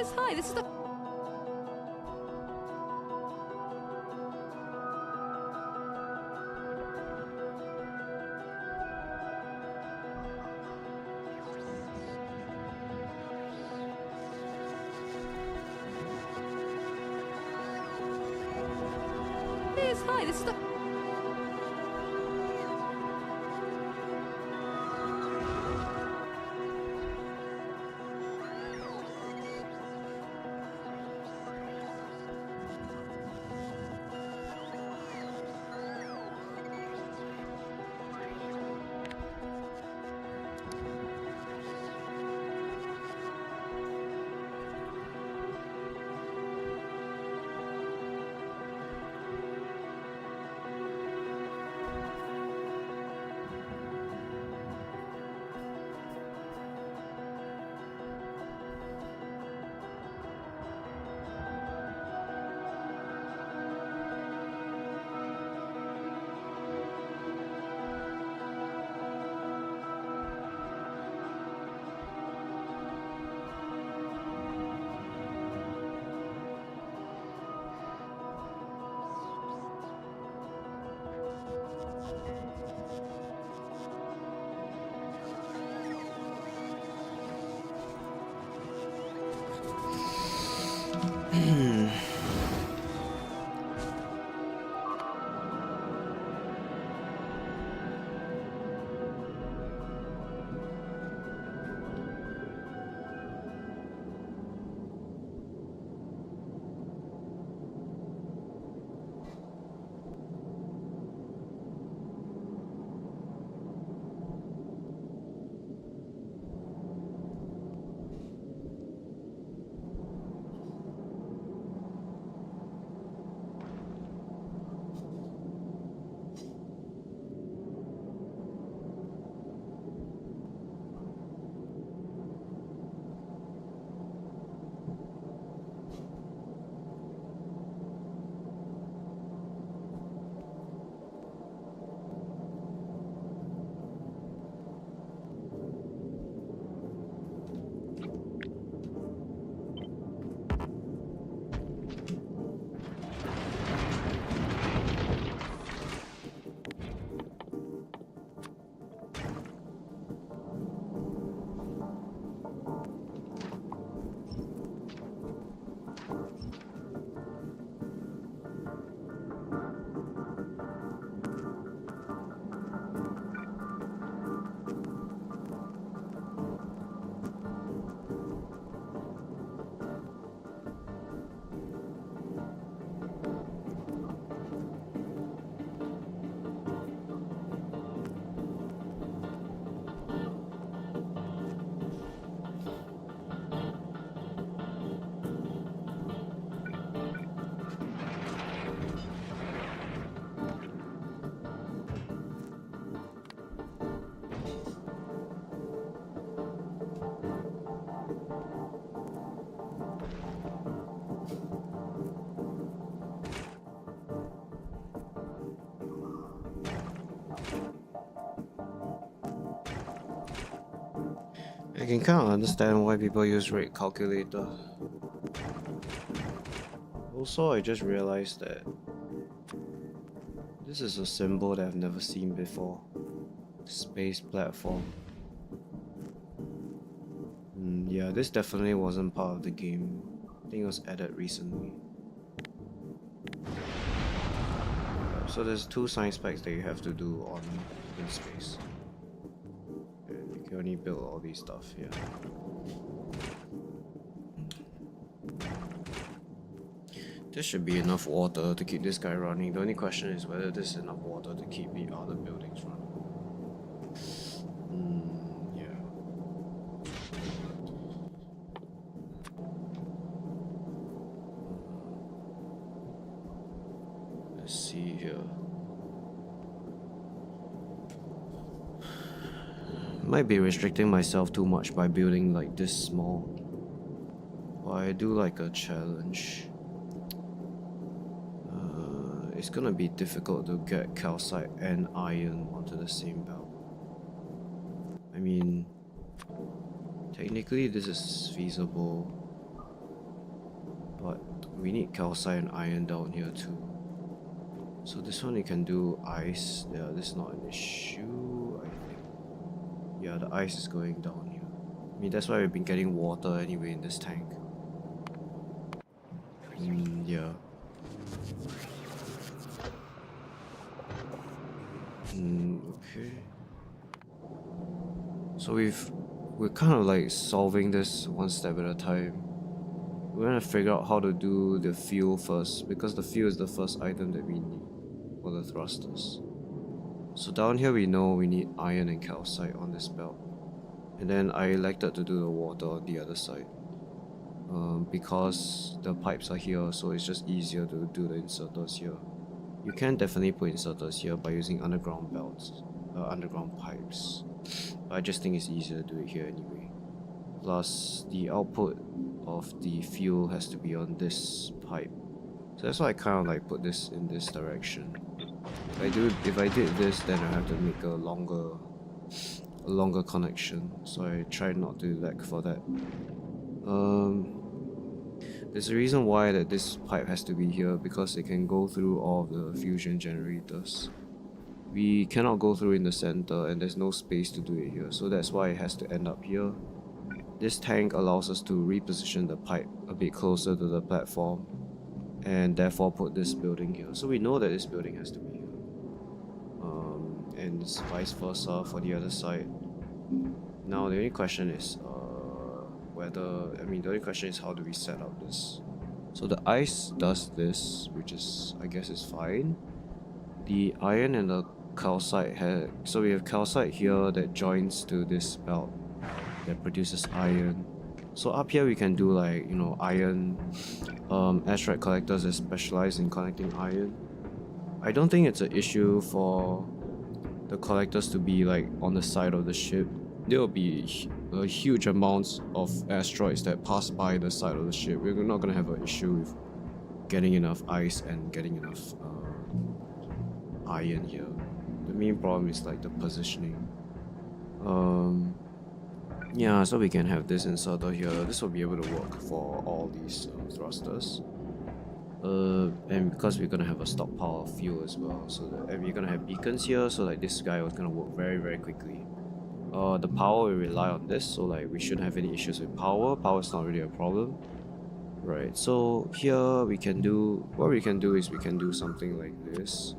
Liz, hi, this is the... Liz, hi, this is the... I can kind of understand why people use rate calculator. Also, I just realized that this is a symbol that I've never seen before. Space platform. Yeah, this definitely wasn't part of the game. I think it was added recently. So there's 2 science packs that you have to do on in space. And you can only build all these stuff here. There should be enough water to keep this guy running. The only question is whether there's enough water to keep the other buildings running. Yeah. Let's see here. Might be restricting myself too much by building like this small. But I do like a challenge. It's gonna be difficult to get calcite and iron onto the same belt. I mean, technically this is feasible, we need calcite and iron down here too. So this one you can do ice. Yeah, this is not an issue, I think. Yeah, the ice is going down here. I mean, that's why we've been getting water anyway in this tank. Yeah. Okay. So we're kind of like solving this one step at a time. We're gonna figure out how to do the fuel first, because the fuel is the first item that we need for the thrusters. So down here we know we need iron and calcite on this belt. And then I elected to do the water on the other side. Because the pipes are here, so it's just easier to do the inserters here. You can definitely put inserters here by using underground belts, underground pipes. But I just think it's easier to do it here anyway. Plus, the output of the fuel has to be on this pipe. So that's why I kind of like put this in this direction. If I did this, then I have to make a longer connection. So I try not to lag for that. There's a reason why that this pipe has to be here, because it can go through all of the fusion generators. We cannot go through in the center, and there's no space to do it here, so that's why it has to end up here. This tank allows us to reposition the pipe a bit closer to the platform, and therefore put this building here. So we know that this building has to be here. And it's vice versa for the other side. Now the only question is the only question is how do we set up this? So the ice does this, which is, I guess, is fine. The iron and the calcite so we have calcite here that joins to this belt that produces iron. So up here we can do like, you know, iron asteroid collectors that specialize in collecting iron. I don't think it's an issue for the collectors to be like on the side of the ship. There will be a huge amounts of asteroids that pass by the side of the ship. We're not gonna have an issue with getting enough ice and getting enough iron here. The main problem is like the positioning. Yeah, so we can have this inserter here. This will be able to work for all these thrusters. And because we're gonna have a stockpile of fuel as well, and we're gonna have beacons here, so like this guy was gonna work very, very quickly. The power will rely on this, so like we shouldn't have any issues with power. Power is not really a problem. Right, so here we can do something like this.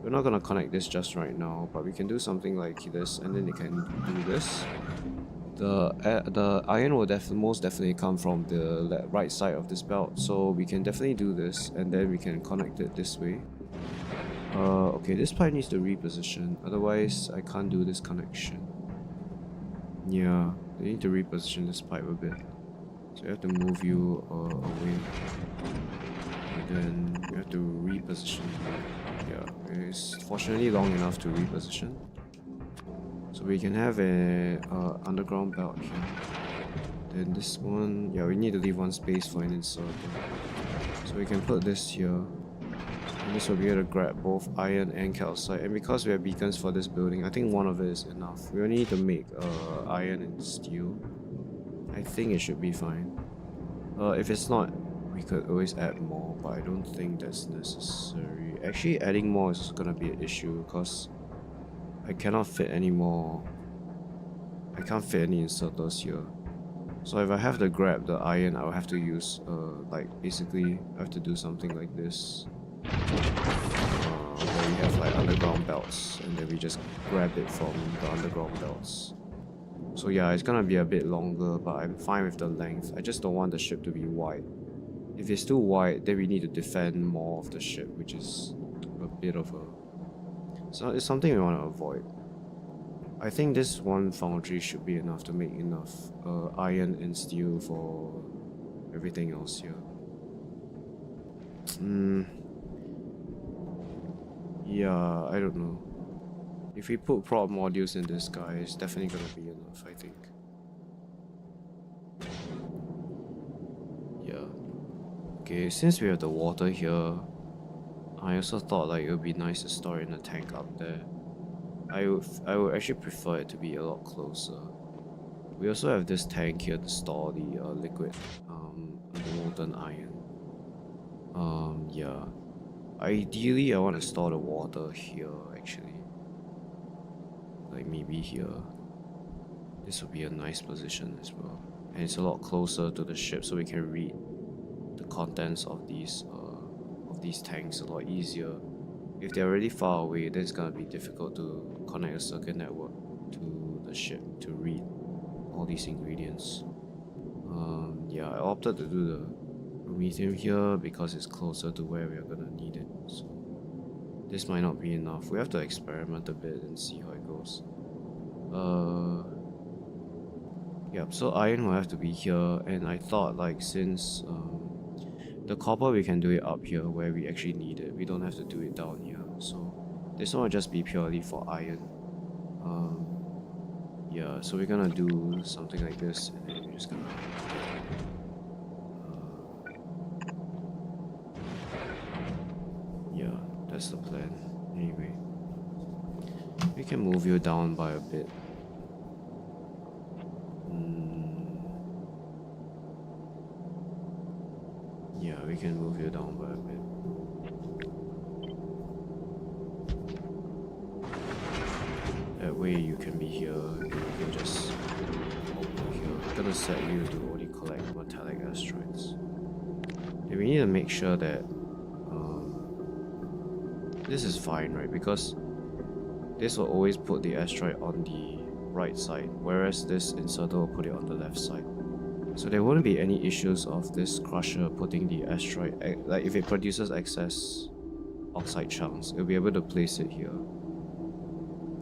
We're not gonna connect this just right now, but we can do something like this, and then they can do this. The iron will most definitely come from the right side of this belt, so we can definitely do this, and then we can connect it this way. Okay, this pipe needs to reposition, otherwise I can't do this connection. Yeah, they need to reposition this pipe a bit. So you have to move you away. And then you have to reposition. Yeah, it's fortunately long enough to reposition. So we can have a underground belt here. Then this one, yeah, we need to leave one space for an inserter. So we can put this here. And this will be able to grab both iron and calcite. And because we have beacons for this building, I think one of it is enough. We only need to make iron and steel. I think it should be fine. If it's not, we could always add more, but I don't think that's necessary. Actually, adding more is gonna be an issue because I cannot fit any more. I can't fit any inserters here. So if I have to grab the iron, I'll have to use basically I have to do something like this. Where we have like underground belts, and then we just grab it from the underground belts. So yeah, it's gonna be a bit longer, but I'm fine with the length. I just don't want the ship to be wide. If it's too wide, then we need to defend more of the ship, which is a bit of a... So it's something we want to avoid. I think this one foundry should be enough to make enough iron and steel for everything else here. Yeah, I don't know. If we put prop modules in this guy, it's definitely gonna be enough, I think. Yeah. Okay, since we have the water here, I also thought like it would be nice to store in a tank up there. I would actually prefer it to be a lot closer. We also have this tank here to store the liquid molten iron. Yeah. Ideally, I want to store the water here, actually. Like maybe here. This would be a nice position as well. And it's a lot closer to the ship, so we can read the contents of these tanks a lot easier. If they're really far away, then it's gonna be difficult to connect a circuit network to the ship to read all these ingredients. Yeah, I opted to do the Promethium here because it's closer to where we are gonna need it. So this might not be enough. We have to experiment a bit and see how it goes. Yep, so iron will have to be here, and I thought like since the copper we can do it up here where we actually need it. We don't have to do it down here. So this one will just be purely for iron. Yeah, so we're gonna do something like this, and then we're just gonna yeah, that's the plan. Anyway, we can move you down by a bit. Yeah, we can move you down by a bit. That way you can be here, and you can just over here. I'm gonna set you to only collect metallic asteroids. And we need to make sure that this is fine, right? Because this will always put the asteroid on the right side, whereas this inserter will put it on the left side. So there wouldn't be any issues of this crusher putting the asteroid, like if it produces excess oxide chunks, it'll be able to place it here.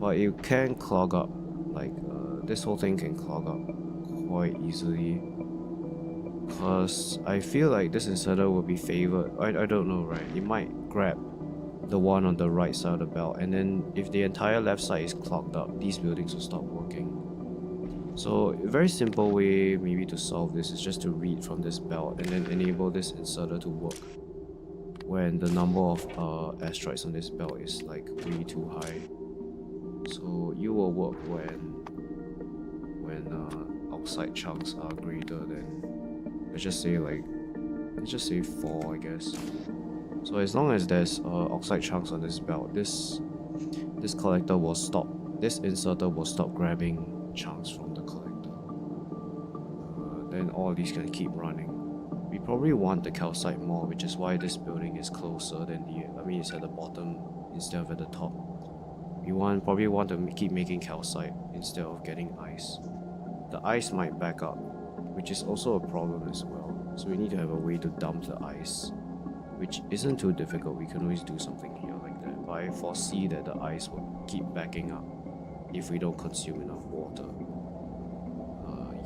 But it can clog up, like this whole thing can clog up quite easily. Because I feel like this inserter will be favored, I don't know, right? It might grab the one on the right side of the belt, and then if the entire left side is clogged up, these buildings will stop working. So a very simple way maybe to solve this is just to read from this belt and then enable this inserter to work when the number of asteroids on this belt is like way too high. So you will work when oxide chunks are greater than, let's just say 4, I guess. So as long as there's oxide chunks on this belt, this collector will stop, this inserter will stop grabbing chunks from the collector. Then all these can keep running. We probably want the calcite more, which is why this building is closer than it's at the bottom instead of at the top. We probably want to keep making calcite instead of getting ice. The ice might back up, which is also a problem as well. So we need to have a way to dump the ice, which isn't too difficult. We can always do something here like that. But I foresee that the ice will keep backing up if we don't consume enough water.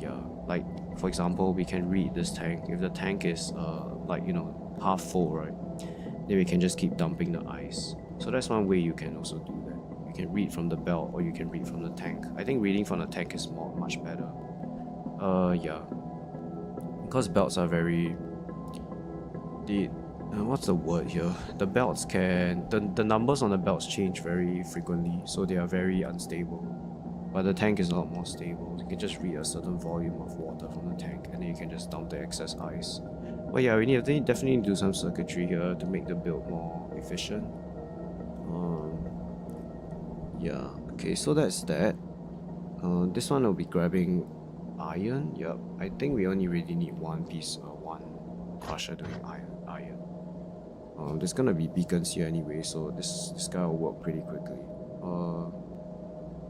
Yeah, like for example, we can read this tank. If the tank is half full, right, then we can just keep dumping the ice. So that's one way you can also do that. You can read from the belt or you can read from the tank. I think reading from the tank is much better. Yeah, because belts are very what's the word here? The belts can the numbers on the belts change very frequently, so they are very unstable. But the tank is a lot more stable. You can just read a certain volume of water from the tank, and then you can just dump the excess ice. But yeah, we definitely do some circuitry here to make the build more efficient. Yeah. Okay, so that's that. This one will be grabbing iron. Yep. I think we only really need one crusher doing iron. There's gonna be beacons here anyway, so this guy will work pretty quickly.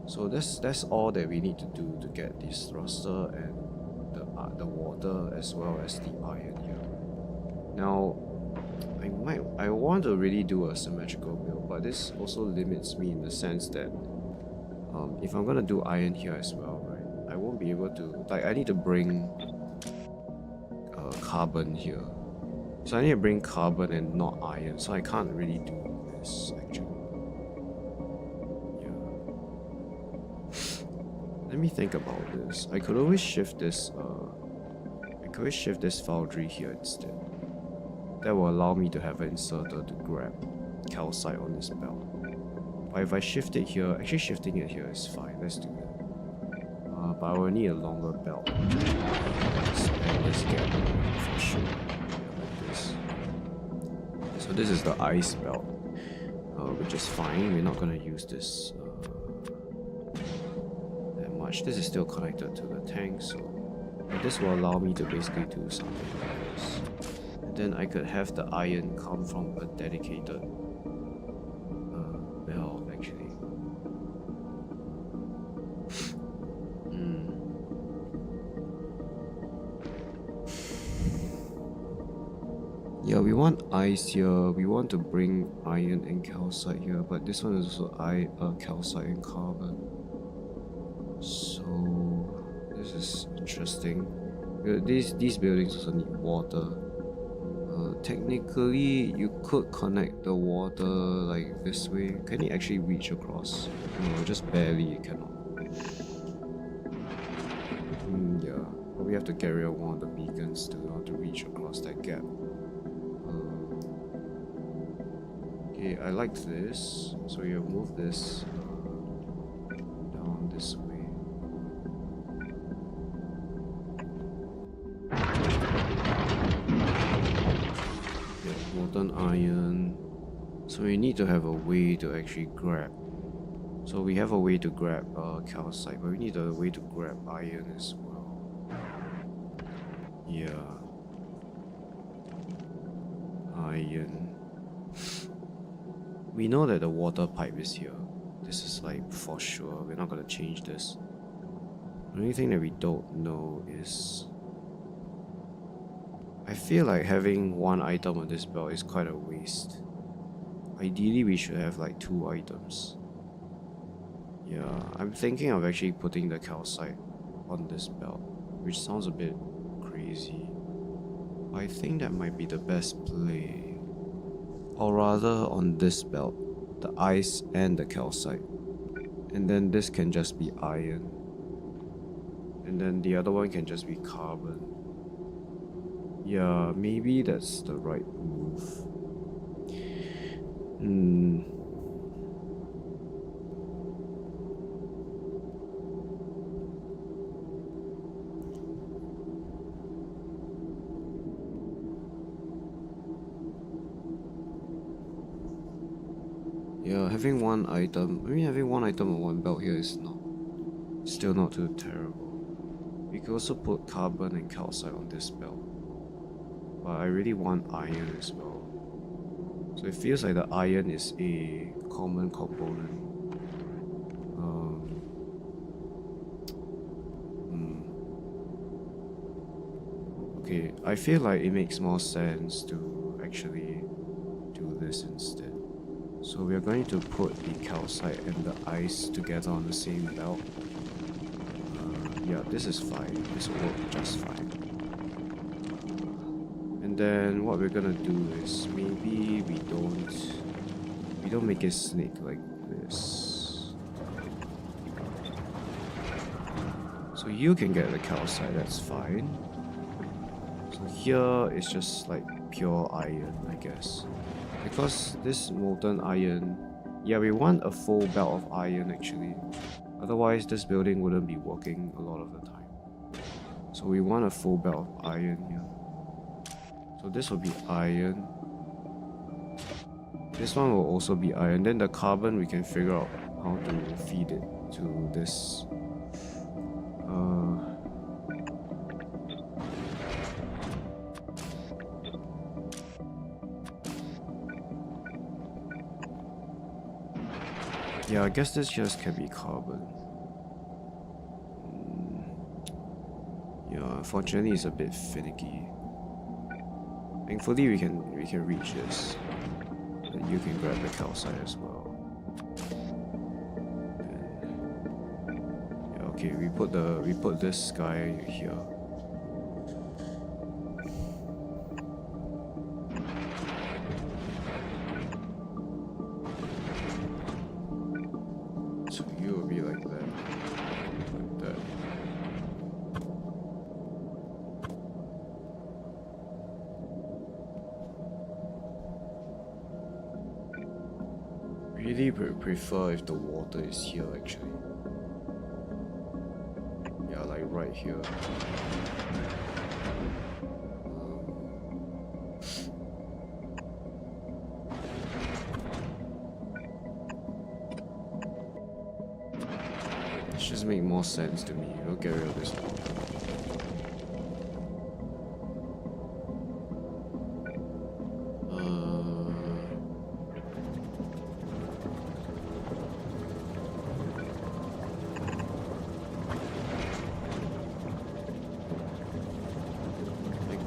So that's all that we need to do to get this thruster and the water as well as the iron here. Now, I want to really do a symmetrical build, but this also limits me in the sense that if I'm gonna do iron here as well, right, I won't be able to, like, I need to bring carbon here. So I need to bring carbon and not iron, so I can't really do this actually. Yeah. Let me think about this. I could always shift this foundry here instead. That will allow me to have an inserter to grab calcite on this belt. But if I shift it here, actually shifting it here is fine, let's do that. But I will need a longer belt. Expand this gap for sure. Yeah, like this. So this is the ice belt, which is fine. We're not gonna use this that much. This is still connected to the tank, so this will allow me to basically do something like this. And then I could have the iron come from a dedicated belt, actually. Yeah, we want ice here. We want to bring iron and calcite here, but this one is also calcite and carbon. So this is interesting. These buildings also need water. Technically, you could connect the water like this way. Can it actually reach across? No, just barely. It cannot. Yeah, but we have to carry out one of the beacons to reach across that gap. Okay, I like this, so you move this down this way. Yeah, molten iron. So we need to have a way to actually grab. So we have a way to grab calcite, but we need a way to grab iron as well. Yeah. Iron. We know that the water pipe is here. This is like for sure. We're not gonna change this. The only thing that we don't know is... I feel like having one item on this belt is quite a waste. Ideally, we should have like 2 items. Yeah, I'm thinking of actually putting the calcite on this belt, which sounds a bit crazy. I think that might be the best play. Or rather on this belt, the ice and the calcite. And then this can just be iron. And then the other one can just be carbon. Yeah, maybe that's the right move. Yeah, having one item on one belt here is still not too terrible. We could also put carbon and calcite on this belt. But I really want iron as well. So it feels like the iron is a common component. Okay, I feel like it makes more sense to actually do this instead. So we are going to put the calcite and the ice together on the same belt. Yeah, this is fine. This will work just fine. And then what we're gonna do is maybe we don't make it snake like this. So you can get the calcite, that's fine. So here it's just like pure iron, I guess. Because this molten iron, yeah, we want a full belt of iron actually. Otherwise, this building wouldn't be working a lot of the time. So we want a full belt of iron here. So this will be iron. This one will also be iron. Then the carbon, we can figure out how to feed it to this. Yeah, I guess this just can be carbon. Yeah, unfortunately it's a bit finicky. Thankfully we can reach this. And you can grab the calcite as well. And, yeah, okay, we put this guy here. So you will be like that. Like that. Really prefer if the water is here actually. Yeah, like right here. more sense to me. We'll get rid of this one.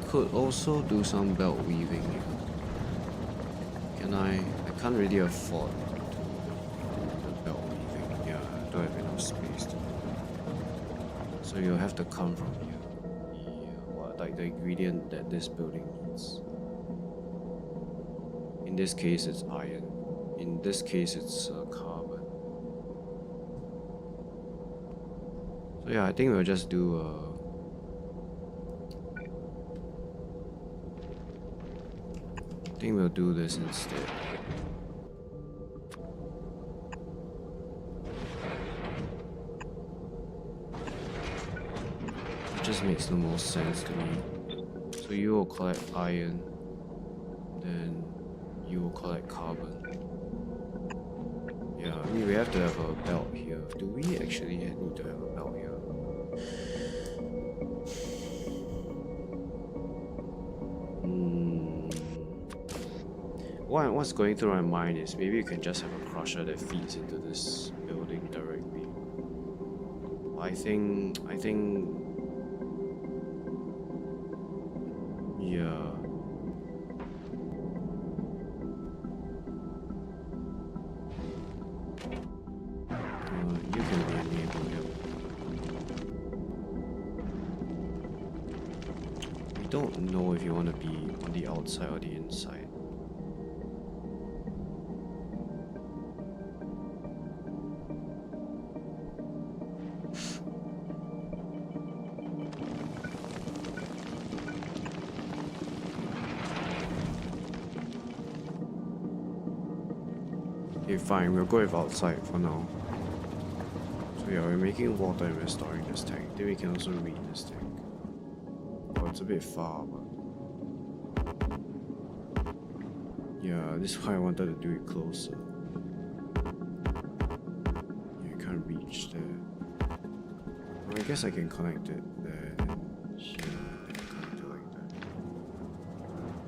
Could also do some belt weaving here. Can I can't really afford the belt weaving. Yeah, I don't have enough space to do that. So you'll have to come from here. Like the ingredient that this building needs. In this case it's iron. In this case it's carbon. So yeah, I think we'll just do I think we'll do this instead. It just makes the most sense to me. So you will collect iron, then you will collect carbon. Yeah, I mean we have to have a belt here. Do we actually need to have a belt here? What's going through my mind is maybe you can just have a crusher that feeds into this building directly. I think yeah. You can enable him. We don't know if you want to be on the outside or the inside. Okay, fine, we'll go with outside for now. So yeah, we're making water and we're storing this tank. Then we can also read this tank. Oh, it's a bit far, but... yeah, this is why I wanted to do it closer. Yeah, I can't reach there. Well, I guess I can connect it there and here, and connect it like that.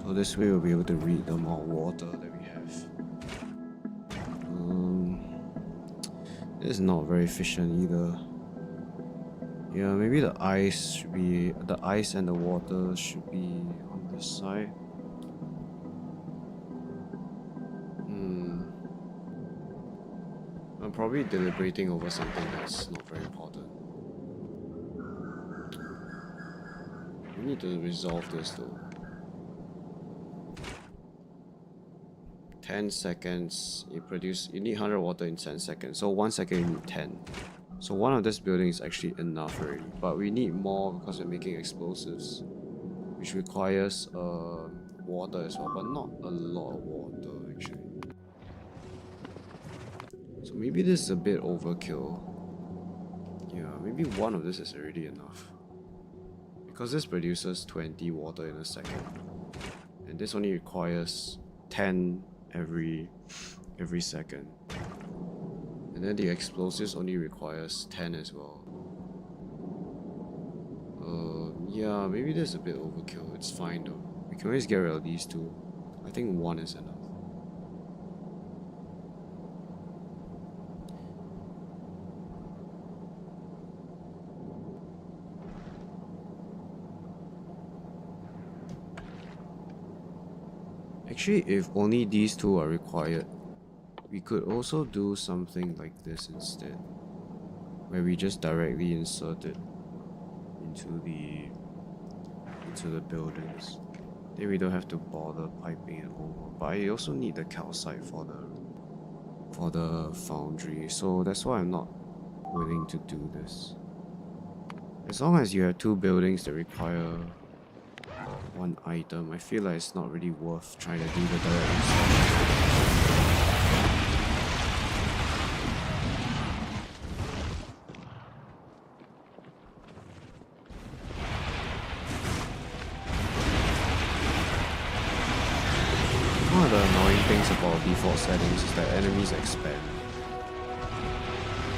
So this way we'll be able to read the amount of water that we have. This is not very efficient either. Yeah, maybe the ice and the water should be on this side. I'm probably deliberating over something that's not very important. We need to resolve this though. 10 seconds, you need 100 water in 10 seconds. So 1 second you need 10. So one of this building is actually enough already. But we need more because we're making explosives, which requires water as well, but not a lot of water actually. So maybe this is a bit overkill. Yeah, maybe one of this is already enough. Because this produces 20 water in a second. And this only requires 10 every second. And then the explosives only requires 10 as well. Yeah, maybe this is a bit overkill. It's fine though. We can always get rid of these two. I think one is enough. Actually, if only these two are required, we could also do something like this instead, where we just directly insert it into the buildings. Then we don't have to bother piping it over. But I also need the calcite for the foundry, so that's why I'm not willing to do this. As long as you have two buildings that require one item, I feel like it's not really worth trying to do the direct install. One of the annoying things about default settings is that enemies expand,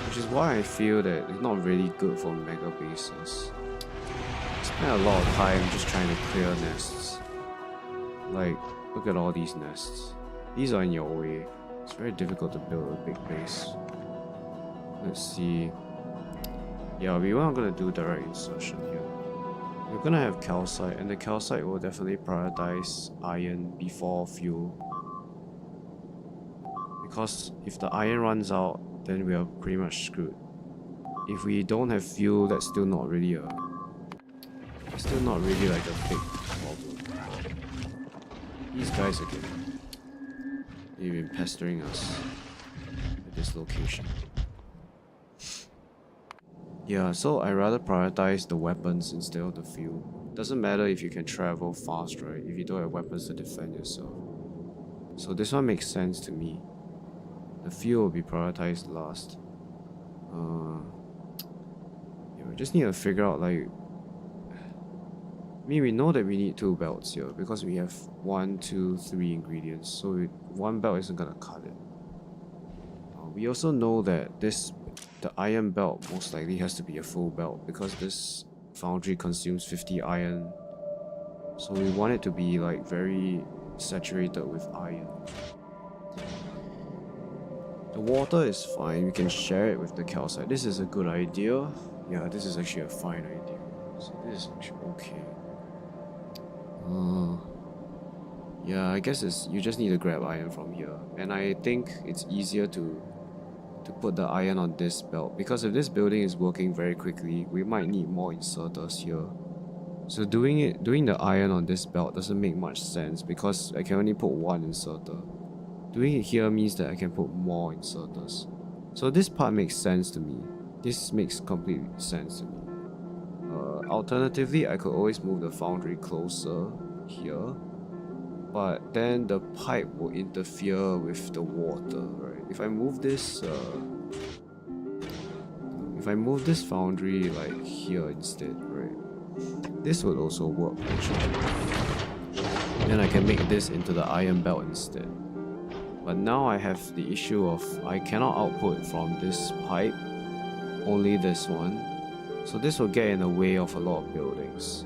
which is why I feel that it's not really good for mega bases. I spend a lot of time just trying to clear nests. Like, look at all these nests. These are in your way. It's very difficult to build a big base. Let's see. Yeah, we aren't gonna do direct insertion here. We're gonna have calcite, and the calcite will definitely prioritize iron before fuel. Because if the iron runs out, then we are pretty much screwed. If we don't have fuel, that's still not really like a big problem. These guys again. They've been pestering us at this location. Yeah, so I rather prioritize the weapons instead of the fuel. Doesn't matter if you can travel fast, right? If you don't have weapons to defend yourself. So this one makes sense to me. The fuel will be prioritized last. Yeah, we just need to figure out like. I mean, we know that we need 2 belts here because we have 1, 2, 3 ingredients. So 1 belt isn't gonna cut it. We also know that the iron belt most likely has to be a full belt because this foundry consumes 50 iron. So we want it to be like very saturated with iron. The water is fine, we can share it with the calcite. This is a good idea. Yeah, this is actually a fine idea. So this is actually okay. Yeah, I guess you just need to grab iron from here. And I think it's easier to put the iron on this belt because if this building is working very quickly, we might need more inserters here. So doing the iron on this belt doesn't make much sense because I can only put 1 inserter. Doing it here means that I can put more inserters. So this part makes sense to me. This makes complete sense to me. Alternatively, I could always move the foundry closer here, but then the pipe will interfere with the water, right? If I move this foundry like here instead, right? This would also work actually. Then I can make this into the iron belt instead. But now I have the issue of I cannot output from this pipe, only this one. So this will get in the way of a lot of buildings.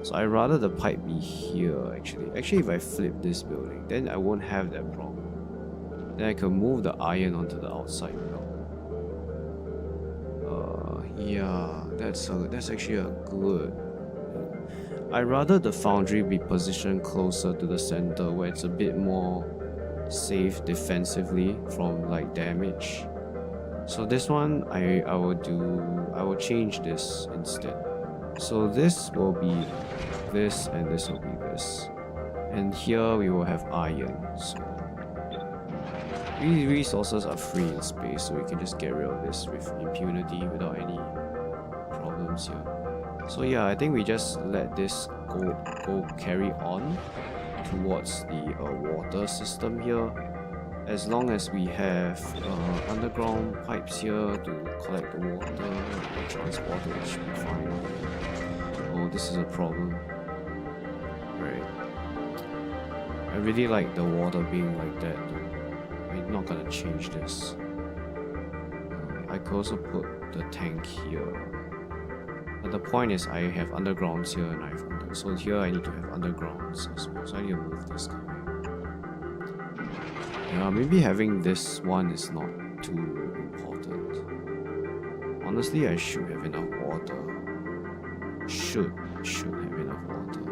So I'd rather the pipe be here actually. Actually, if I flip this building, then I won't have that problem. Then I can move the iron onto the outside belt. Yeah, that's actually a good. I'd rather the foundry be positioned closer to the center where it's a bit more safe defensively from like damage. So this one I will change this instead. So this will be this and this will be this. And here we will have iron. So these resources are free in space, so we can just get rid of this with impunity without any problems here. So yeah, I think we just let this go carry on towards the water system here. As long as we have underground pipes here to collect the water and transport it, it should be fine. Oh, this is a problem. Right. I really like the water being like that though. I'm not gonna change this. I could also put the tank here. But the point is I have undergrounds here and I have so here I need to have undergrounds as well. So I need to move this guy. Yeah, maybe having this one is not too important. Honestly, I should have enough water. Should have enough water.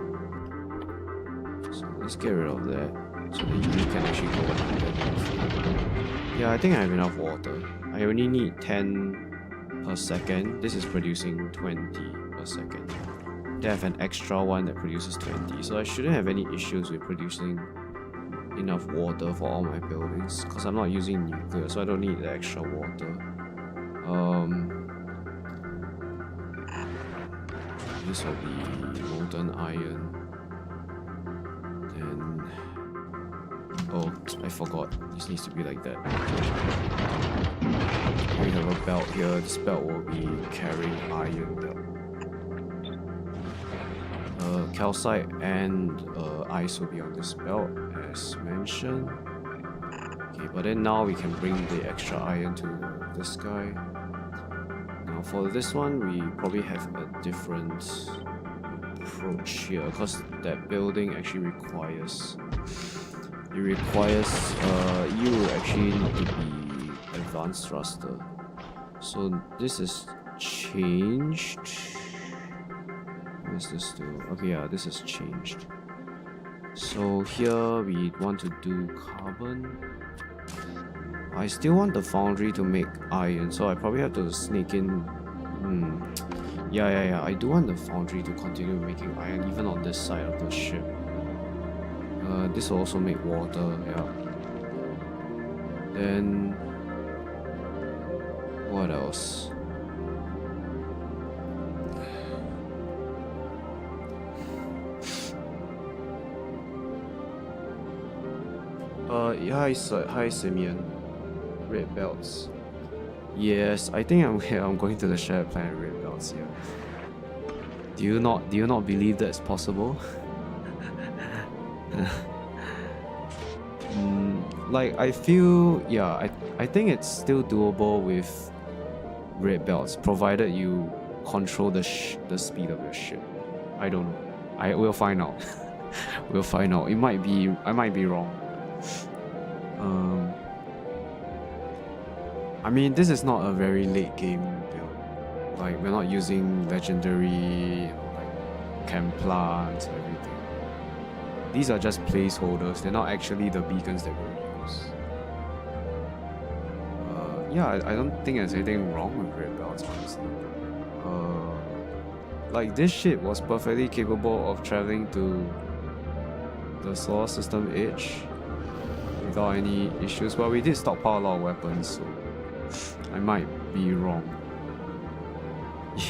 So let's get rid of that so that you can actually go under. Yeah, I think I have enough water. I only need 10 per second. This is producing 20 per second. They have an extra one that produces 20, so I shouldn't have any issues with producing enough water for all my buildings because I'm not using nuclear, so I don't need the extra water. This will be molten iron. Then oh, I forgot. This needs to be like that. We have a belt here. This belt will be carrying iron belt. Calcite and ice will be on this belt as mentioned. Okay, but then now we can bring the extra iron to this guy. For this one, we probably have a different approach here because that building actually requires you actually need to be advanced thruster. So this is changed. What's this do? Okay, yeah, this has changed. So here we want to do carbon. I still want the foundry to make iron, so I probably have to sneak in. Yeah. I do want the foundry to continue making iron even on this side of the ship. This will also make water, yeah. Then what else? Yeah, hi Simeon. Red belts. Yes, I think I'm going to the shared planet red belts here. Do you not believe that's possible? Like I feel, yeah, I think it's still doable with red belts, provided you control the speed of your ship. I don't know. We'll find out. We'll find out. I might be wrong. I mean, this is not a very late game build. Like, we're not using legendary, like chem plants or everything. These are just placeholders. They're not actually the beacons that we'll use. Yeah, I don't think there's anything wrong with red belts, honestly. Like, this ship was perfectly capable of traveling to the solar system edge without any issues. But we did stockpile a lot of weapons, so I might be wrong.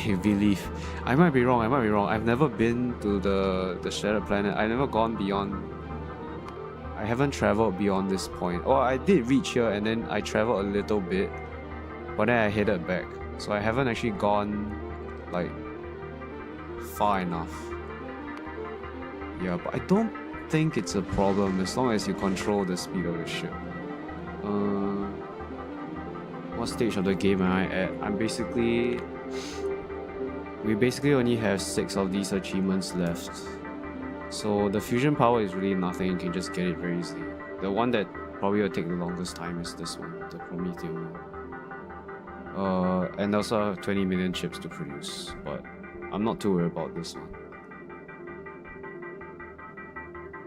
You believe? I might be wrong. I've never been to the Shattered Planet. I've never gone beyond. I haven't traveled beyond this point. Oh, I did reach here and then I traveled a little bit, but then I headed back. So I haven't actually gone like far enough. Yeah, but I don't think it's a problem as long as you control the speed of the ship. What stage of the game am I at? We basically only have 6 of these achievements left. So the fusion power is really nothing, you can just get it very easily. The one that probably will take the longest time is this one, the Prometheum one. And also have 20 million chips to produce, but I'm not too worried about this one.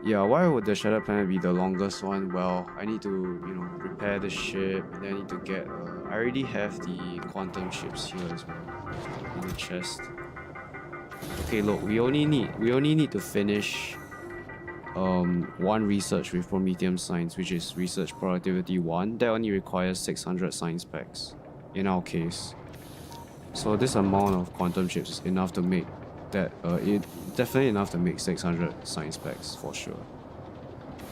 Yeah, why would the Shattered Planet be the longest one? Well, I need to, repair the ship, and then I need to get. I already have the quantum chips here as well in the chest. Okay, look, we only need to finish one research with Prometheum Science, which is Research Productivity 1. That only requires 600 science packs in our case. So this amount of quantum chips is enough to make that. Definitely enough to make 600 science packs for sure.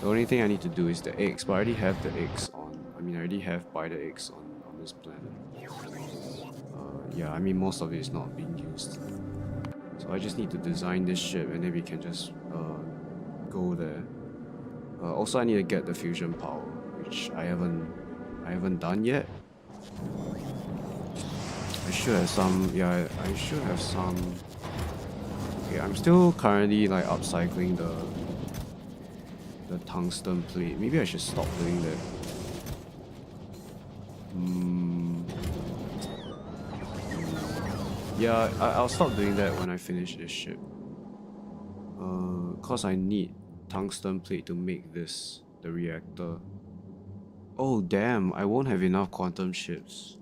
The only thing I need to do is the eggs, but I already have the eggs on. I already have buy the eggs on this planet. Yeah, most of it is not being used. So I just need to design this ship and then we can just go there. Also, I need to get the fusion power, which I haven't done yet. I should have some. Yeah, I should have some. Okay, I'm still currently like upcycling the tungsten plate. Maybe I should stop doing that. Yeah, I'll stop doing that when I finish this ship. Cause I need tungsten plate to make this, the reactor. Oh damn, I won't have enough quantum chips.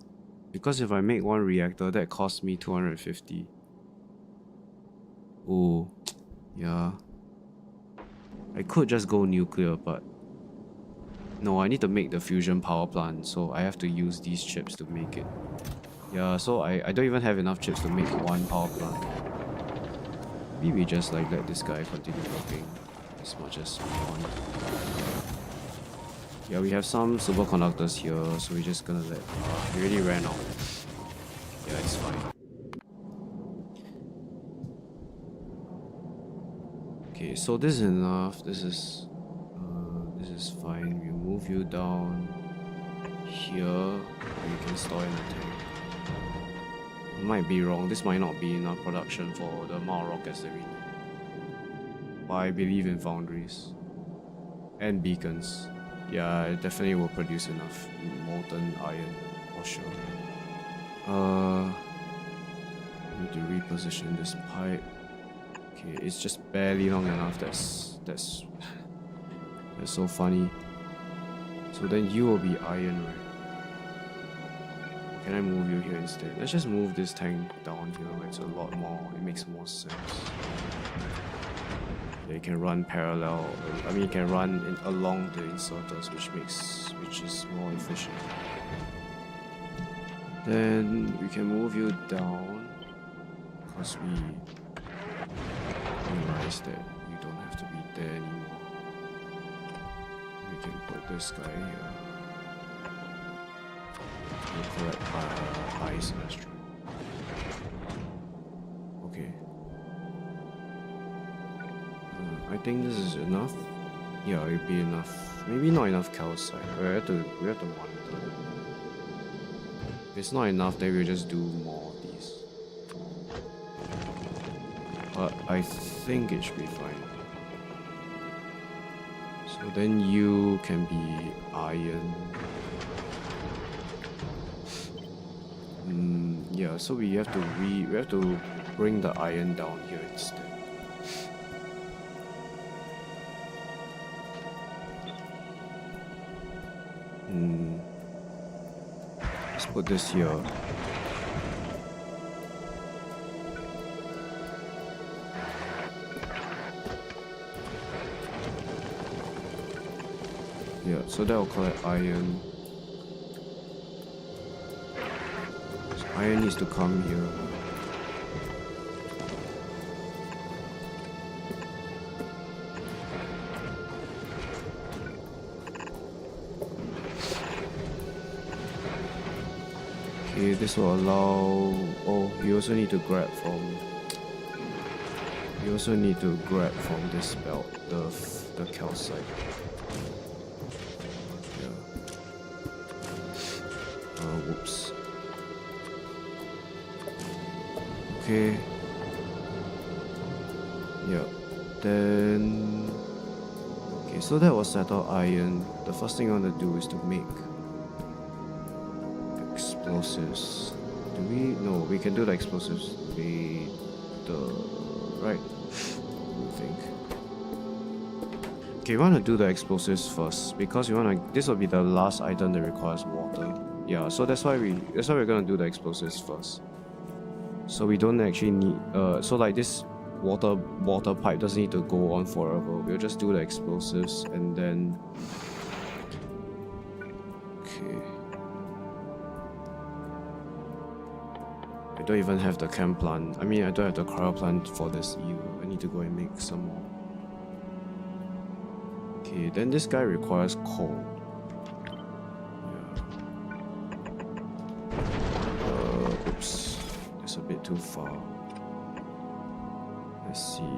Because if I make one reactor, that costs me 250. Oh, yeah. I could just go nuclear, but no, I need to make the fusion power plant, so I have to use these chips to make it. Yeah, so I don't even have enough chips to make one power plant. Maybe we just like let this guy continue working as much as we want. Yeah, we have some superconductors here, so we're just gonna let. We already ran out. Yeah, it's fine. Okay, so this is enough. This is fine. We move you down here. You can store in the tank. I might be wrong. This might not be enough production for the amount of rockets that we need. But I believe in foundries. And beacons. Yeah, it definitely will produce enough molten iron, for sure. Need to reposition this pipe. Okay, it's just barely long enough. That's so funny. So then you will be iron, right? Can I move you here instead? Let's just move this tank down here. It's a lot more. It makes more sense. Yeah, you can run parallel. I mean, you can run along the inserters, which is more efficient. Then we can move you down because we realize that you don't have to be there anymore. We can put this guy here. We'll collect ice, that's true. Okay. I think this is enough. Yeah, it'll be enough. Maybe not enough calcite. We have to monitor. If it's not enough, then we'll just do more of these. But I think it should be fine. So then you can be iron. Yeah, so we have to bring the iron down here instead. Let's put this here. Yeah, so that will collect iron. So iron needs to come here. Okay, this will allow. Oh, you also need to grab from. You also need to grab from this belt, the calcite. Whoops. Okay. Yeah. Then. Okay, so that was settled iron. The first thing I want to do is to make explosives. Do we? No, we can do the explosives right. I think. Okay, we want to do the explosives first because this will be the last item that requires water. Yeah, so that's why we're gonna do the explosives first. So we don't actually need so like this water pipe doesn't need to go on forever. We'll just do the explosives and then okay. I don't even have the chem plant. I mean I don't have the cryo plant for this either. I need to go and make some more. Okay, then this guy requires coal. Oops, that's a bit too far. Let's see.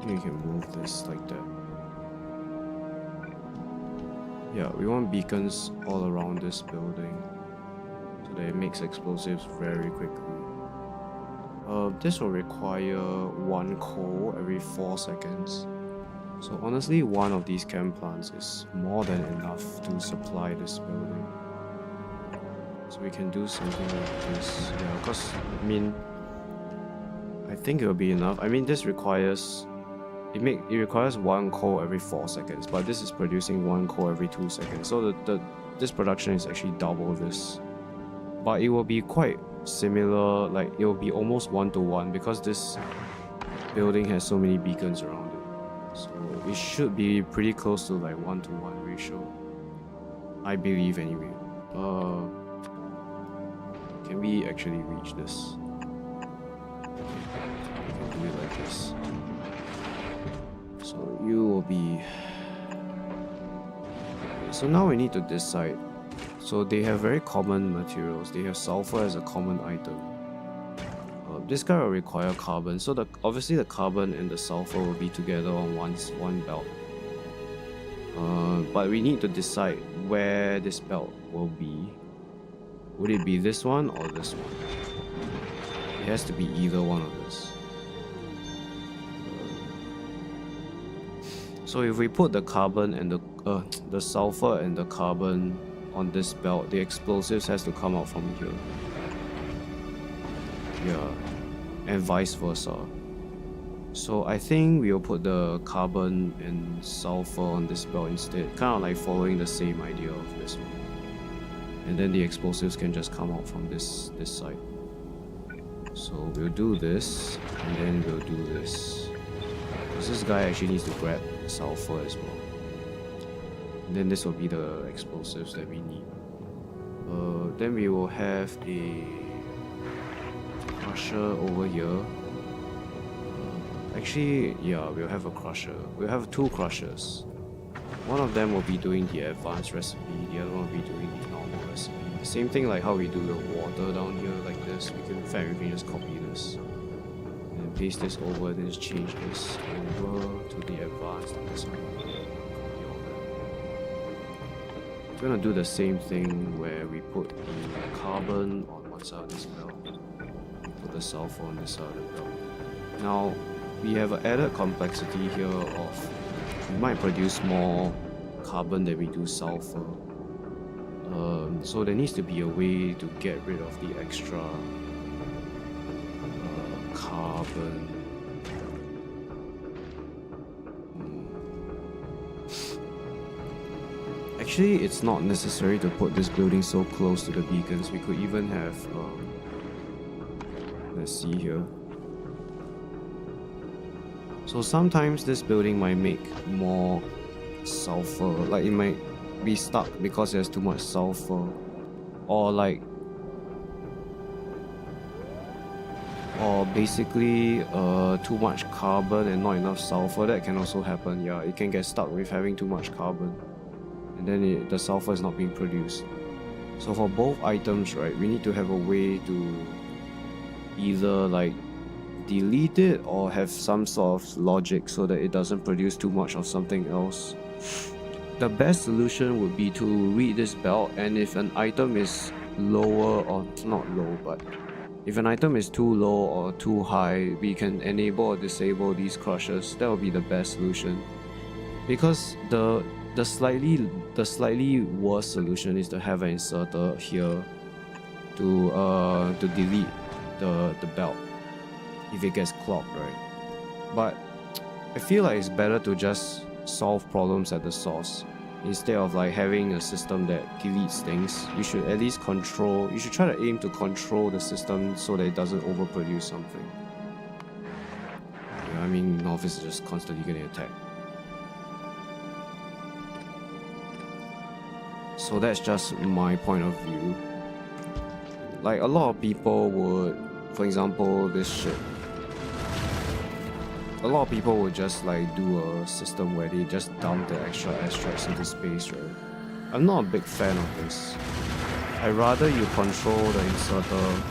We can move this like that. Yeah, we want beacons all around this building so that it makes explosives very quickly. This will require 1 coal every 4 seconds. So honestly, one of these chem plants is more than enough to supply this building. So we can do something like this. Yeah, because I mean, I think it will be enough. I mean, this requires it requires 1 coal every 4 seconds, but this is producing 1 coal every 2 seconds. So this production is actually double this, but it will be quite similar. Like it will be almost 1-to-1 because this building has so many beacons around it. So it should be pretty close to like 1-to-1 ratio. I believe anyway. Can we actually reach this? We can do it like this. So you will be. So now we need to decide. So they have very common materials. They have sulfur as a common item. This guy will require carbon. So obviously the carbon and the sulfur will be together on one belt. But we need to decide where this belt will be. Would it be this one or this one? has to be either one of this. So if we put the carbon and the sulfur and the carbon on this belt, the explosives has to come out from here. Yeah, and vice versa. So I think we'll put the carbon and sulfur on this belt instead, kind of like following the same idea of this one. And then the explosives can just come out from this side. So we'll do this, and then we'll do this. Because this guy actually needs to grab sulfur as well. And then this will be the explosives that we need. Then we will have a crusher over here. Actually, yeah, we'll have a crusher. We'll have two crushers. One of them will be doing the advanced recipe, the other one will be doing the normal recipe. Same thing like how we do the water down here like this. We can just copy this. And paste this over, then just change this over to the advanced and this one. We're gonna do the same thing where we put the carbon on one side of this belt, put the sulfur on this side of the belt. Now, we have an added complexity here of we might produce more carbon than we do sulfur. So there needs to be a way to get rid of the extra carbon. Actually, it's not necessary to put this building so close to the beacons. We could even have, let's see here. So sometimes this building might make more sulfur, like it might be stuck because there's too much sulfur, or basically too much carbon and not enough sulfur. That can also happen. Yeah, it can get stuck with having too much carbon, and then the sulfur is not being produced. So for both items, right, we need to have a way to either like delete it or have some sort of logic so that it doesn't produce too much of something else. The best solution would be to read this belt, and if an item is lower, or not low, but if an item is too low or too high, we can enable or disable these crushers. That would be the best solution. Because the slightly worse solution is to have an inserter here to delete the belt if it gets clogged, right? But I feel like it's better to just solve problems at the source instead of like having a system that deletes things. You should at least control, you should try to aim to control the system so that it doesn't overproduce something. Yeah, I mean, Novice is just constantly getting attacked. So that's just my point of view. Like a lot of people would, for example, this ship. A lot of people would just like do a system where they just dump the extra airstrikes into space, right? I'm not a big fan of this. I'd rather you control the inserter,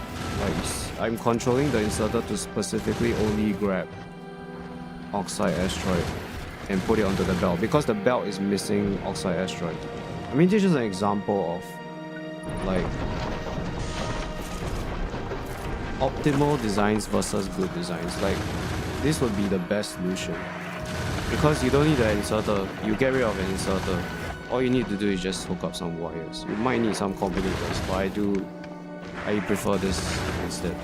like I'm controlling the inserter to specifically only grab oxide asteroid and put it onto the belt, because the belt is missing oxide asteroid. I mean, this is just an example of like optimal designs versus good designs. Like, this would be the best solution, because you don't need an inserter. You get rid of an inserter, all you need to do is just hook up some wires. You might need some combinators, but I prefer this instead.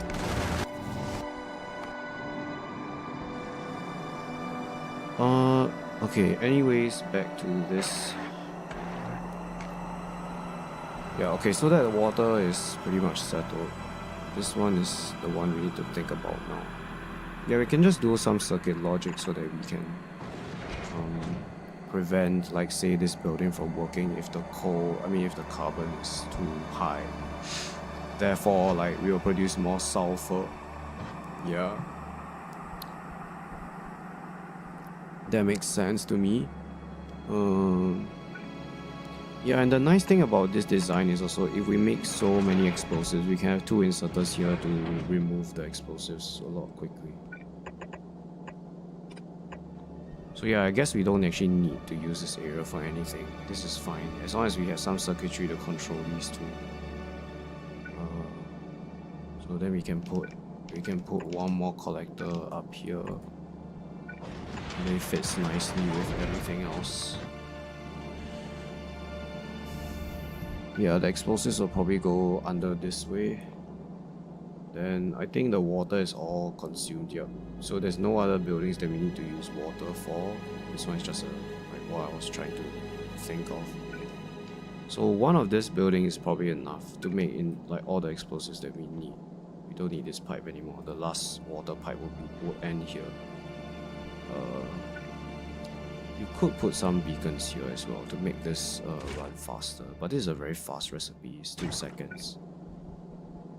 Okay, anyways, back to this. Yeah, okay, so that water is pretty much settled. This one is the one we need to think about now. Yeah, we can just do some circuit logic so that we can prevent, like, say, this building from working if the carbon is too high. Therefore, like, we will produce more sulfur. Yeah. That makes sense to me. Yeah, and the nice thing about this design is also, if we make so many explosives, we can have two inserters here to remove the explosives a lot quickly. So yeah, I guess we don't actually need to use this area for anything. This is fine, as long as we have some circuitry to control these two. So then we can put We can put one more collector up here. And it fits nicely with everything else. Yeah, the explosives will probably go under this way. Then I think the water is all consumed, yep. So there's no other buildings that we need to use water for. This one is just like what I was trying to think of. So one of this building is probably enough to make in like all the explosives that we need. We don't need this pipe anymore. The last water pipe will end here. You could put some beacons here as well to make this run faster, but this is a very fast recipe. It's 2 seconds.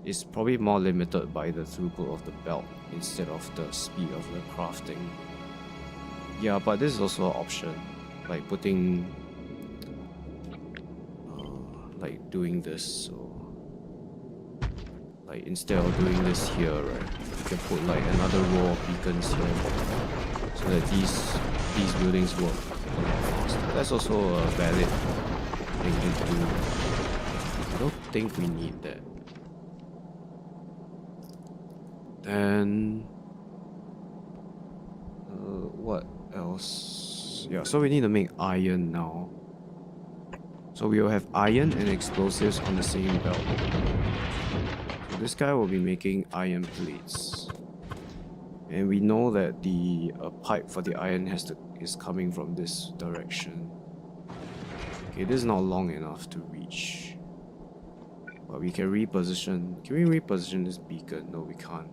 It's probably more limited by the throughput of the belt instead of the speed of the crafting. Yeah, but this is also an option, like putting like doing this. So like instead of doing this here, right, you can put like another row of beacons here so that these buildings work a lot faster. That's also a valid thing to do. I don't think we need that. Then what else? Yeah, so we need to make iron now. So we will have iron and explosives on the same belt. So this guy will be making iron plates. And we know that the pipe for the iron is coming from this direction. Okay, this is not long enough to reach. But we can reposition. Can we reposition this beacon? No, we can't.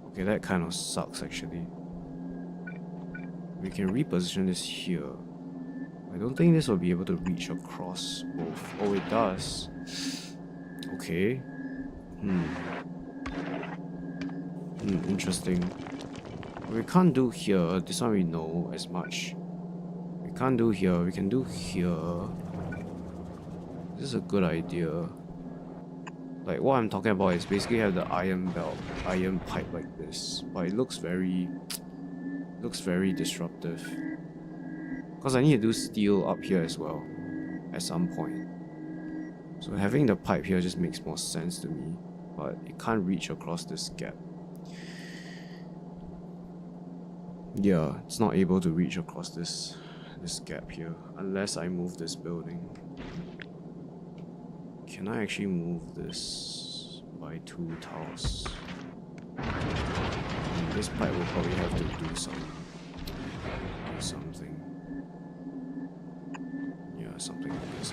Okay, that kind of sucks actually. We can reposition this here. I don't think this will be able to reach across both. Oh, it does. Okay. Interesting. We can't do here. This one we know as much. We can't do here. We can do here. This is a good idea. Like what I'm talking about is basically have the iron belt, iron pipe like this, but it looks very disruptive. Because I need to do steel up here as well, at some point. So having the pipe here just makes more sense to me, but it can't reach across this gap. Yeah, it's not able to reach across this gap here, unless I move this building. Can I actually move this by 2 tiles? This pipe will probably have to do something. Yeah, something like this.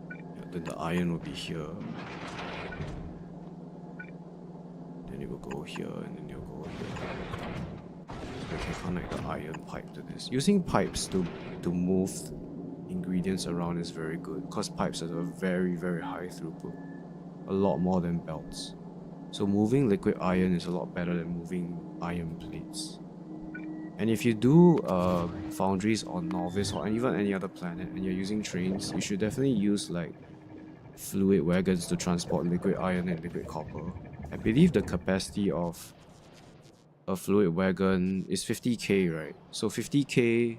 Yeah, then the iron will be here. Then it will go here, and then it will go here. So we can connect the iron pipe to this. Using pipes to move ingredients around is very good, because pipes have a very high throughput, a lot more than belts. So moving liquid iron is a lot better than moving iron plates. And if you do foundries on Novice or even any other planet and you're using trains, you should definitely use like fluid wagons to transport liquid iron and liquid copper. I believe the capacity of a fluid wagon is 50k, right? So 50k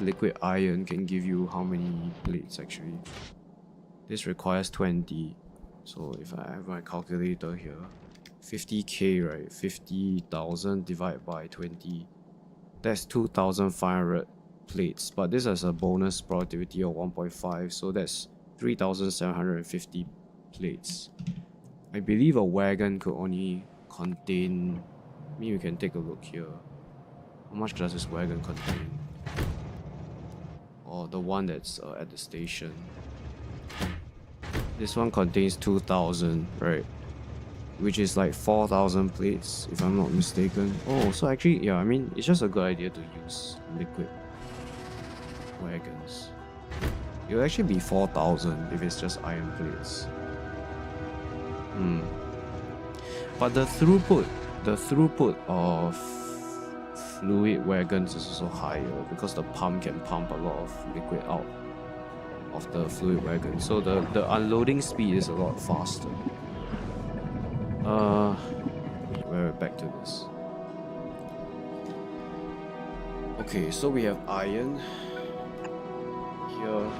liquid iron can give you how many plates actually? This requires 20. So if I have my calculator here, 50k, right? 50,000 divided by 20. That's 2,500 plates. But this has a bonus productivity of 1.5, so that's 3,750 plates. I believe a wagon could only contain... Maybe you can take a look here. How much does this wagon contain? Or the one that's at the station. This one contains 2,000, right? Which is like 4,000 plates, if I'm not mistaken. Oh, so actually, yeah, I mean, it's just a good idea to use liquid wagons. It'll actually be 4,000 if it's just iron plates. But the throughput of fluid wagons is also higher because the pump can pump a lot of liquid out of the fluid wagon, so the unloading speed is a lot faster. We're back to this. Okay, so we have iron here.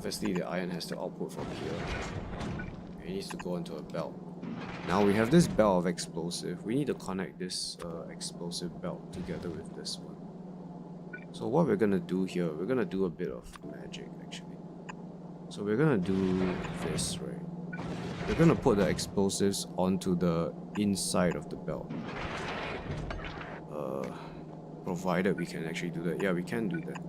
obviously the iron has to output from here. It needs to go into a belt. Now we have this belt of explosive. We need to connect this explosive belt together with this one. So what we're gonna do here, we're gonna do a bit of magic actually. So we're gonna do this, right? We're gonna put the explosives onto the inside of the belt. Provided we can actually do that. Yeah, we can do that.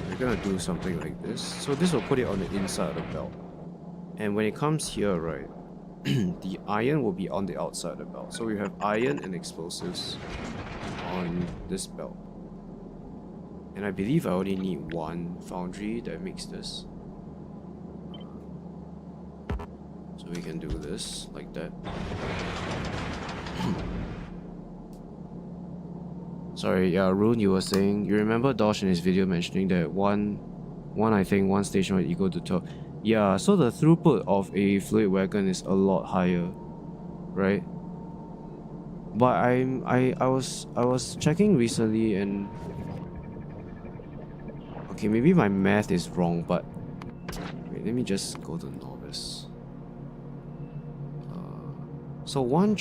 We're gonna do something like this. So this will put it on the inside of the belt. And when it comes here, right, the iron will be on the outside of the belt. So we have iron and explosives on this belt. And I believe I only need one foundry that makes this. So we can do this like that. Sorry, yeah, Rune, you were saying, you remember Dosh in his video mentioning that one station was equal to 12. Yeah, so the throughput of a fluid wagon is a lot higher, right? But I was checking recently and okay, maybe my math is wrong, but wait, let me just go to novice. So one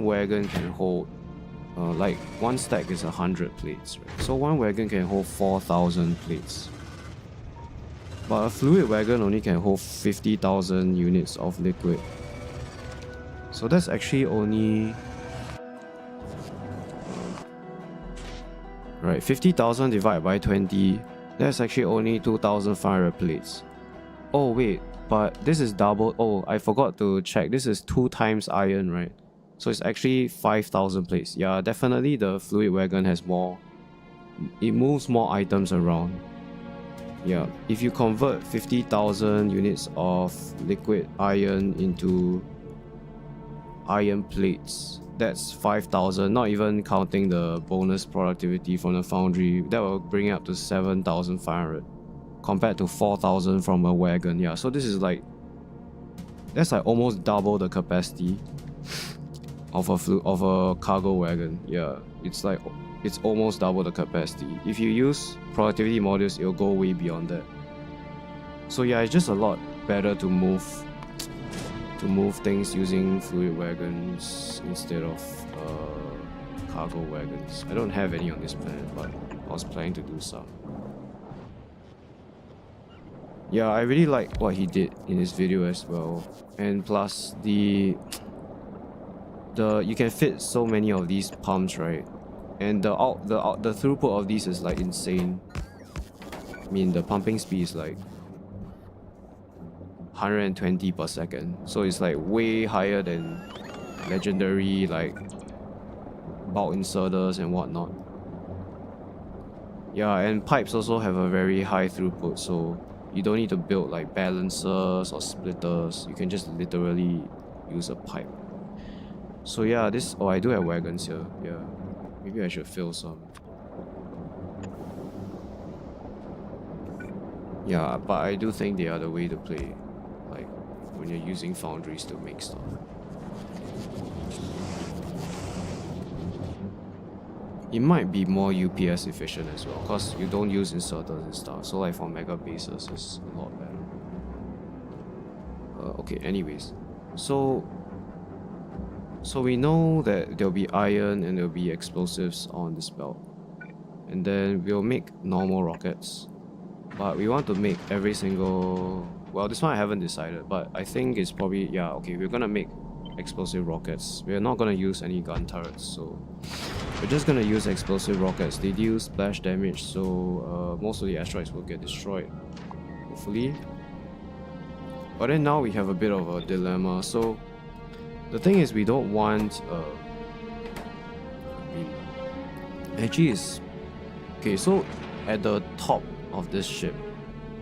wagon can hold like one stack is 100 plates, right? So one wagon can hold 4,000 plates. But a fluid wagon only can hold 50,000 units of liquid. So that's actually only... right, 50,000 divided by 20, that's actually only 2,500 plates. Oh wait, but this is double... oh, I forgot to check. This is 2 times iron, right? So it's actually 5,000 plates. Yeah, definitely the fluid wagon has more... it moves more items around. Yeah, if you convert 50,000 units of liquid iron into iron plates, that's 5,000, not even counting the bonus productivity from the foundry. That will bring it up to 7,500 compared to 4,000 from a wagon. Yeah, so this is like... that's like almost double the capacity of a cargo wagon. Yeah, it's like it's almost double the capacity. If you use productivity modules, it'll go way beyond that. So yeah, it's just a lot better to move things using fluid wagons instead of cargo wagons. I don't have any on this planet, but I was planning to do some. Yeah, I really like what he did in his video as well, and plus you can fit so many of these pumps, right? And the throughput of these is like insane. I mean, the pumping speed is like 120 per second, so it's like way higher than legendary like bulk inserters and whatnot. Yeah, and pipes also have a very high throughput, so you don't need to build like balancers or splitters. You can just literally use a pipe. So yeah, this... oh, I do have wagons here. Yeah, maybe I should fill some. Yeah, but I do think they are the way to play, like when you're using foundries to make stuff. It might be more UPS efficient as well, because you don't use inserters and stuff. So like for mega bases, it's a lot better. Okay, anyways, so we know that there'll be iron and there'll be explosives on this belt, and then we'll make normal rockets, but we want to make every single... well, this one I haven't decided, but I think it's probably... yeah, okay, we're gonna make explosive rockets. We're not gonna use any gun turrets, so we're just gonna use explosive rockets. They deal splash damage, so most of the asteroids will get destroyed, hopefully. But then now we have a bit of a dilemma. So the thing is, we don't want actually is... okay, so at the top of this ship,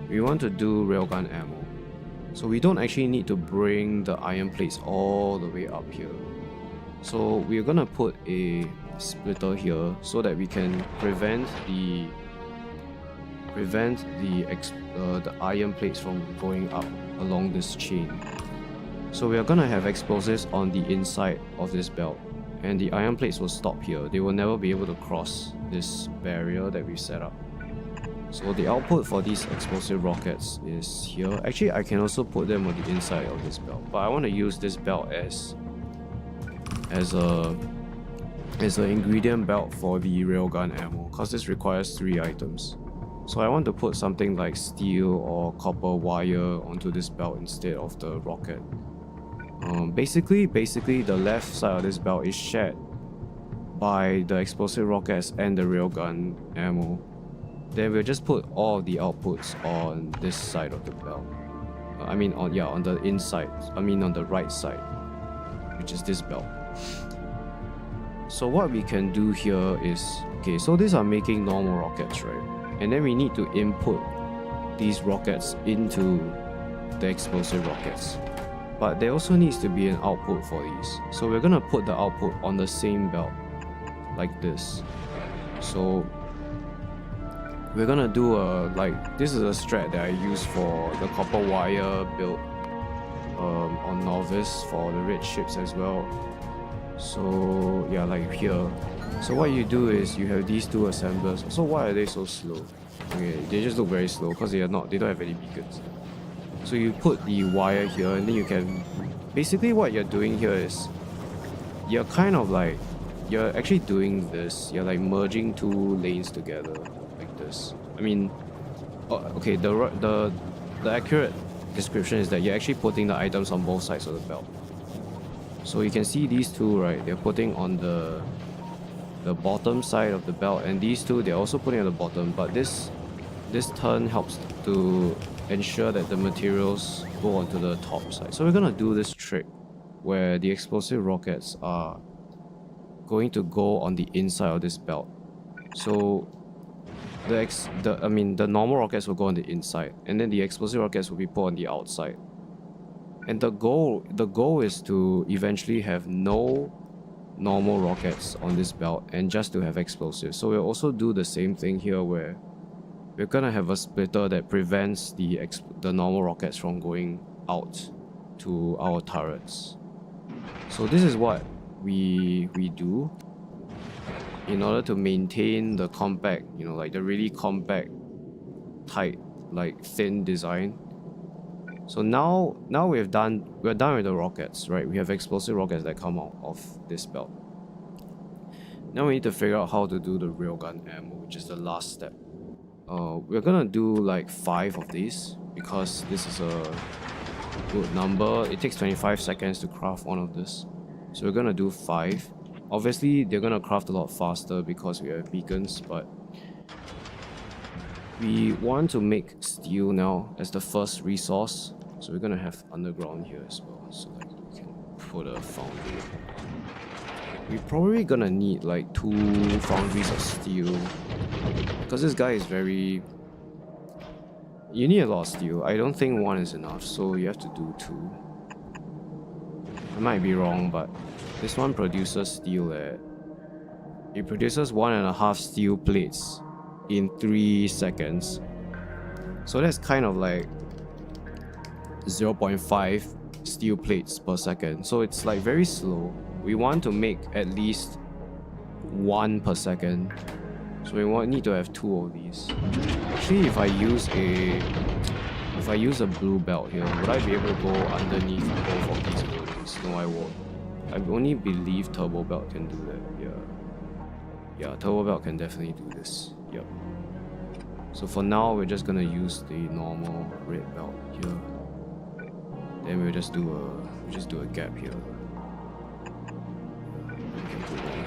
we want to do railgun ammo. So we don't actually need to bring the iron plates all the way up here. So we're gonna put a splitter here so that we can prevent the iron plates from going up along this chain. So we are gonna have explosives on the inside of this belt, and the iron plates will stop here. They will never be able to cross this barrier that we set up. So the output for these explosive rockets is here. Actually, I can also put them on the inside of this belt, but I want to use this belt as an ingredient belt for the railgun ammo, because this requires 3 items. So I want to put something like steel or copper wire onto this belt instead of the rocket. Basically the left side of this belt is shared by the explosive rockets and the railgun ammo. Then we'll just put all of the outputs on this side of the belt. On the inside. On the right side, which is this belt. So what we can do here is, okay, so these are making normal rockets, right? And then we need to input these rockets into the explosive rockets. But there also needs to be an output for these. So we're gonna put the output on the same belt, like this. So we're gonna do this is a strat that I use for the copper wire build on Novice for the red ships as well. So yeah, like here. So what you do is you have these 2 assemblers. So why are they so slow? Okay, they just look very slow because they don't have any beacons. So you put the wire here, and then you can... Basically what you're doing here is you're actually doing this. You're like merging 2 lanes together like this. Okay, the accurate description is that you're actually putting the items on both sides of the belt. So you can see these 2, right? They're putting on the bottom side of the belt, and these 2 they're also putting on the bottom, but this turn helps to ensure that the materials go onto the top side. So we're gonna do this trick where the explosive rockets are going to go on the inside of this belt. So the normal rockets will go on the inside, and then the explosive rockets will be put on the outside. And the goal is to eventually have no normal rockets on this belt and just to have explosives. So we'll also do the same thing here where we're gonna have a splitter that prevents the normal rockets from going out to our turrets. So this is what we do in order to maintain the compact, like the really compact, tight, like thin design. So now we're done with the rockets, right? We have explosive rockets that come out of this belt. Now we need to figure out how to do the railgun ammo, which is the last step. We're gonna do like 5 of these because this is a good number. It takes 25 seconds to craft one of this. So we're gonna do 5. Obviously, they're gonna craft a lot faster because we have beacons, but we want to make steel now as the first resource. So we're gonna have underground here as well, so like we can put a foundry. We're probably gonna need like 2 foundries of steel because this guy is very... You need a lot of steel. I don't think 1 is enough, so you have to do 2. I might be wrong, but this one produces steel it produces 1.5 steel plates in 3 seconds. So that's kind of like 0.5 steel plates per second. So it's like very slow. We want to make at least 1 per second. So we need to have 2 of these. Actually, if I use a blue belt here, would I be able to go underneath both of these buildings? No, I won't. I only believe Turbo Belt can do that. Yeah, Turbo Belt can definitely do this. Yep. So for now, we're just gonna use the normal red belt here. Then we'll just do a gap here. We can put one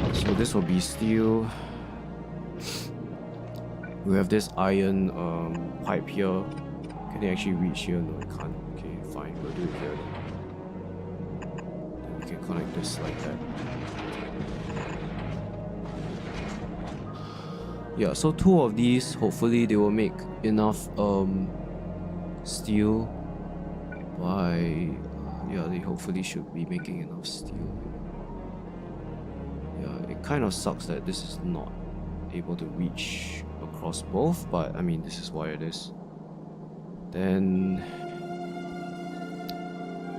here. So this will be steel. We have this iron pipe here. Can they actually reach here? No, it can't. Okay, fine. We'll do it here then. Then we can connect this like that. Yeah, so 2 of these, hopefully they will make enough steel by... yeah, they hopefully should be making enough steel. Yeah, it kind of sucks that this is not able to reach across both, but I mean, this is why it is. Then...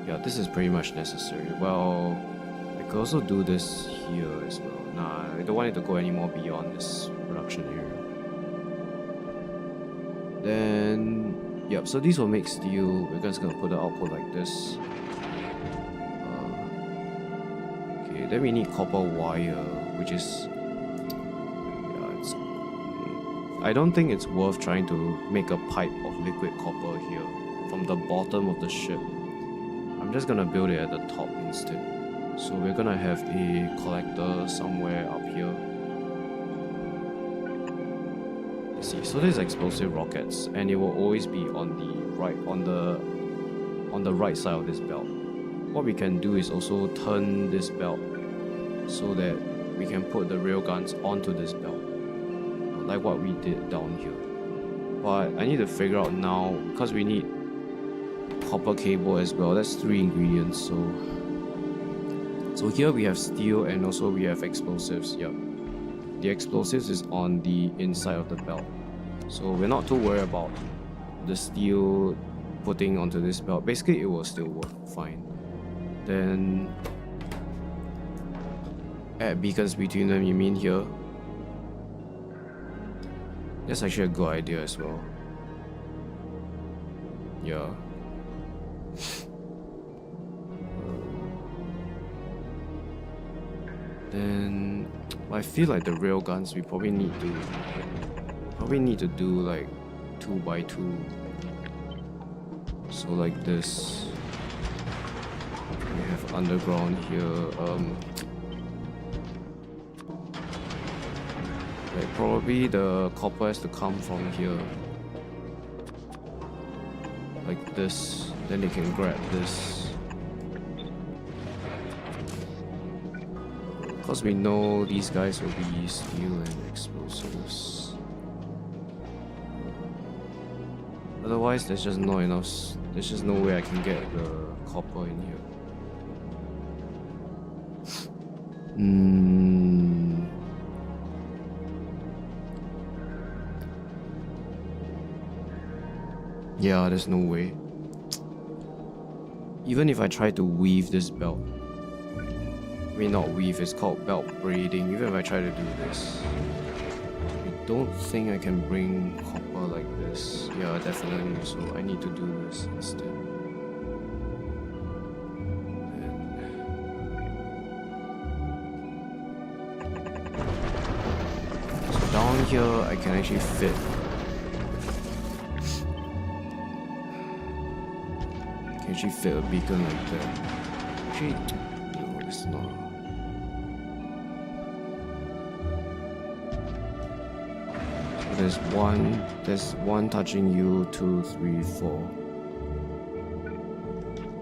yeah, this is pretty much necessary. Well, I could also do this here as well. Nah, I don't want it to go any more beyond this production area. Then, yep, so this will make steel. We're just gonna put the output like this. Okay, then we need copper wire, which is... I don't think it's worth trying to make a pipe of liquid copper here from the bottom of the ship. I'm just gonna build it at the top instead. So we're gonna have a collector somewhere up here. You see, so there's explosive rockets, and it will always be on the right side of this belt. What we can do is also turn this belt so that we can put the railguns onto this belt, like what we did down here. But I need to figure out now, because we need copper cable as well. That's 3 ingredients. So here we have steel and also we have explosives. Yep. The explosives is on the inside of the belt. So we're not too worried about the steel putting onto this belt. Basically it will still work fine. Then add beacons between them, you mean here? That's actually a good idea as well. Yeah. Then I feel like the railguns we probably need to do like 2x2. So like this. We have underground here. Like probably the copper has to come from here. Like this. Then they can grab this. Because we know these guys will be steel and explosives. Otherwise, there's just not enough. There's just no way I can get the copper in here. Yeah, there's no way. Even if I try to weave this belt. I mean, not weave, it's called belt braiding. Even if I try to do this, I don't think I can bring copper like this. Yeah, definitely. So I need to do this instead. So down here, I can actually fit. I can actually fit a beacon like that. Actually, no, it's not. There's one touching you, 2, 3, 4.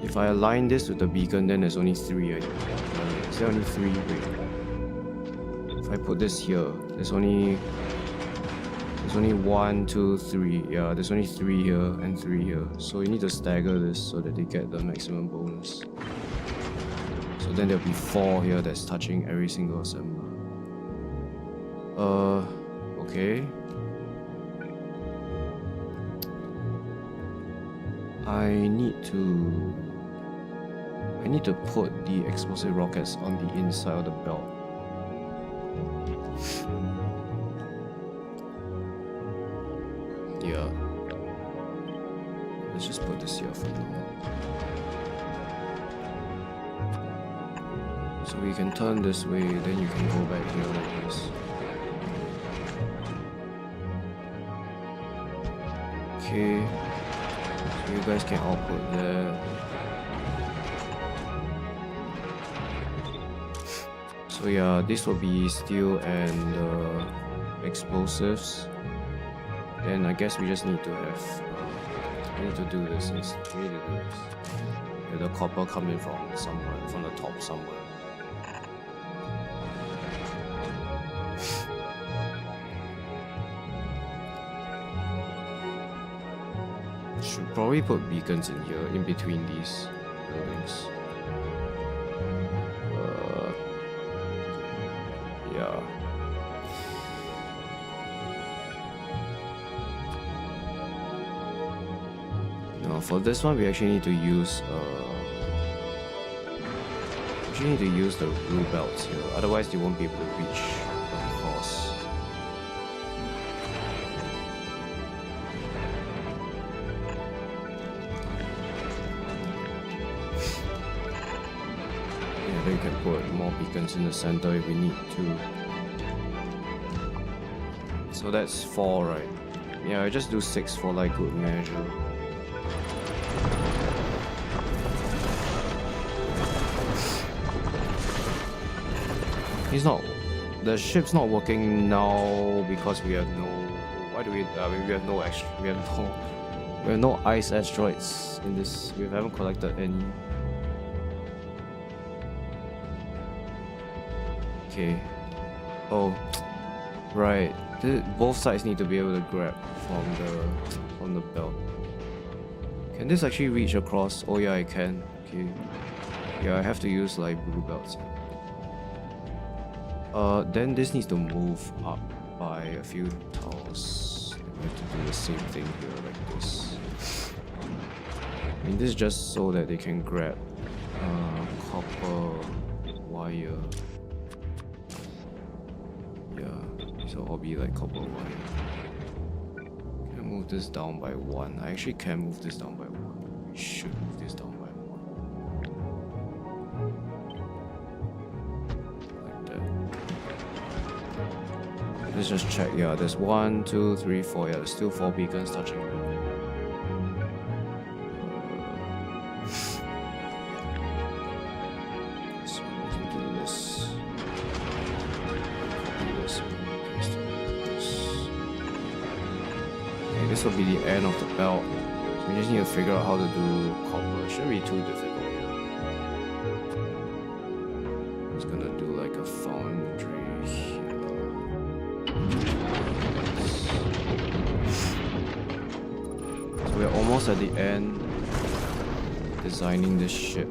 If I align this with the beacon, then there's only 3. Is there only 3? Wait. If I put this here, there's only 1, 2, 3. Yeah, there's only 3 here and 3 here. So you need to stagger this so that they get the maximum bonus. So then there'll be 4 here that's touching every single assembler. Okay. I need to put the explosive rockets on the inside of the belt. Yeah. Let's just put this here for now. So we can turn this way, then you can go back here like this. Okay. So you guys can output there. So yeah, this will be steel and explosives. And I guess we just need to have, we need to do this. Let the copper coming from somewhere, from the top somewhere. Should probably put beacons in here, in between these buildings. Yeah. Now for this one, we actually need to use actually need to use the blue belts here, otherwise you won't be able to reach across. Yeah, then you can put more beacons in the center if we need to. So that's 4, right? Yeah, I just do 6 for like good measure. He's not. The ship's not working now because we have no. Why do we? We have no extra. We have no ice asteroids in this. We haven't collected any. Okay. Oh, right. Both sides need to be able to grab from the belt. Can this actually reach across? Oh yeah, I can. Okay. Yeah, I have to use like blue belts. Then this needs to move up by a few tiles. We have to do the same thing here, like this. I mean, this is just so that they can grab copper wire. Yeah, so I'll be like copper wire. Can I move this down by 1? I actually can move this down by 1. We should move this down by 1. Let's just check. Yeah, there's 1, 2, 3, 4. Yeah, there's still 4 beacons touching. So we can do this. Okay, this will be the end of the belt. So we just need to figure out how to do copper. It shouldn't be too difficult here. I'm just gonna do like a foundry here. We're almost at the end designing this ship.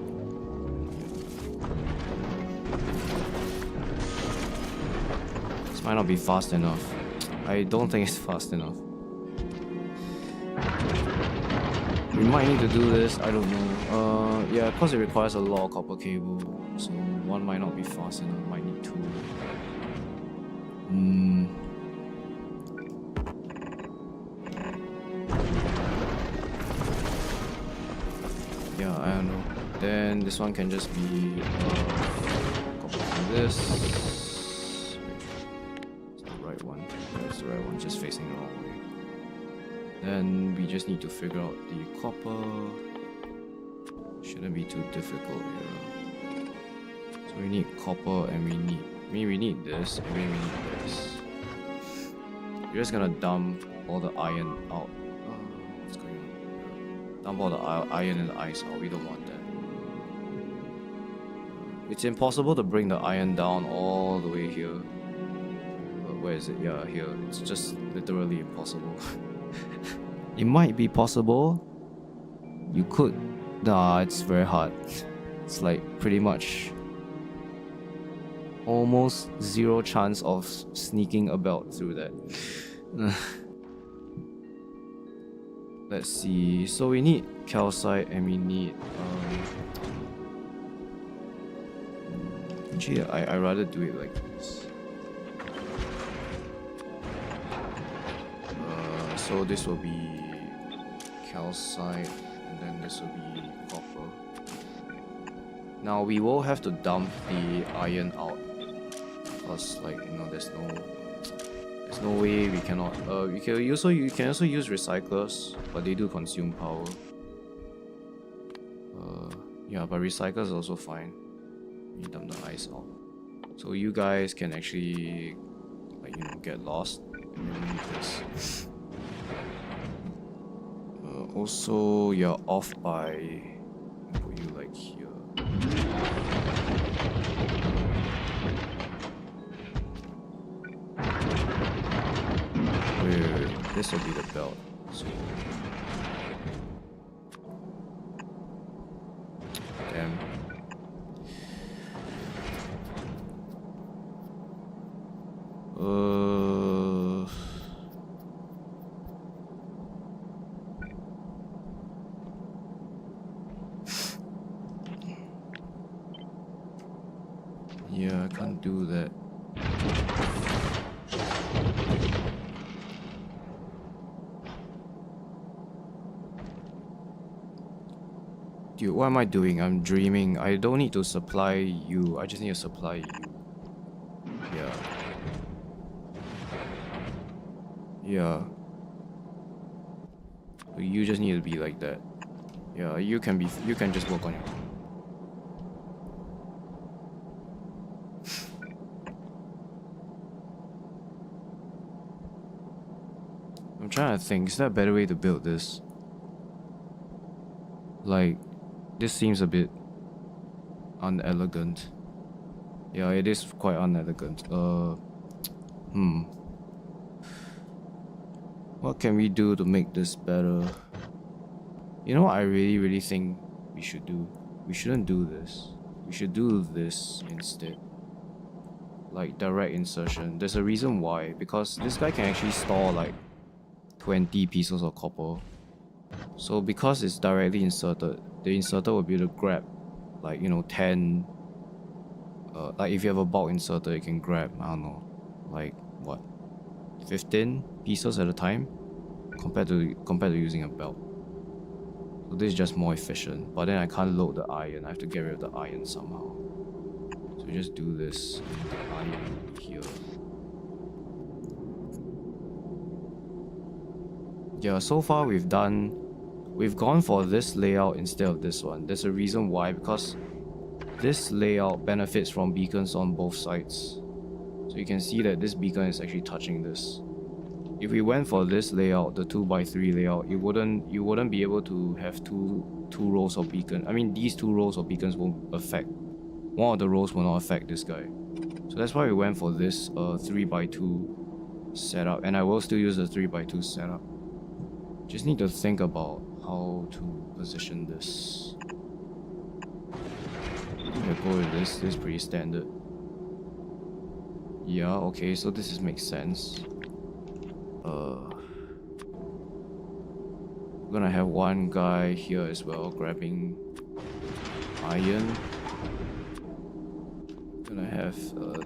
This might not be fast enough. I don't think it's fast enough. We might need to do this, I don't know. Yeah, because it requires a lot of copper cable, so one might not be fast enough, might need 2. Yeah, I don't know. Then this one can just be copy from this. It's the right one. That's the right one, just facing the wrong way. Then we just need to figure out the copper. Shouldn't be too difficult here. So we need copper and we need this and we need this. We're just gonna dump all the iron out. What's going on? Dump all the iron and the ice out. We don't want that. It's impossible to bring the iron down all the way here. Where is it? Yeah, here. It's just literally impossible. It might be possible. You could. Nah, it's very hard. It's like pretty much almost 0 chance of sneaking a belt through that. Let's see. So we need calcite and we need actually I rather do it like this. So this will be calcite and then this will be copper. Now we will have to dump the iron out because, like, you know, there's no way we cannot. You can also use recyclers, but they do consume power. Yeah, but recyclers are also fine. You dump the ice out, so you guys can actually, like, you know, get lost and then need this. Also, you're off by. Put you like here. Wait. This will be the belt. So. Damn. Yeah, I can't do that. Dude, what am I doing? I'm dreaming. I don't need to supply you. I just need to supply you. Yeah. Yeah. You just need to be like that. Yeah, you can just work on your own. I'm trying to think, is there a better way to build this? Like, this seems a bit unelegant. Yeah, it is quite unelegant. What can we do to make this better? You know what I really think we should do? We shouldn't do this. We should do this instead. Like direct insertion. There's a reason why. Because this guy can actually store like 20 pieces of copper. So because it's directly inserted, the inserter will be able to grab like, you know, 10. Like if you have a bulk inserter, you can grab, I don't know, like what, 15 pieces at a time compared to using a belt. So this is just more efficient. But then I can't load the iron. I have to get rid of the iron somehow. So we just do this with the iron here. Yeah, so far we've gone for this layout instead of this one. There's a reason why, because this layout benefits from beacons on both sides. So you can see that this beacon is actually touching this. If we went for this layout, the 2x3 layout, you wouldn't be able to have two rows of beacon. I mean, these 2 rows of beacons won't affect. One of the rows will not affect this guy. So that's why we went for this 3x2 setup, and I will still use the 3x2 setup. Just need to think about how to position this. I'm gonna go with this. This is pretty standard. Yeah, okay, so this makes sense. We're gonna have one guy here as well, grabbing iron. Gonna have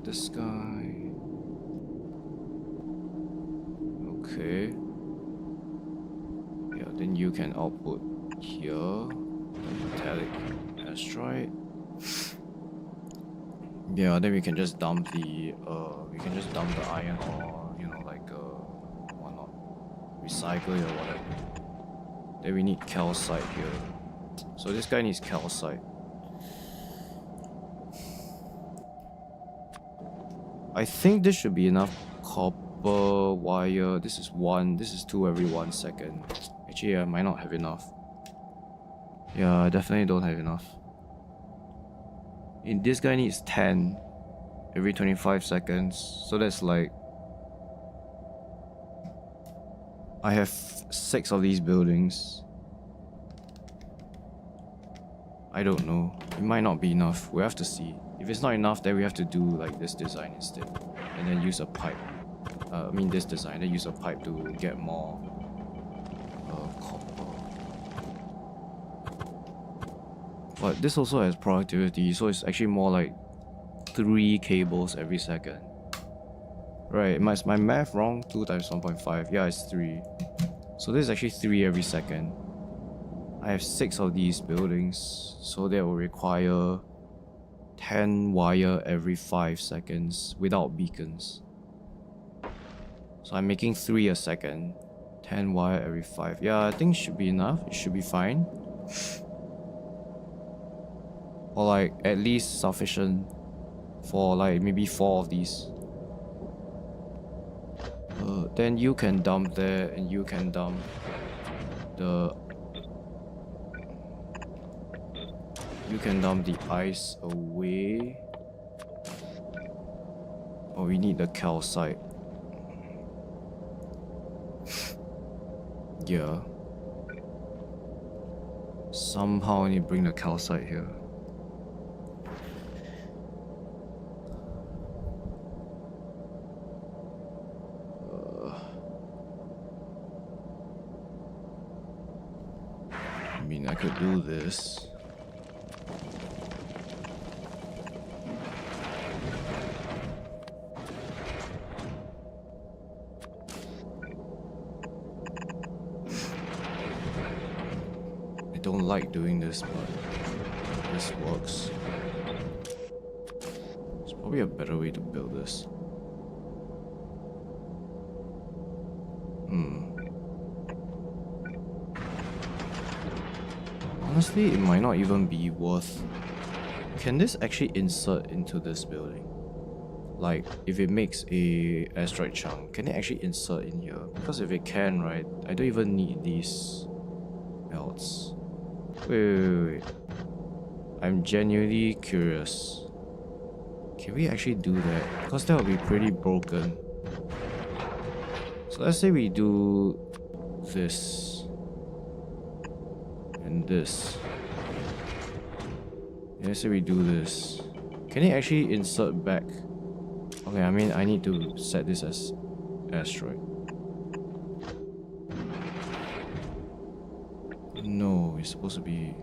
this guy. Okay. Yeah, then you can output here. The metallic asteroid. Yeah, then we can just dump the iron, or you know, like why not recycle it or whatever. Then we need calcite here. So this guy needs calcite. I think this should be enough copper wire. This is 1, this is 2 every 1 second. Actually, I might not have enough. Yeah, I definitely don't have enough. And this guy needs 10 every 25 seconds. So that's like, I have 6 of these buildings. I don't know. It might not be enough. We have to see. If it's not enough, then we have to do like this design instead. And then use a pipe. This design. Then use a pipe to get more copper. But this also has productivity, so it's actually more like 3 cables every second. Right, is my math wrong? 2 times 1.5. Yeah, it's 3. So this is actually 3 every second. I have 6 of these buildings, so that will require 10 wire every 5 seconds without beacons. So I'm making 3 a second. 10 wire every 5. Yeah, I think it should be enough. It should be fine. Or like at least sufficient for like maybe 4 of these. Then you can dump there, and you can dump the... You can dump the ice away. Oh, we need the calcite. Yeah. Somehow I need to bring the calcite here. I could do this. don't like doing this, but this works. There's probably a better way to build this. Honestly, it might not even be worth... Can this actually insert into this building? Like, if it makes a asteroid chunk, can it actually insert in here? Because if it can, right, I don't even need these belts. Wait. I'm genuinely curious. Can we actually do that? Because that would be pretty broken. So let's say we do this and this. Let's say we do this. Can it actually insert back? Okay, I mean, I need to set this as asteroid. No, it's supposed to be...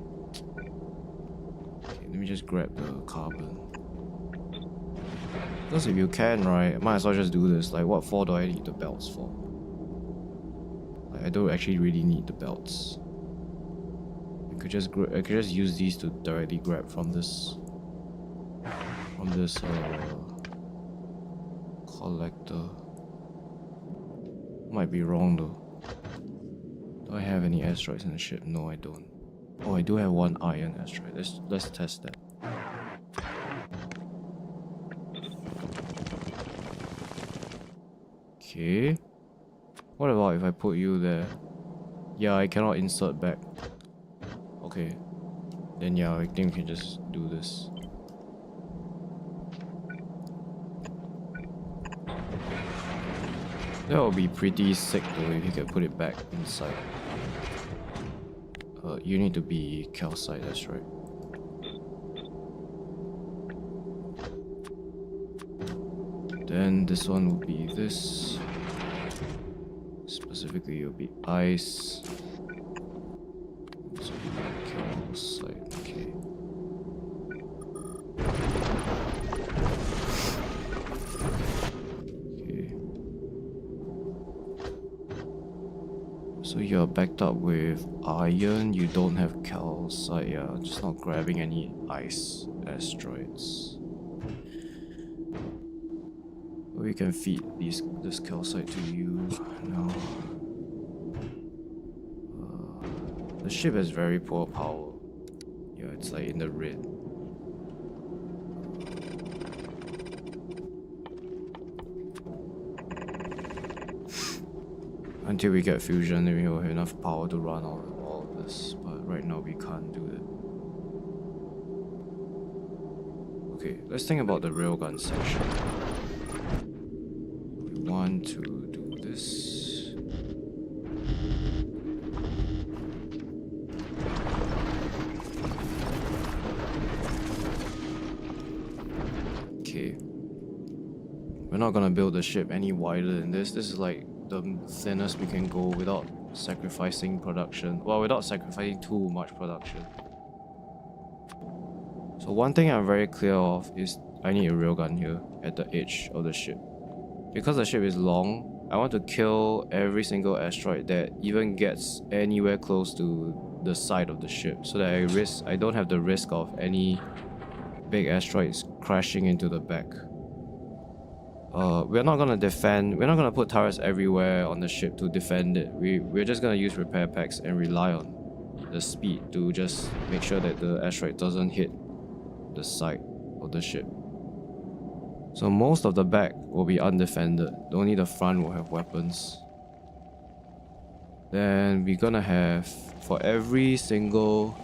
Okay, let me just grab the carbon. Because if you can, right, I might as well just do this. Like, what for do I need the belts for? Like, I don't actually really need the belts. I could just use these to directly grab from this collector. Might be wrong though. Do I have any asteroids in the ship? No, I don't. Oh, I do have one iron asteroid. Let's test that. Okay. What about if I put you there? Yeah, I cannot insert back. Okay. Then yeah, I think we can just do this. That would be pretty sick though if you can put it back inside. You need to be calcite, that's right. Then this one will be this. Specifically, it will be ice. This will be calcite, okay. So you're backed up with iron, you don't have calcite, yeah, just not grabbing any ice asteroids. We can feed this calcite to you now. The ship has very poor power. Yeah, it's like in the red. Until we get fusion, then we will have enough power to run all of this. But right now we can't do it. Okay, let's think about the railgun section. We want to do this. Okay. We're not gonna build the ship any wider than this. This is like the thinnest we can go without sacrificing production. Well, without sacrificing too much production. So one thing I'm very clear of is I need a railgun here at the edge of the ship. Because the ship is long, I want to kill every single asteroid that even gets anywhere close to the side of the ship, so that I don't have the risk of any big asteroids crashing into the back. We're not gonna put turrets everywhere on the ship to defend it. We're just gonna use repair packs and rely on the speed to just make sure that the asteroid doesn't hit the side of the ship. So most of the back will be undefended, only the front will have weapons. Then we're gonna have, for every single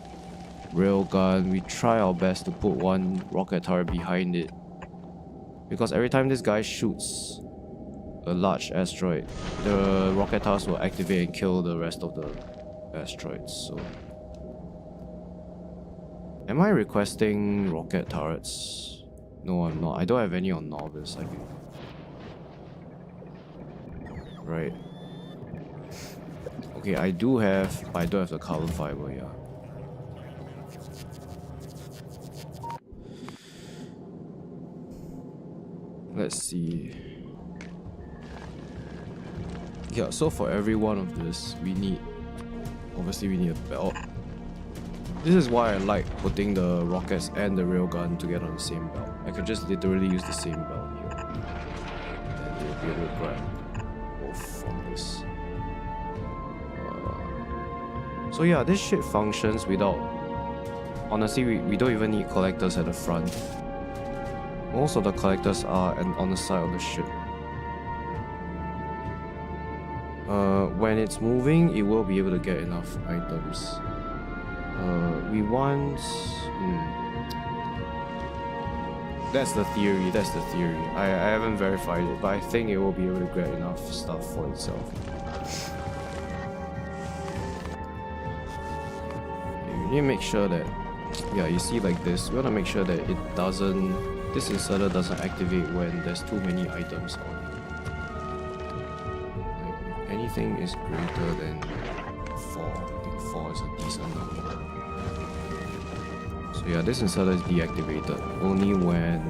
railgun, we try our best to put one rocket turret behind it. Because every time this guy shoots a large asteroid, the rocket turrets will activate and kill the rest of the asteroids. So, am I requesting rocket turrets? No, I'm not. I don't have any on Novice, I think. Right. Okay, I do have, but I don't have the carbon fiber, yeah. Let's see. Yeah, so for every one of this, obviously we need a belt. This is why I like putting the rockets and the railgun together on the same belt. I could just literally use the same belt here. And they'll be able to grab both from this. So yeah, this ship functions without... Honestly, we don't even need collectors at the front. Most of the collectors are on the side of the ship. When it's moving, it will be able to get enough items. We want... That's the theory, I haven't verified it, but I think it will be able to get enough stuff for itself. You need to make sure that... Yeah, you see like this, we want to make sure that it doesn't... This inserter doesn't activate when there's too many items on it. Like, if anything is greater than 4, I think 4 is a decent number. So yeah, this inserter is deactivated only when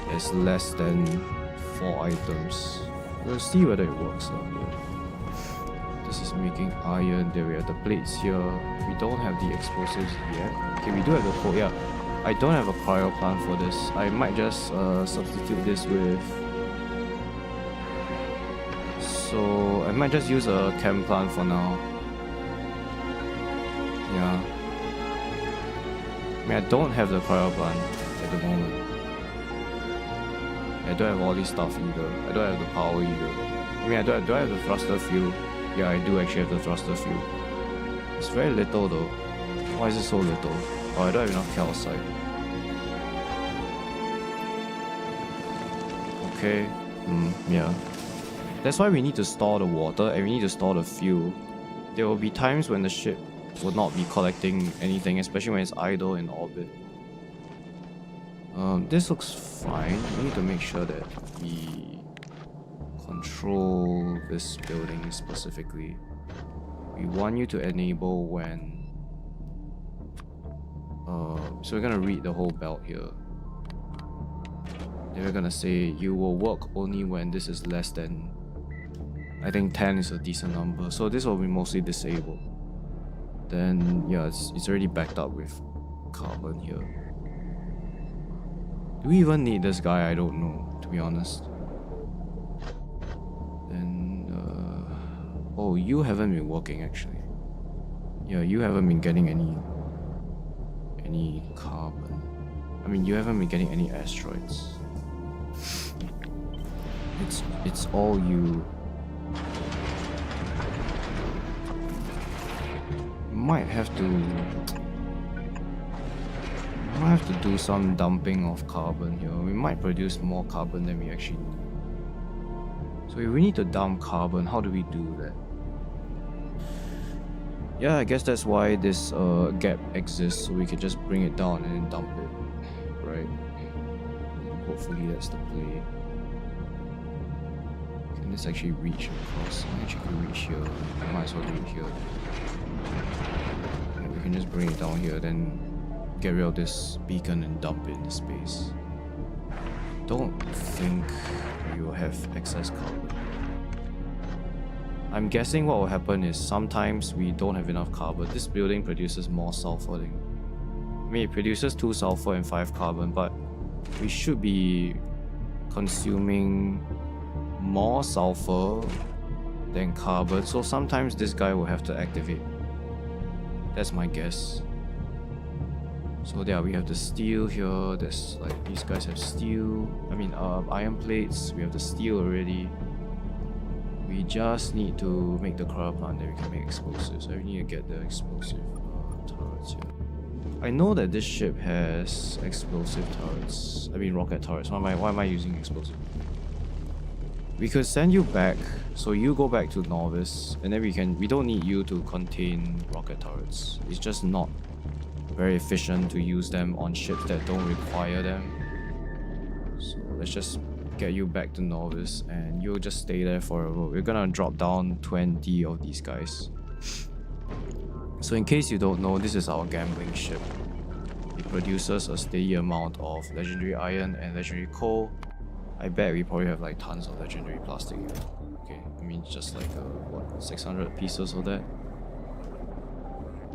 there's less than 4 items. We'll see whether it works out here. This is making iron. There we have the plates here. We don't have the explosives yet. Okay, we do have the coal. Yeah, I don't have a cryo plant for this. I might just substitute this with... So I might just use a chem plant for now. Yeah. I mean, I don't have the cryo plant at the moment. I don't have all this stuff either. I don't have the power either. I mean, do I have the thruster fuel? Yeah, I do actually have the thruster fuel. It's very little though. Why is it so little? Oh, I don't have enough calcite. Okay. Yeah. That's why we need to store the water and we need to store the fuel. There will be times when the ship will not be collecting anything, especially when it's idle in orbit. This looks fine. We need to make sure that we control this building specifically. We want you to enable when... so we're gonna read the whole belt here. Then we're gonna say you will work only when this is less than... I think 10 is a decent number, so this will be mostly disabled. Then yeah, it's already backed up with carbon here. Do we even need this guy? I don't know, to be honest. Then oh, you haven't been working actually. Yeah, you haven't been getting any carbon. I mean, you haven't been getting any asteroids. It's all you. Might have to do some dumping of carbon here. We might produce more carbon than we actually need. So if we need to dump carbon, how do we do that? Yeah, I guess that's why this gap exists, so we can just bring it down and then dump it, right? Hopefully that's the play. Can this actually reach across? I actually can reach here. I might as well do it here. And we can just bring it down here, then get rid of this beacon and dump it into space. Don't think we will have excess carbon. I'm guessing what will happen is sometimes we don't have enough carbon. This building produces more sulfur than... I mean, it produces 2 sulfur and 5 carbon, but we should be consuming more sulfur than carbon, so sometimes this guy will have to activate. That's my guess. So yeah, we have the steel here. There's like, these guys have steel. I mean, iron plates. We have the steel already. We just need to make the cryo plant, then we can make explosives. So we need to get the explosive turrets here. I know that this ship has explosive turrets. I mean rocket turrets. Why am I using explosive? We could send you back, so you go back to Novice, and then we don't need you to contain rocket turrets. It's just not very efficient to use them on ships that don't require them. So let's just get you back to Novice and you'll just stay there forever. We're gonna drop down 20 of these guys. So in case you don't know, this is our gambling ship. It produces a steady amount of legendary iron and legendary coal. I bet we probably have like tons of legendary plastic here. Okay, mean, just like what, 600 pieces of that.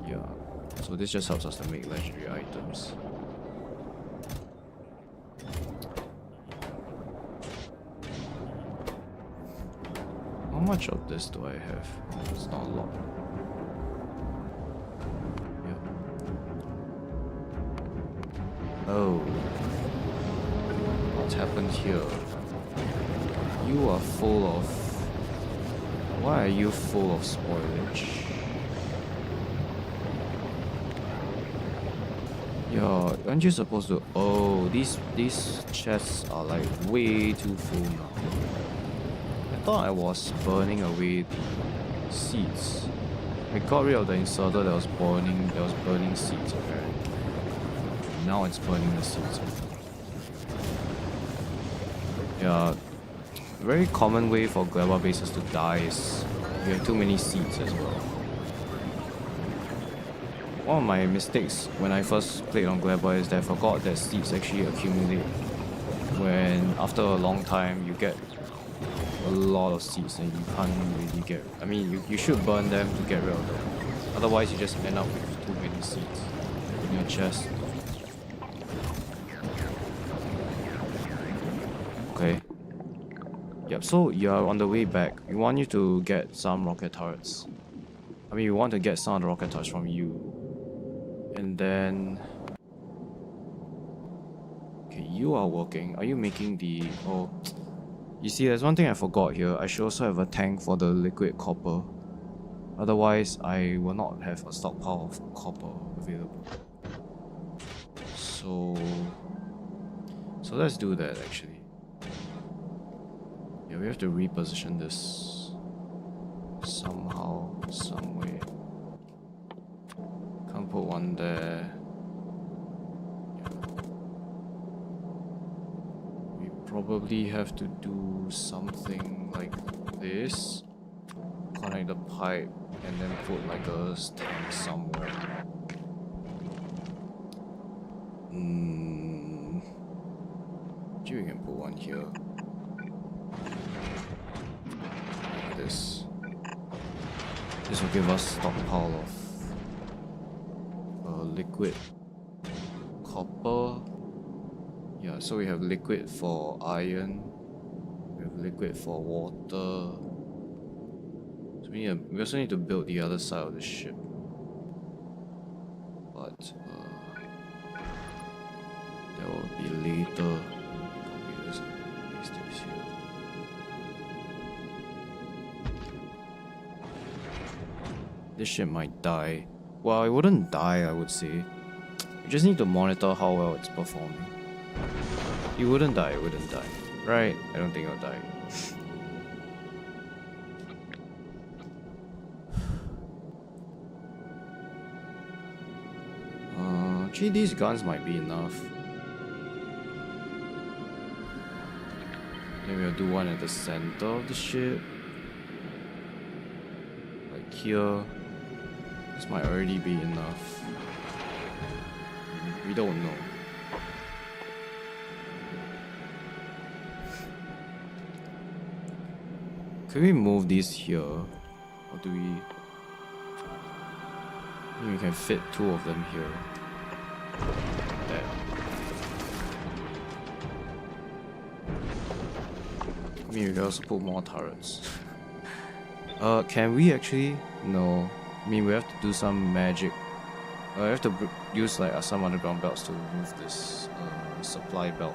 Yeah. So this just helps us to make legendary items. How much of this do I have? It's not a lot. Yeah. Oh. What happened here? You are full of... Why are you full of spoilage? Yeah, aren't you supposed to... Oh, these chests are like way too full now. I thought I was burning away the seeds. I got rid of the inserter that was burning seeds apparently. Now it's burning the seeds. Yeah, very common way for Gleba bases to die is you have too many seeds as well. One of my mistakes when I first played on Gleba is that I forgot that seeds actually accumulate when after a long time you get a lot of seeds and you can't really get... I mean, you should burn them to get rid of them. Otherwise you just end up with too many seeds in your chest. Okay. Yep, so you're on the way back. We want you to get some rocket turrets. I mean, we want to get some of the rocket turrets from you. And then... Okay, you are working. Are you making the... Oh... You see, there's one thing I forgot here. I should also have a tank for the liquid copper. Otherwise, I will not have a stockpile of copper available. So let's do that actually. Yeah, we have to reposition this somehow, some way. Can't put one there. Probably have to do something like this. Connect the pipe and then put like a tank somewhere. Maybe we can put one here. Like this. This will give us stockpile of liquid copper. Yeah, so we have liquid for iron, we have liquid for water. So we also need to build the other side of the ship. But that will be later. Copy this, paste this here. This ship might die. Well, it wouldn't die, I would say. You just need to monitor how well it's performing. It wouldn't die, right? I don't think it'll die. Actually, these guns might be enough. Then we'll do one at the center of the ship. Like here. This might already be enough. We don't know. Can we move these here? Or do we... I think we can fit two of them here. Like that. I mean, we can also put more turrets. Can we actually? No. I mean, we have to do some magic. We have to use like some underground belts to move this supply belt.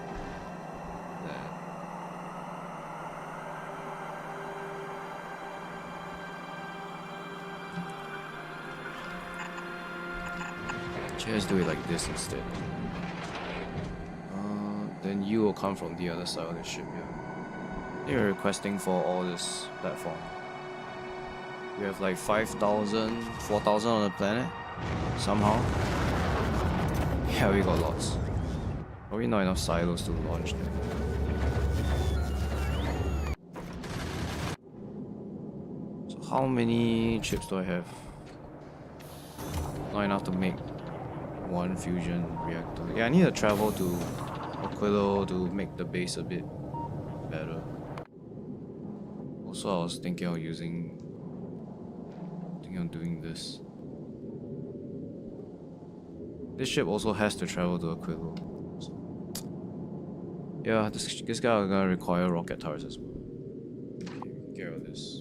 Let's do it like this instead. Then you will come from the other side of the ship here. They're requesting for all this platform. We have like 5,000, 4,000 on the planet. Somehow. Yeah, we got lots. Probably not enough silos to launch them. So how many chips do I have? Not enough to make one fusion reactor. Yeah, I need to travel to Aquilo to make the base a bit better. Also, I was thinking of doing this. This ship also has to travel to Aquilo. So, yeah, this guy are gonna require rocket turrets as well. Okay, get rid of this.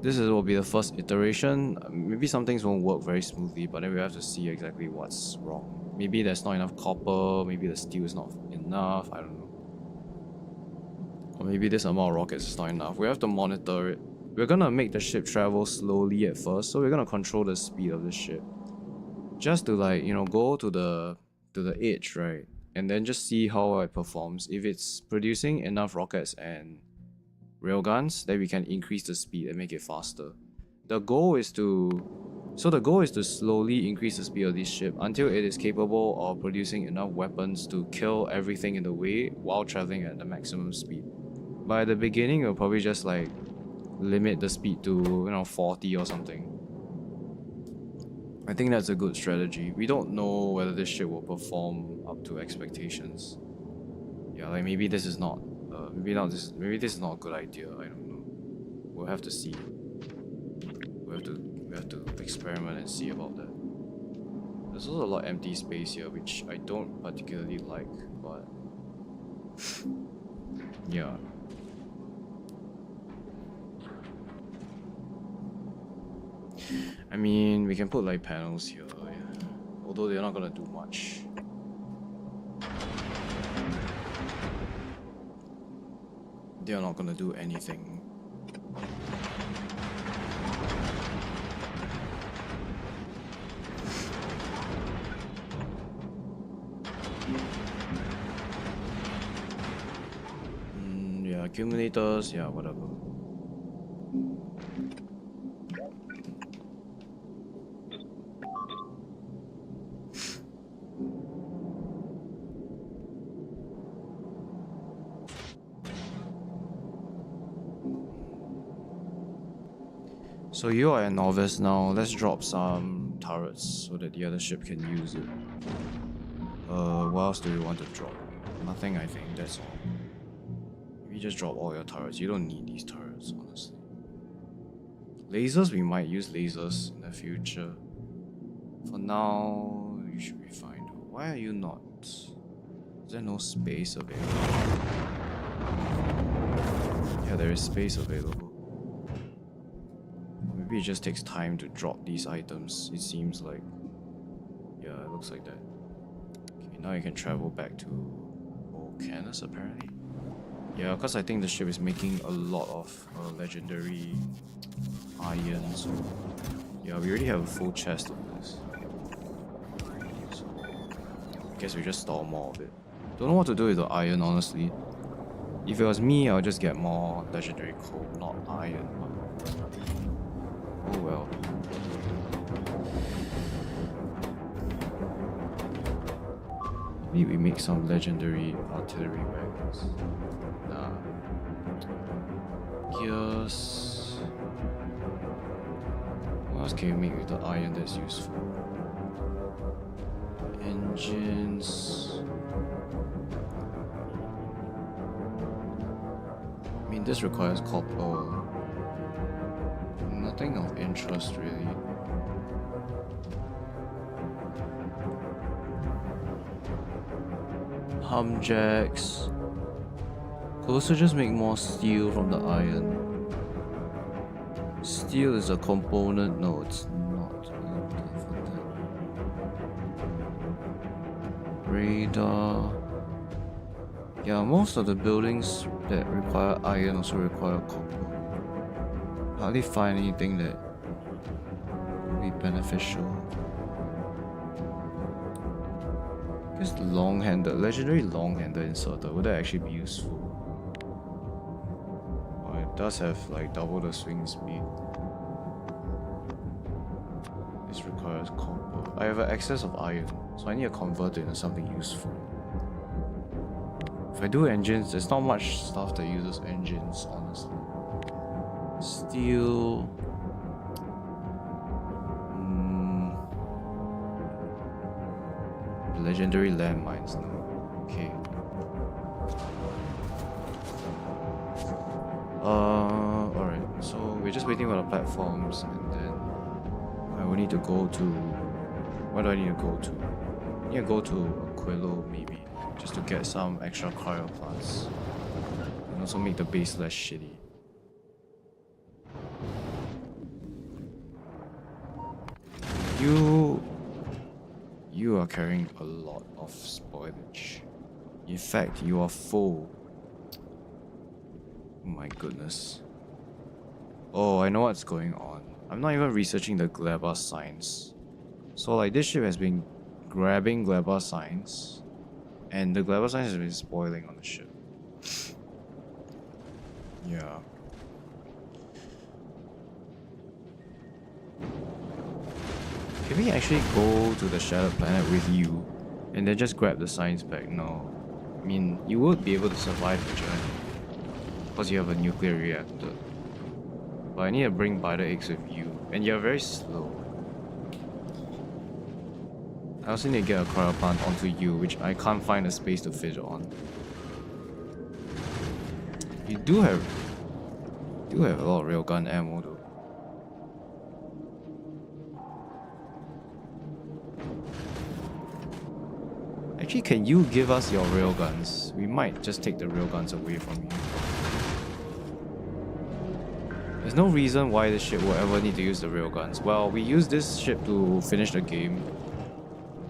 Will be the first iteration. Maybe some things won't work very smoothly, but then we have to see exactly what's wrong. Maybe there's not enough copper, maybe the steel is not enough, I don't know. Or maybe this amount of rockets is not enough. We have to monitor it. We're gonna make the ship travel slowly at first, so we're gonna control the speed of the ship. Just to like, you know, go to the edge, right? And then just see how it performs. If it's producing enough rockets and railguns, then we can increase the speed and make it faster. The goal is to slowly increase the speed of this ship until it is capable of producing enough weapons to kill everything in the way while traveling at the maximum speed. By the beginning, we'll probably just like limit the speed to, you know, 40 or something. I think that's a good strategy. We don't know whether this ship will perform up to expectations. Yeah, like maybe this is not maybe this is not a good idea. I don't know. We'll have to see. We have to experiment and see about that. There's also a lot of empty space here, which I don't particularly like, but yeah. I mean, we can put light panels here, yeah. Although they're not gonna do much. They are not gonna do anything. Yeah, accumulators, yeah, whatever. So you are a novice now. Let's drop some turrets so that the other ship can use it. What else do you want to drop? Nothing, I think. That's all. Maybe just drop all your turrets. You don't need these turrets, honestly. Lasers, we might use lasers in the future. For now, you should be fine. Why are you not? Is there no space available? Yeah, there is space available. Maybe it just takes time to drop these items, it seems like. Yeah, it looks like that. Okay, now you can travel back to Volcanus, apparently. Yeah, because I think the ship is making a lot of legendary iron, so... Yeah, we already have a full chest of this. So, I guess we just store more of it. Don't know what to do with the iron, honestly. If it was me, I would just get more legendary coal, not iron. Oh well. Maybe we make some legendary artillery wagons. Nah. Gears. What else can we make with the iron that's useful? Engines. I mean, this requires copper. Nothing of interest, really. Humjacks. Could also just make more steel from the iron. Steel is a component. No, it's not. Radar. Yeah, most of the buildings that require iron also require copper. Hardly find anything that would be beneficial. Just long-handed, legendary long-handed inserter, would that actually be useful? Oh, it does have like double the swing speed. This requires copper. I have an excess of iron, so I need to convert it into something useful. If I do engines, there's not much stuff that uses engines, honestly. Steel. Legendary landmines now. Okay. Alright, so we're just waiting for the platforms and then I will need to go to... Where do I need to go to? I need to go to Aquilo maybe, just to get some extra cryo plants. And also make the base less shitty. You are carrying a lot of spoilage. In fact, you are full. Oh my goodness. Oh, I know what's going on. I'm not even researching the Gleba signs. So like this ship has been grabbing Gleba signs, and the Gleba signs has been spoiling on the ship. Yeah. Can we actually go to the Shattered Planet with you and then just grab the signs back? No. I mean, you would be able to survive the journey because you have a nuclear reactor. But I need to bring Biter Eggs with you, and you're very slow. I also need to get a cryo plant onto you, which I can't find a space to fit on. You do have a lot of railgun ammo though. Actually, can you give us your railguns? We might just take the railguns away from you. There's no reason why this ship will ever need to use the railguns. Well, we use this ship to finish the game.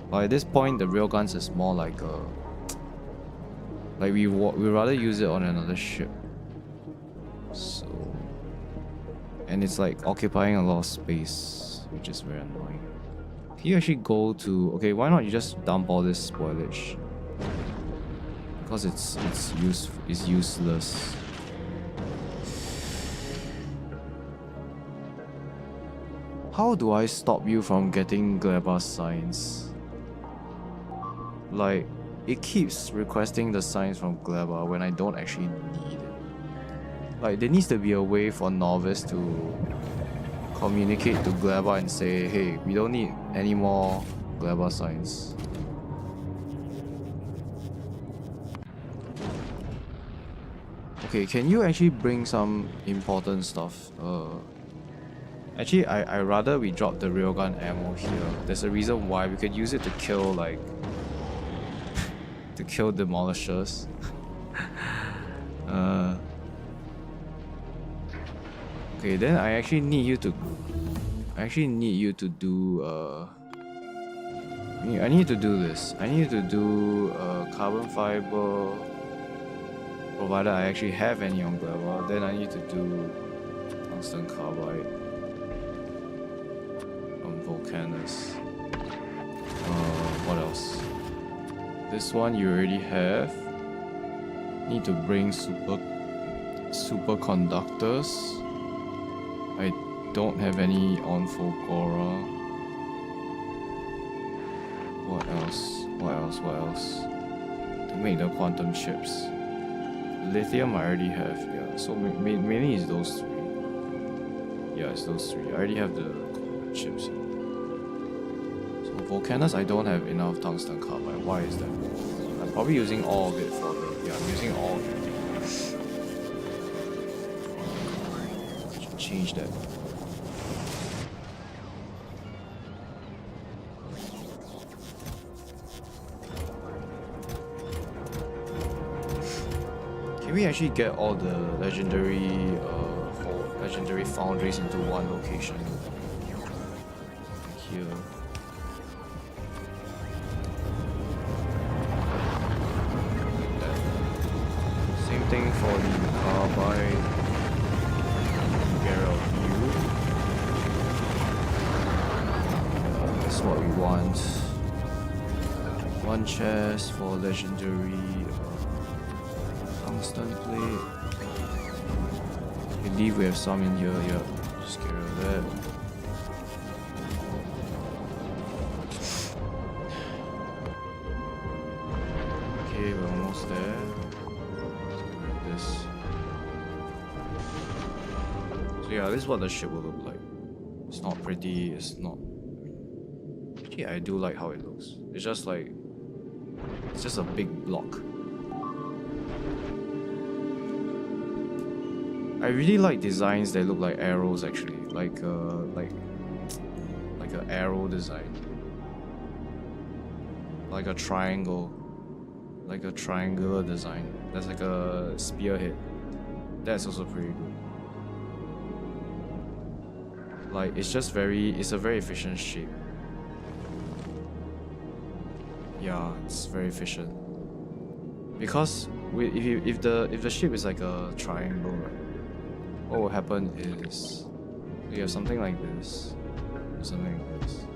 But at this point, the railguns is more like a... Like we rather use it on another ship. So... And it's like occupying a lot of space, which is very annoying. Can you actually go to... Okay, why not you just dump all this spoilage? Because it's useless. How do I stop you from getting Gleba signs? Like, it keeps requesting the signs from Gleba when I don't actually need it. Like, there needs to be a way for Novice to communicate to Gleba and say, hey, we don't need any more Gleba signs. Okay, can you actually bring some important stuff? Actually, I rather we drop the railgun ammo here. There's a reason why. We could use it to kill, like... to kill demolishers. Okay, then I actually need you to... do... I need to do this. I need to do carbon fiber... provided I actually have any on Gleba. Then I need to do tungsten carbide from Volcanus. What else? This one you already have. Need to bring superconductors. I don't have any on Fulgora. What else? To make the quantum chips. Lithium I already have, yeah. So mainly it's those three. Yeah, it's those three. I already have the chips. So Volcanus, I don't have enough tungsten carbide. Why is that? I'm probably using all of it for the... Yeah, I'm using all of it. Should change that. Can we actually get all the legendary foundries into one location? Here. Same thing for the carbide. Barrel view. That's what we want. One chest for legendary. Tungsten plate. I believe we have some in here, yeah. Just get rid of that. Okay, we're almost there. Let's get rid of this. So yeah, this is what the ship will look like. It's not pretty, it's not... Actually, I do like how it looks. It's just like... It's just a big block. I really like designs that look like arrows actually, like an arrow design, like a triangle, like a triangular design. That's like a spearhead. That's also pretty good. Like it's a very efficient shape. Yeah, it's very efficient. Because if the shape is like a triangle, right? What will happen is you have something like this, or something like this.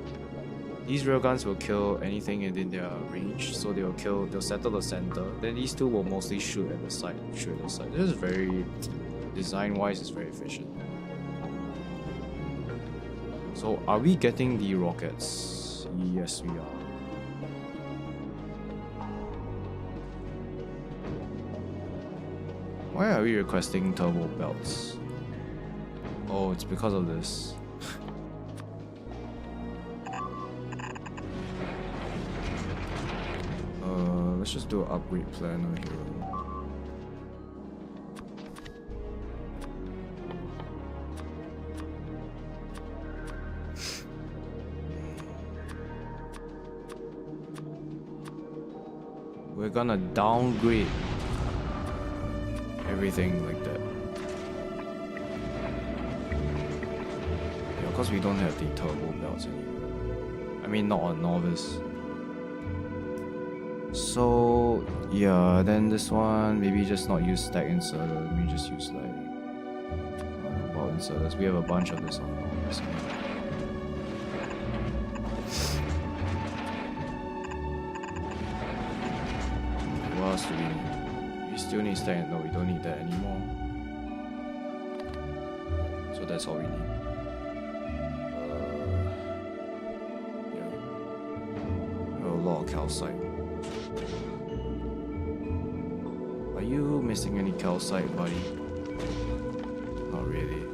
These railguns will kill anything within their range, so they'll settle the center. Then these two will mostly shoot at the side. This is very, design-wise, it's very efficient. So are we getting the rockets? Yes, we are. Why are we requesting turbo belts? Oh, it's because of this. Let's just do an upgrade planner here. We're gonna downgrade everything like that. Yeah, because we don't have the turbo belts anymore. I mean, not on Novice. So yeah, then this one maybe just not use stack inserter. Maybe just use like ball inserters. We have a bunch of this on Novice. What else do we need? We still need stack. No, we don't need that anymore. So that's all we need. Yeah, a lot of calcite. Are you missing any calcite, buddy? Not really.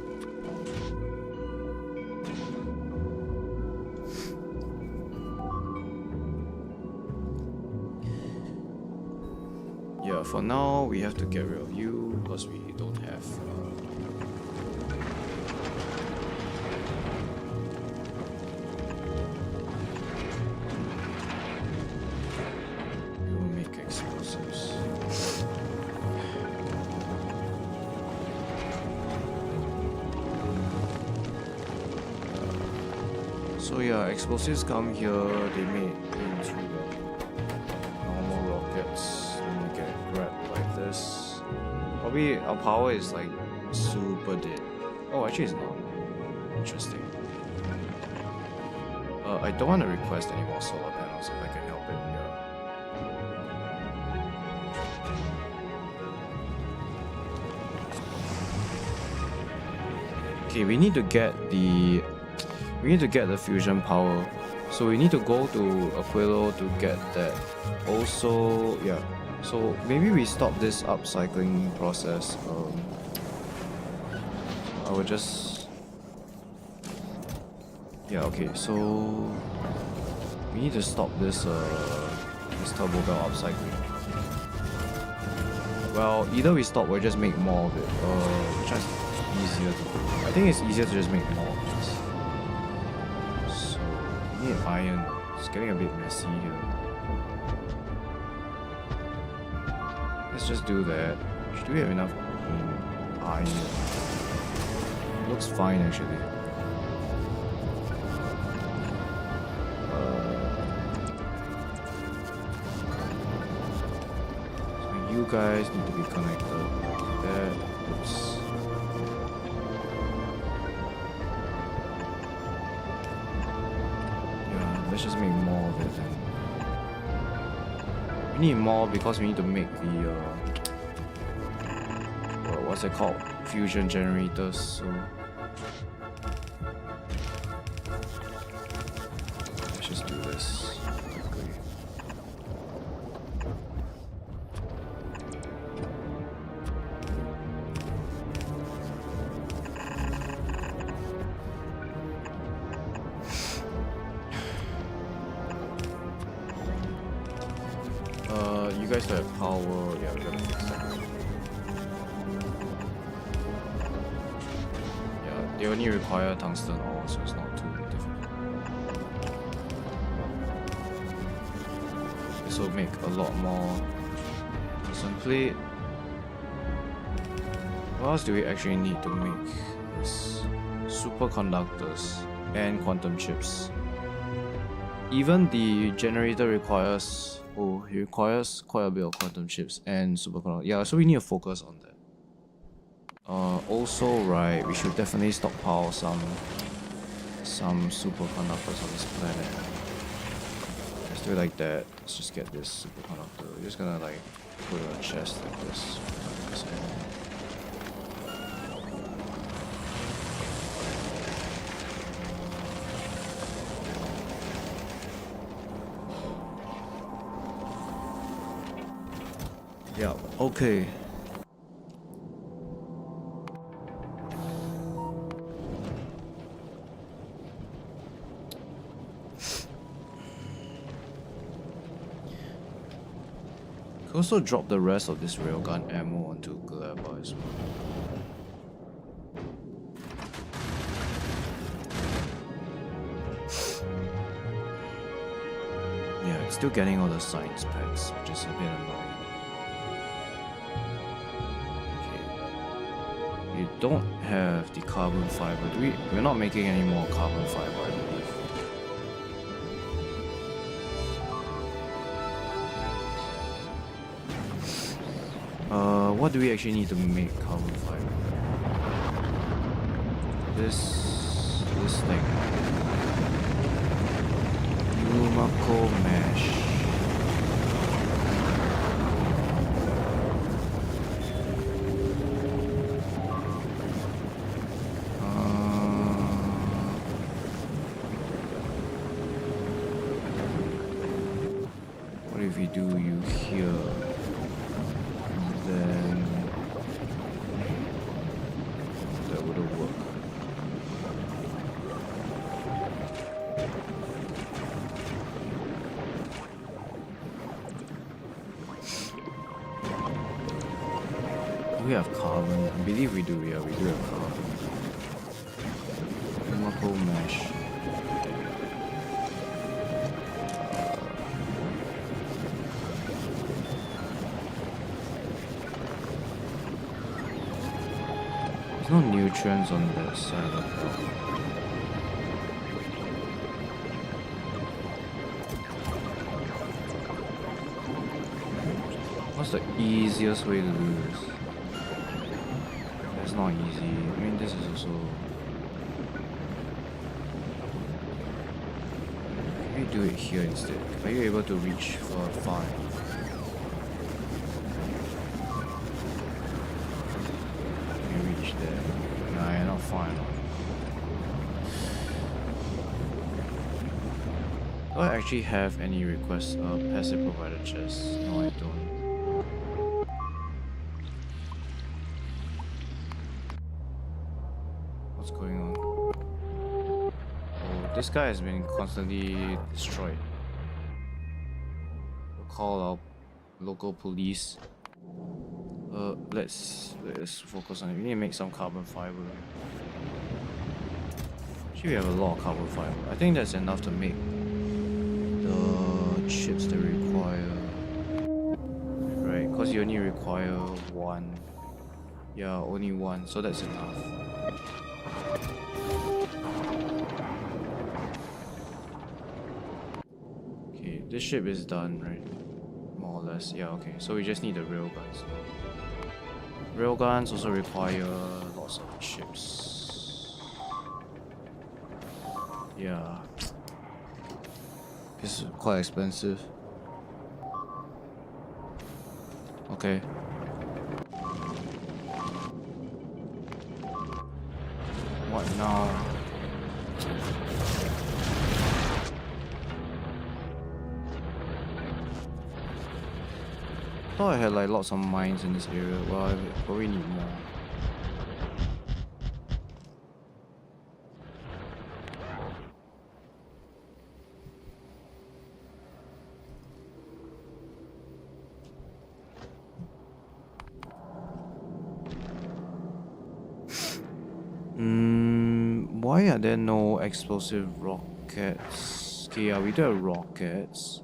Yeah, for now we have to get rid of you because we don't have we will make explosives. So yeah, explosives come here, they made into normal rockets. Then you get grabbed like this. Probably our power is like super dead. Oh, actually it's not. Interesting. I don't want to request any more solar panels if I can help it. Yeah. Okay, we need to get the fusion power. So we need to go to Aquilo to get that. Also, yeah. So maybe we stop this upcycling process. I would just... Yeah, okay, so... We need to stop this turbo belt upcycling. Well, either we stop or just make more of it. Which is easier to do. I think it's easier to just make more of this. So, we need iron. It's getting a bit messy here. Let's just do that. Do we have enough iron? Looks fine actually. So you guys need to be connected like that. Oops. Yeah, let's just make more of it then. We need more because we need to make the what's it called? Fusion generators. So let's just do this quickly. You guys don't have power. Yeah, we're gonna fix that. they only require tungsten ore, so it's not too difficult. This will make a lot more tungsten plate. What else do we actually need to make this? Superconductors and quantum chips. Even the generator requires, oh, it requires quite a bit of quantum chips and superconductors. Yeah, so we need to focus on that. Also, right, we should definitely stockpile some superconductors on this planet. Let's do it like that. Let's just get this superconductor. We're just gonna like put it on a chest like this. Yeah, okay. Could also drop the rest of this railgun ammo onto Gleba as well. Yeah, it's still getting all the science packs, which is a bit annoying. Okay. You don't have the carbon fiber. We're not making any more carbon fiber, I believe. What do we actually need to make carbon fiber? This thing. Numako mesh. What if we do you here? Then that wouldn't work. Do we have carbon? I believe we do. Yeah, we do have carbon. Chemical mesh. No nutrients on that side of the What's the easiest way to do this? That's not easy. I mean, this is also... Can we do it here instead? Are you able to reach far? There. Nah, you're not fine. Do I actually have any requests? Passive provider chest? No, I don't. What's going on? Oh, this guy has been constantly destroyed. We'll call our local police. Let's focus on it. We need to make some carbon fiber. Actually, we have a lot of carbon fiber. I think that's enough to make the chips that we require. Right, because you only require one. Yeah, only one, so that's enough. Okay, this ship is done, right? More or less. Yeah, okay. So we just need the railguns. Railguns also require lots of chips. Yeah. It's quite expensive. Okay. What now? I thought I had like lots of mines in this area. Well, I probably need more. Why are there no explosive rockets? Okay, yeah, we do have rockets.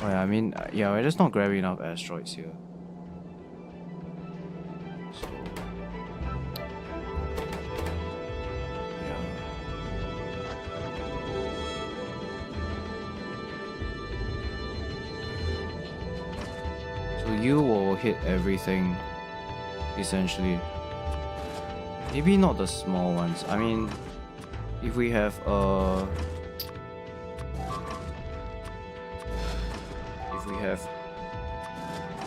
Oh yeah, I mean, yeah, we're just not grabbing enough asteroids here. So, yeah. So you will hit everything, essentially. Maybe not the small ones. I mean, if we have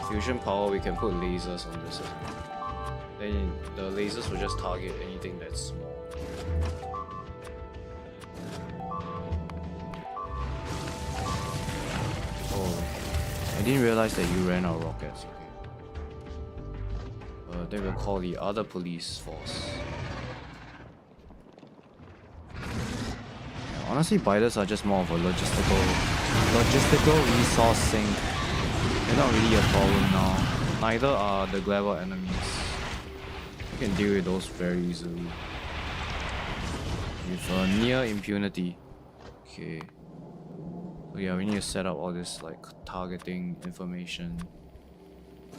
fusion power, we can put lasers on this as well. Then the lasers will just target anything that's small. Oh, I didn't realize that you ran out of rockets. Okay. They will call the other police force. Yeah, honestly, biters are just more of a logistical resource sink. They're not really a problem now. Neither are the Glaber enemies. You can deal with those very easily. With near impunity. Okay. So yeah, we need to set up all this like targeting information.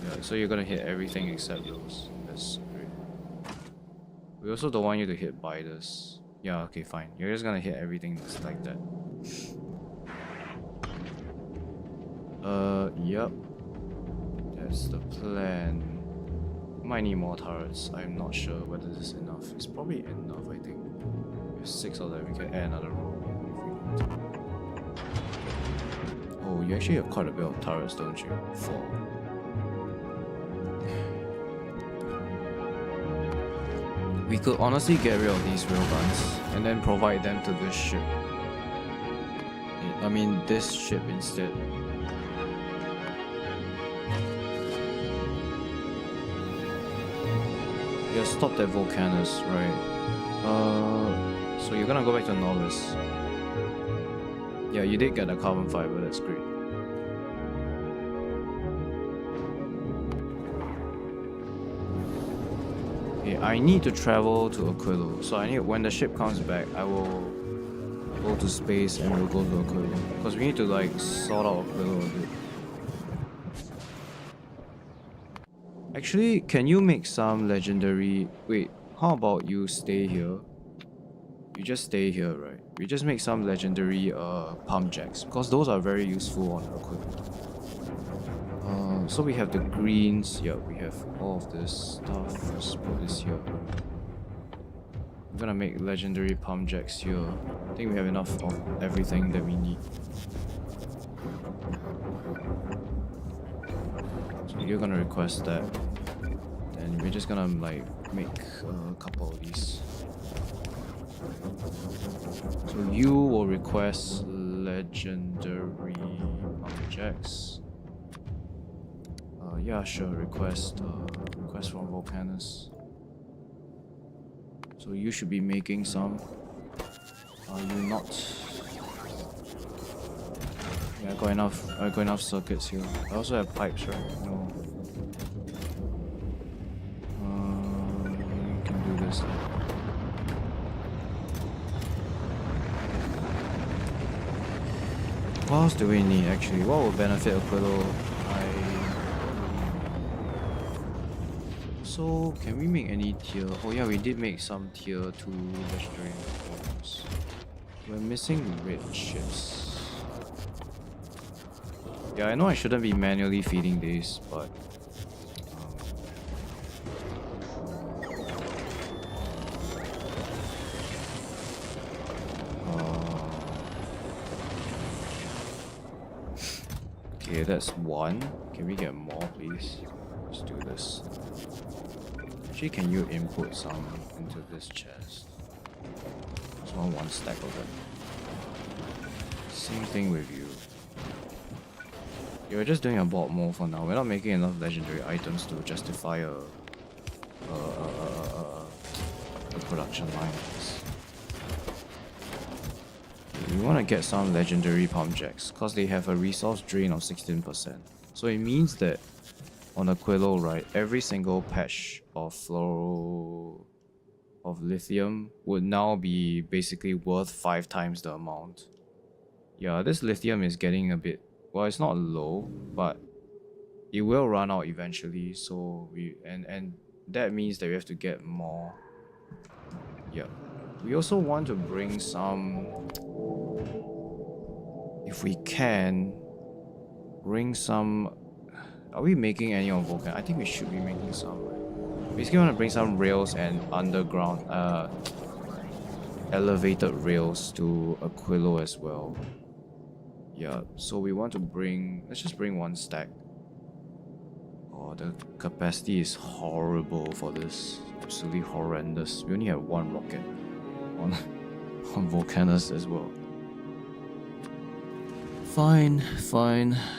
Yeah, so you're gonna hit everything except those. That's great. We also don't want you to hit biters. Yeah, okay, fine. You're just gonna hit everything that's like that. Yep. That's the plan. Might need more turrets. I'm not sure whether this is enough. It's probably enough, I think. There's 6 of them. We can add another row if we want to. Oh, you actually have quite a bit of turrets, don't you? 4. We could honestly get rid of these railguns and then provide them to this ship. I mean, this ship instead. You're stopped at Volcanus, right? So you're gonna go back to Novice. Yeah, you did get a carbon fiber, that's great. Okay, I need to travel to Aquilo. So when the ship comes back, I will go to space and we'll go to Aquilo. Because we need to like sort out Aquilo a bit. Actually, can you make some legendary... Wait, how about you stay here? You just stay here, right? We just make some legendary pump jacks, because those are very useful on equipment. So we have the greens. Yeah, we have all of this stuff. Let's put this here. I'm gonna make legendary pump jacks here. I think we have enough of everything that we need. So you're gonna request that. Then we're just gonna like make a couple of these. So you will request legendary pump jacks. Yeah, sure. Request from Volcanus. So you should be making some. Are you not? Yeah, I got enough circuits here. I also have pipes, right? No. You can do this. What else do we need actually? What will benefit Aquilo? So, can we make any tier? Oh yeah, we did make some tier 2 legendary forms. We're missing red ships. Yeah, I know I shouldn't be manually feeding these, but... okay, that's 1. Can we get more, please? Let's do this. Actually, can you input some into this chest? Just want 1 stack of it. Same thing with you. Yeah, we're just doing a bulk move for now. We're not making enough legendary items to justify a production line. We want to get some legendary pump jacks because they have a resource drain of 16%. So it means that on Aquilo, right, every single patch of of lithium would now be basically worth 5 times the amount. Yeah, this lithium is getting a bit, well, it's not low, but it will run out eventually, so and that means that we have to get more. Yeah. We also want to bring some, if we can, bring some. Are we making any on Vulcan? I think we should be making some. Basically, want to bring some rails and underground, elevated rails to Aquilo as well. Yeah, so we want to bring. Let's just bring 1 stack. Oh, the capacity is horrible for this. Absolutely horrendous. We only have 1 rocket on Vulcanus as well. Fine.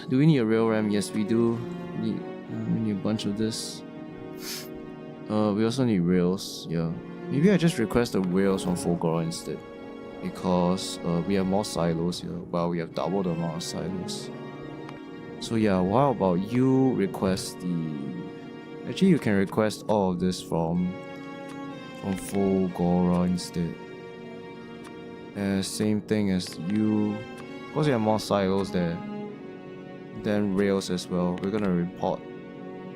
Do we need a rail ram? Yes, we do. We need a bunch of this. We also need rails. Yeah. Maybe I just request the rails from Fulgora instead, because we have more silos here, while we have double the amount of silos. So yeah, how about you request the... Actually, you can request all of this from Fulgora instead. Same thing as you. Because we have more silos there. Then rails as well. We're gonna report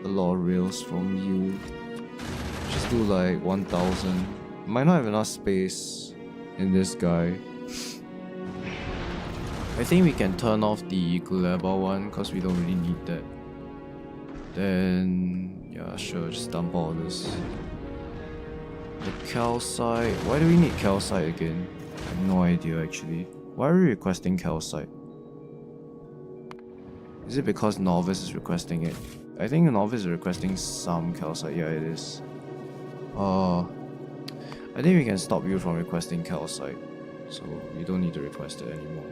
a lot of rails from you. Just do like 1000. Might not have enough space in this guy. I think we can turn off the Guleba one because we don't really need that. Then, yeah, sure, just dump all this. The calcite. Why do we need calcite again? I have no idea actually. Why are we requesting calcite? Is it because Novice is requesting it? I think Novice is requesting some calcite. Yeah, it is. I think we can stop you from requesting calcite, so you don't need to request it anymore.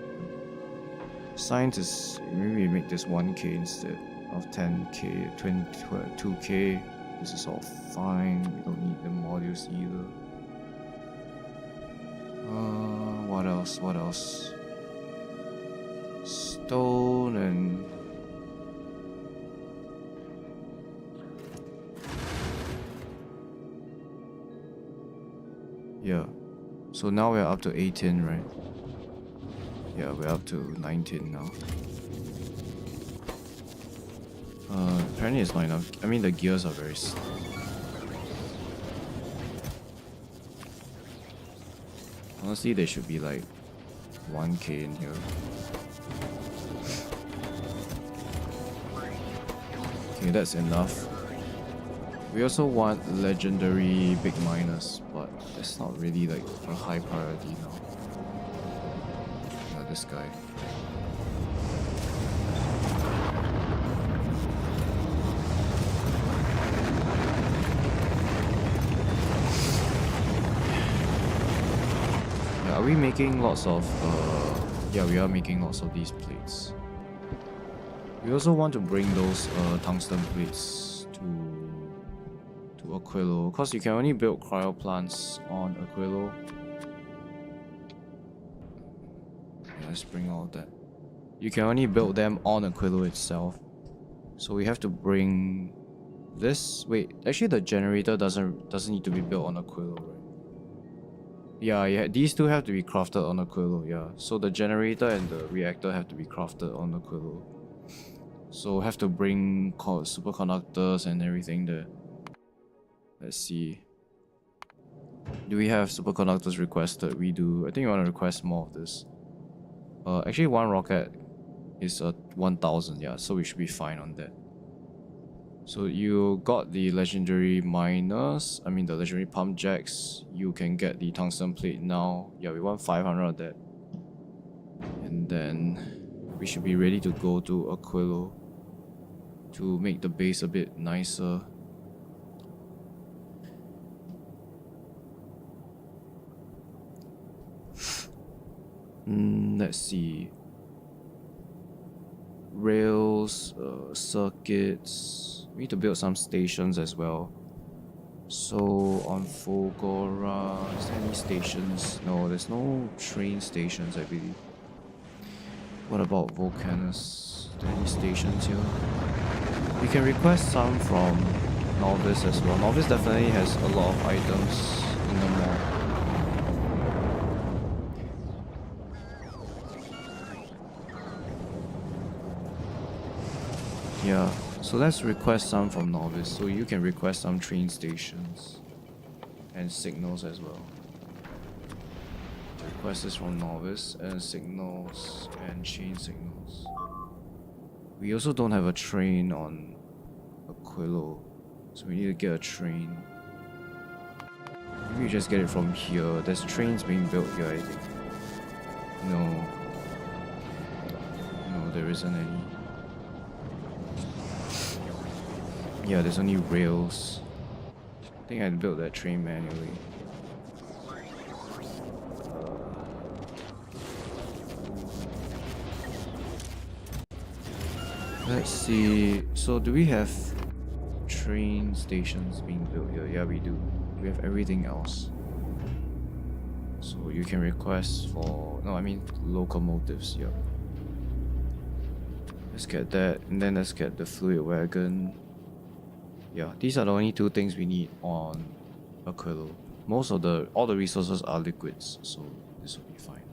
Science, maybe we make this 1k instead of 10k, 2k. This is all fine. We don't need the modules either. What else? Stone and... Yeah. So now we're up to 18, right? Yeah, we're up to 19 now. Apparently it's not enough. I mean, the gears are very... Honestly, they should be like 1k in here. Okay, that's enough. We also want legendary big miners, but that's not really like a high priority now. This guy. Yeah, are we making lots of yeah, we are making lots of these plates. We also want to bring those tungsten plates to Aquilo, because you can only build cryo plants on Aquilo. Let's bring all of that. You can only build them on Aquilo itself. So we have to bring this. Wait, actually the generator doesn't need to be built on Aquilo, right? Yeah, these two have to be crafted on Aquilo, yeah. So the generator and the reactor have to be crafted on Aquilo. So have to bring superconductors and everything there. Let's see. Do we have superconductors requested? We do. I think we want to request more of this. Actually, 1 rocket is 1000, yeah, so we should be fine on that. So you got the legendary miners, I mean the legendary pump jacks. You can get the tungsten plate now. Yeah, we want 500 of that. And then we should be ready to go to Aquilo to make the base a bit nicer. Let's see. Rails, circuits. We need to build some stations as well. So on Fulgora, is there any stations? No, there's no train stations, I believe. What about Vulcanus? Are there any stations here? We can request some from Novice as well. Novice definitely has a lot of items in no more. Yeah, so let's request some from Novice. So you can request some train stations and signals as well. Request this from Novice and signals and chain signals. We also don't have a train on Aquilo, so we need to get a train. Maybe we just get it from here. There's trains being built here, I think. No, there isn't any. Yeah, there's only rails. I think I'd build that train manually. Let's see. So do we have train stations being built here? Yeah, we do. We have everything else. So you can request for... No, I mean locomotives, yeah. Let's get that. And then let's get the fluid wagon. Yeah, these are the only two things we need on Aquilo. All the resources are liquids, so this will be fine.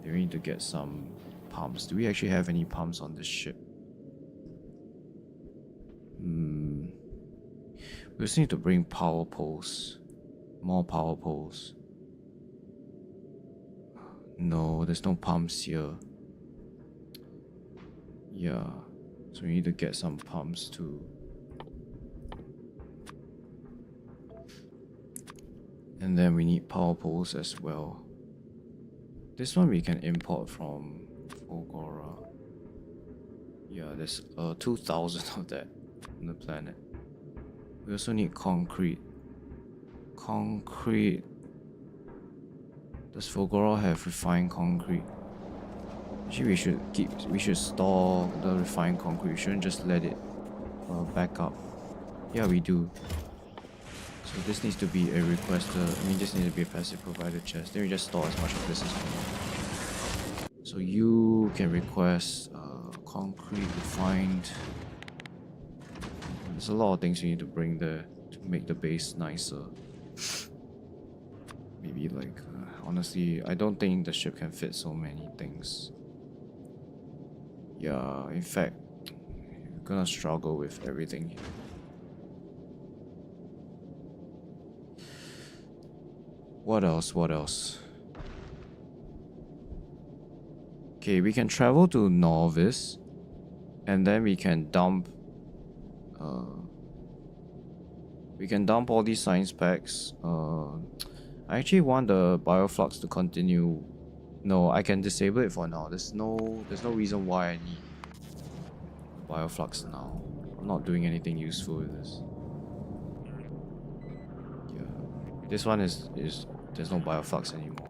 Then we need to get some pumps. Do we actually have any pumps on this ship? We just need to bring power poles. More power poles. No, there's no pumps here. Yeah, so we need to get some pumps too. And then we need power poles as well. This one we can import from Ogora. Yeah, there's 2,000 of that on the planet. We also need concrete. Concrete. Does Fogora have refined concrete? Actually, we should store the refined concrete. We shouldn't just let it back up. Yeah, we do. So this needs to be a requester. I mean, this needs to be a passive provider chest. Then we just store as much of this as possible. So you can request concrete refined. There's a lot of things you need to bring there to make the base nicer. Maybe like, honestly, I don't think the ship can fit so many things. Yeah, in fact, we're gonna struggle with everything here. What else? What else? Okay, we can travel to Novice, and then we can dump all these science packs. I actually want the bioflux to continue. No, I can disable it for now. There's no reason why I need bioflux now. I'm not doing anything useful with this. Yeah, this one is there's no bioflux anymore.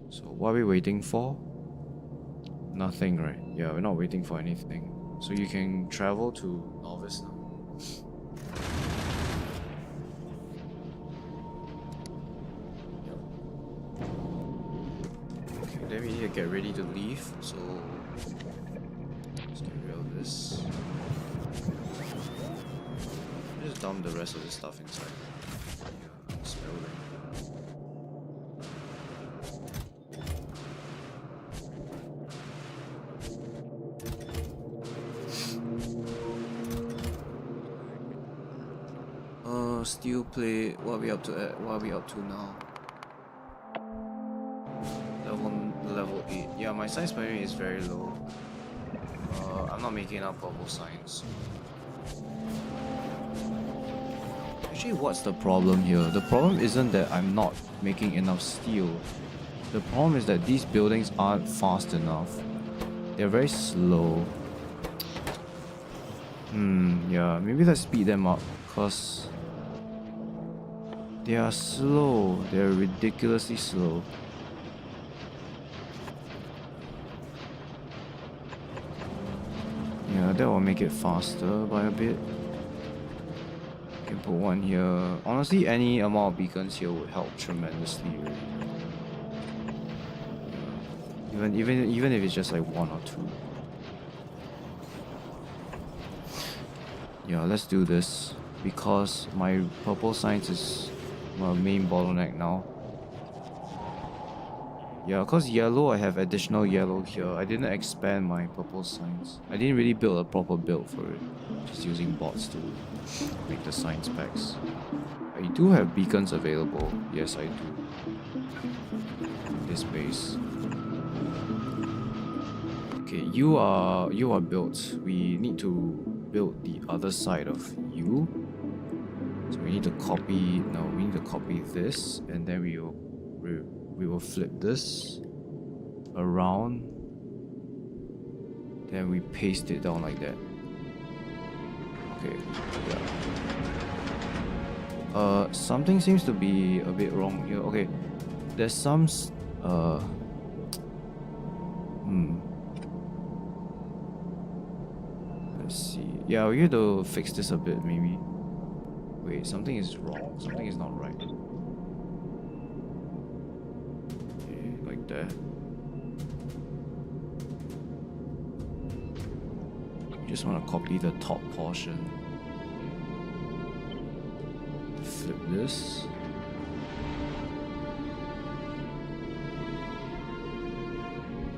So what are we waiting for? Nothing, right? Yeah, we're not waiting for anything. So you can travel to Novice now. Okay, then we need to get ready to leave. So let's get rid of this. Just dump the rest of the stuff inside. Yeah, it's building. Steel plate. What are we up to? What are we up to now? Level 8. Yeah, my science memory is very low. I'm not making enough purple science. Actually, what's the problem here? The problem isn't that I'm not making enough steel. The problem is that these buildings aren't fast enough. They're very slow. Yeah, maybe let's speed them up, cause they are slow. They're ridiculously slow. Yeah, that will make it faster by a bit. You can put one here. Honestly, any amount of beacons here would help tremendously. Really. Even if it's just like one or two. Yeah, let's do this. because my purple science is my main bottleneck now. Yeah, cause yellow, I have additional yellow here. I didn't expand my purple science. I didn't really build a proper build for it. Just using bots to make the science packs. I do have beacons available. Yes, I do. This base. Okay, you are built. We need to build the other side of you. So we need to copy. No, we need to copy this, and then we will flip this around. Then we paste it down like that. Okay. Yeah. Something seems to be a bit wrong here. Okay, there's some. Let's see. Yeah, we need to fix this a bit, maybe. Wait, something is wrong. Something is not right. Okay, like that. Just want to copy the top portion. Flip this.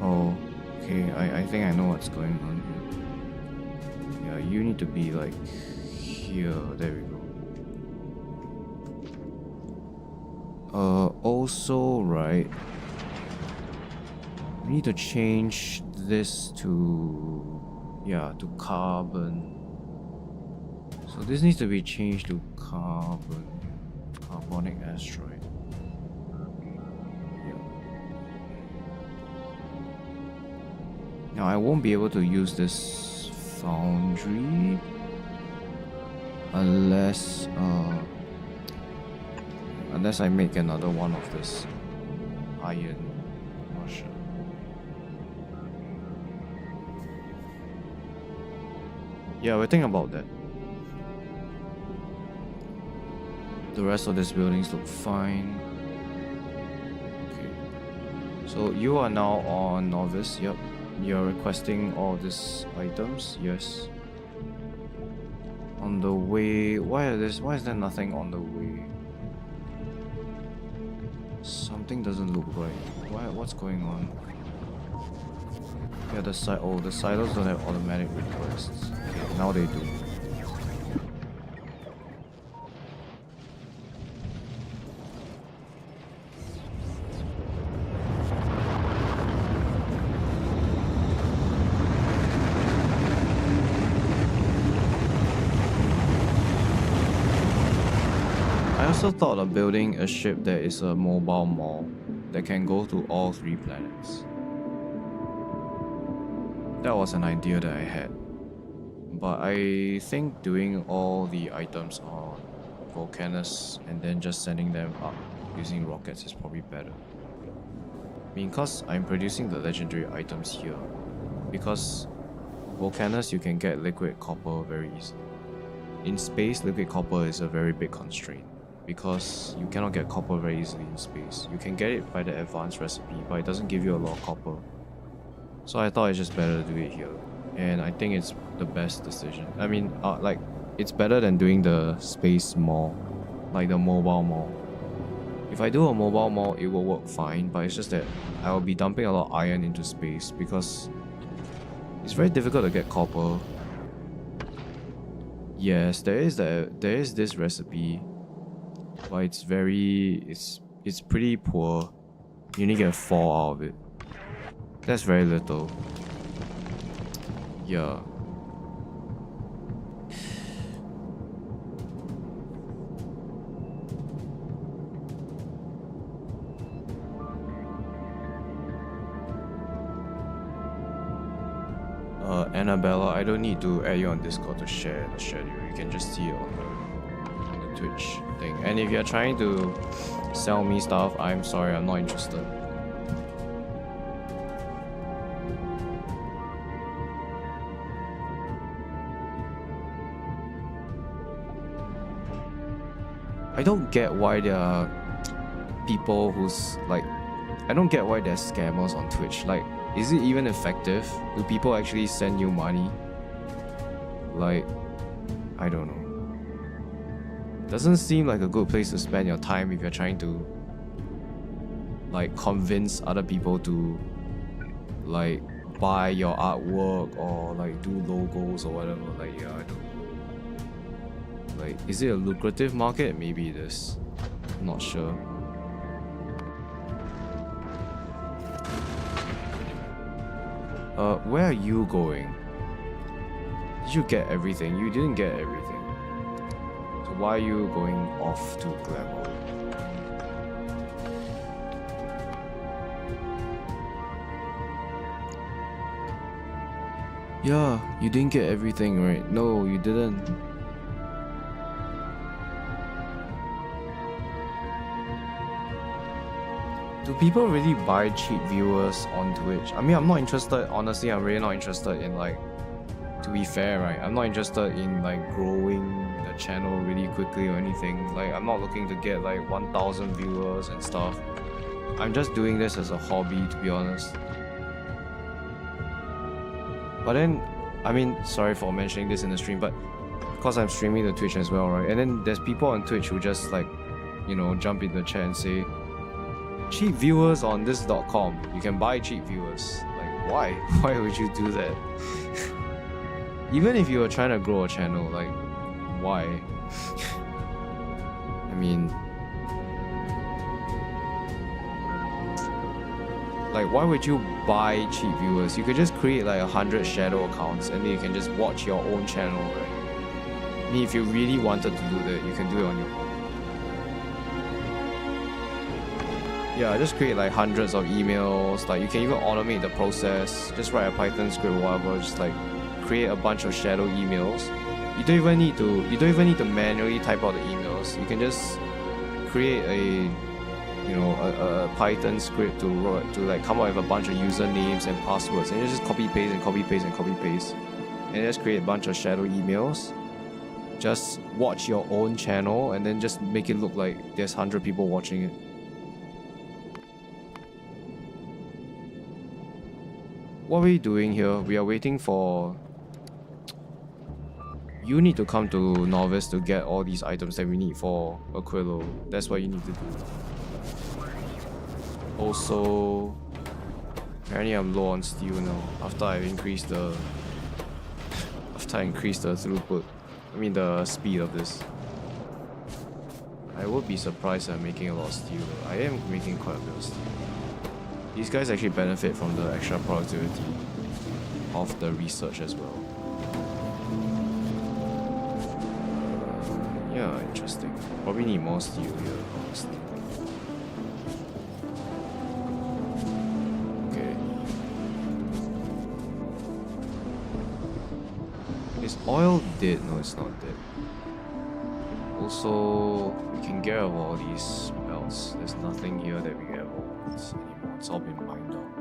Oh, okay. I think I know what's going on here. Yeah, you need to be like here. There we go. Also, right. We need to change this to, yeah, to carbon. So this needs to be changed to carbonic asteroid. Yeah. Now I won't be able to use this foundry unless I make another one of this iron washer. Yeah, we're thinking about that. The rest of these buildings look fine. Okay. So you are now on Novice, yep. You're requesting all these items, yes. On the way, why is there nothing on the way? Something doesn't look right. What's going on? Yeah, the silos don't have automatic requests. Okay, now they do. I also thought of building a ship that is a mobile mall that can go to all 3 planets. That was an idea that I had. But I think doing all the items on Volcanus and then just sending them up using rockets is probably better. I mean, cause I'm producing the legendary items here. Because Volcanus you can get liquid copper very easily. In space, liquid copper is a very big constraint. Because you cannot get copper very easily in space. You can get it by the advanced recipe, but it doesn't give you a lot of copper. So I thought it's just better to do it here. And I think it's the best decision. I mean, like, it's better than doing the space mall, like the mobile mall. If I do a mobile mall, it will work fine, but it's just that I will be dumping a lot of iron into space because it's very difficult to get copper. Yes, there is this recipe, but it's pretty poor. You only get 4 out of it. That's very little. Yeah. Annabella, I don't need to add you on Discord to share the schedule. You can just see it on the Twitch thing. And if you're trying to sell me stuff, I'm sorry, I'm not interested. I don't get why there are people who's like, I don't get why there's scammers on Twitch. Like, is it even effective? Do people actually send you money? Like, I don't know. Doesn't seem like a good place to spend your time if you're trying to like convince other people to like buy your artwork or like do logos or whatever. Like, yeah, I don't. Like, is it a lucrative market? Maybe it is. I'm not sure. Where are you going? Did you get everything? You didn't get everything. So why are you going off to Glamour? Yeah, you didn't get everything, right? No, you didn't. Do people really buy cheap viewers on Twitch? I mean, I'm not interested, honestly, I'm really not interested in like, to be fair, right? I'm not interested in like growing the channel really quickly or anything. Like, I'm not looking to get like 1,000 viewers and stuff. I'm just doing this as a hobby, to be honest. But then, I mean, sorry for mentioning this in the stream, but because I'm streaming the Twitch as well, right? And then there's people on Twitch who just like, you know, jump in the chat and say, cheap viewers on this.com. You can buy cheap viewers. Like, why? Why would you do that? Even if you were trying to grow a channel, like, why? I mean, like, why would you buy cheap viewers? You could just create like 100 shadow accounts and then you can just watch your own channel, right? I mean, if you really wanted to do that, you can do it on your own. Yeah, just create like hundreds of emails. Like, you can even automate the process. Just write a Python script or whatever. Just like create a bunch of shadow emails. You don't even need to manually type out the emails. You can just create a a Python script to like come up with a bunch of usernames and passwords, and you just copy paste and copy paste and copy paste, and just create a bunch of shadow emails. Just watch your own channel and then just make it look like there's 100 people watching it. What are we doing here? We are waiting for... You need to come to Novice to get all these items that we need for Aquilo. That's what you need to do. Also, apparently I'm low on steel now. After I increased the throughput, I mean the speed of this. I would be surprised I'm making a lot of steel. I am making quite a bit of steel. These guys actually benefit from the extra productivity of the research as well. Yeah, interesting. Probably need more steel here, honestly. Okay. Is oil dead? No, it's not dead. Also, we can get rid of all these belts. There's nothing here that we can avoid anymore. It's all been mined out.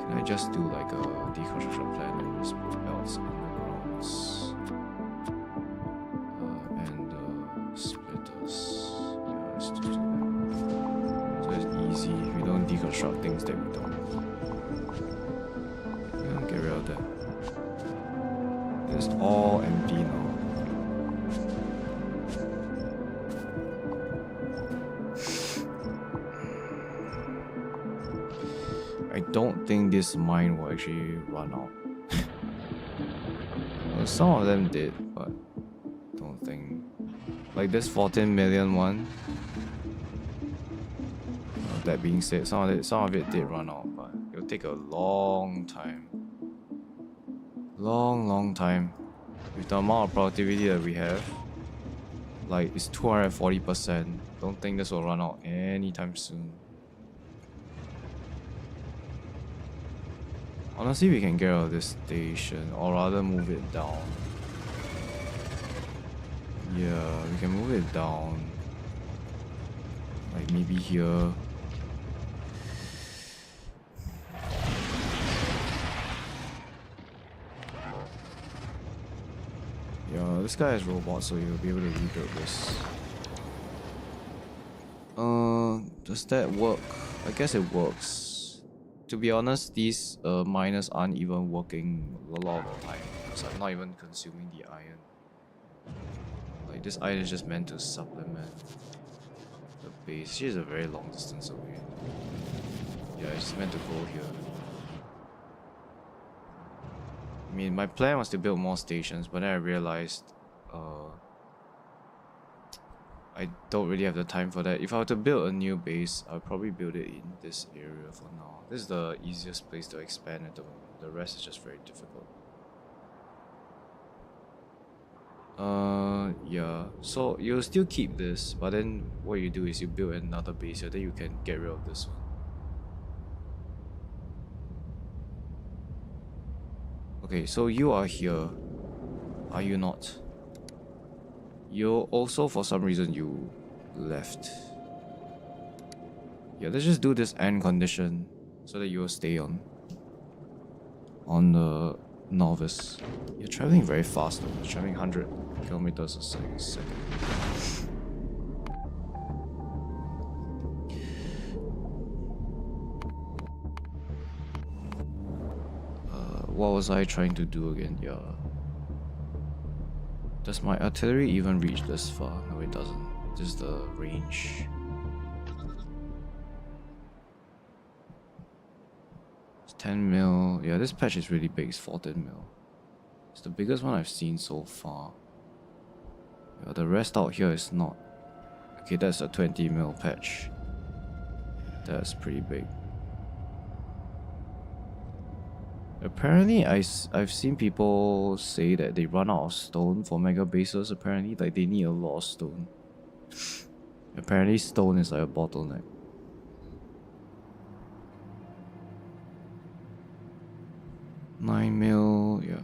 Can I just do like a deconstruction plan and just put belts undergrounds? And splitters. Yeah, let's just do that. So it's easy. We don't deconstruct things that we don't. Yeah, get rid of that. It's all empty now. I don't think this mine will actually run out. Well, some of them did, but don't think. Like this 14 million one. That being said, some of it did run out, but it'll take a long time. Long time. With the amount of productivity that we have, like it's 240%. Don't think this will run out anytime soon. Honestly, we can get out of this station, or rather move it down. Yeah, we can move it down. Like maybe here. Yeah, this guy has robots, so he'll be able to rebuild this. Does that work? I guess it works. To be honest, these miners aren't even working a lot of the time because I'm not even consuming the iron. Like this island is just meant to supplement the base. She's a very long distance away. Yeah, it's meant to go here. I mean, my plan was to build more stations, but then I realized I don't really have the time for that. If I were to build a new base, I'll probably build it in this area for now. This is the easiest place to expand at the moment. The rest is just very difficult. Yeah. So you'll still keep this, but then what you do is you build another base here, then you can get rid of this one. Okay, so you are here. Are you not? You also, for some reason, you left. Yeah, let's just do this end condition so that you will stay on the novice. You're traveling very fast though. You're traveling 100 kilometers a second. What was I trying to do again? Yeah. Does my artillery even reach this far? No, it doesn't. This is the range. It's 10 mil. Yeah, this patch is really big. It's 14 mil. It's the biggest one I've seen so far. Yeah, the rest out here is not. Okay, that's a 20 mil patch. That's pretty big. Apparently, I've seen people say that they run out of stone for mega bases. Apparently, like they need a lot of stone. Apparently, stone is like a bottleneck. Nine mil, yeah.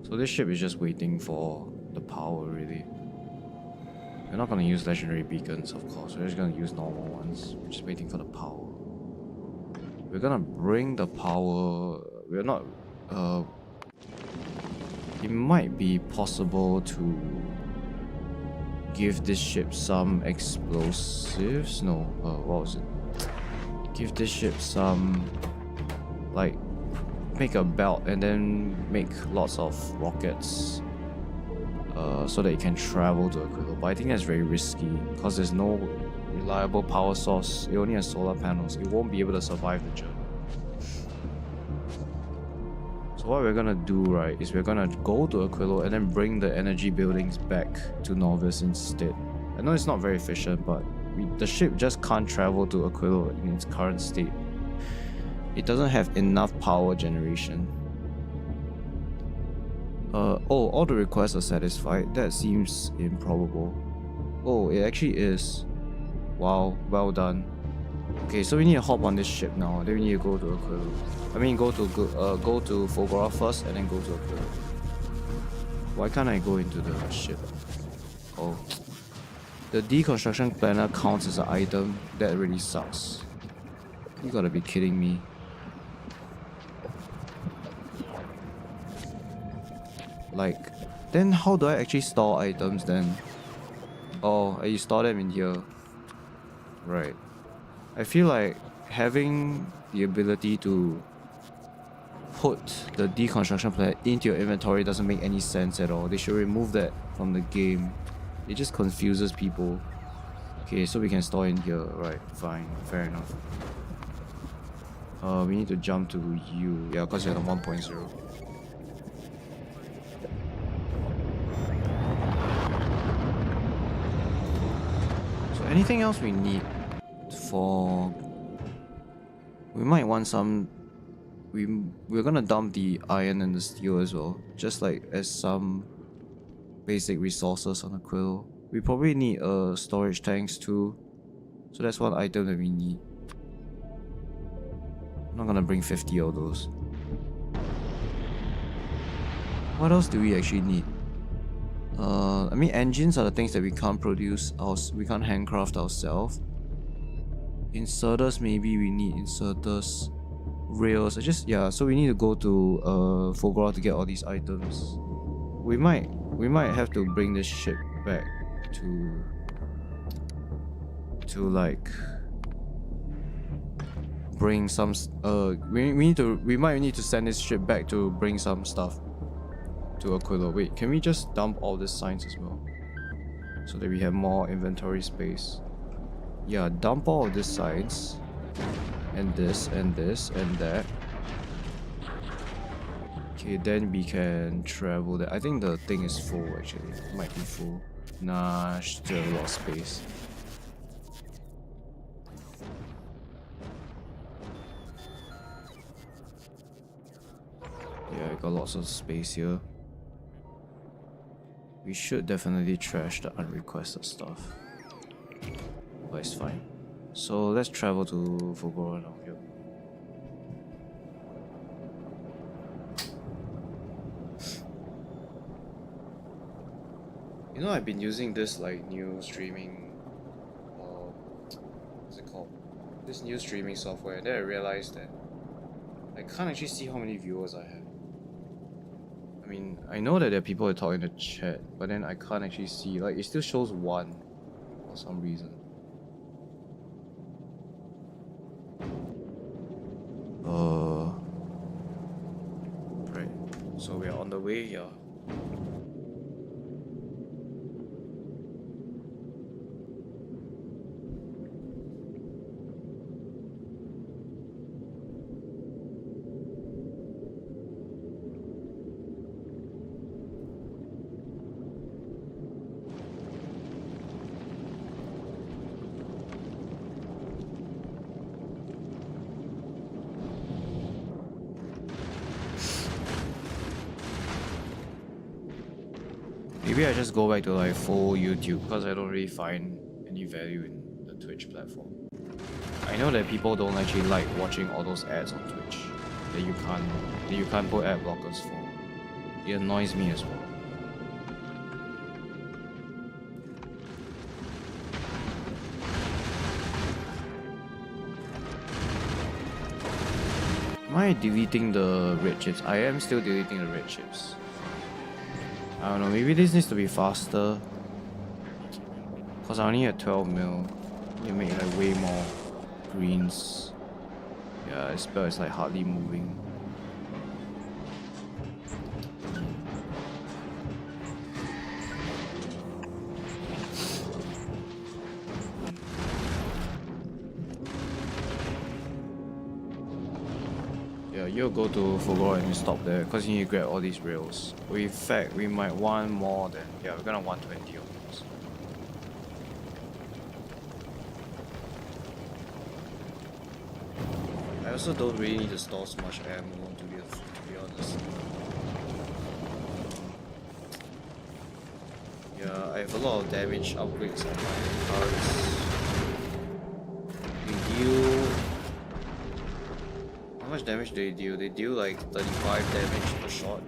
So this ship is just waiting for the power, really. We're not gonna use legendary beacons, of course. We're just gonna use normal ones. We're just waiting for the power. We're gonna bring the power. We're not. It might be possible to give this ship some explosives. No, what was it? Give this ship some, like, make a belt and then make lots of rockets, so that it can travel to Aquilo. But I think that's very risky because there's no reliable power source. It only has solar panels. It won't be able to survive the journey. So what we're gonna do, right, is we're gonna go to Aquilo and then bring the energy buildings back to Novice instead. I know it's not very efficient, but the ship just can't travel to Aquilo in its current state. It doesn't have enough power generation. Oh, all the requests are satisfied. That seems improbable. Oh, it actually is. Wow, well done. Okay, so we need to hop on this ship now. Then we need to go to Aquilo. I mean, go to Fulgora first, and then go to Aquilo. Why can't I go into the ship? Oh, the deconstruction planner counts as an item. That really sucks. You gotta be kidding me. Like, then how do I actually store items then? Oh, you store them in here. Right. I feel like having the ability to put the deconstruction plan into your inventory doesn't make any sense at all. They should remove that from the game. It just confuses people. Okay, so we can store in here. Right, fine, fair enough. We need to jump to you. Yeah, because you're the 1.0. So anything else we need for... We might want some... We're gonna dump the iron and the steel as well. Just like as some basic resources on Aquilo. We probably need storage tanks too. So that's one item that we need. I'm not gonna bring 50 of those. What else do we actually need? I mean, engines are the things that we can't produce. We can't handcraft ourselves. Inserters, maybe we need inserters. Rails, yeah. So we need to go to Fulgora to get all these items. We might have to bring this ship back to like bring some. We might need to send this ship back to bring some stuff to Aquilo. Wait, can we just dump all these signs as well? so that we have more inventory space. Yeah, dump all of these sides, and this, and this, and that. Okay, then we can travel there. I think the thing is full actually. It might be full. Nah, still have a lot of space. Yeah, I got lots of space here. We should definitely trash the unrequested stuff. But it's fine. So let's travel to Fulgora now here. You know, I've been using this like new streaming, what's it called? This new streaming software. Then I realized that I can't actually see how many viewers I have. I mean, I know that there are people that talk in the chat, but then I can't actually see. Like, it still shows 1 for some reason. Right. So we are on the way here. Maybe I just go back to like full YouTube because I don't really find any value in the Twitch platform. I know that people don't actually like watching all those ads on Twitch that you can't put ad blockers for. It annoys me as well. Am I deleting the red chips? I am still deleting the red chips. I don't know, maybe this needs to be faster. Cause I only had 12 mil. You make like way more greens. Yeah, this spell is like hardly moving. Yeah, you'll go to Fulgora and you stop there because you need to grab all these rails. In fact, we might want more than... Yeah, we're gonna want 20 of those. I also don't really need to store so much ammo to be honest. Yeah, I have a lot of damage upgrades on my cards. We deal... How much damage do they deal? They deal like 35 damage per shot.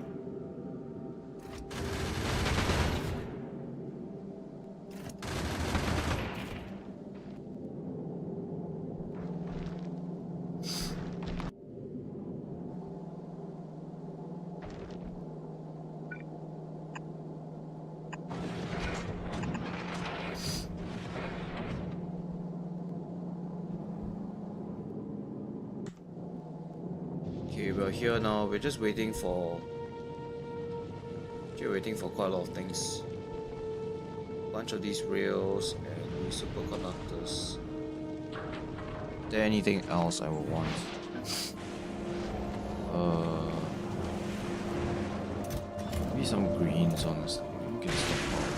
Okay, we're here now. We're just waiting for... We're waiting for quite a lot of things. Bunch of these rails and these superconductors. Is there anything else I would want? Maybe some greens, honestly. We can stockpile.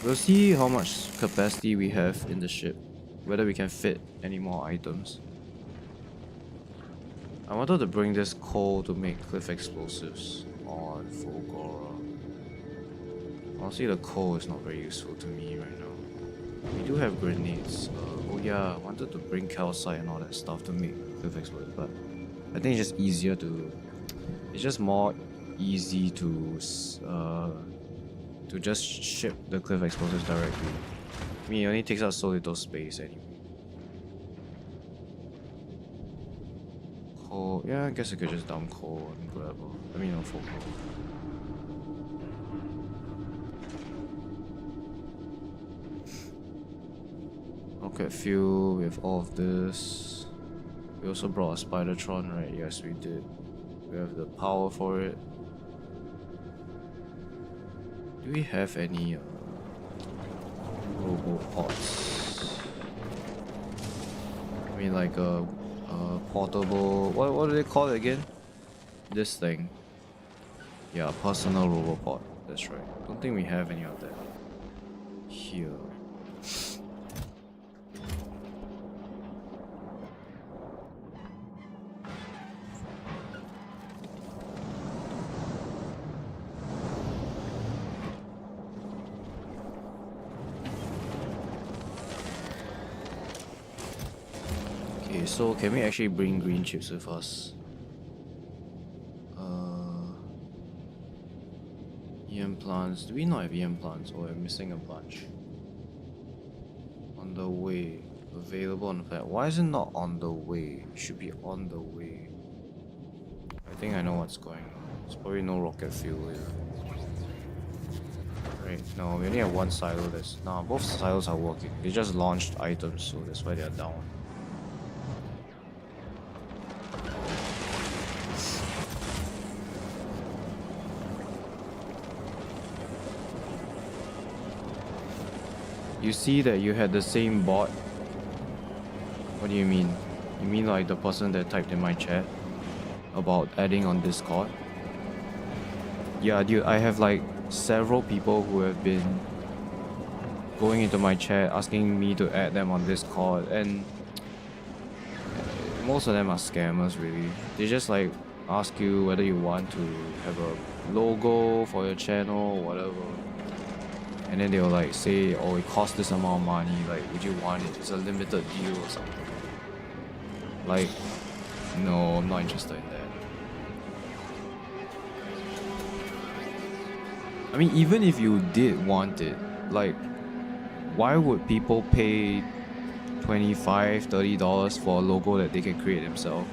We'll see how much capacity we have in the ship. Whether we can fit any more items. I wanted to bring this coal to make cliff explosives on Fulgora. Honestly, the coal is not very useful to me right now. We do have grenades. Oh yeah, I wanted to bring calcite and all that stuff to make cliff explosives, but I think it's just easier to... It's just more easy to just ship the cliff explosives directly. I mean, it only takes up so little space anyway. Coal, yeah, I guess I could just dump coal and grab. I mean, no, full coal. Okay, fuel with all of this. We also brought a Spidertron, right? Yes, we did. We have the power for it. Do we have any robopods? I mean, like a portable. What do they call it again? This thing. Yeah, personal robopod. That's right. Don't think we have any of that here. Okay, so can we actually bring green chips with us? EM plants. Do we not have EM plants? Or am I missing a bunch? On the way. Available on the plat. Why is it not on the way? It should be on the way. I think I know what's going on. There's probably no rocket fuel here. Right, no, we only have one silo that's... Nah, both silos are working. They just launched items, so that's why they're down. You see that you had the same bot? What do you mean? You mean like the person that typed in my chat about adding on Discord? Yeah, dude, I have like several people who have been going into my chat asking me to add them on Discord, and most of them are scammers really. They just like ask you whether you want to have a logo for your channel or whatever. And then they'll like say, oh, it costs this amount of money, like would you want it? It's a limited deal or something. Like, no, I'm not interested in that. I mean, even if you did want it, like, why would people pay $25, $30 for a logo that they can create themselves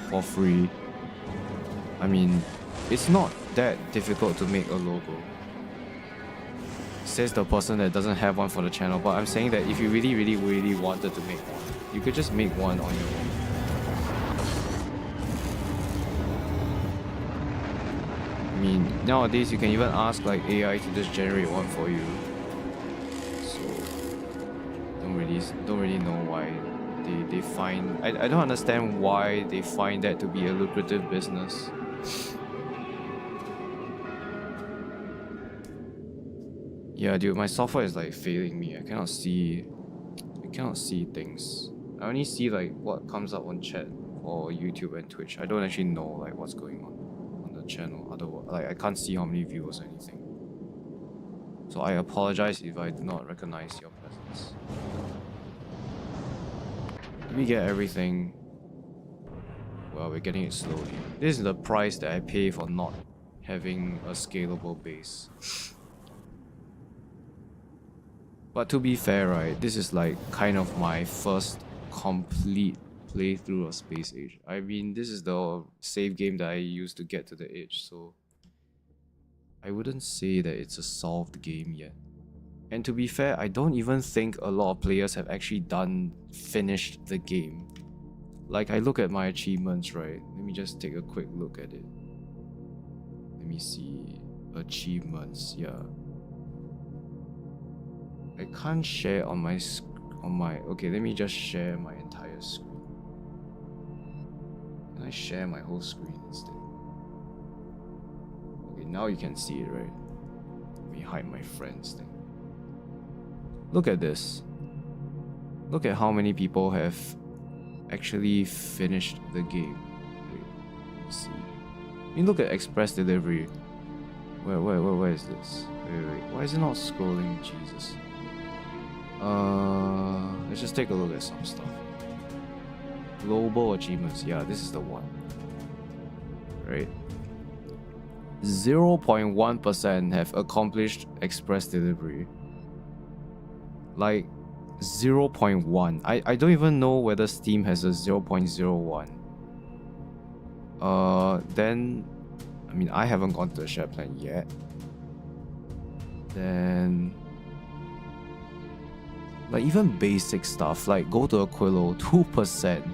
for free? I mean, it's not that difficult to make a logo. Says the person that doesn't have one for the channel, but I'm saying that if you really wanted to make one, you could just make one on your own. I mean, nowadays you can even ask like AI to just generate one for you. So don't really know why they find... I don't understand why they find that to be a lucrative business. Yeah, dude, my software is like failing me. I cannot see things. I only see like what comes up on chat or YouTube and Twitch. I don't actually know like what's going on the channel. Otherwise, like I can't see how many viewers or anything. So I apologize if I do not recognize your presence. Let me get everything. Well, we're getting it slowly. This is the price that I pay for not having a scalable base. But to be fair, right, this is like kind of my first complete playthrough of Space Age. I mean, this is the save game that I used to get to the edge, so I wouldn't say that it's a solved game yet. And to be fair, I don't even think a lot of players have actually finished the game. Like, I look at my achievements, right? Let me just take a quick look at it. Let me see. Achievements, yeah. I can't share on my okay, let me just share my entire screen. Can I share my whole screen instead? Okay, now you can see it, right? Let me hide my friends thing. Look at this. Look at how many people have actually finished the game. Wait, let me see. I mean, look at express delivery. Where is this? Wait. Why is it not scrolling? Jesus. Let's just take a look at some stuff. Global achievements. Yeah, this is the one. Right? 0.1% have accomplished express delivery. Like 0.1. I don't even know whether Steam has a 0.01. Then I mean, I haven't gone to the share plan yet. Then like even basic stuff, like go to Aquilo, 2%.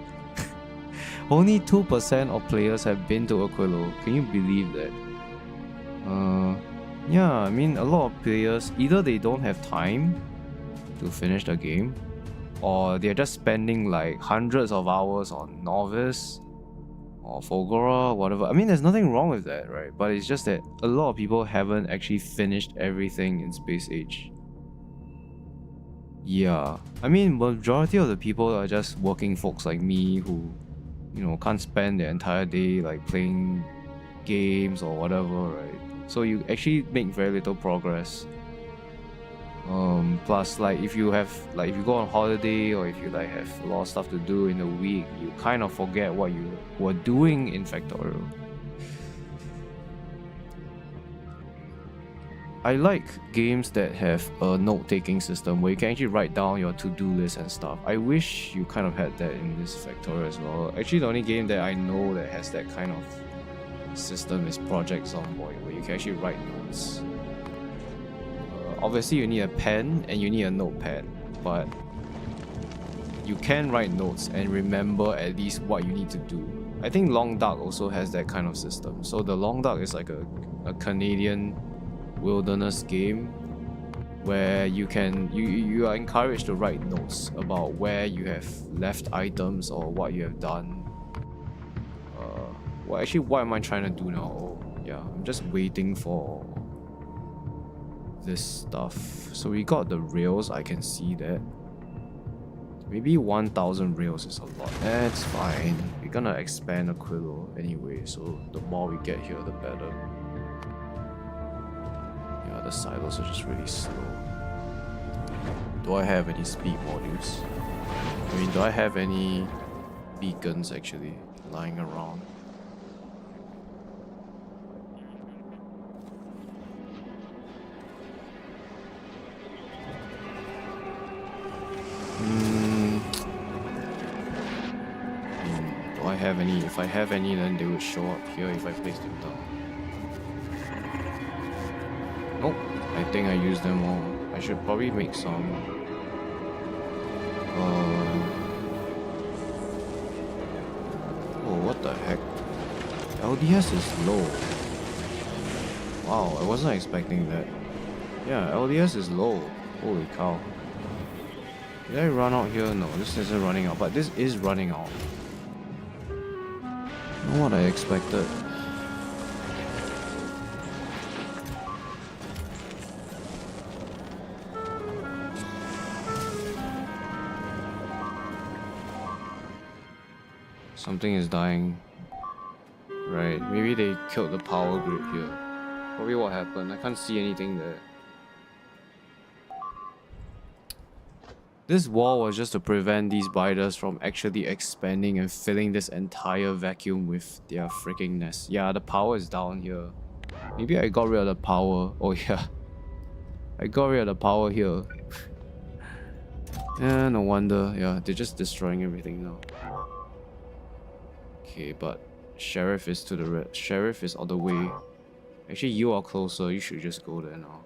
Only 2% of players have been to Aquilo. Can you believe that? Yeah, I mean, a lot of players, either they don't have time to finish the game, or they're just spending like hundreds of hours on Novice or Fulgora, whatever. I mean, there's nothing wrong with that, right? But it's just that a lot of people haven't actually finished everything in Space Age. Yeah, I mean, majority of the people are just working folks like me who, you know, can't spend their entire day like playing games or whatever, right? So you actually make very little progress. Plus, like if you go on holiday or if you like have a lot of stuff to do in a week, you kind of forget what you were doing in Factorial. I like games that have a note-taking system where you can actually write down your to-do list and stuff. I wish you kind of had that in this Factorial as well. Actually, the only game that I know that has that kind of system is Project Zomboid, where you can actually write notes. Obviously, you need a pen and you need a notepad, but you can write notes and remember at least what you need to do. I think Long Dark also has that kind of system. So the Long Dark is like a Canadian wilderness game where you are encouraged to write notes about where you have left items or what you have done. Well, actually, what am I trying to do now? Oh, yeah, I'm just waiting for this stuff. So we got the rails, I can see that. Maybe 1000 rails is a lot. That's fine. We're gonna expand Aquilo anyway, so the more we get here, the better. Yeah, the silos are just really slow. Do I have any speed modules? I mean, do I have any beacons actually lying around? Do I have any? If I have any, then they would show up here if I place them down. Nope, I think I used them all. I should probably make some. Oh, what the heck? LDS is low. Wow, I wasn't expecting that. Yeah, LDS is low. Holy cow. Did I run out here? No, this isn't running out, but this is running out. Not what I expected. Something is dying. Right, maybe they killed the power grid here. Probably what happened. I can't see anything there. This wall was just to prevent these biters from actually expanding and filling this entire vacuum with their freaking nest. Yeah, the power is down here. Maybe I got rid of the power. Oh yeah. I got rid of the power here. Yeah, no wonder. Yeah, they're just destroying everything now. Okay, but Sheriff is to the red. Sheriff is on the way. Actually, you are closer. You should just go there now.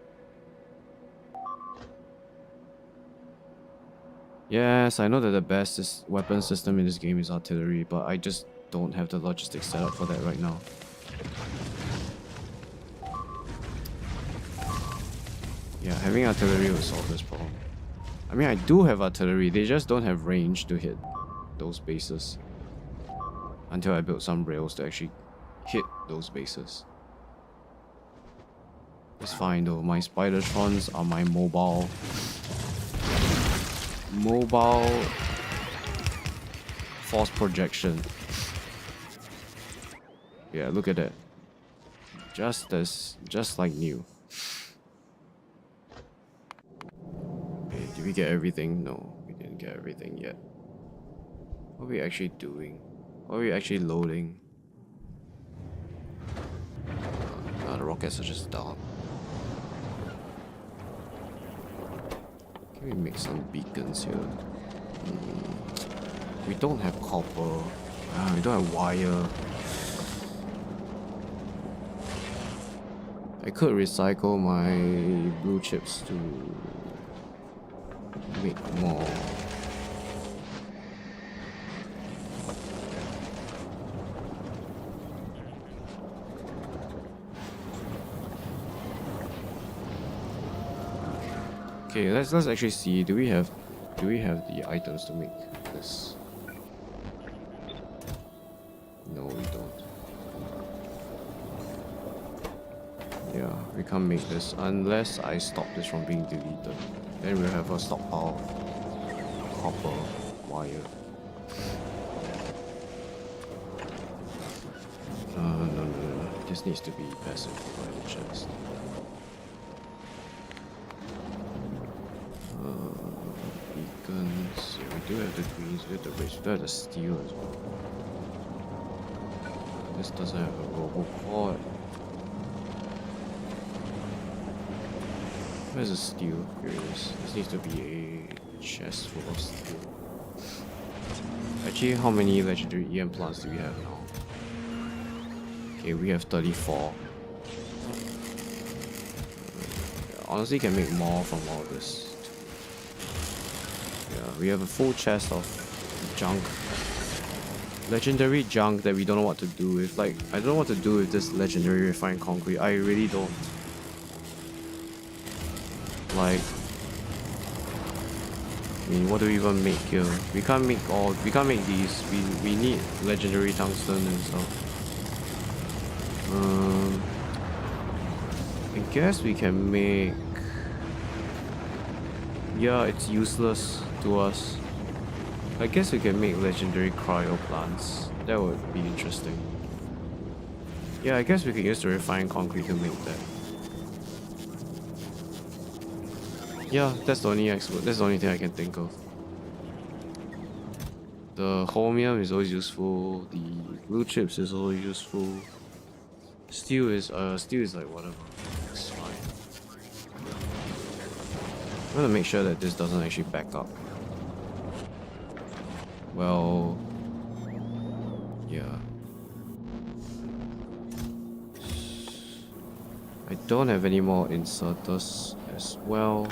Yes, I know that the best weapon system in this game is artillery, but I just don't have the logistics set up for that right now. Yeah, having artillery will solve this problem. I mean, I do have artillery, they just don't have range to hit those bases. Until I build some rails to actually hit those bases. It's fine though, my Spidertrons are my mobile force projection. Yeah, look at that. Just like new. Okay, did we get everything? No, we didn't get everything yet. What are we actually doing? What are we actually loading? The rockets are just down. Can we make some beacons here? We don't have copper. We don't have wire. I could recycle my blue chips to make more. Okay, let's actually see. Do we have the items to make this? No, we don't. Yeah, we can't make this unless I stop this from being deleted. Then we'll have a stockpile of copper wire. No. This needs to be passive by the chest. Beacons. Yeah, we do have the greens, we have the reds, we do have the steel as well. This doesn't have a robocod. Where's the steel? Here it is. This needs to be a chest full of steel. Actually, how many legendary EM plants do we have now? Okay, we have 34. Honestly, can make more from all this. Yeah, we have a full chest of junk. Legendary junk that we don't know what to do with. Like, I don't know what to do with this legendary refined concrete. I really don't. Like, I mean, what do we even make here? We can't make these. We need legendary tungsten and stuff. I guess we can make. Yeah, it's useless to us. I guess we can make legendary cryo plants. That would be interesting. Yeah, I guess we could use the refined concrete to make that. Yeah, that's the only thing I can think of. The chromium is always useful. The blue chips is always useful. Steel is like whatever. It's fine. I'm gonna make sure that this doesn't actually back up. Well, yeah. I don't have any more inserters as well.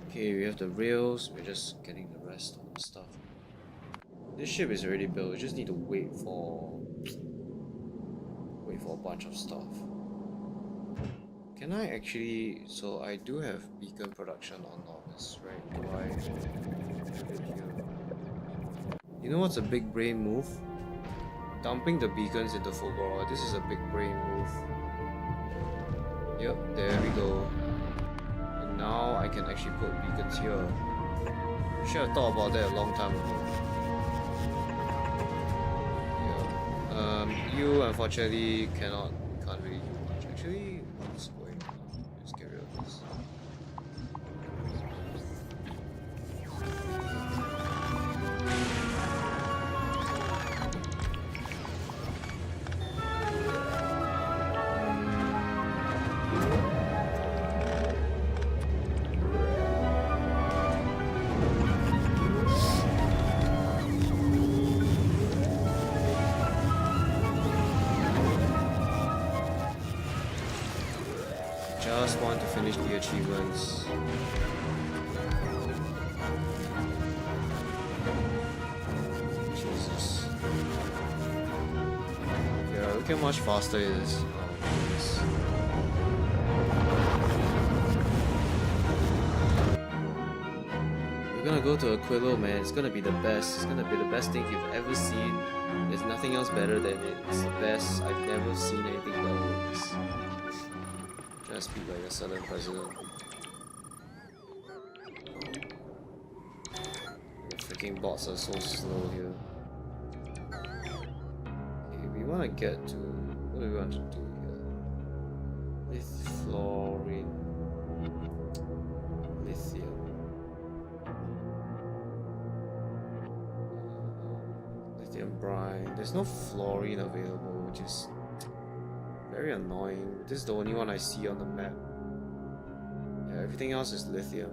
Okay, we have the rails, we're just getting the rest of the stuff. This ship is already built, we just need to wait for a bunch of stuff. Can I actually, so I do have beacon production on Normus, right? Do I have it here? You know what's a big brain move? Dumping the beacons into Fulgora. This is a big brain move. Yep, there we go. And now I can actually put beacons here. Should have thought about that a long time ago. Yeah. You unfortunately can't really do much. Actually, what's going on? Let's get rid of this. Just want to finish the achievements. Jesus. Yeah, look how much faster it is. Oh, goodness. We're gonna go to Aquilo, man. It's gonna be the best. It's gonna be the best thing you've ever seen. There's nothing else better than it. It's the best. I've never seen anything better than this. Trying to speak like a southern president. The freaking bots are so slow here. Okay, we want to get to. What do we want to do here? Fluorine. Lithium. Lithium brine. There's no fluorine available, which is very annoying. This is the only one I see on the map. Yeah, everything else is lithium.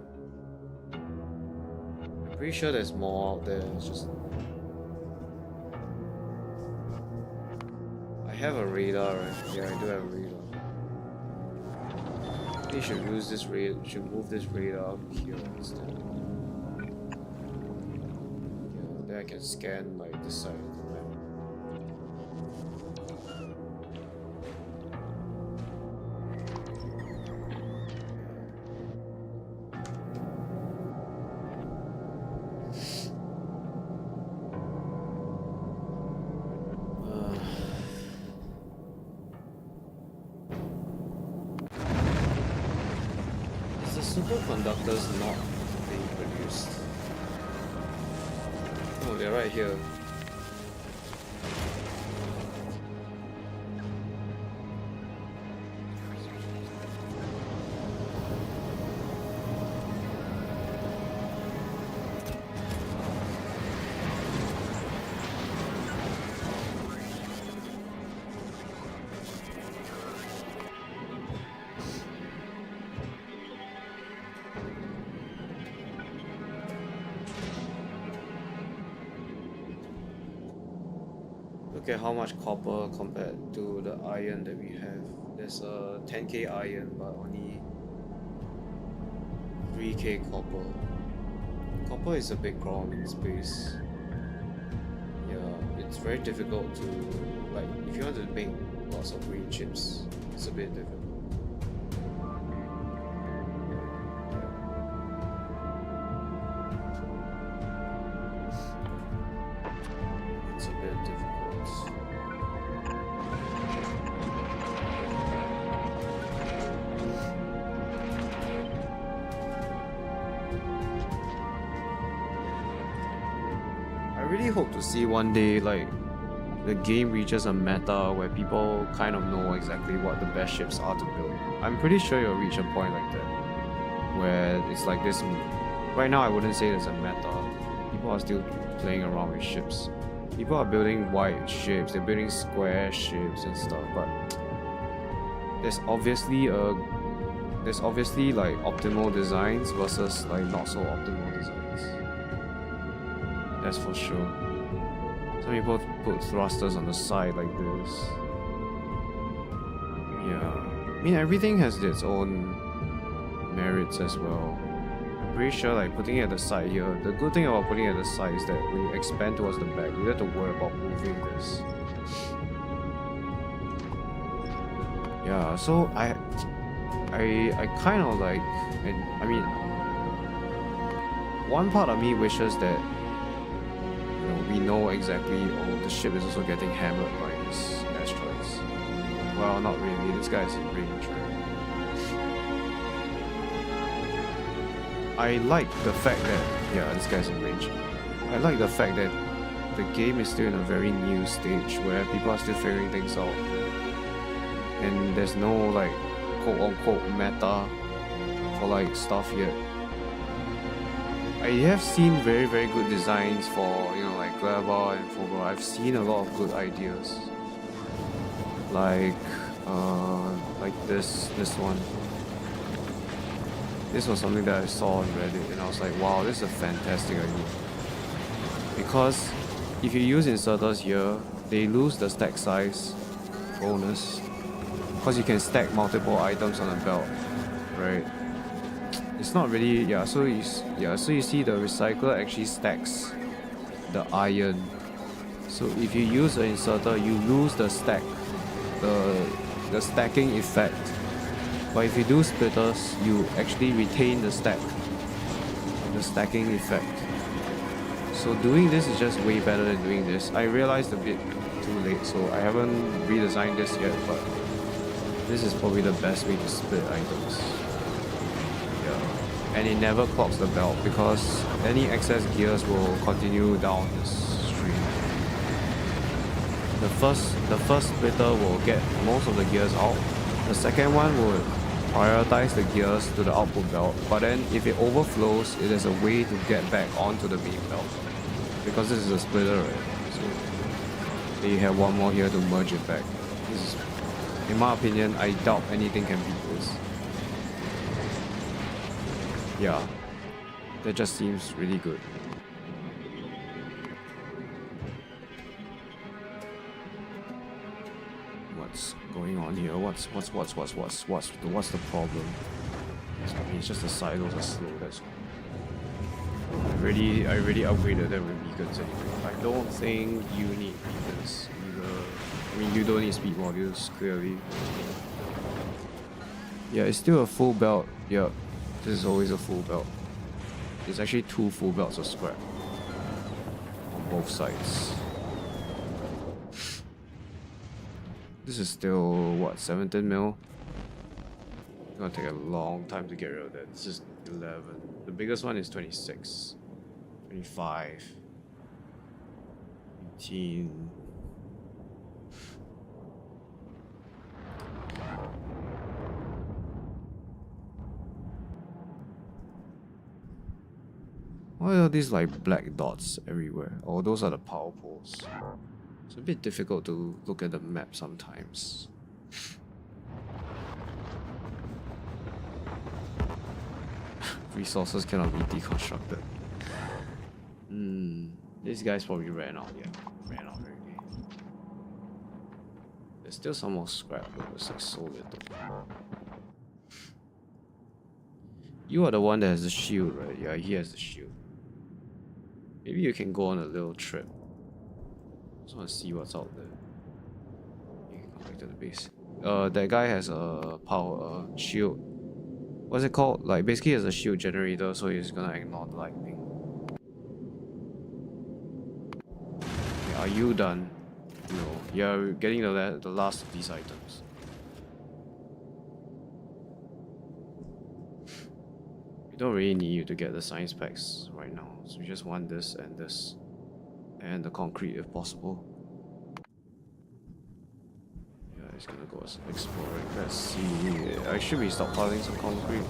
I'm pretty sure there's more out there. It's just I have a radar, right? Yeah, I do have a radar. Maybe you should use this radar. Should move this radar up here instead. I can scan like this side of the map. Is the superconductors not being produced? Oh, they're right here. Look at how much copper compared to the iron that we have. There's a 10k iron but only 3k copper. Copper is a big problem in space. Yeah, it's very difficult to, like, if you want to make lots of green chips, it's a bit difficult. It's a bit difficult. I really hope to see one day like the game reaches a meta where people kind of know exactly what the best ships are to build. I'm pretty sure you'll reach a point like that where it's like this. Right now I wouldn't say there's a meta. People are still playing around with ships. People are building wide ships, they're building square ships and stuff, but there's obviously like optimal designs versus like not so optimal designs. That's for sure. Some people put thrusters on the side like this. Yeah. I mean, everything has its own merits as well. I'm pretty sure like putting it at the side here, the good thing about putting it at the side is that when you expand towards the back, you don't have to worry about moving this. Yeah, so I kind of like, and I mean, one part of me wishes that we know exactly, oh, the ship is also getting hammered by these asteroids. Well, not really, this guy is in range, right? I like the fact that, yeah, this guy's in range. I like the fact that the game is still in a very new stage where people are still figuring things out. And there's no like quote-unquote meta for like stuff yet. I have seen very good designs for, you know, like Gleba and Fogel. I've seen a lot of good ideas. Like this one. This was something that I saw on Reddit and I was like, wow, this is a fantastic idea. Because if you use inserters here, they lose the stack size bonus. Because you can stack multiple items on a belt, right? It's not really, yeah, so you see the recycler actually stacks the iron. So if you use an inserter, you lose the stack, the stacking effect. But if you do splitters, you actually retain the stacking effect. So doing this is just way better than doing this. I realized a bit too late, so I haven't redesigned this yet, but this is probably the best way to split items. Yeah. And it never clogs the belt because any excess gears will continue down the stream. The first splitter will get most of the gears out. The second one will prioritize the gears to the output belt, but then if it overflows, it is a way to get back onto the main belt. Because this is a splitter, right? So you have one more here to merge it back. This is, in my opinion, I doubt anything can beat this. Yeah, that just seems really good. What's going on here? What's the problem? I mean, it's just the silos are slow, that's all. I already upgraded them with beacons anyway. I don't think you need beacons either. I mean, you don't need speed modules, clearly. Yeah, it's still a full belt. Yeah, this is always a full belt. It's actually 2 full belts of scrap on both sides. This is still, what, 17 mil? It's gonna take a long time to get rid of that. This is 11. The biggest one is 26. 25. 18. Why are these like black dots everywhere? Oh, those are the power poles. It's a bit difficult to look at the map sometimes. Resources cannot be deconstructed. These guys probably ran out, yeah. Ran out already. There's still some more scrap, but it's like so little. You are the one that has the shield, right? Yeah, he has the shield. Maybe you can go on a little trip. Just want to see what's out there. You can come back to the base. That guy has a power shield. What's it called? Like basically has a shield generator, so he's gonna ignore the lightning. Okay, are you done? No. You're getting the last of these items. We don't really need you to get the science packs right now, so we just want this, and the concrete if possible. Yeah, it's gonna go exploring. Let's see. I should be stockpiling some concrete.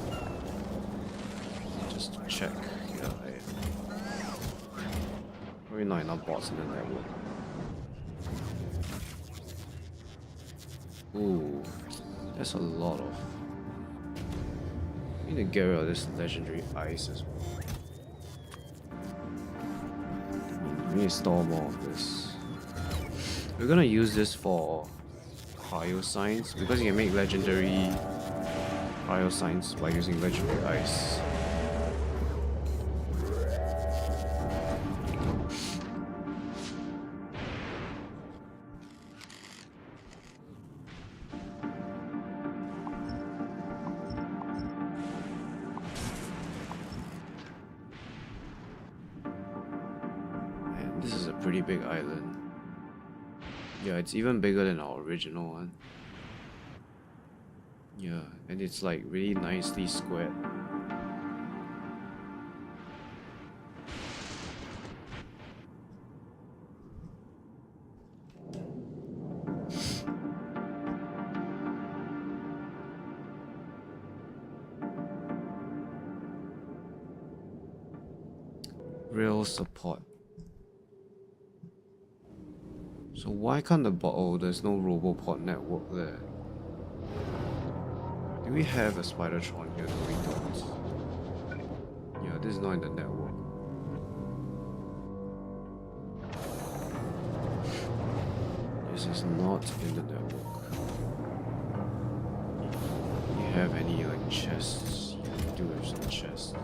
Just to check. Yeah, probably not enough bots in the network. Ooh, that's a lot of. We need to get rid of this legendary ice as well. We need to store more of this. We're gonna use this for cryo signs because you can make legendary cryo signs by using legendary ice. This is a pretty big island. Yeah, it's even bigger than our original one. Yeah, and it's like really nicely squared. Real support. So why can't the bottle? There's no Robopod network there. Do we have a Spidertron here? No, we don't. Yeah, this is not in the network. This is not in the network. Do you have any like chests? Yeah, we do have some chests.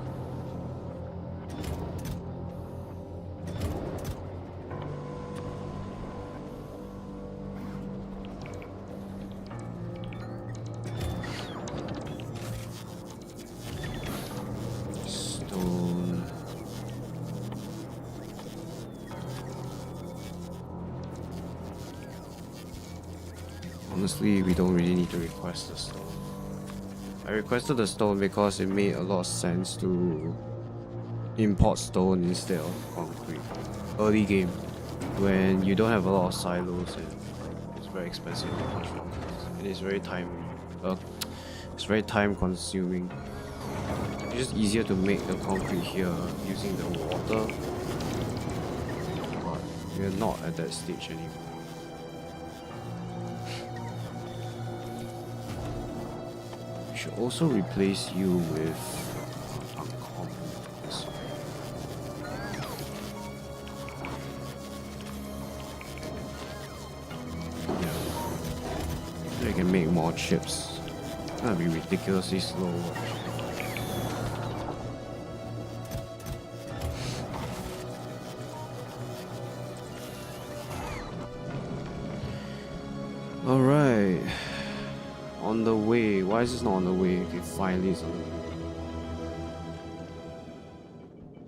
Honestly, we don't really need to request the stone. I requested the stone because it made a lot of sense to import stone instead of concrete. Early game, when you don't have a lot of silos and it's very expensive to construct, and it's very time consuming. It's just easier to make the concrete here using the water, but we're not at that stage anymore. Should also replace you with uncommon this way. Yeah. So I can make more chips. It's gonna be ridiculously slow. Alright. On the way. Why is this not on the way? Okay, finally it's on the way.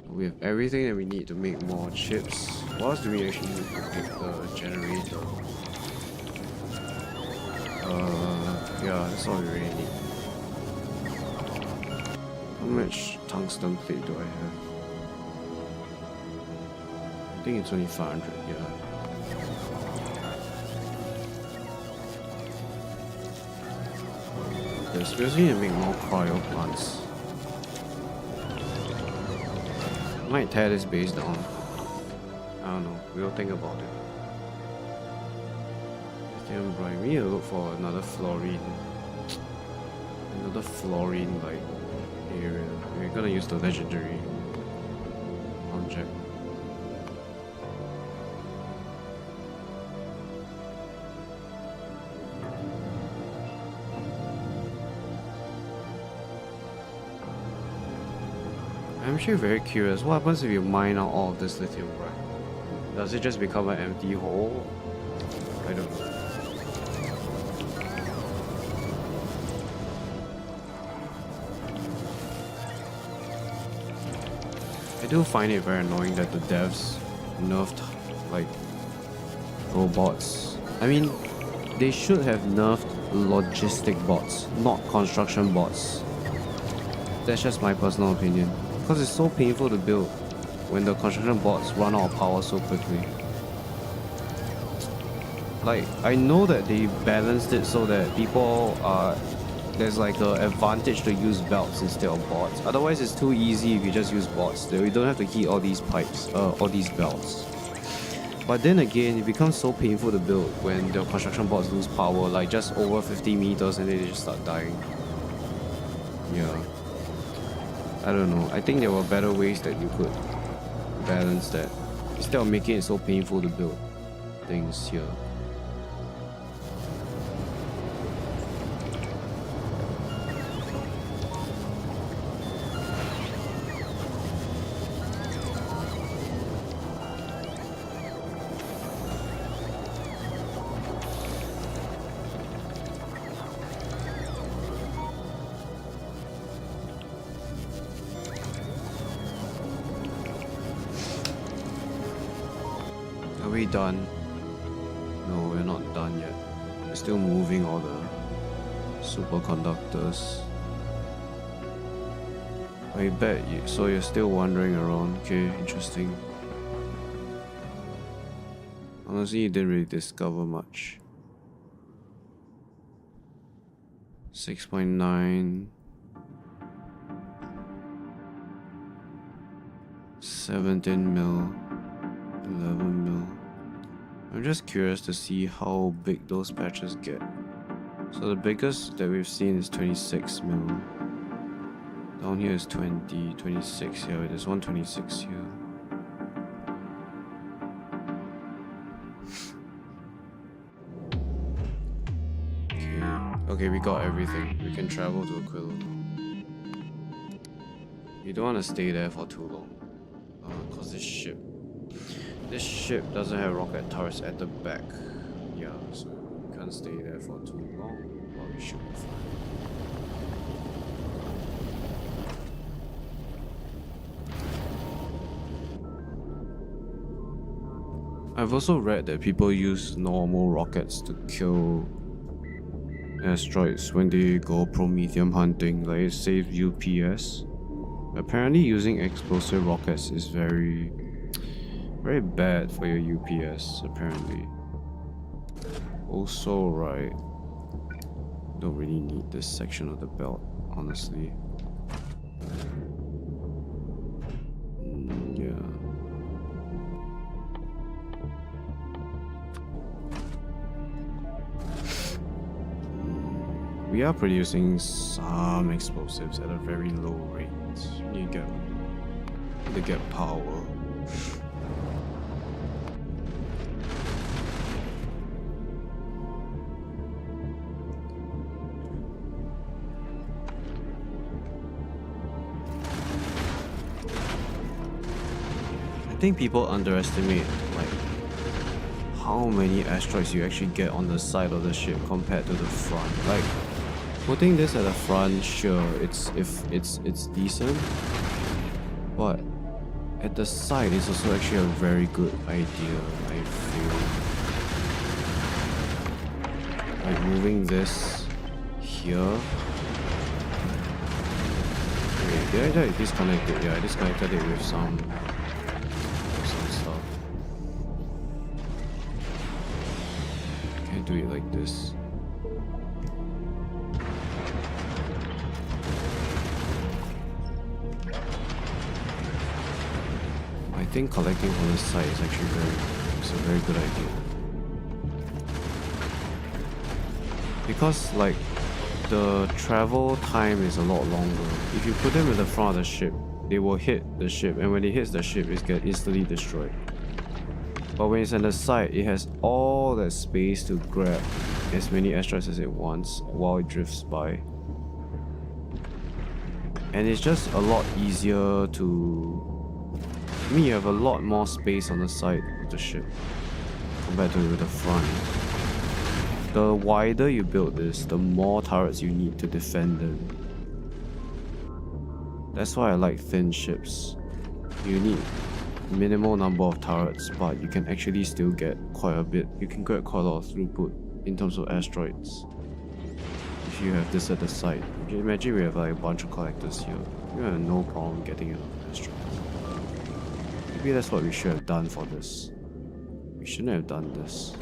We have everything that we need to make more chips. What else do we actually need to make the generator? Yeah, that's all we really need. How much tungsten plate do I have? I think it's only 500, yeah. Yes, we also need to make more cryo plants. Might tear this base down. I don't know, we'll think about it. Lithium brine. We need to look for another fluorine like area. We're gonna use the legendary object. I'm actually very curious, what happens if you mine out all of this lithium brine? Does it just become an empty hole? I don't know. I do find it very annoying that the devs nerfed like robots. I mean, they should have nerfed logistic bots, not construction bots. That's just my personal opinion. Because it's so painful to build when the construction bots run out of power so quickly. Like, I know that they balanced it so that people there's like an advantage to use belts instead of bots. Otherwise it's too easy if you just use bots. You don't have to heat all these pipes, all these belts. But then again, it becomes so painful to build when the construction bots lose power, like just over 50 meters and then they just start dying. Yeah. I don't know. I think there were better ways that you could balance that instead of making it so painful to build things here. Are we done? No, we're not done yet. We're still moving all the superconductors. I bet you. So you're still wandering around. Okay, interesting. Honestly, you didn't really discover much. 6.9. 17 mil. 11 mil. I'm just curious to see how big those patches get. So the biggest that we've seen is 26 mil. Down here is 20, 26 here. There's 126 here. Okay, we got everything. We can travel to Aquilo now. You don't want to stay there for too long. Cause this ship doesn't have rocket turrets at the back. Yeah, so we can't stay there for too long, but we should be fine. I've also read that people use normal rockets to kill asteroids when they go promethium hunting, like it saves UPS. Apparently using explosive rockets is very bad for your UPS, apparently. Also, right, don't really need this section of the belt, honestly. Yeah. We are producing some explosives at a very low rate. You need to get power. I think people underestimate like how many asteroids you actually get on the side of the ship compared to the front. Like, putting this at the front, sure, it's decent, but at the side is also actually a very good idea, I feel. Like moving this here. Wait, did I disconnect it? Yeah, I disconnected it with some stuff. Can't do it like this. I think collecting from this side is actually it's a very good idea. Because like the travel time is a lot longer. If you put them in the front of the ship, they will hit the ship, and when it hits the ship, it gets instantly destroyed. But when it's on the side, it has all that space to grab as many asteroids as it wants while it drifts by. And it's just a lot easier to... I mean, you have a lot more space on the side of the ship compared to the front. The wider you build this, the more turrets you need to defend them. That's why I like thin ships. You need minimal number of turrets, but you can actually still get quite a bit. You can get quite a lot of throughput in terms of asteroids. If you have this at the side. Imagine we have like a bunch of collectors here. You have no problem getting enough asteroids. Maybe that's what we should have done for this. We shouldn't have done this.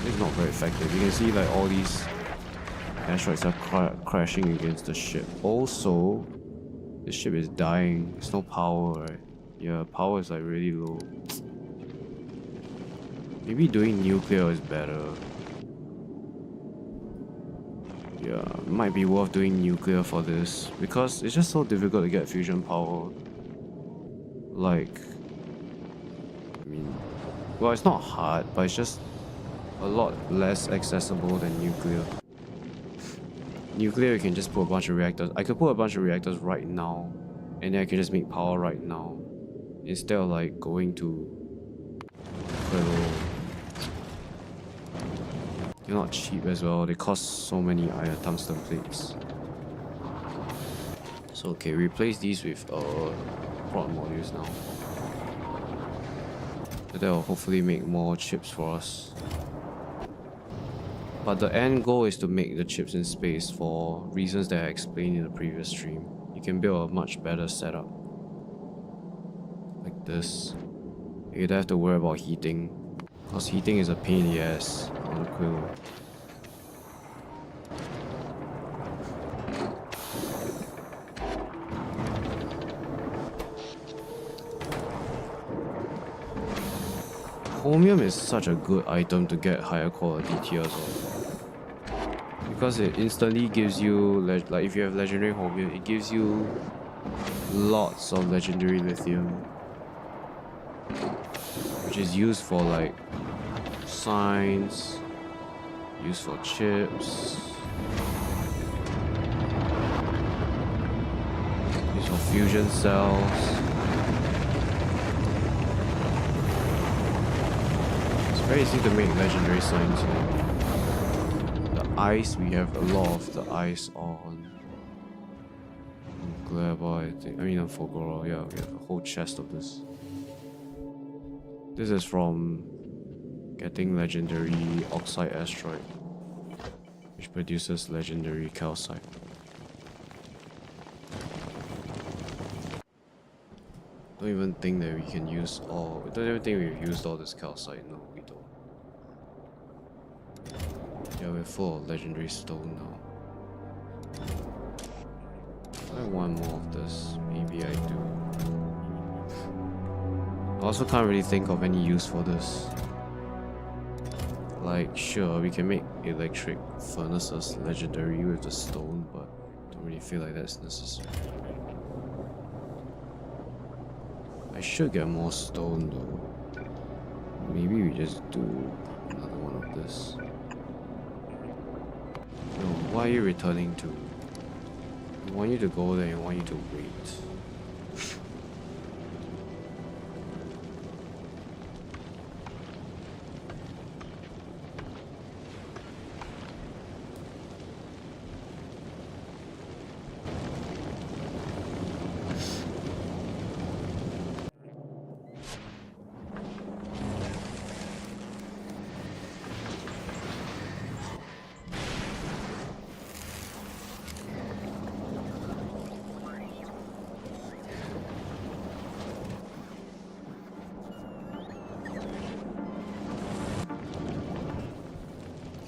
It's not very effective. You can see like all these asteroids are crashing against the ship. Also, the ship is dying. There's no power, right? Yeah, power is like really low. Maybe doing nuclear is better. Yeah, might be worth doing nuclear for this because it's just so difficult to get fusion power. Like, I mean, well, it's not hard, but it's just a lot less accessible than nuclear. Nuclear, you can just put a bunch of reactors. I could put a bunch of reactors right now, and then I can just make power right now, instead of like going to they're not cheap as well. They cost so many iron tungsten plates. So okay, replace these with prod modules now. That will hopefully make more chips for us. But the end goal is to make the chips in space for reasons that I explained in the previous stream. You can build a much better setup. Like this. You don't have to worry about heating, because heating is a pain in the ass on the Quill. Chromium is such a good item to get higher quality tiers of, because it instantly gives you, like if you have legendary chromium, it gives you lots of legendary lithium, which is used for like science, used for chips, used for fusion cells. Very easy to make legendary signs here. The ice, we have a lot of the ice on Gleba, I think. I mean on Fogora, yeah, we have a whole chest of this. This is from getting legendary oxide asteroid, which produces legendary calcite. Don't even think that we can use all. Don't even think we've used all this calcite. No, we don't. Yeah, we're full of legendary stone now. I want more of this. Maybe I do. I also can't really think of any use for this. Like, sure, we can make electric furnaces legendary with the stone, but don't really feel like that's necessary. I should get more stone though. Maybe we just do another one of this. No, why are you returning to? I want you to go there, I want you to wait.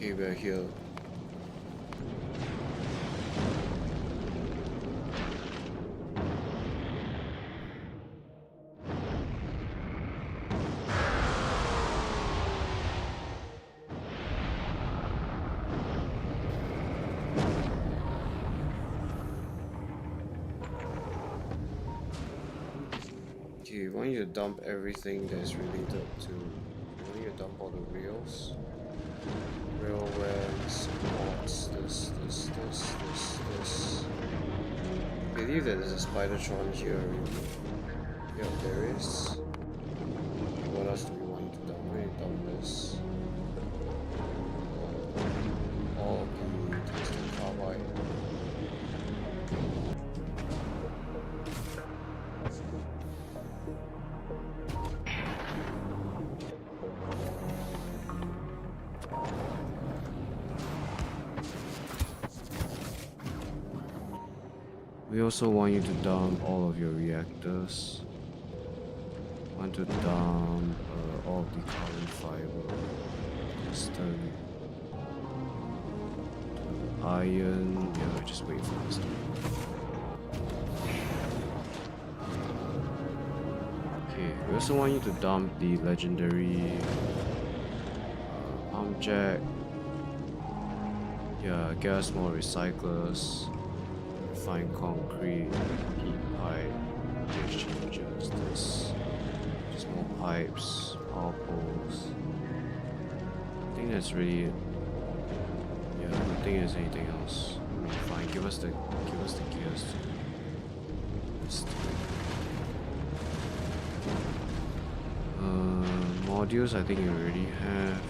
Okay, we're here. Okay, we want you to dump everything that is related to. We want you to dump all the rails, railways, supports, this. I believe that there's a Spidertron here. Yeah, there is. What else do we want to dump? We need to dump this. All the tungsten carbide. We also want you to dump all of your reactors. Want to dump all of the carbon fiber, tungsten, iron. Yeah, just wait for this. Okay, we also want you to dump the legendary pump jack. Yeah, get us more recyclers. Fine concrete, heat pipe, exchangers, this, just more pipes, power poles. I think that's really it. Yeah, I don't think there's anything else. I mean, fine, give us the gears. Modules I think you already have.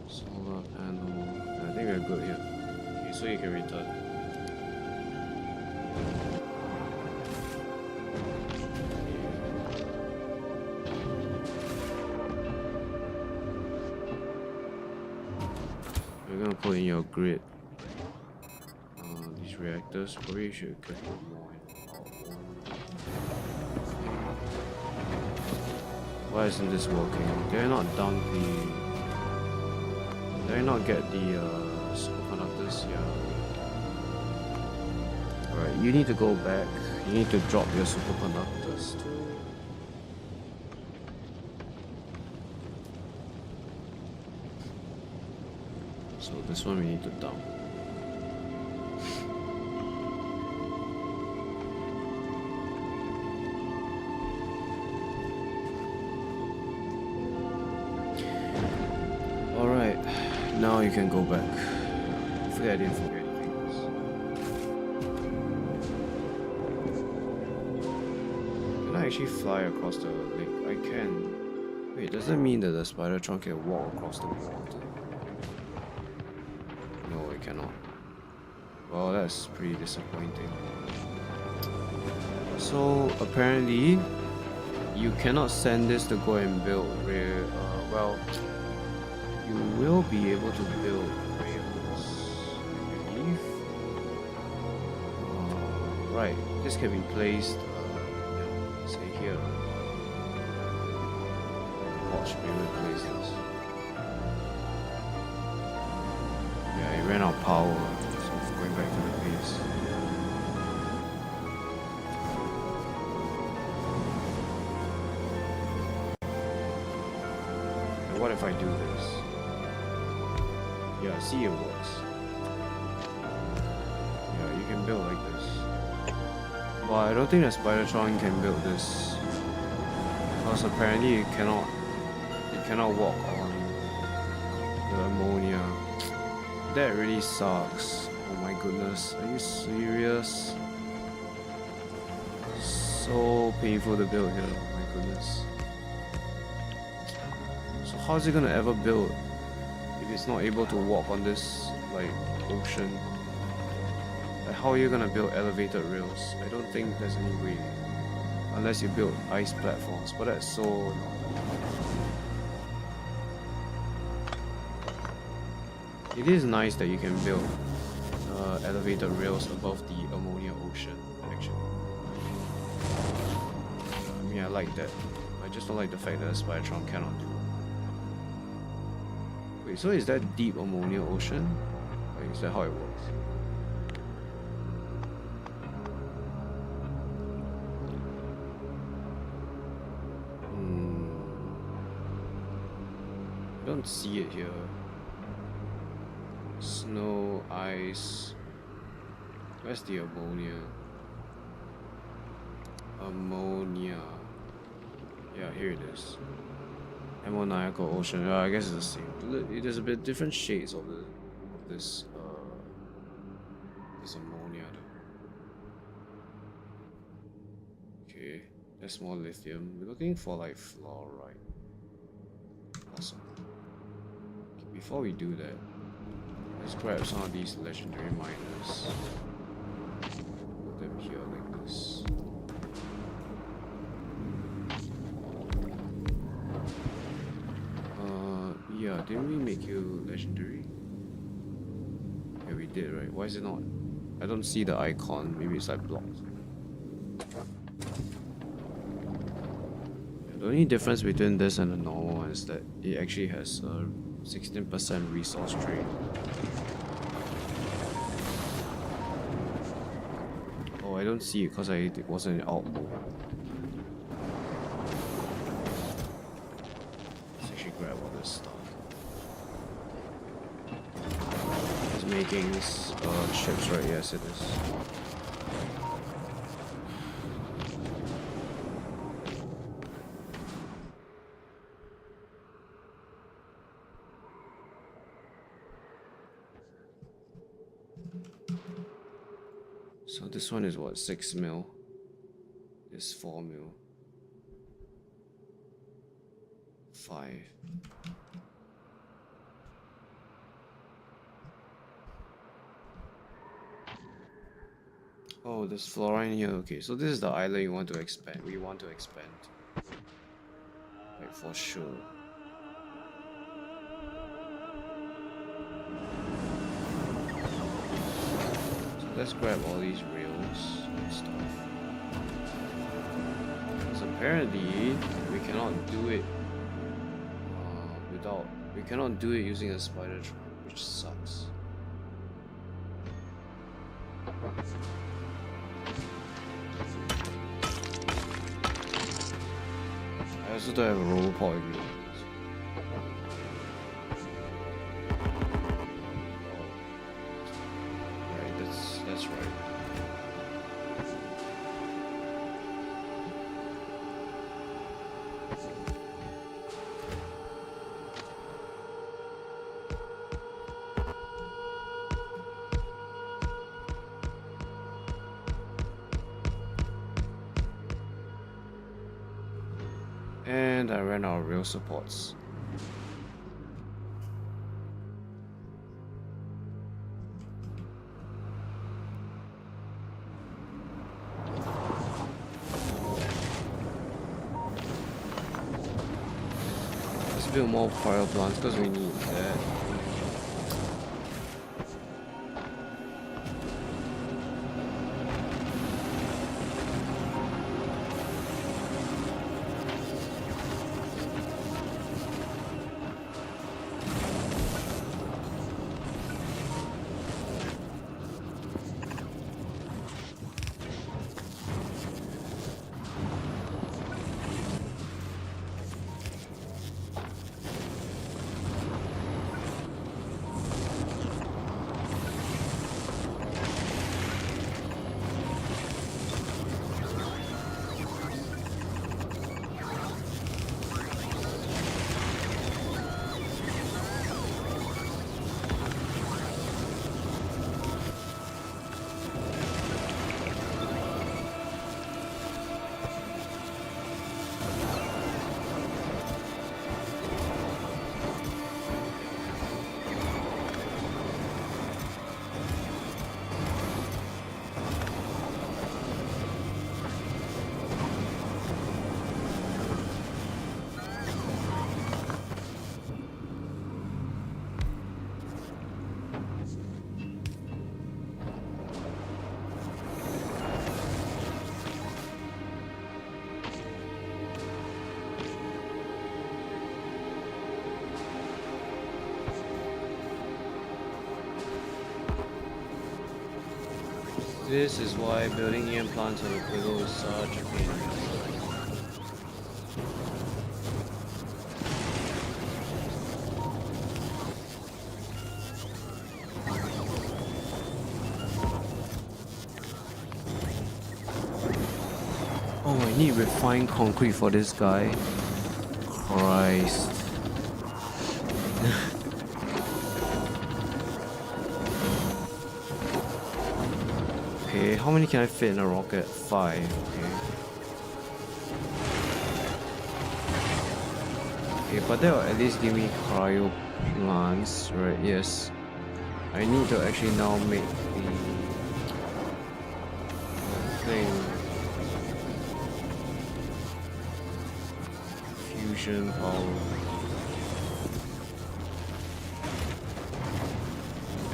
Solar panel. I think we're good here. Okay, so you can return. We're gonna put in your grid. These reactors probably should put more in. Why isn't this working? Did I not dump the? Did I not get the superconductors? Yeah. Alright, you need to go back. You need to drop your superconductors too. So this one we need to dump. Alright, now you can go back. Hopefully I didn't forget anything else. Can I actually fly across the lake? I can. Wait, does that mean that the Spidertron can walk across the water? No, it cannot. Well, that's pretty disappointing. So apparently, you cannot send this to go and build well, you will be able to build rails, I believe. Right, this can be placed, say here. Watch me replace this. Yeah, it ran out of power, so it's going back to the base. And what if I do this? Yeah, see, it works. Yeah, you can build like this. Well, I don't think the Spidertron can build this, because apparently it cannot walk on the ammonia. That really sucks. Oh my goodness, are you serious? So painful to build here. Oh my goodness. So how is it gonna ever build if it's not able to walk on this like ocean? Like, how are you gonna build elevated rails? I don't think there's any way, unless you build ice platforms, but that's so annoying. It is nice that you can build elevated rails above the ammonia ocean, actually. I mean, I like that. I just don't like the fact that Spidertron cannot do. Wait, so is that deep ammonia ocean? Like, is that how it works? I don't see it here. Snow, ice. Where's the ammonia? Ammonia. Yeah, here it is. Ammoniacal ocean. I guess it's the same. There's a bit different shades of this ammonia though. Okay, that's more lithium. We're looking for like fluoride. Awesome. Okay, before we do that, let's grab some of these legendary miners. Put them here like this. Yeah, didn't we make you legendary? Yeah, we did, right? Why is it not? I don't see the icon. Maybe it's like blocked. The only difference between this and the normal one is that it actually has a 16% resource drain. Oh, I don't see it because it wasn't in alt mode. Let's actually grab all this stuff. It's making ships, right? Yes, it is. So this one is what, 6 mil? This 4 mil. 5. Oh, there's fluorine here. Okay, so this is the island you want to expand. We want to expand. Like for sure. Let's grab all these rails and stuff. Because apparently we cannot do it we cannot do it using a spider trap, which sucks. I also don't have a roboport agreement. That's right. And I ran out of rail supports. Build more power plants because we need that. This is why building EM plants on Aquilo is such a pain in the ass. Oh, I need refined concrete for this guy. Christ. Okay, how many can I fit in a rocket? 5. Okay. Okay, but that will at least give me cryo plants, right? Yes. I need to actually now make the thing. Fusion power.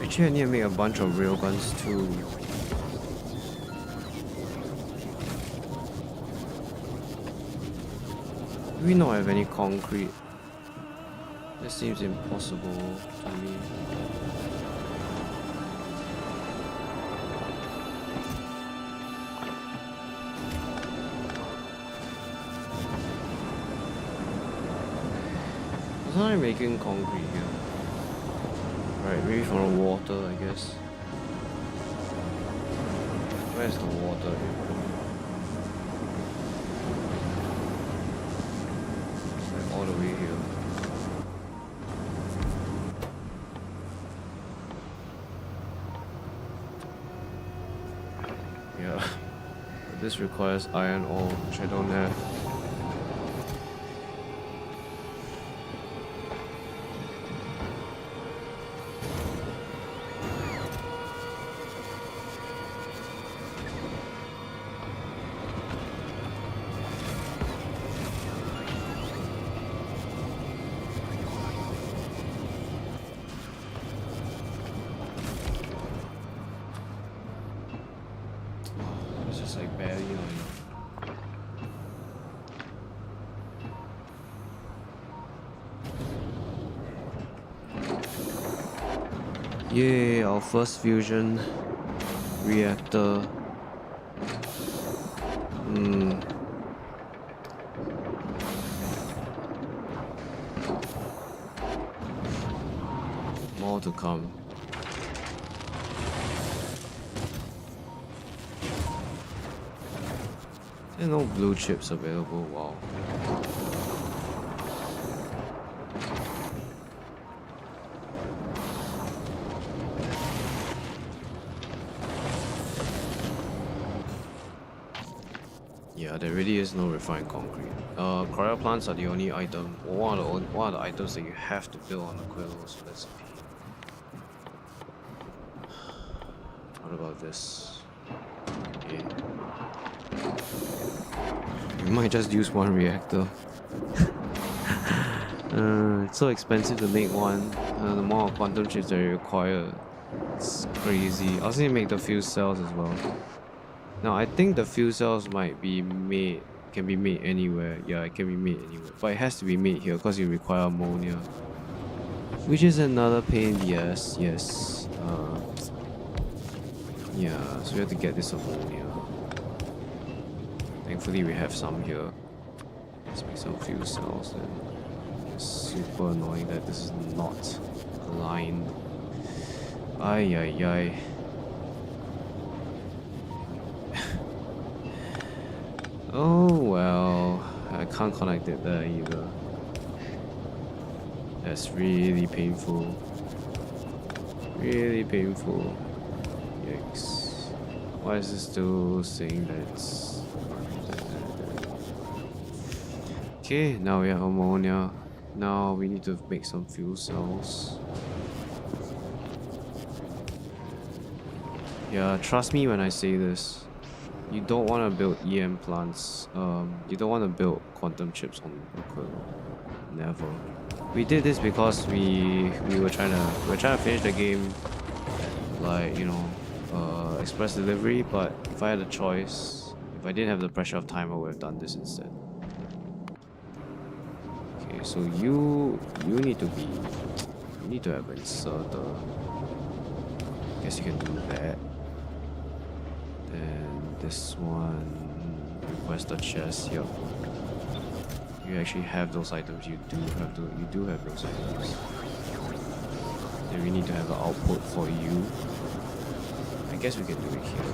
Actually, I need to make a bunch of railguns too. Do we not have any concrete? That seems impossible to me. It's not making concrete here. Right, maybe from the water, I guess. Where's the water here? All the way here. Yeah. This requires iron ore, which I don't have. It's just like barely on. Yay, our first fusion reactor. More to come. There are no blue chips available, wow. Yeah, there really is no refined concrete. Cryo plants are the only item, or one of the items that you have to build on Aquilo, so that's a pain. What about this? Okay. We might just use one reactor. It's so expensive to make one. The amount of quantum chips that you require, it's crazy. I also need to make the fuel cells as well. Now I think the fuel cells might be made, can be made anywhere. Yeah, it can be made anywhere, but it has to be made here because you require ammonia, which is another pain in the ass. Yes. Yeah, so we have to get this ammonia. Thankfully we have some here. Let's make some fuel cells then. It's super annoying that this is not aligned. Ay ay ay. Oh well, I can't connect it there either. That's really painful. Really painful. Yikes. Why is this still saying that it's... Okay, now we have ammonia. Now we need to make some fuel cells. Yeah, trust me when I say this. You don't want to build EM plants. You don't want to build quantum chips on Aquilo. Never. We did this because we were trying to finish the game, like, you know, express delivery. But if I had a choice, if I didn't have the pressure of time, I would have done this instead. Okay, so you need to have an inserter. Guess you can do that. Then this one, request a chest. Yep. You actually have those items. You do have those items. Then we need to have an output for you. I guess we can do it here.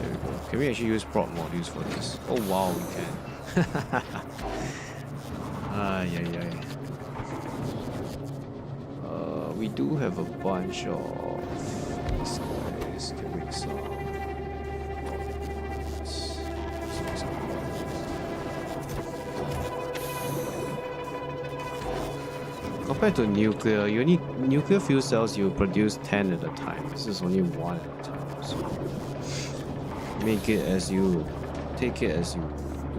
There we go. Can we actually use prop modules for this? Oh wow, we can. Yeah. We do have a bunch of these guys. Can make some. Compared to nuclear, you need nuclear fuel cells. You produce 10 at a time. This is only 1 at a time. So make it as you take it as you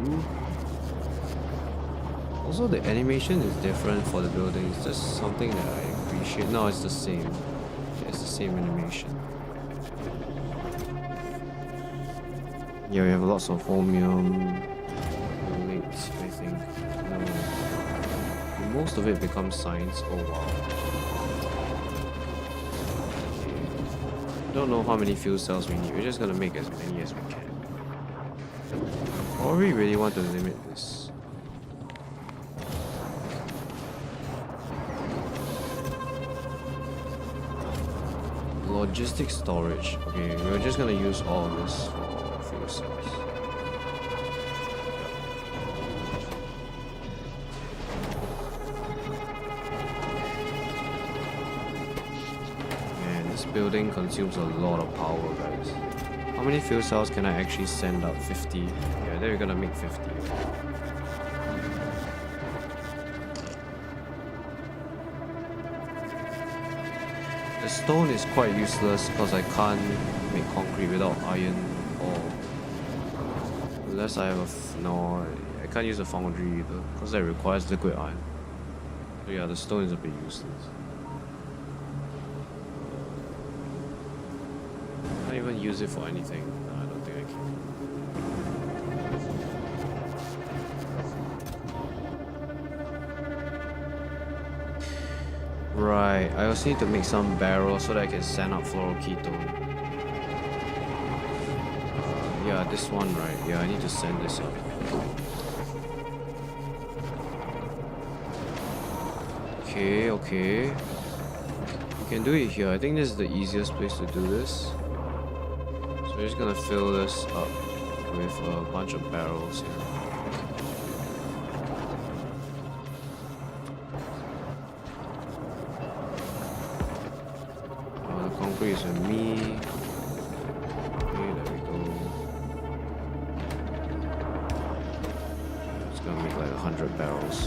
do. Also, the animation is different for the building. It's just something that I appreciate. No, it's the same. Yeah, it's the same animation. Yeah, we have lots of holmium. Links, I think. No. Most of it becomes science. Oh wow. Okay. Don't know how many fuel cells we need. We're just gonna make as many as we can. Or we really want to limit this. Logistic storage. Okay, we're just gonna use all of this for fuel cells. Man, this building consumes a lot of power, guys. How many fuel cells can I actually send up? 50. Yeah, then we're gonna make 50. The stone is quite useless because I can't make concrete without iron ore. Unless I have no, I can't use a foundry either because that requires liquid iron. So yeah, the stone is a bit useless. I can't even use it for anything. No, I don't think I can. Right, I also need to make some barrels so that I can send up fluoroketone. Yeah, this one, right? Yeah, I need to send this up. Okay. You can do it here. I think this is the easiest place to do this. So we're just gonna fill this up with a bunch of barrels here. Concrete with me. Okay, there we go. It's gonna make like 100 barrels.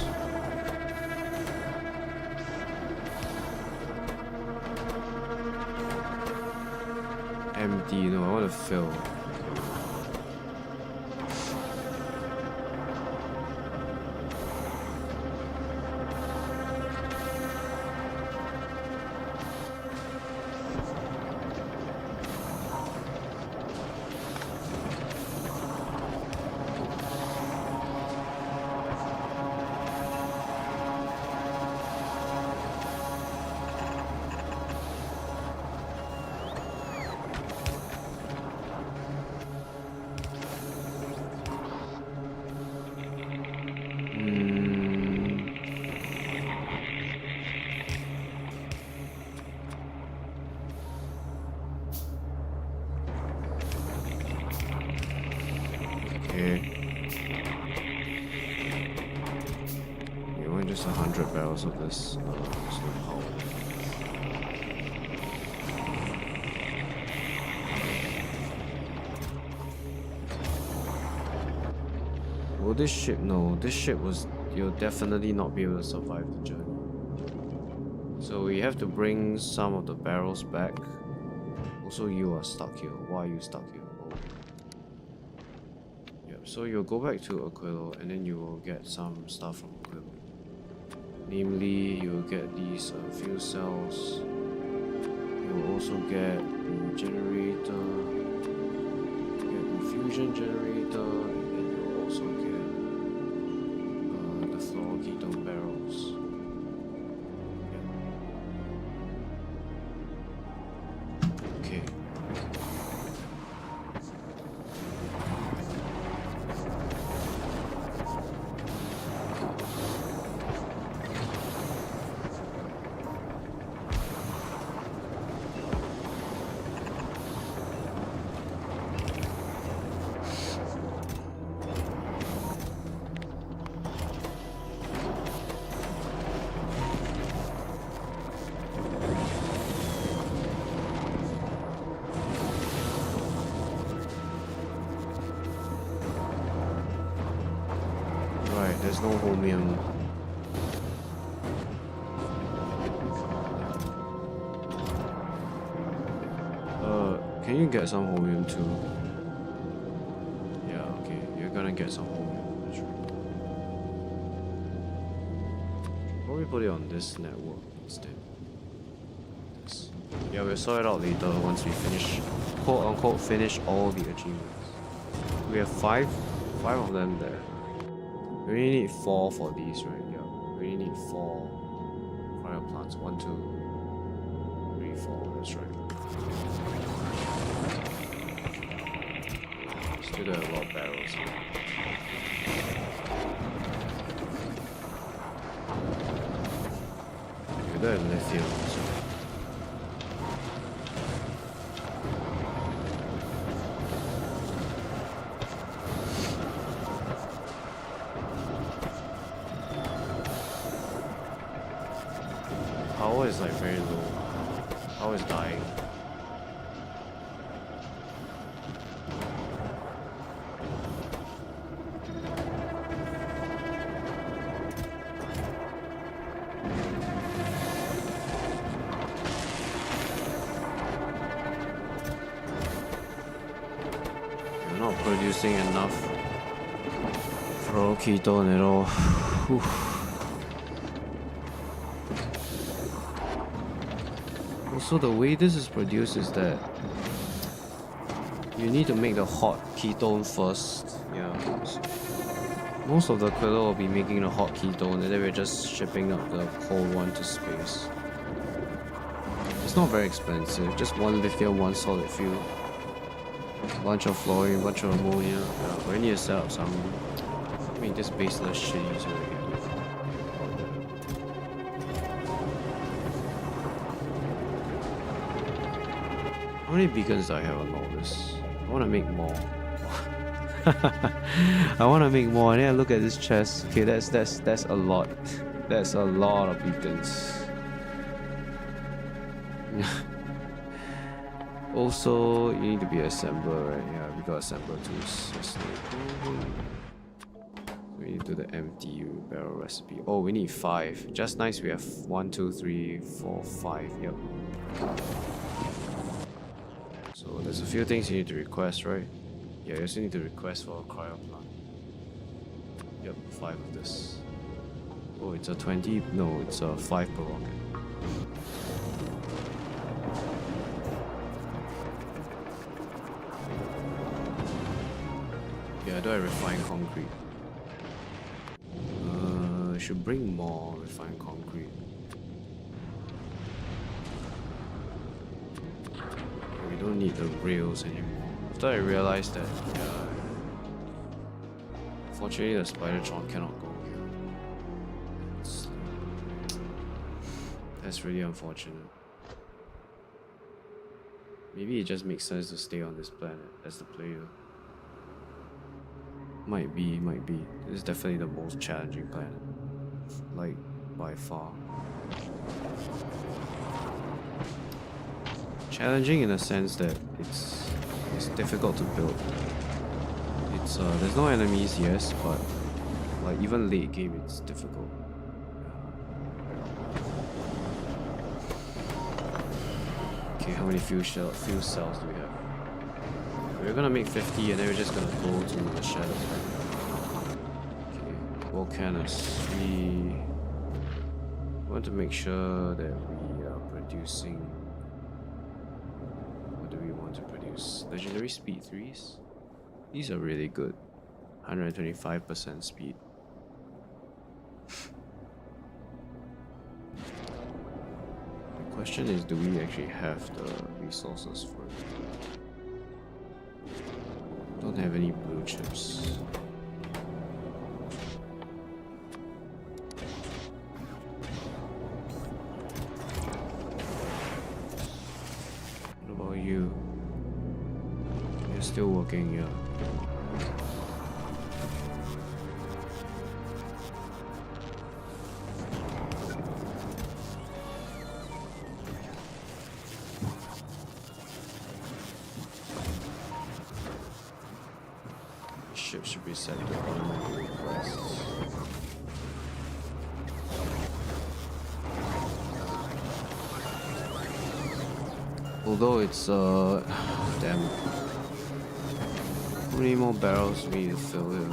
Empty, no, I want to fill. You want just 100 barrels of this slow power. Will this ship? No, this ship was. You'll definitely not be able to survive the journey. So we have to bring some of the barrels back. Also, you are stuck here. Why are you stuck here? So you'll go back to Aquilo and then you will get some stuff from Aquilo. Namely, you'll get these fuel cells. You'll also get the generator, get the fusion generator, and then you'll also get the fluoroketone barrels. there's no Homium. Can you get some Homium too? Yeah, okay, you're gonna get some Homium, that's right. Probably put it on this network instead. This. Yeah, we'll sort it out later once we finish, quote unquote, finish all the achievements. We have five of them there. We only need 4 for these, right? Yeah, we only need 4 cryo plants. 1, 2, 3, 4. That's right. Still got a lot of barrels here. We got lithium also. Power is like very low. Power is dying. We're not producing enough ketone at all. Whew. Also, the way this is produced is that you need to make the hot ketone first. Yeah. Most of the Aquila will be making the hot ketone and then we're just shipping up the cold one to space. It's not very expensive, just 1 lithium, 1 solid fuel. Bunch of fluorine, bunch of ammonia. Yeah, we need to set up some. Make this base less shitty so we can do it. How many beacons do I have on all this? I want to make more. I want to make more. And then I look at this chest. Okay, that's a lot. That's a lot of beacons. Also, you need to be an assembler, right? Yeah, we got assembler tools. We need to do the empty barrel recipe. Oh, we need 5. Just nice. We have 1, 2, 3, 4, 5. Yep. So there's a few things you need to request, right? Yeah, you also need to request for a cryo plant. Yep, 5 of this. Oh, it's a 20? No, it's a 5 per rocket. Yeah, do I refine concrete? I should bring more refined concrete. We don't need the rails anymore. After I realized that, yeah, unfortunately the Spidertron cannot go here. That's really unfortunate. Maybe it just makes sense to stay on this planet as the player. Might be. This is definitely the most challenging planet. Like, by far. Challenging in the sense that it's difficult to build. It's there's no enemies, yes, but like even late game it's difficult. Okay, how many fuel cells do we have? We're gonna make 50 and then we're just gonna go to the shadows. Okay, Volcanus. We want to make sure that we are producing. What do we want to produce? Legendary speed 3s? These are really good. 125% speed. The question is, do we actually have the resources for it? Don't have any blue chips. What about you? You're still working, yeah. Ship should be set to automatic requests. although it's damn. How many more barrels we need to fill here?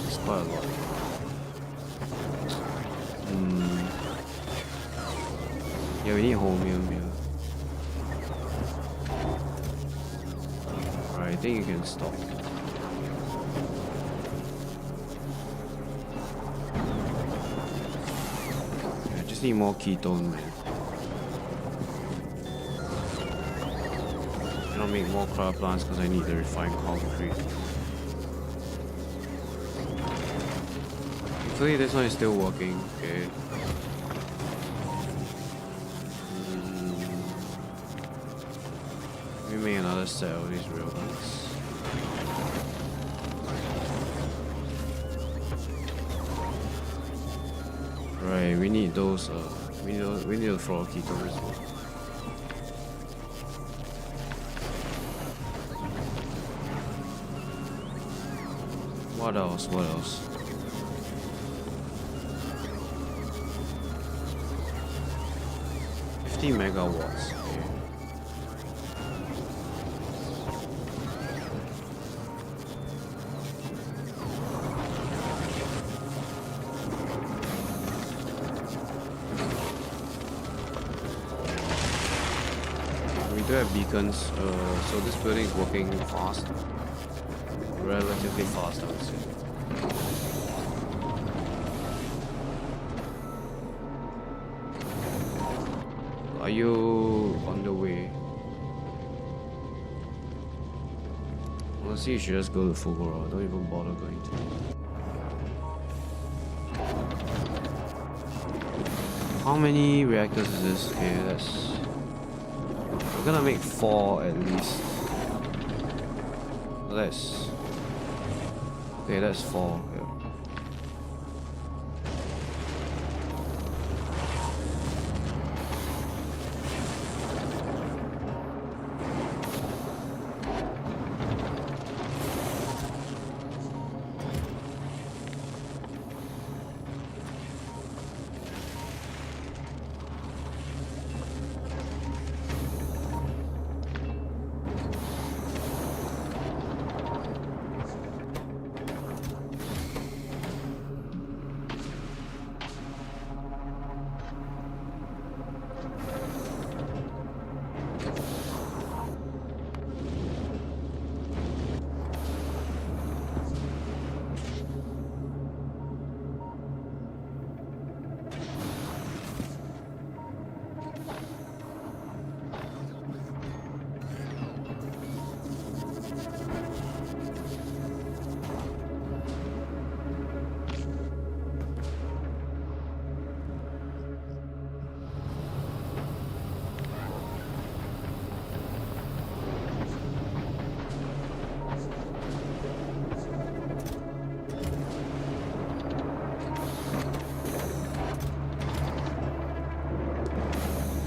It's quite a lot. Yeah, we need holmium here. Alright, I think you can stop. Yeah, I just need more ketone, man. I'll make more cryo plants because I need the refined concrete. Hopefully this one is still working. Okay. Let me make another set of these real ones. Right, we need those. We need to throw ketone as well. What else? What else? megawatts. Okay. We do have beacons, so this building is working fast. Relatively fast, I would say. Are you on the way? Honestly, you should just go to Fugoro. Don't even bother going to. How many reactors is this? Okay, that's. We're gonna make 4 at least. That's. Okay, that's 4. Yeah.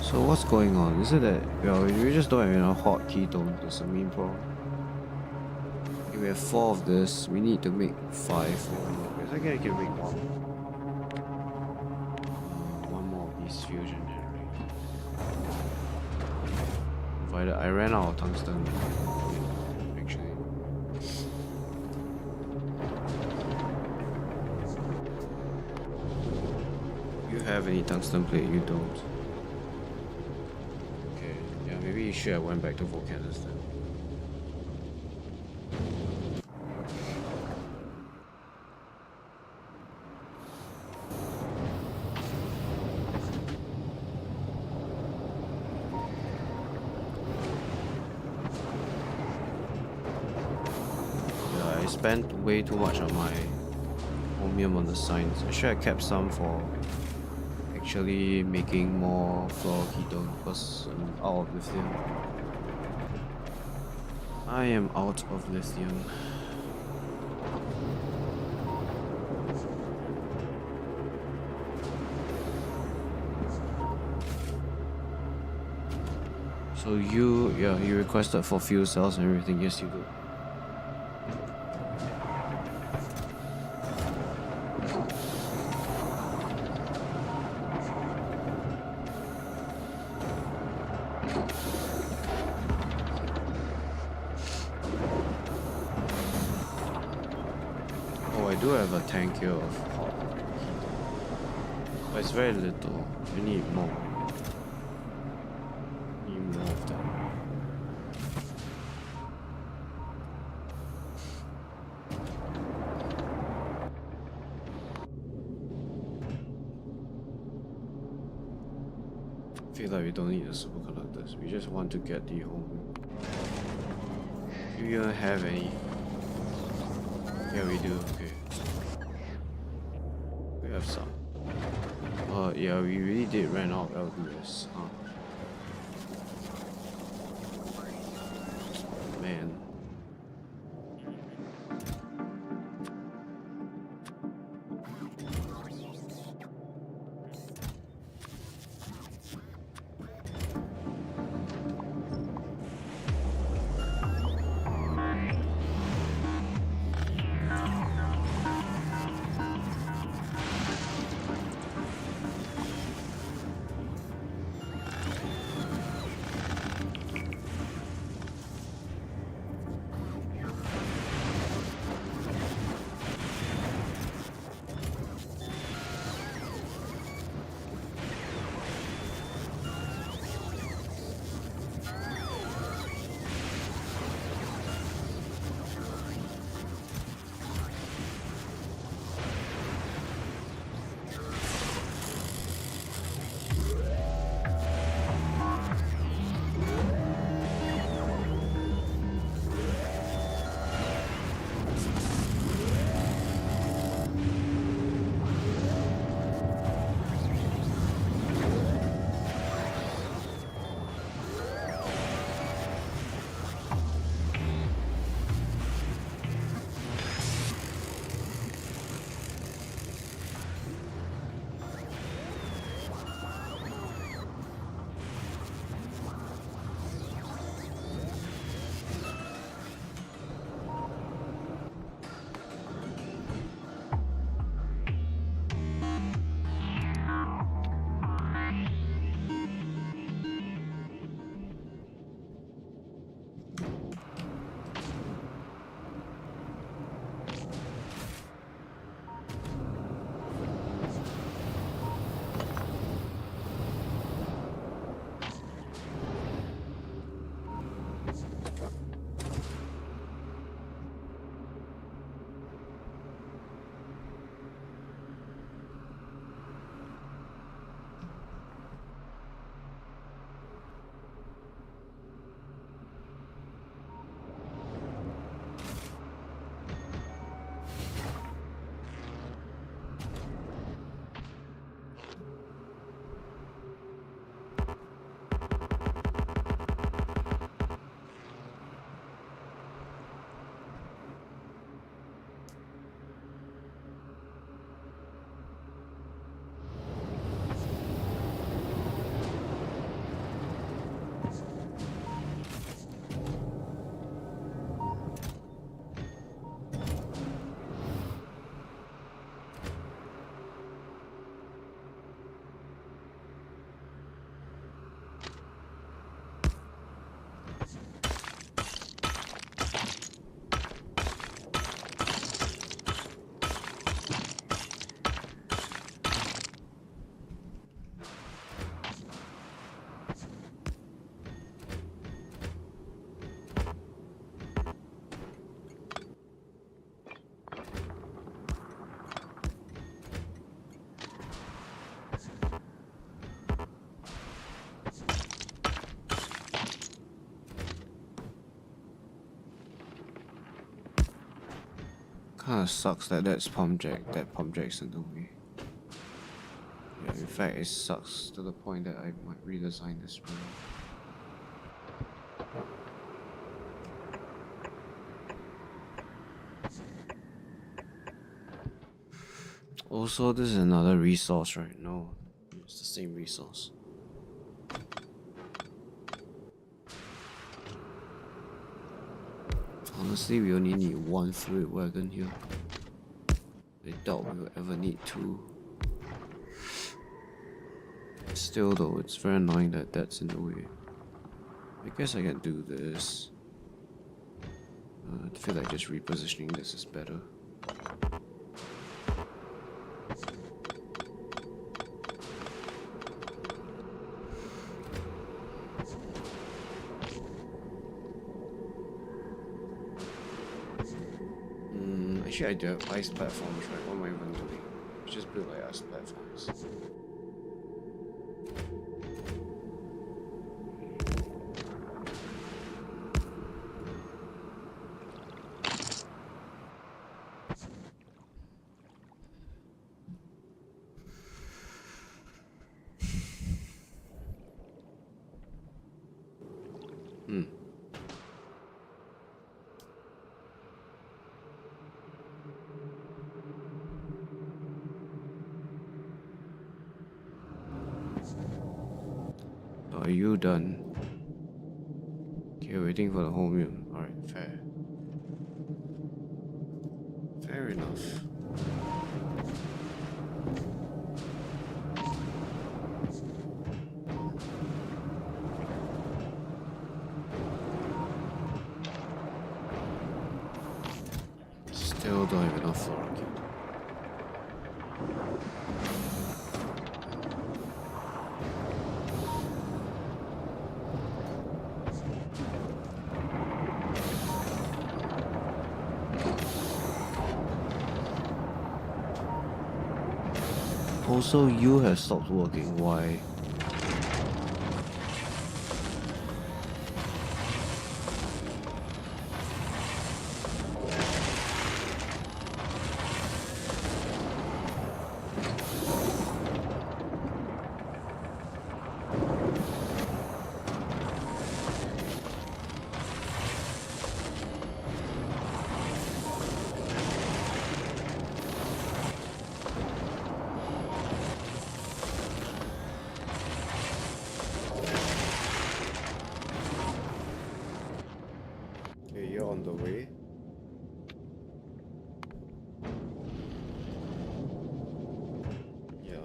So what's going on? Is it that we just don't have enough hot ketone? That's the main problem. Okay, we have 4 of this. We need to make 5 more. Yes, I can make one. One more of these fusion generators. Provided I ran out of tungsten. Actually. You have any tungsten plate? You don't. Maybe you should have went back to Volcanus then. Yeah, I spent way too much on my chromium on the signs. I should have kept some for actually making more fluoroketone because I'm out of lithium. I am out of lithium. So you requested for fuel cells and everything. Yes, you do. I do have a tank here of hot heat, but it's very little. I need more. Need more of that. I feel like we don't need the superconductors. We just want to get the home. Do you have any? Yeah, we do. Okay. We have some. Yeah, we really did run out of LDS, huh? Man. Kinda sucks that that pump jack's in the way. Yeah, in fact, it sucks to the point that I might redesign this room. Also, this is another resource, right? No, it's the same resource. Honestly, we only need one fluid wagon here. I doubt we'll ever need two. Still though, it's very annoying that that's in the way. I guess I can do this. I feel like just repositioning this is better. Actually, I do have ice platforms, right? What am I even doing? Just build like ice platforms. Are you done? Okay, waiting for the whole meal. Alright, fair. Fair enough. Still don't have enough for it. Also, you have stopped working. Why? Okay, you're on the way. Yeah.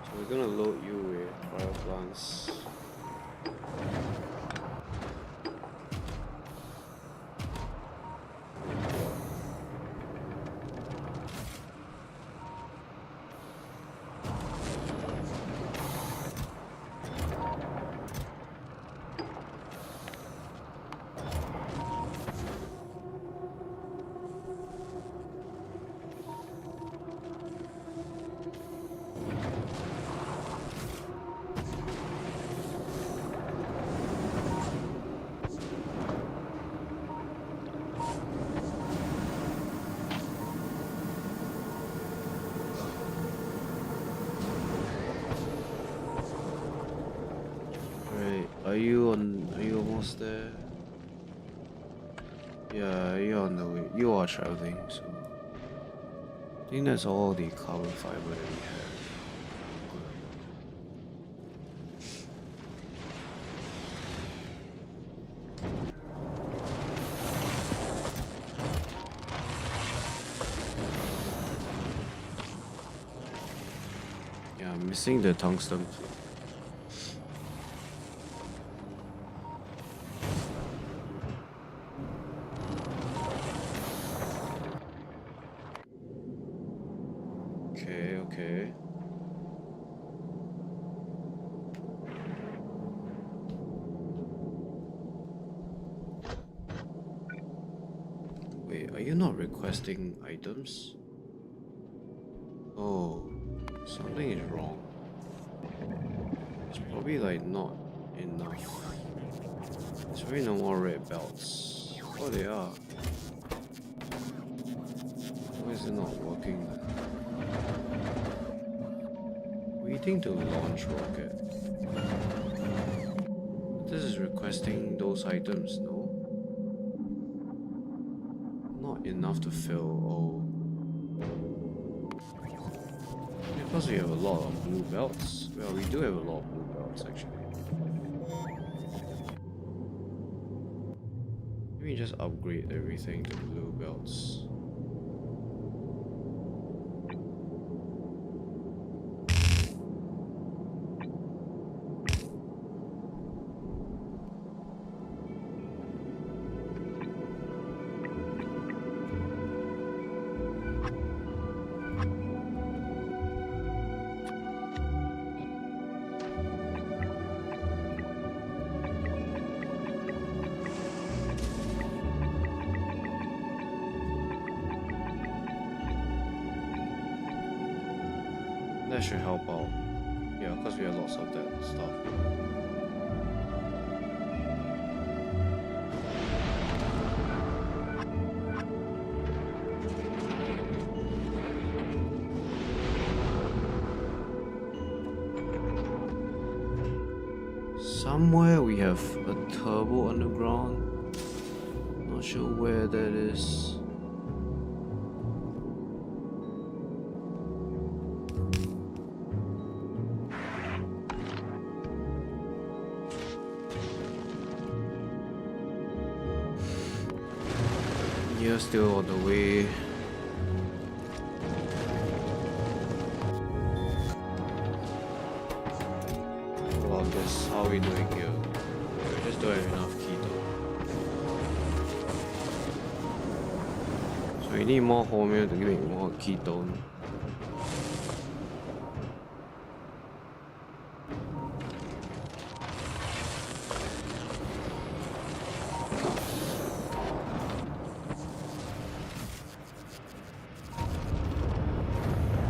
So we're gonna load you with cryo plants. Right, are you almost there? Yeah, you're on the way. You are traveling, so I think that's all the carbon fiber that we have. Yeah, I'm missing the tungsten. Okay, okay. Wait, are you not requesting items? Oh, something is wrong. It's probably like not enough. There's probably no more red belts. Oh, they are. Why is it not working then? Waiting to launch rocket. This is requesting those items, no? Not enough to fill. Oh. Because we have a lot of blue belts. Well, we do have a lot of blue belts actually. Let me just upgrade everything to blue belts. That should help out. Yeah, because we have lots of that stuff. Somewhere we have a turbo underground. Not sure where that is. Yeah, still on the way. What about this? How are we doing here? We just don't have enough keto. So we need more wholemeal to make more ketone.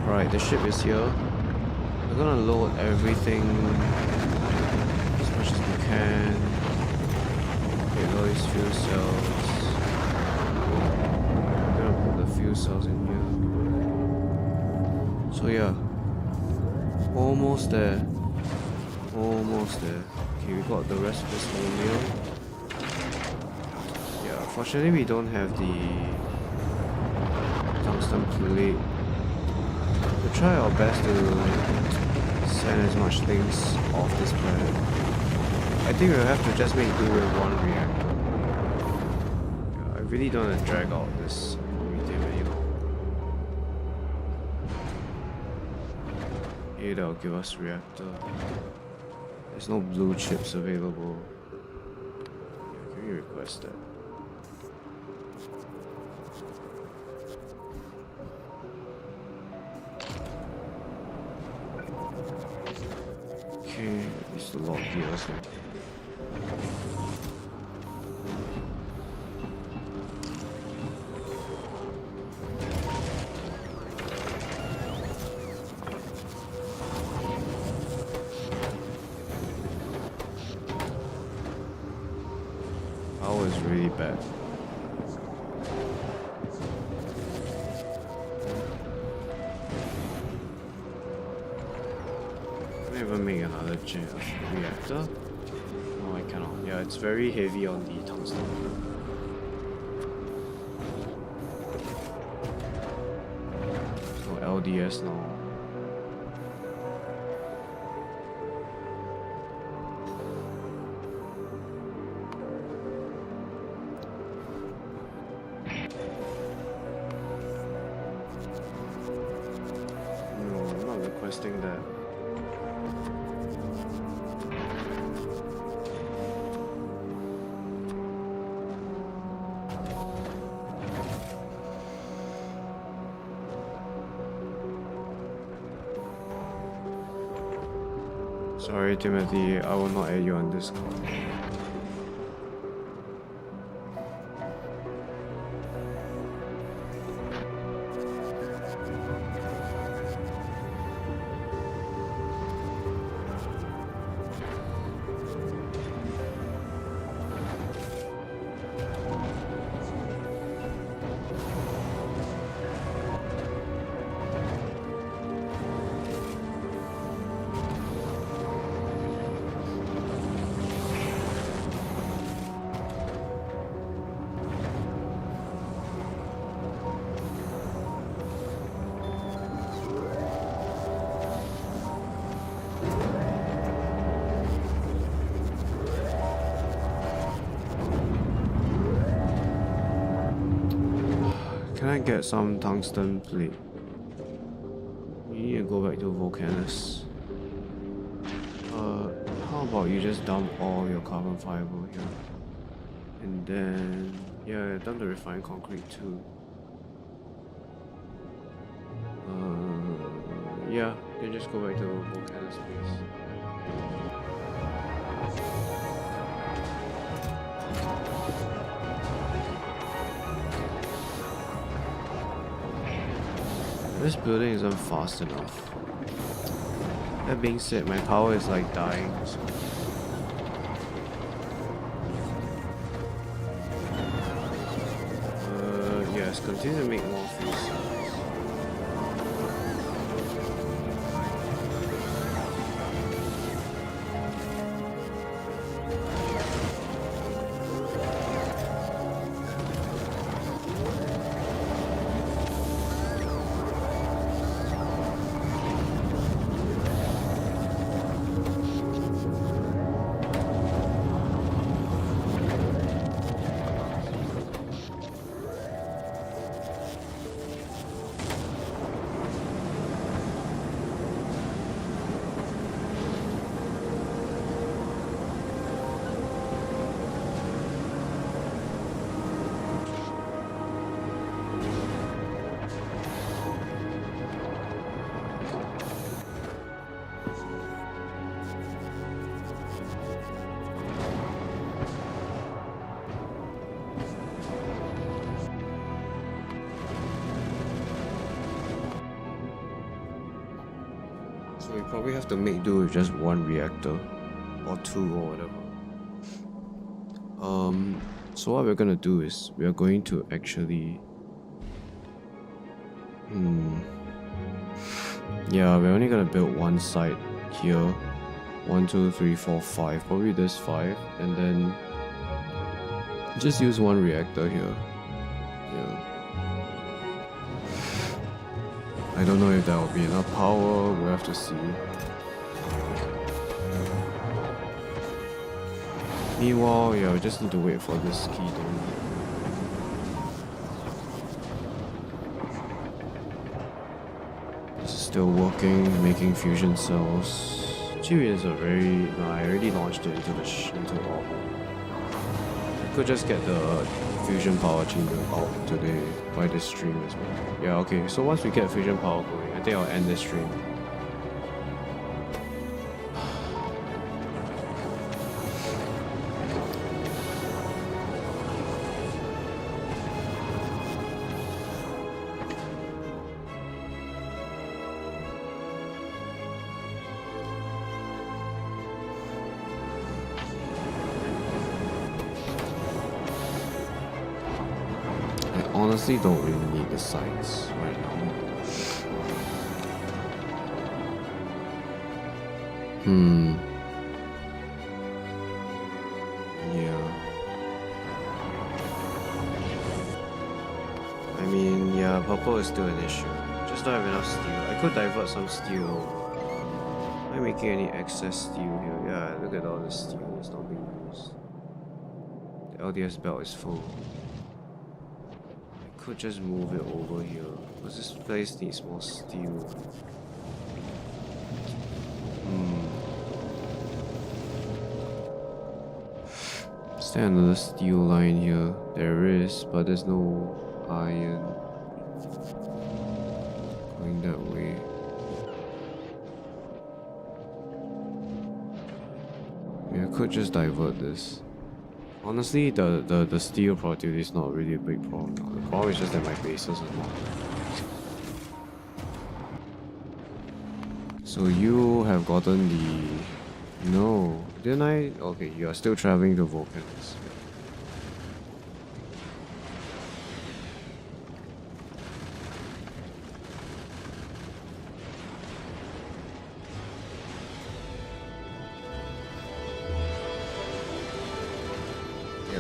Right, the ship is here. We're gonna load everything as much as we can. Okay, load these fuel cells. We're gonna put the fuel cells in here. So yeah, almost there. Almost there. Okay, we got the rest of this whole meal. Yeah, fortunately we don't have the tungsten plate. We'll try our best to send as much things off this planet. I think we'll have to just make do with one reactor. Yeah, I really don't want to drag out this medium anymore. Here that'll give us reactor. There's no blue chips available. Yeah, can we request that? Okay, it's a lot here, isn't it? Power is really bad. Can I even make another reactor? No, I cannot. Yeah, it's very heavy on the tungsten. So LDS now. No, I'm not requesting that. Sorry, Timothy, I will not add you on Discord. Can I get some tungsten plate? We need to go back to Volcanus. How about you just dump all your carbon fiber here? And then, yeah, done the refined concrete too. Yeah, then just go back to Volcanus, please. This building isn't fast enough. That being said, my power is like dying. So. Yes, continue to make more fuel cells. So we probably have to make do with just one reactor or two or whatever. So what we're gonna do is we are going to actually yeah, we're only gonna build one site here. 1, 2, 3, 4, 5. Probably this 5, and then just use one reactor here. Yeah. I don't know if that will be enough power, we'll have to see. Meanwhile, yeah, we just need to wait for this key to. This is still working, making fusion cells. Gee, is a very. No, I already launched it into the into all. I could just get the fusion power chamber out today by this stream as well. Yeah, okay. So once we get fusion power going, I think I'll end this stream. Honestly, don't really need the sites right now. Yeah. I mean, yeah, purple is still an issue. Just don't have enough steel. I could divert some steel. Am I making any excess steel here? Yeah, look at all this steel that's not being used. The LDS belt is full. Could just move it over here because this place needs more steel. Is there another steel line here? There is, but there's no iron going that way. Yeah, I could just divert this. Honestly, the steel productivity is not really a big problem now. The problem is just that my bases are not. So you have gotten the... No, didn't I? Okay, you are still traveling to Vulcans.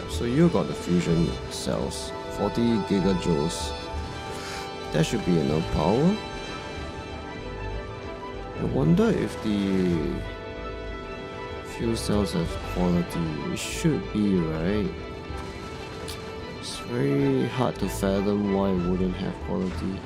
So you got the fusion cells, 40 gigajoules. That should be enough power. I wonder if the fuel cells have quality. It should be, right? It's very hard to fathom why it wouldn't have quality.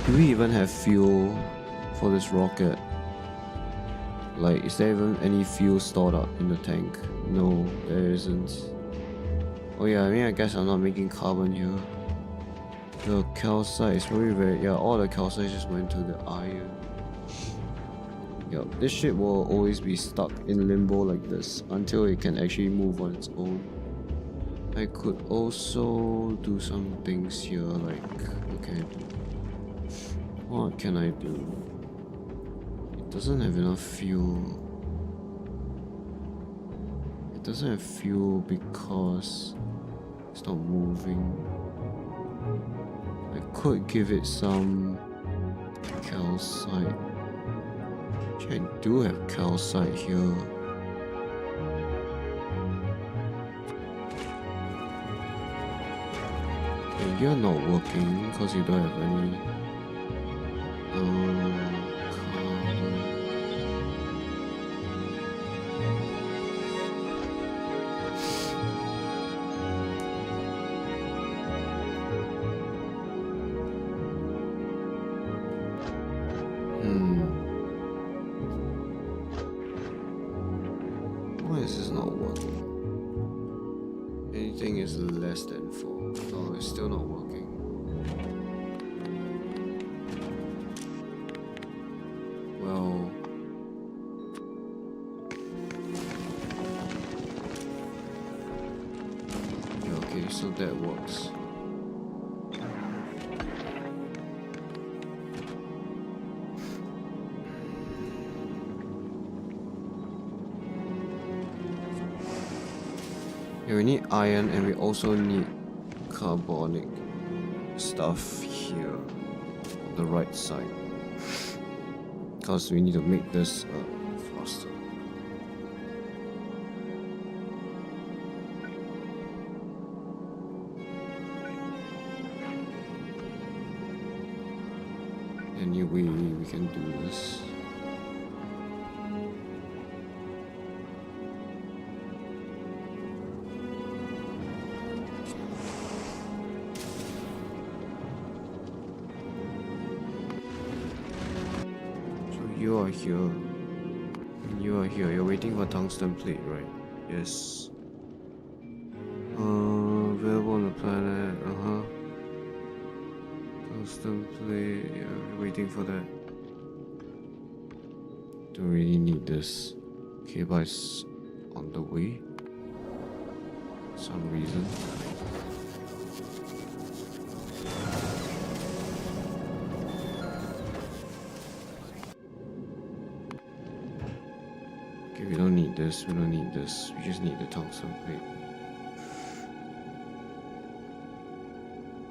Do we even have fuel for this rocket? Like, is there even any fuel stored up in the tank? No, there isn't. Oh yeah, I mean, I guess I'm not making carbon here. The calcite is probably very... Yeah, all the calcite just went to the iron. Yep, this ship will always be stuck in limbo like this until it can actually move on its own. I could also do some things here, like... Okay. What can I do? It doesn't have enough fuel. It doesn't have fuel because it's not moving. I could give it some calcite. Actually, I do have calcite here. Okay, you're not working because you don't have any carbon. Why is this not working? Anything is less than 4. Oh, it's still not working. Well... Yeah, okay, so that works. Yeah, we need iron and we also need carbonic stuff here on the right side because we need to make this faster. Anyway, we can do this. You are here. You are here. You're waiting for tungsten plate, right? Yes. Available on the planet. Tungsten plate. Yeah, we're waiting for that. Don't really need this. Okay, but it's on the way. For some reason. We don't need this, we don't need this, we just need the tungsten plate.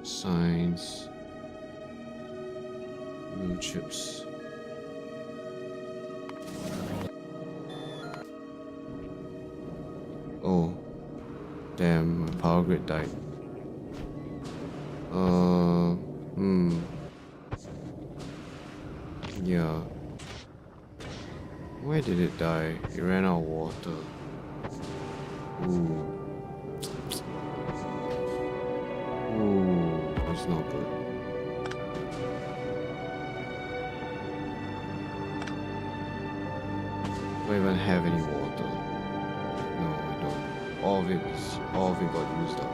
Signs. Blue chips. Oh. Damn, my power grid died. Yeah. Where did it die? It ran out of water. Ooh. Ooh, that's not good. Do I even have any water? No, I don't. All of it got used up.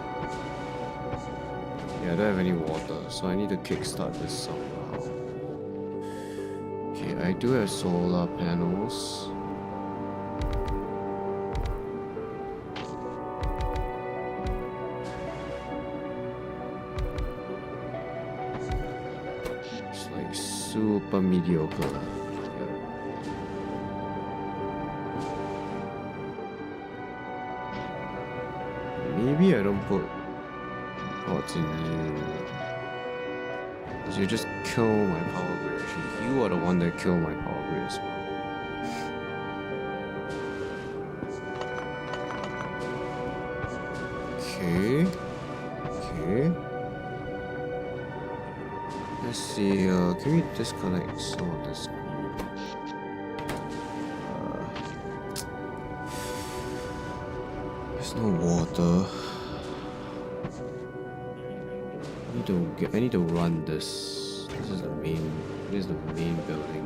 Yeah, I don't have any water, so I need to kickstart this somehow. Okay, I do have solar panels. It's like super mediocre. Yeah. Maybe I don't put pots in here. Because you just kill my power grid. Actually, you are the one that killed my power grid as well. Okay. Okay. Let's see. Can we disconnect some of this? There's no water. I need to run this. This is the main building.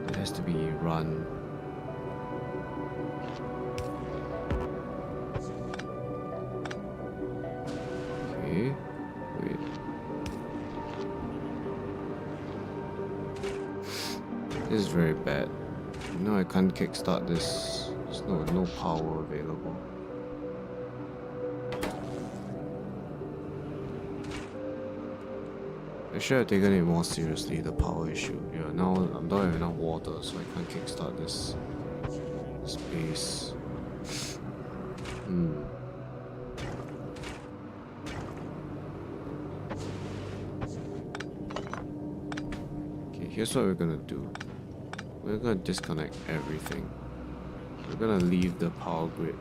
It has to be run. This is very bad. No, I can't kickstart this. There's no power available. I should have taken it more seriously, the power issue. Yeah, now I don't have enough water, so I can't kickstart this base. Okay, here's what we're gonna do. We're gonna disconnect everything. We're gonna leave the power grid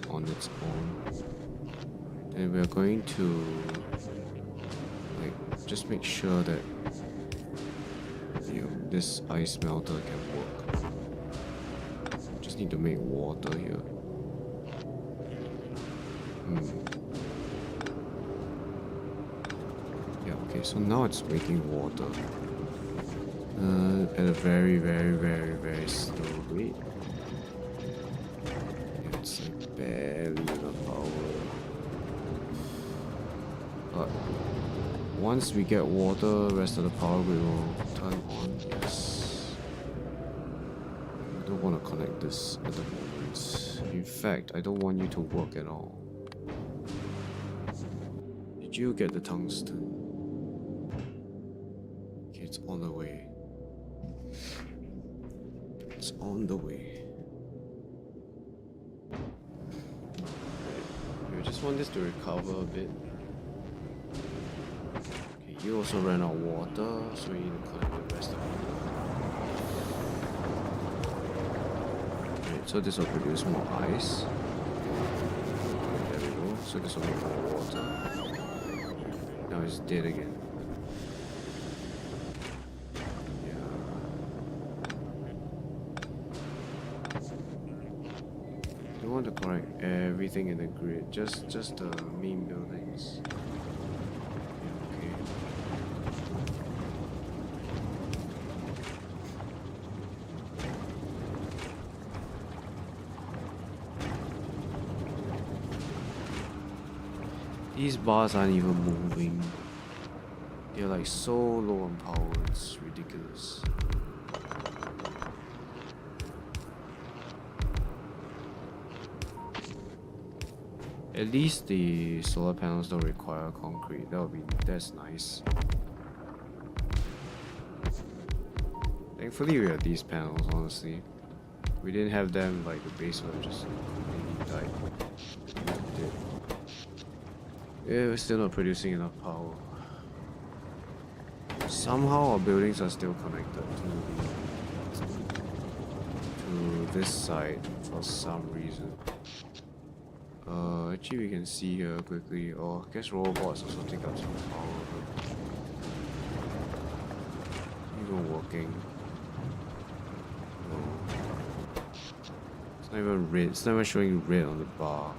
on its own. And we're going to just make sure that this ice melter can work. Just need to make water here. Yeah, okay, so now it's making water. At a very, very, very, very slow rate. It's like barely enough power. But once we get water, rest of the power grid will turn on. Yes. I don't want to connect this at the moment. In fact, I don't want you to work at all. Did you get the tungsten? Okay, it's on the way. It's on the way. We just want this to recover a bit. You also ran out of water, so we need to collect the rest of it. Right, so this will produce more ice. There we go. So this will make more water. Now it's dead again. Yeah. You want to collect everything in the grid, just the main buildings. These bars aren't even moving. They're like so low on power, it's ridiculous. At least the solar panels don't require concrete. That's nice. Thankfully we have these panels, honestly. We didn't have them, like the base would have just completely died. Yeah, we're still not producing enough power. Somehow our buildings are still connected to this side for some reason. Actually we can see here quickly. Oh, I guess robots also take up some power. Even working. No. It's not even red. It's not even showing red on the bar.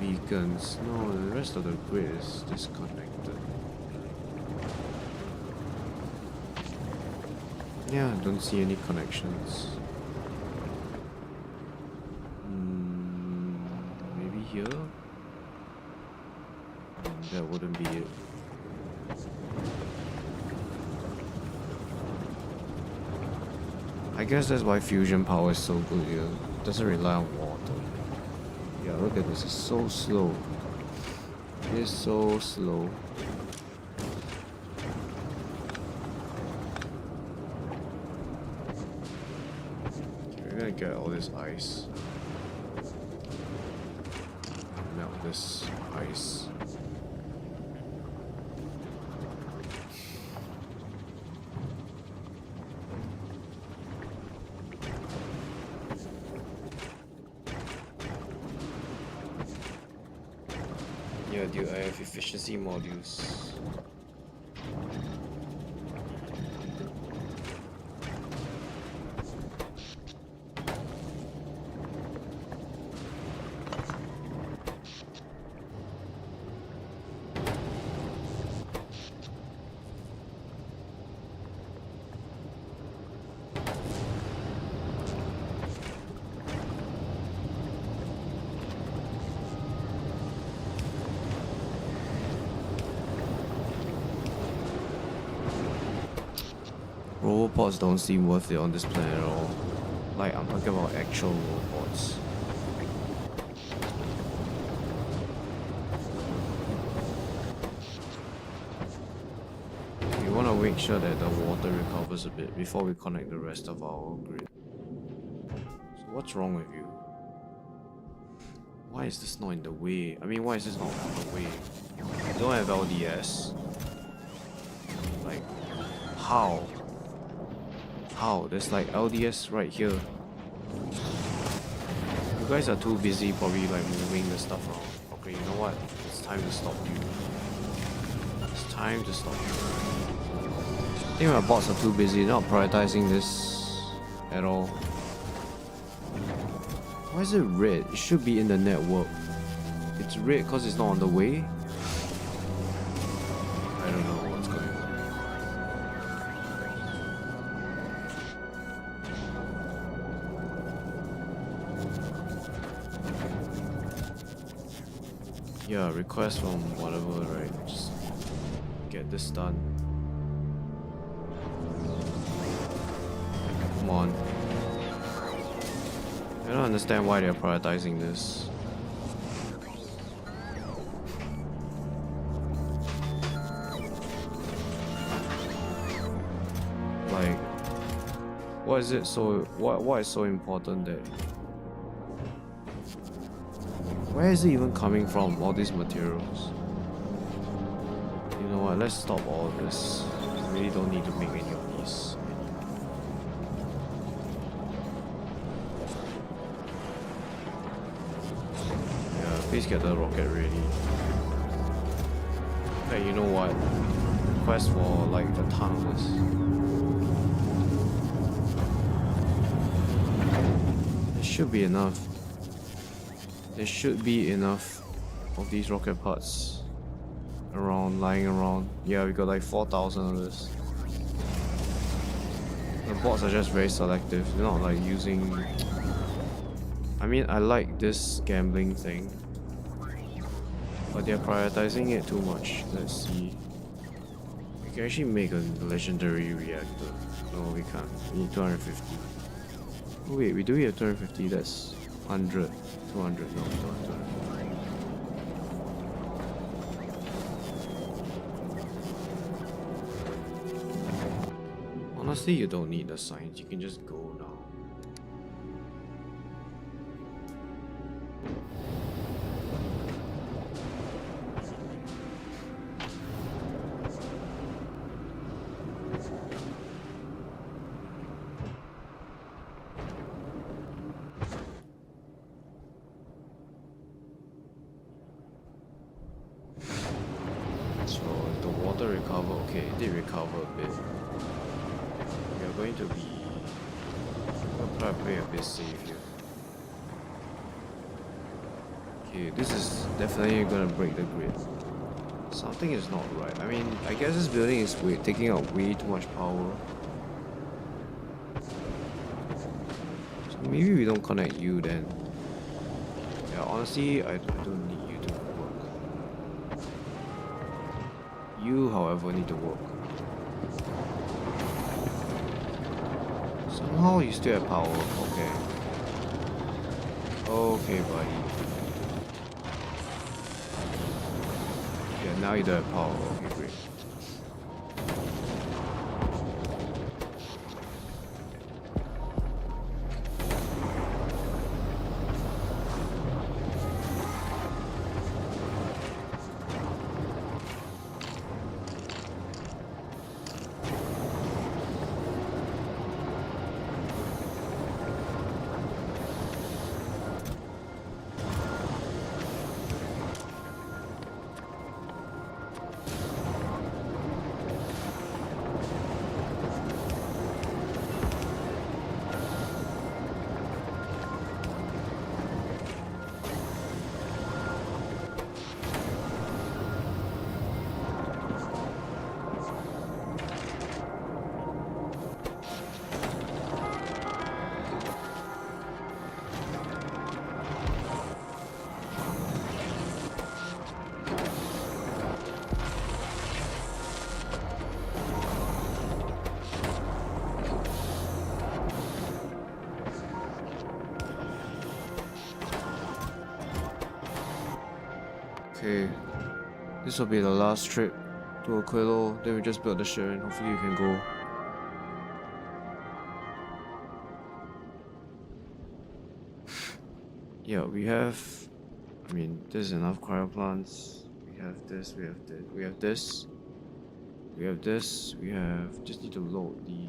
Beacons. No, the rest of the grid is disconnected. Yeah, I don't see any connections. Maybe here? That wouldn't be it. I guess that's why fusion power is so good here. It doesn't rely on water. Yeah, look at this, it's so slow. It's so slow. Okay, we're gonna get all this ice. Melt this ice. Yeah, dude, I have efficiency modules. robots don't seem worth it on this planet at all. Like, I'm talking about actual robots. We want to make sure that the water recovers a bit before we connect the rest of our grid. So what's wrong with you? Why is this not in the way? I mean, why is this not in the way? You don't have LDS. Like, how? How? There's like LDS right here. You guys are too busy probably like moving the stuff around. Okay, you know what? It's time to stop you. It's time to stop you. I think my bots are too busy, not prioritizing this at all. Why is it red? It should be in the network. It's red because it's not on the way? I don't know what's going on. Yeah, request from whatever, right? Just get this done. Come on. I don't understand why they're prioritizing this. Like, what is it so? What is so important that? Where is it even coming from? All these materials. You know what? Let's stop all of this. We really don't need to make any of these. Please get the rocket ready. Hey, you know what? Request for like the tunnels. There should be enough. There should be enough of these rocket parts around, lying around. Yeah, we got like 4,000 of this. The bots are just very selective. They're not like using. I mean, I like this gambling thing. But they're prioritizing it too much. Let's see. We can actually make a legendary reactor. No, we can't. We need 250. Oh, wait, we do have 250. That's 100. 200. No, we don't have 200. Honestly, you don't need the science. You can just go now. Recover, okay, it did recover a bit. We are going to be. We'll try to play a bit safe here. Okay, this is definitely gonna break the grid. Something is not right. I mean, I guess this building is taking out way too much power. So maybe we don't connect you then. Yeah, honestly, I don't need you to work. You, however, need to work. Somehow you still have power, okay. Okay, buddy. Yeah, now you don't have power, okay, great. Okay, this will be the last trip to Aquilo. Then we just build the ship and hopefully you can go. Yeah, we have. I mean, there's enough cryo plants. We have this. We have this. We have this. We have this. We have. Just need to load the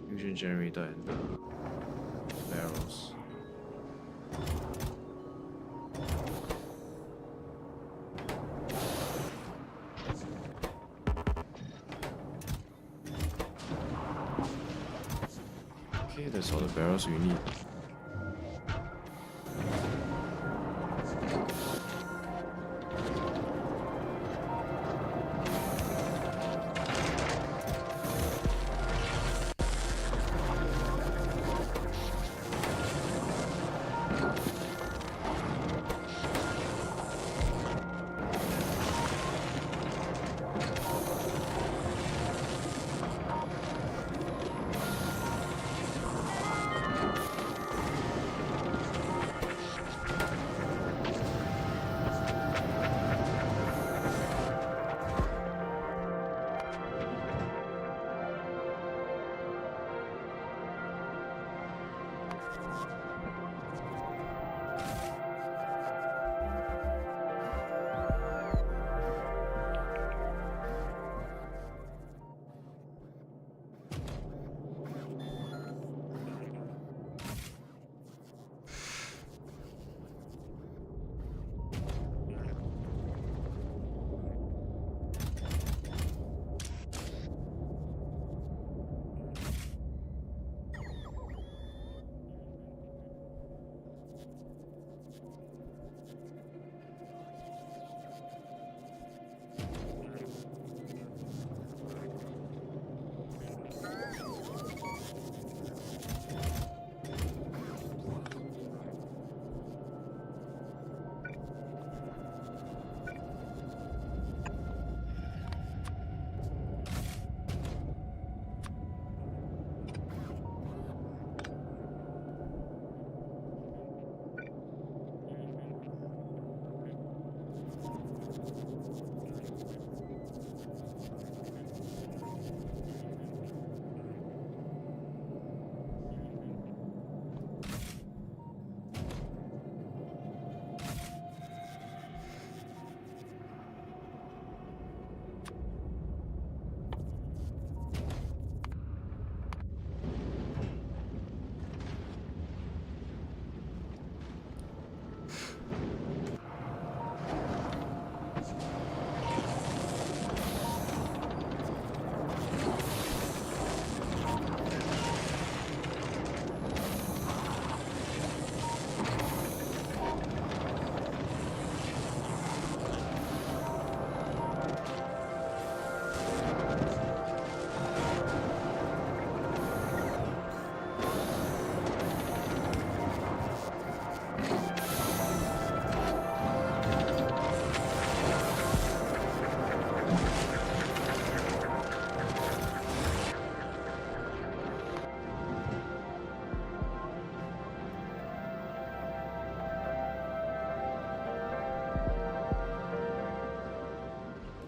fusion generator and the barrels. Okay, that's all the barrels we need.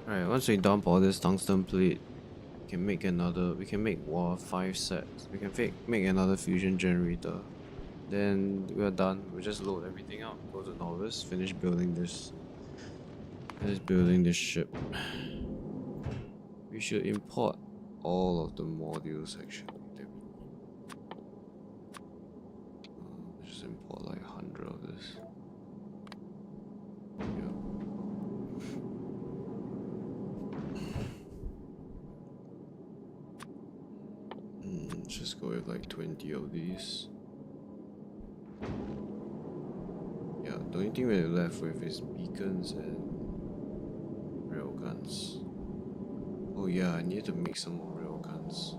Alright, once we dump all this tungsten plate, we can make another. We can make 5 sets. We can make another fusion generator. Then we are done. We just load everything up. Go to Novus. Finish building this. Finish building this ship. We should import all of the modules actually. Just import like 100 of this. Just go with like 20 of these. Yeah, the only thing we're left with is beacons and railguns. Oh yeah, I need to make some more railguns.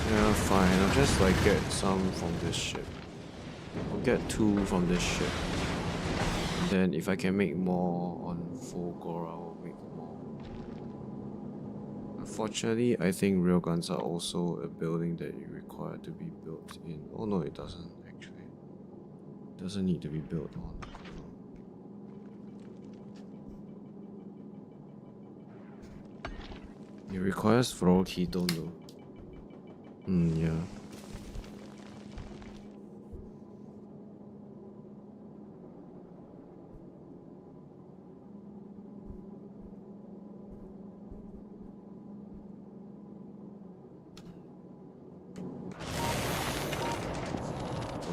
Yeah, fine, I'll just like get some from this ship. I'll get 2 from this ship. And then if I can make more on Fulgor, I'll make more. Unfortunately, I think railguns are also a building that you require to be built in. Oh no, it doesn't actually. Doesn't need to be built on. It requires floor ketone though. Yeah.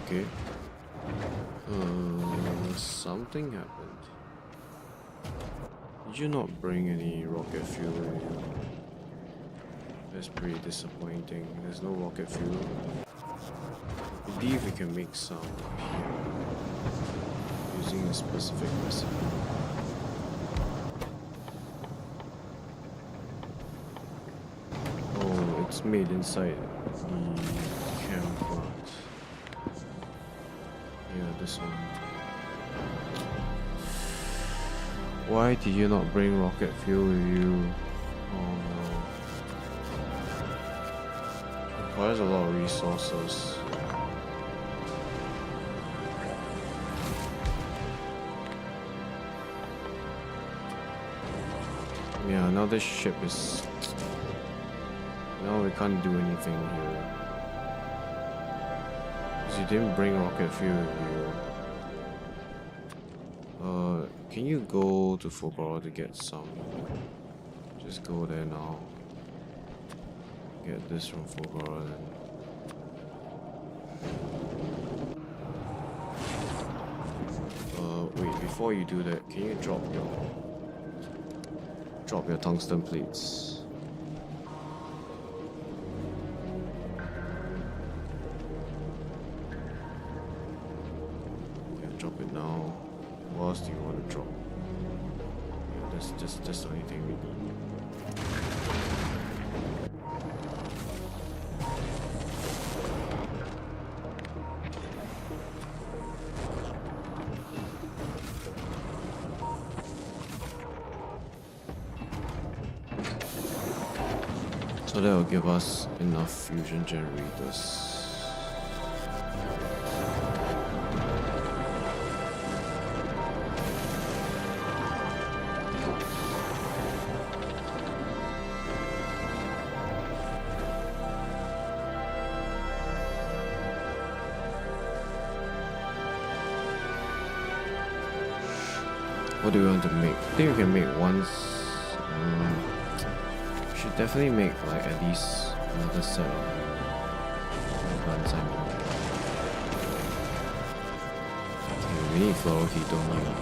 Okay. Something happened. Did you not bring any rocket fuel with you? That's pretty disappointing. There's no rocket fuel. I believe we can make some here using a specific recipe. Oh, it's made inside the camp plant. Yeah, this one. Why did you not bring rocket fuel with you? Oh no. Requires a lot of resources. Yeah, now this ship is... Now we can't do anything here. Because you didn't bring rocket fuel with you. Can you go to Fogora to get some? Just go there now. Get this from Fogora then. Wait, before you do that, can you drop your tungsten plates? Yeah, drop it now. What else do you want to drop? Yeah, that's the only thing we need. So that will give us enough fusion generators. What do we want to make? I think we can make once. Should definitely make like at least another set of guns. Okay, we need floral ketone here.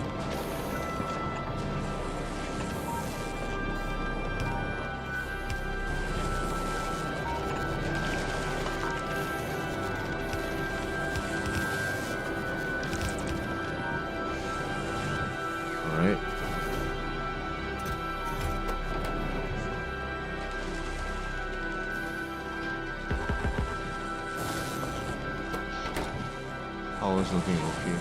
Alright. Power's looking okay.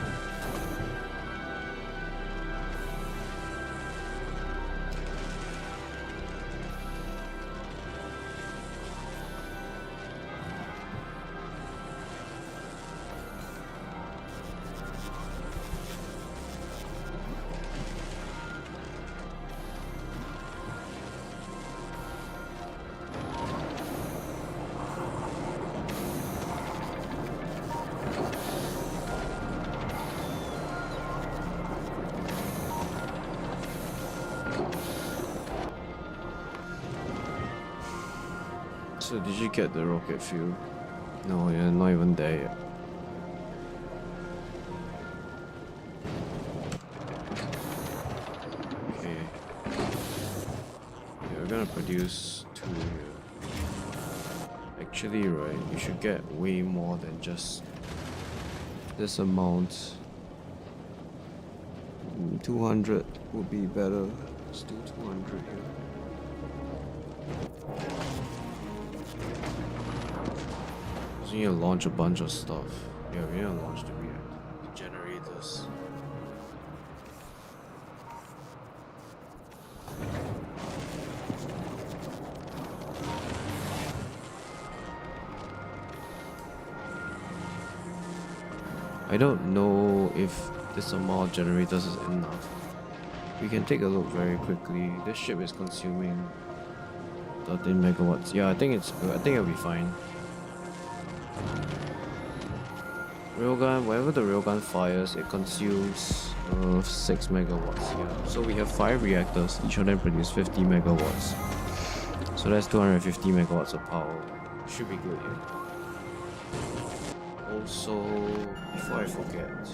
So did you get the rocket fuel? No, you're not even there yet. Okay. Yeah, we're gonna produce 2 here. Actually, right, you should get way more than just this amount. 200 would be better. Let's do 200 here. We need to launch a bunch of stuff. Yeah, we need to launch the generators. I don't know if this amount of generators is enough. We can take a look very quickly. This ship is consuming 13 megawatts. Yeah, I think it's good. I think it'll be fine. Railgun, whenever the railgun fires, it consumes 6 megawatts. Yeah. So we have 5 reactors. Each of them produce 50 megawatts. So that's 250 megawatts of power. Should be good, yeah. Also, before I forget,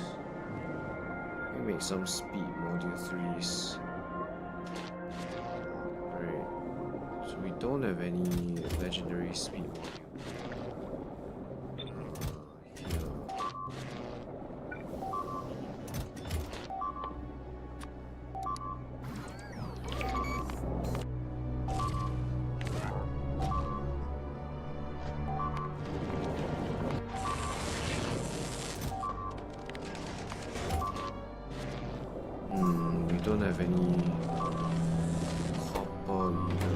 let me make some speed module 3s. Right. So we don't have any legendary speed module. Here. We don't have any copper either.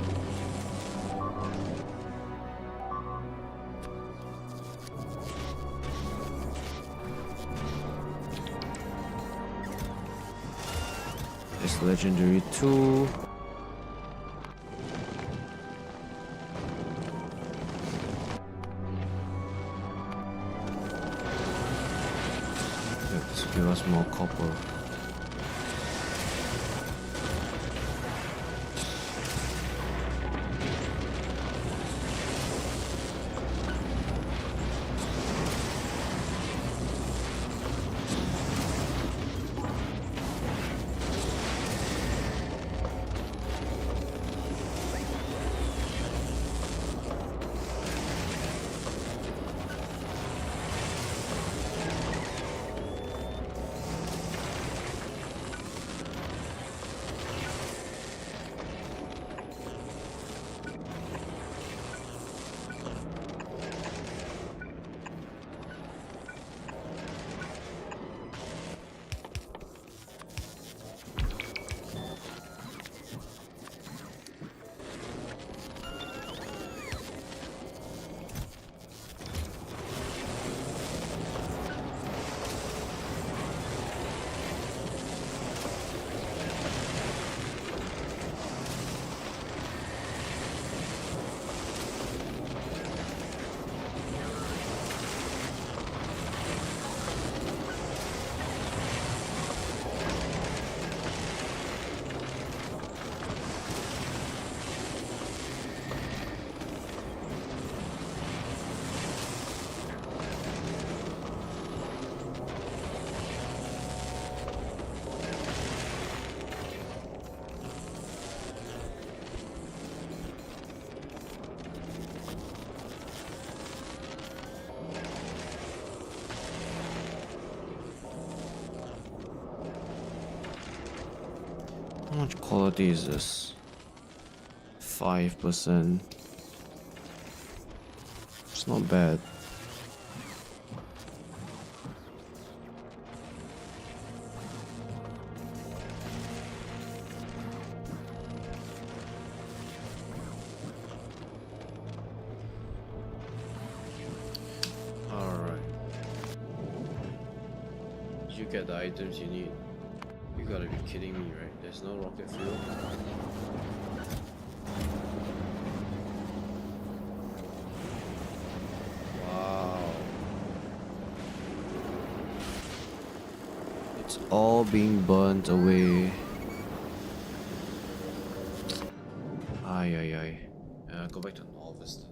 It's legendary 2. Let's give us more copper. How much quality is this? 5%. It's not bad. Alright. Did you get the items you need? You gotta be kidding me, right? There's no rocket fuel. Wow. It's all being burnt away. Ay ay ay. Go back to Novice.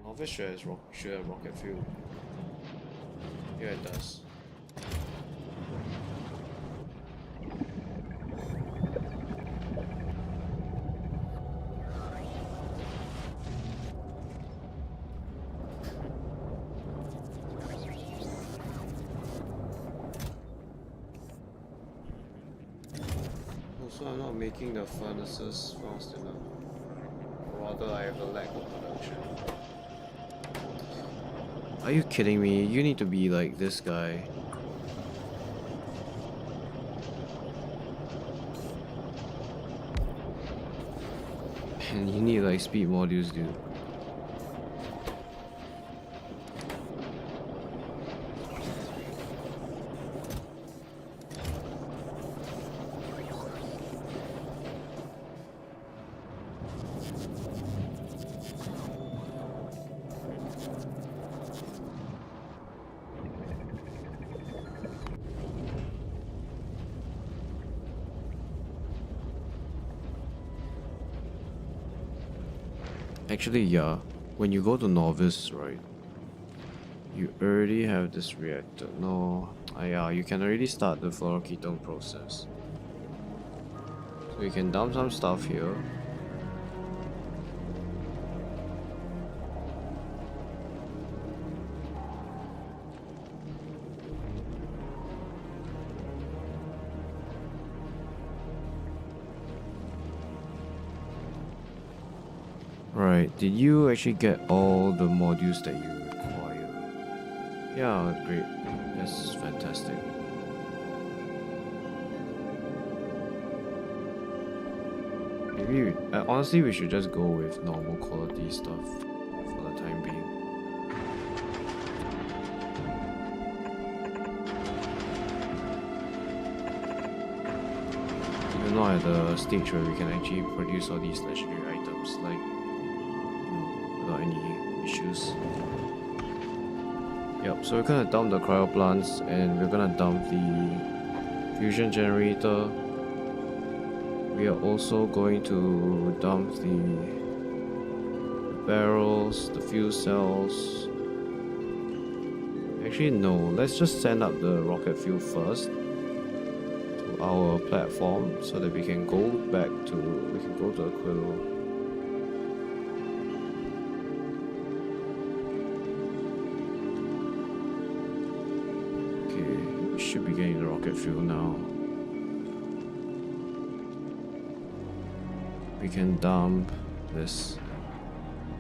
Novice should have rocket fuel. Yeah, it does. Also, I'm not making the furnaces fast enough. Or rather, I have a lack of production. Are you kidding me? You need to be like this guy. And you need like speed modules, dude. Actually, yeah. When you go to novice, right? You already have this reactor. No, yeah, you can already start the fluoroketone process. So you can dump some stuff here. Right, did you actually get all the modules that you require? Yeah, great. That's fantastic. Maybe, honestly, we should just go with normal quality stuff for the time being. We're not at the stage where we can actually produce all these legendary items, like, without any issues. Yep, so we're gonna dump the cryo plants and we're gonna dump the fusion generator. We are also going to dump the barrels, the fuel cells. Actually, no, let's just send up the rocket fuel first to our platform so that we can go to Aquilo. Should be getting the rocket fuel now. We can dump this,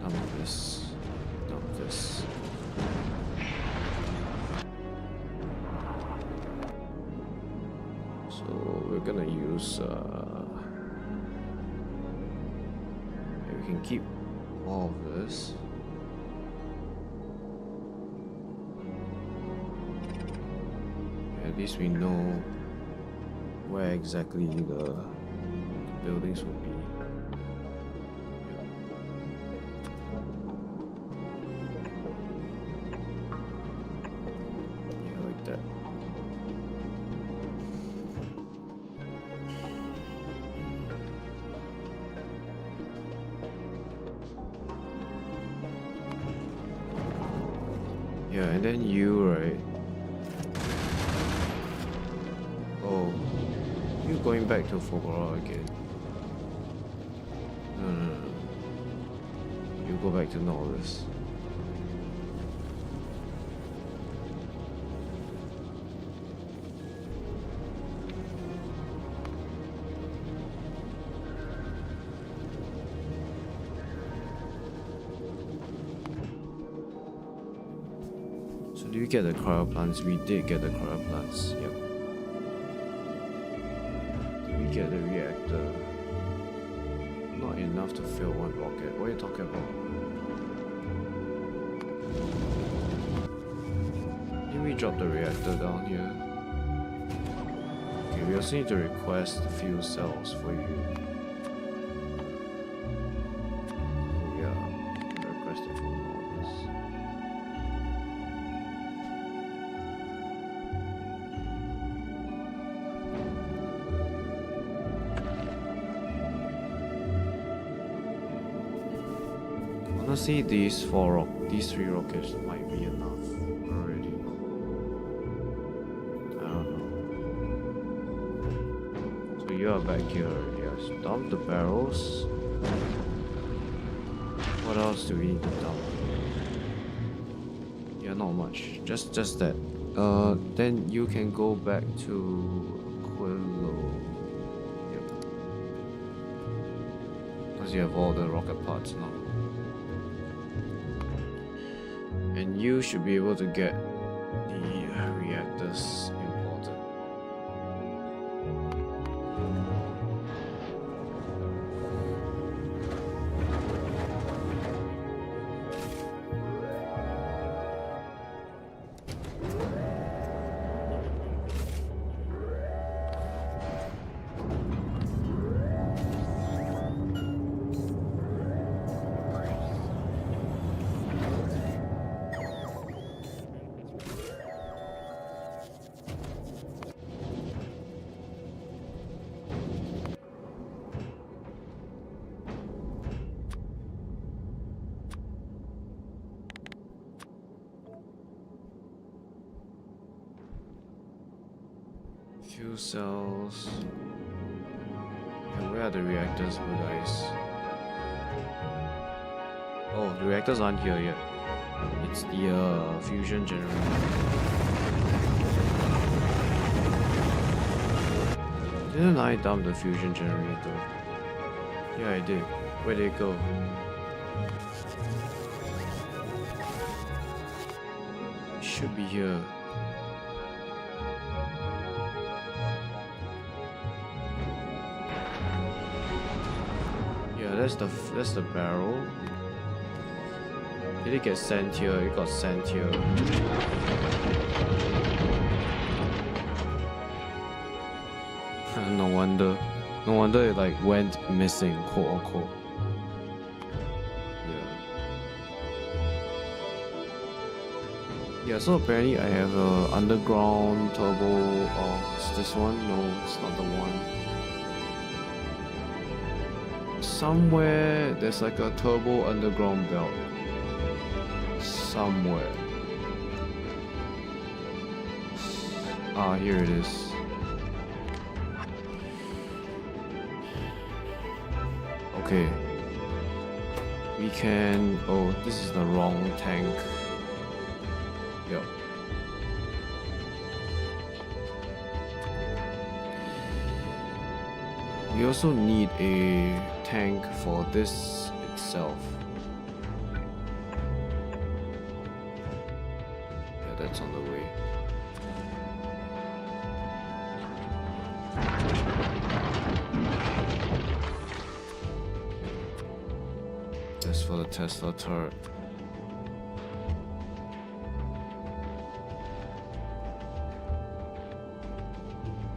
dump this, dump this. So we're gonna use we can keep all of this. At least we know where exactly the buildings will be. Yeah, like that. Yeah, and then you, right? Going back to Fogora again. No. You go back to Novice. So do you get the cryo plants? We did get the cryo plants. Yep. Get the reactor. Not enough to fill one rocket. What are you talking about? Didn't we drop the reactor down here? Okay, we also need to request the fuel cells for you. Oh yeah, request it from all this. Honestly, these three rockets might be enough already. I don't know. So you are back here. Yes, dump the barrels. What else do we need to dump? Yeah, not much. Just that. Then you can go back to Aquilo. Yep. Because you have all the rocket parts now. And you should be able to get the reactors imported. Fuel cells. And where are the reactors, guys? Oh, the reactors aren't here yet. It's the fusion generator. Didn't I dump the fusion generator? Yeah, I did. Where did it go? It should be here. Yeah, that's the barrel. Did it get sent here? It got sent here. No wonder. No wonder it like went missing, quote unquote. Yeah, so apparently I have a underground turbo. Oh, is this one? No, it's not the one. Somewhere there's like a turbo underground belt. Somewhere. Ah, here it is. Okay. We can... Oh, this is the wrong tank. Yep. We also need a tank for this itself. Yeah, that's on the way. That's for the Tesla turret.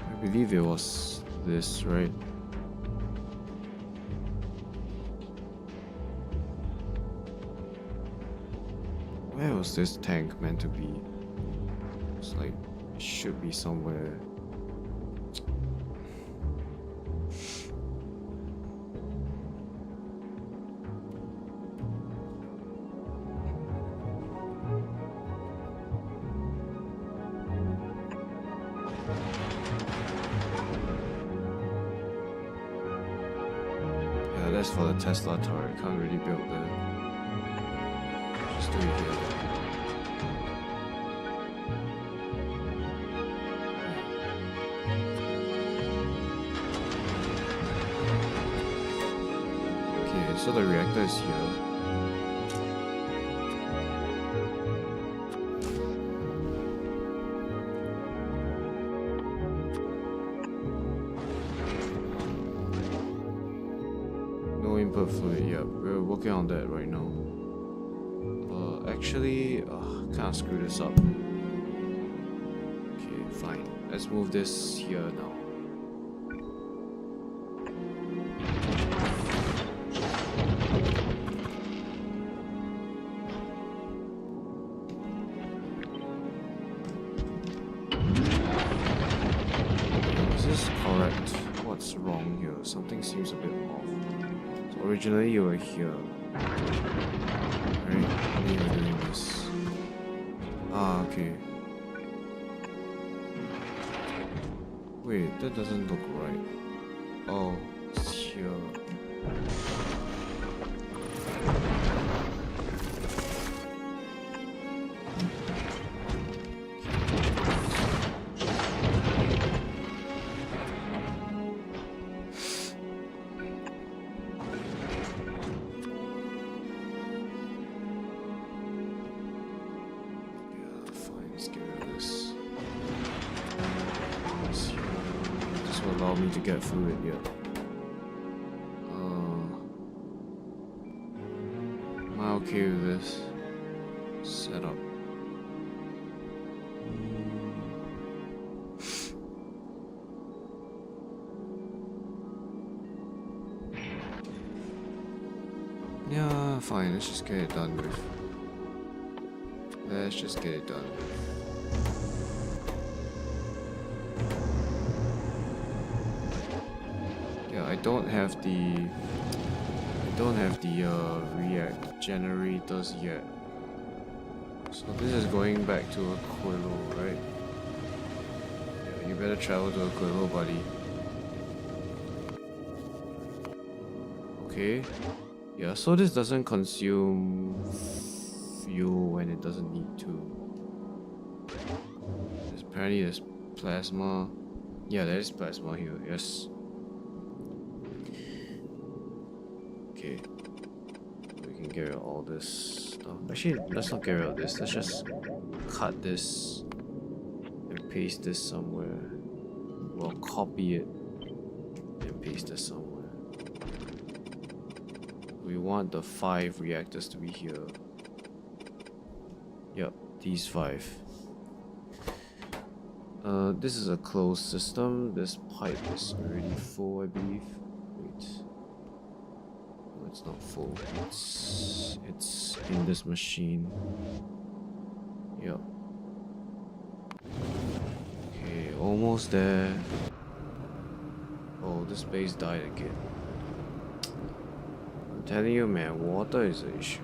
I believe it was this, right? Where was this tank meant to be? It's like, it should be somewhere. Yeah, that's for the Tesla turret. Can't really build that. Just do it here. Okay, so the reactor is here. No input fluid, yeah, we're working on that right now. Actually, can't screw this up. Okay, fine. Let's move this here now. Is this correct? What's wrong here? Something seems a bit off. So originally you were here. Right, when you were doing this. Ah, okay. Wait, that doesn't look right. Oh, it's here. Allow me to get through it yet. Am I okay with this setup? Yeah, fine, let's just get it done with. Let's just get it done with. I don't have the react generators yet. So this is going back to Aquilo, right? Yeah, You better travel to Aquilo, buddy. Okay. Yeah, so this doesn't consume fuel when it doesn't need to. Apparently there's plasma. Yeah, there is plasma here, yes. Okay. We can get rid of all this stuff. Actually, let's not get rid of this. Let's just cut this and paste this somewhere. Well, copy it and paste it somewhere. We want the 5 reactors to be here. Yep, these 5. This is a closed system. This pipe is already full, I believe. Wait. No, it's not full. It's in this machine. Yep. Okay, almost there. Oh, this base died again. I'm telling you, man, water is an issue.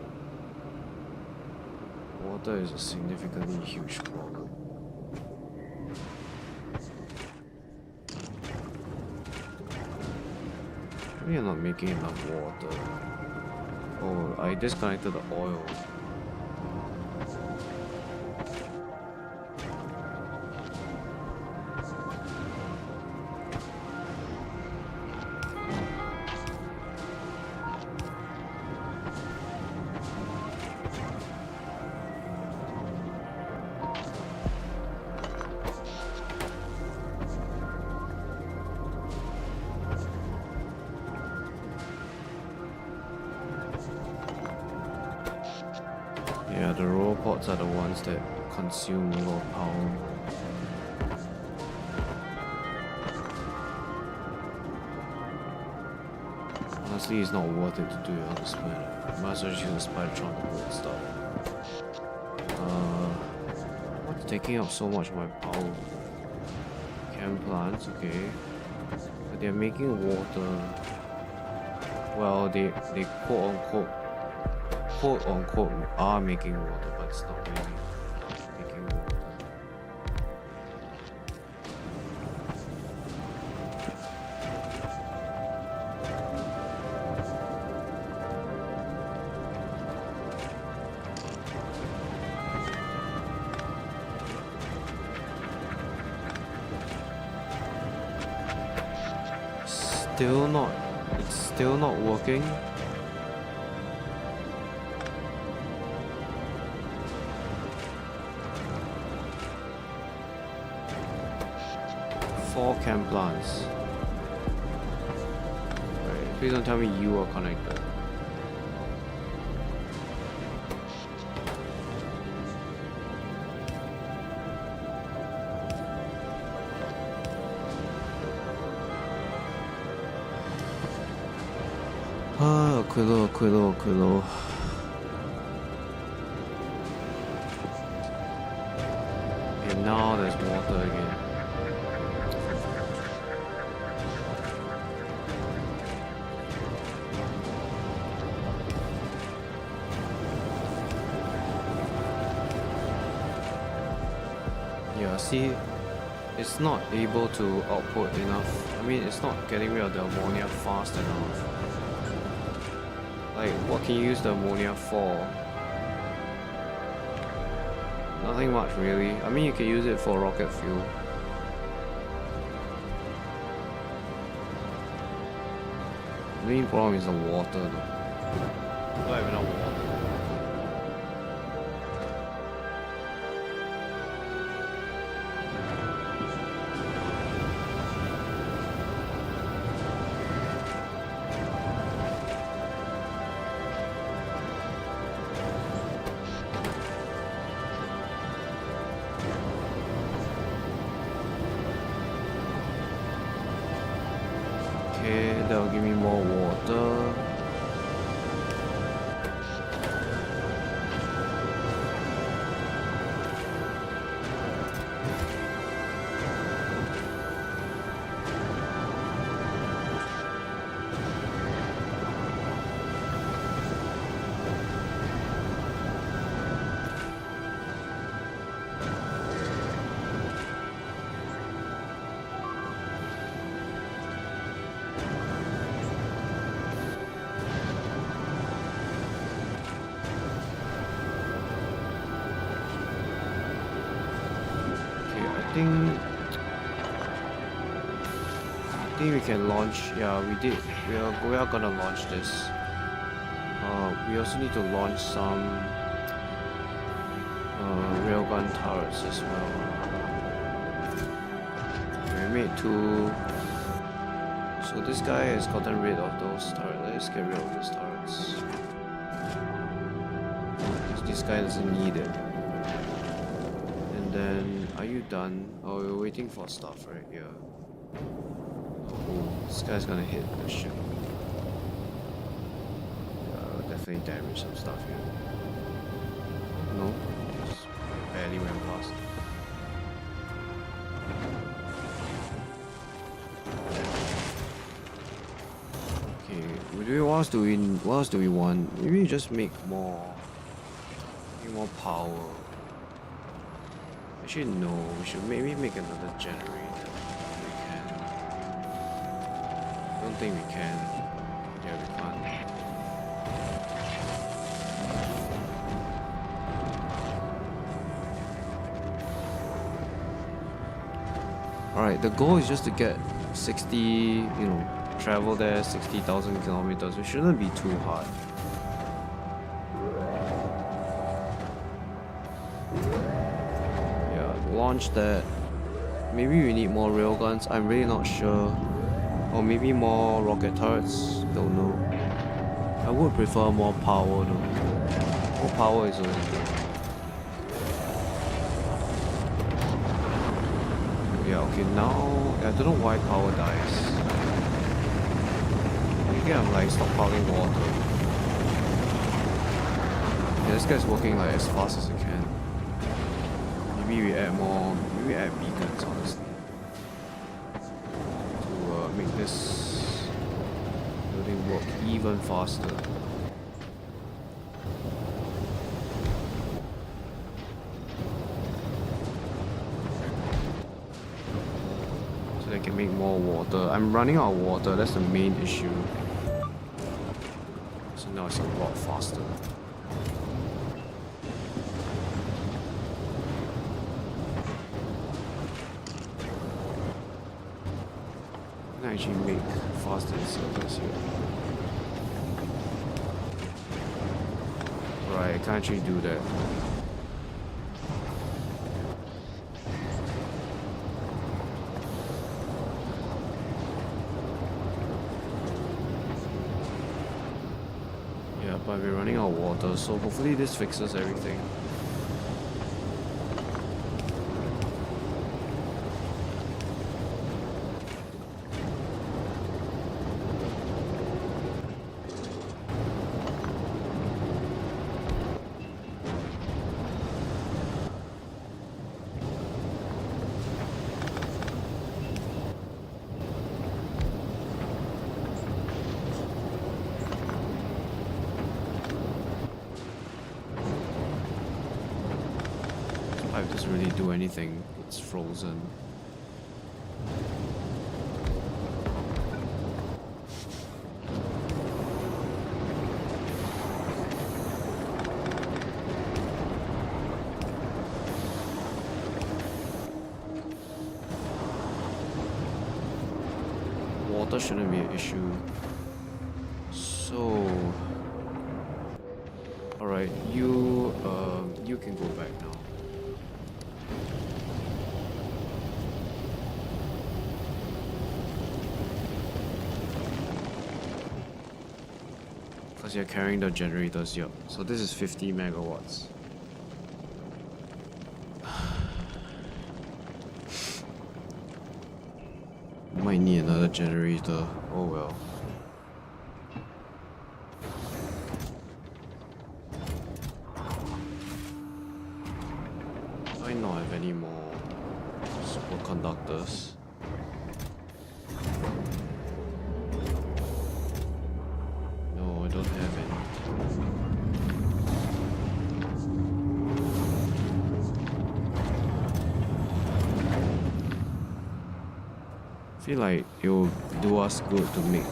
Water is a significantly huge problem. Maybe I'm not making enough water. Oh, I disconnected the oil. Yeah, the robots are the ones that consume a lot of power. Honestly, it's not worth it to do it on the spider. Might as well just use the Spidertron to build stuff. What's taking up so much of my power? Chem plants, okay. But they're making water. Well, they quote unquote are making water, but it's not really making water. It's still not working. Four chem plants. Right, please don't tell me you are connected. Aquilo. And now there's water again. Yeah, see, it's not able to output enough. I mean, it's not getting rid of the ammonia fast enough. Like, what can you use the ammonia for? Nothing much really. I mean, you can use it for rocket fuel. The main problem is the water though. Not even enough water. Okay, that'll give me more water. think we can launch. Yeah, we did. We are gonna launch this. We also need to launch some railgun turrets as well. We made 2. So this guy has gotten rid of those turrets. Let's get rid of these turrets. This guy doesn't need it. And then, are you done? Oh, we're waiting for stuff right here. Oh, this guy's gonna hit the ship. Definitely damage some stuff here. No, just barely went past. Okay, what else do we want? Maybe just make more power. Actually, no. We should maybe make another generator. We can. I don't think we can. Yeah, we can't. Alright, the goal is just to get 60, travel there 60,000 kilometers. It shouldn't be too hard. Yeah, launch that. Maybe we need more railguns. I'm really not sure. Or maybe more rocket turrets. Don't know. I would prefer more power though. More power is always good. Yeah, okay, now I don't know why power dies. Maybe I'm like stockpiling water. Yeah, this guy's working like as fast as it can. Maybe we add beacons, honestly. To make this building work even faster. I can make more water. I'm running out of water, that's the main issue. So now it's a lot faster. I can actually make faster servers here. Right, I can't actually do that. But we're running out of water, so hopefully this fixes everything. Pipe doesn't really do anything, it's frozen. Water shouldn't be an issue. So, alright, you can go back now. Because you're carrying the generators, yup. So this is 50 megawatts. Might need another generator. Oh well. Might not have any more superconductors. No, I don't have any. I feel like it will do us good to make,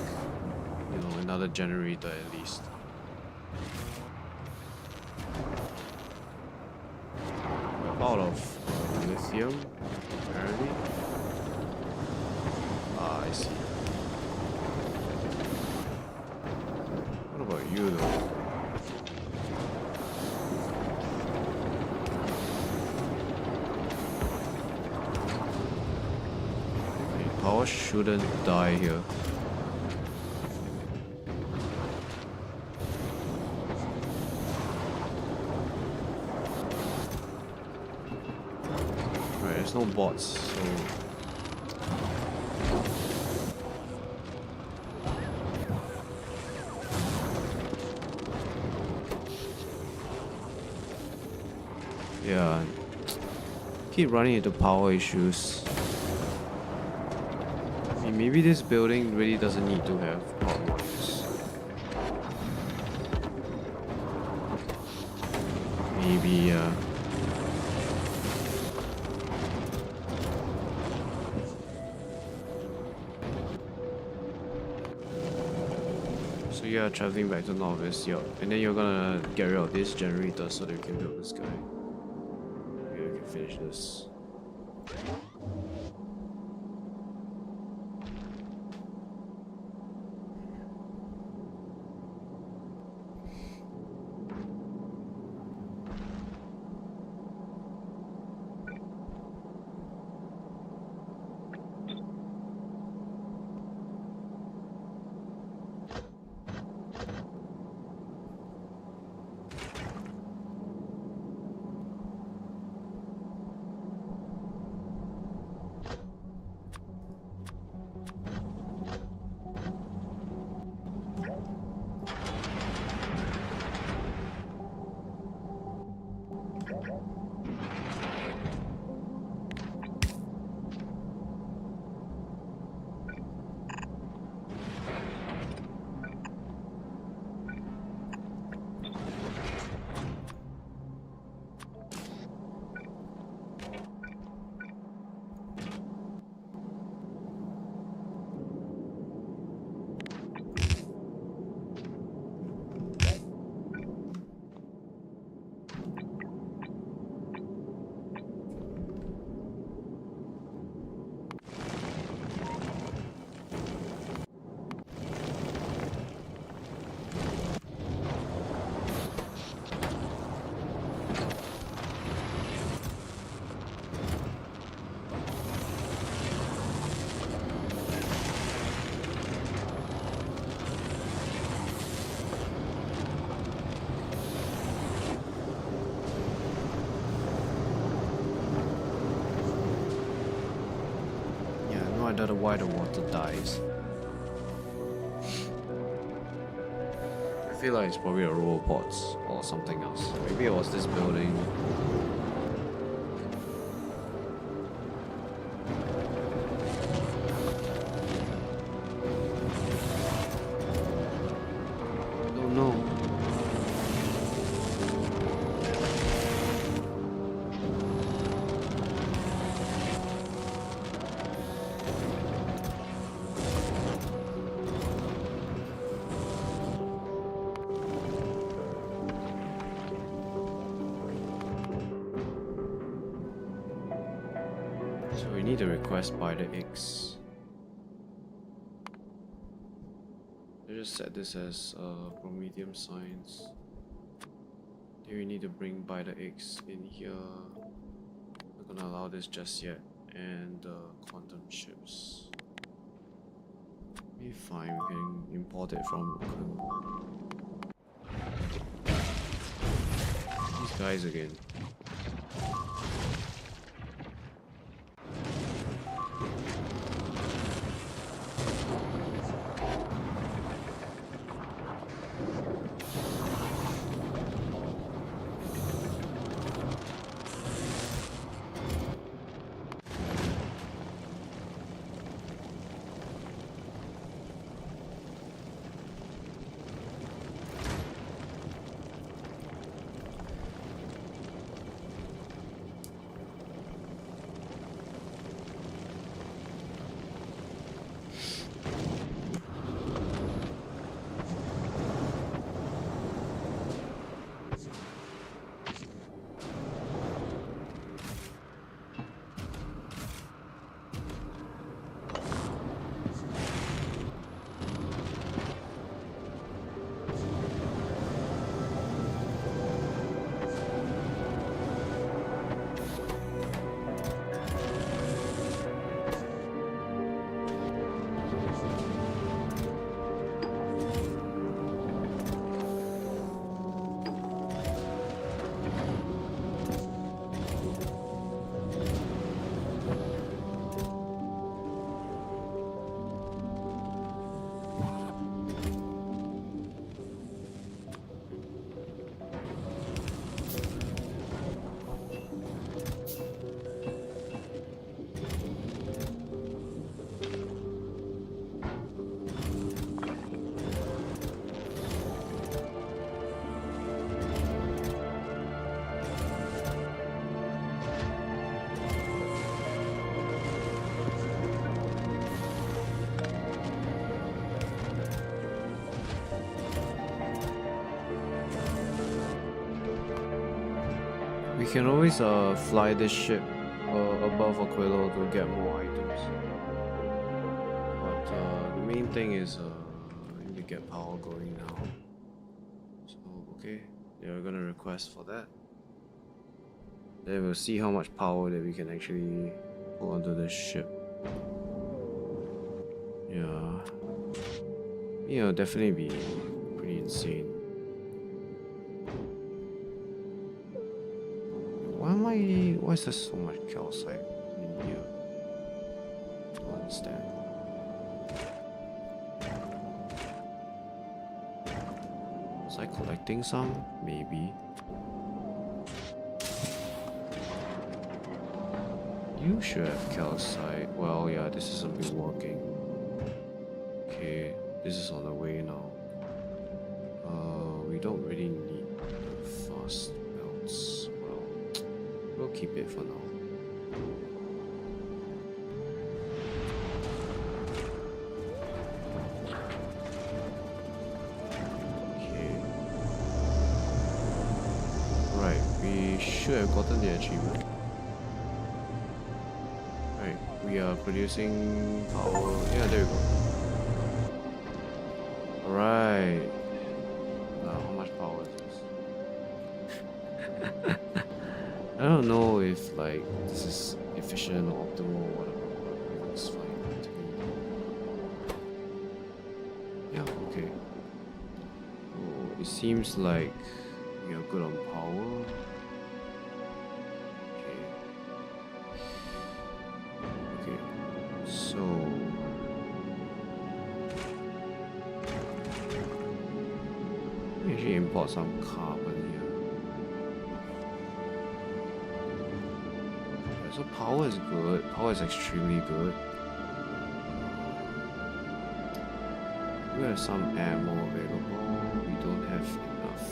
another generator at least. We're out of lithium, apparently. I see. What about you though? Okay, power shouldn't die here. Right, there's no bots, so yeah, keep running into power issues. I mean, maybe this building really doesn't need to have power modules. Maybe, so you are traveling back to Novice, yeah, and then you're gonna get rid of this generator so that you can build this guy. Okay, we can finish this. I don't know why the water dies. I feel like it's probably a robots or something else. Maybe it was this building. I don't know. So we need to request by the X. I just set this as Promedium Science. Then we need to bring by the X in here. Not gonna allow this just yet. And quantum ships. Be fine, we can import it from these guys again. We can always fly this ship above Aquilo to get more items. But the main thing is we need to get power going now. So okay, they're gonna request for that. Then we'll see how much power that we can actually put onto this ship. Yeah. It'll definitely be pretty insane. Why is there so much calcite in here? I don't understand. Was I collecting some? Maybe. You should have calcite. Well, yeah, this isn't been working. Okay, this is on the way now. We don't really need the fast belts. Well, we'll keep it for now. Okay. Right, we should have gotten the achievement. Right, we are producing power. Yeah, there we go. Right. How much power is this? I don't know if like this is efficient or optimal or whatever, but it's fine to me. Yeah, okay. Oh, it seems like we are good on power. Okay. Okay. So let me actually import some carbon here. Okay, so power is good. Power is extremely good. We have some ammo available. We don't have enough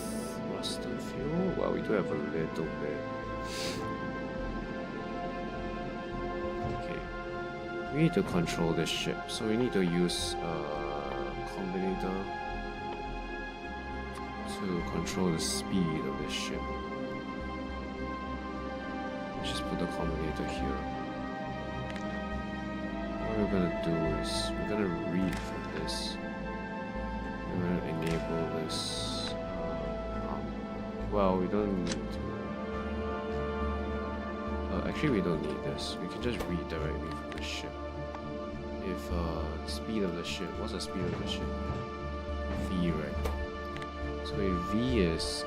rusted fuel. Well, we do have a little bit. Okay. We need to control this ship, so we need to use a combinator to control the speed of this ship. Let's just put the combinator here. What we're gonna do is we're gonna read from this. We're gonna enable this. Well, we don't need to. Actually, we don't need this. We can just read directly from the ship. If the speed of the ship, what's the speed of the ship? V, right? So if V is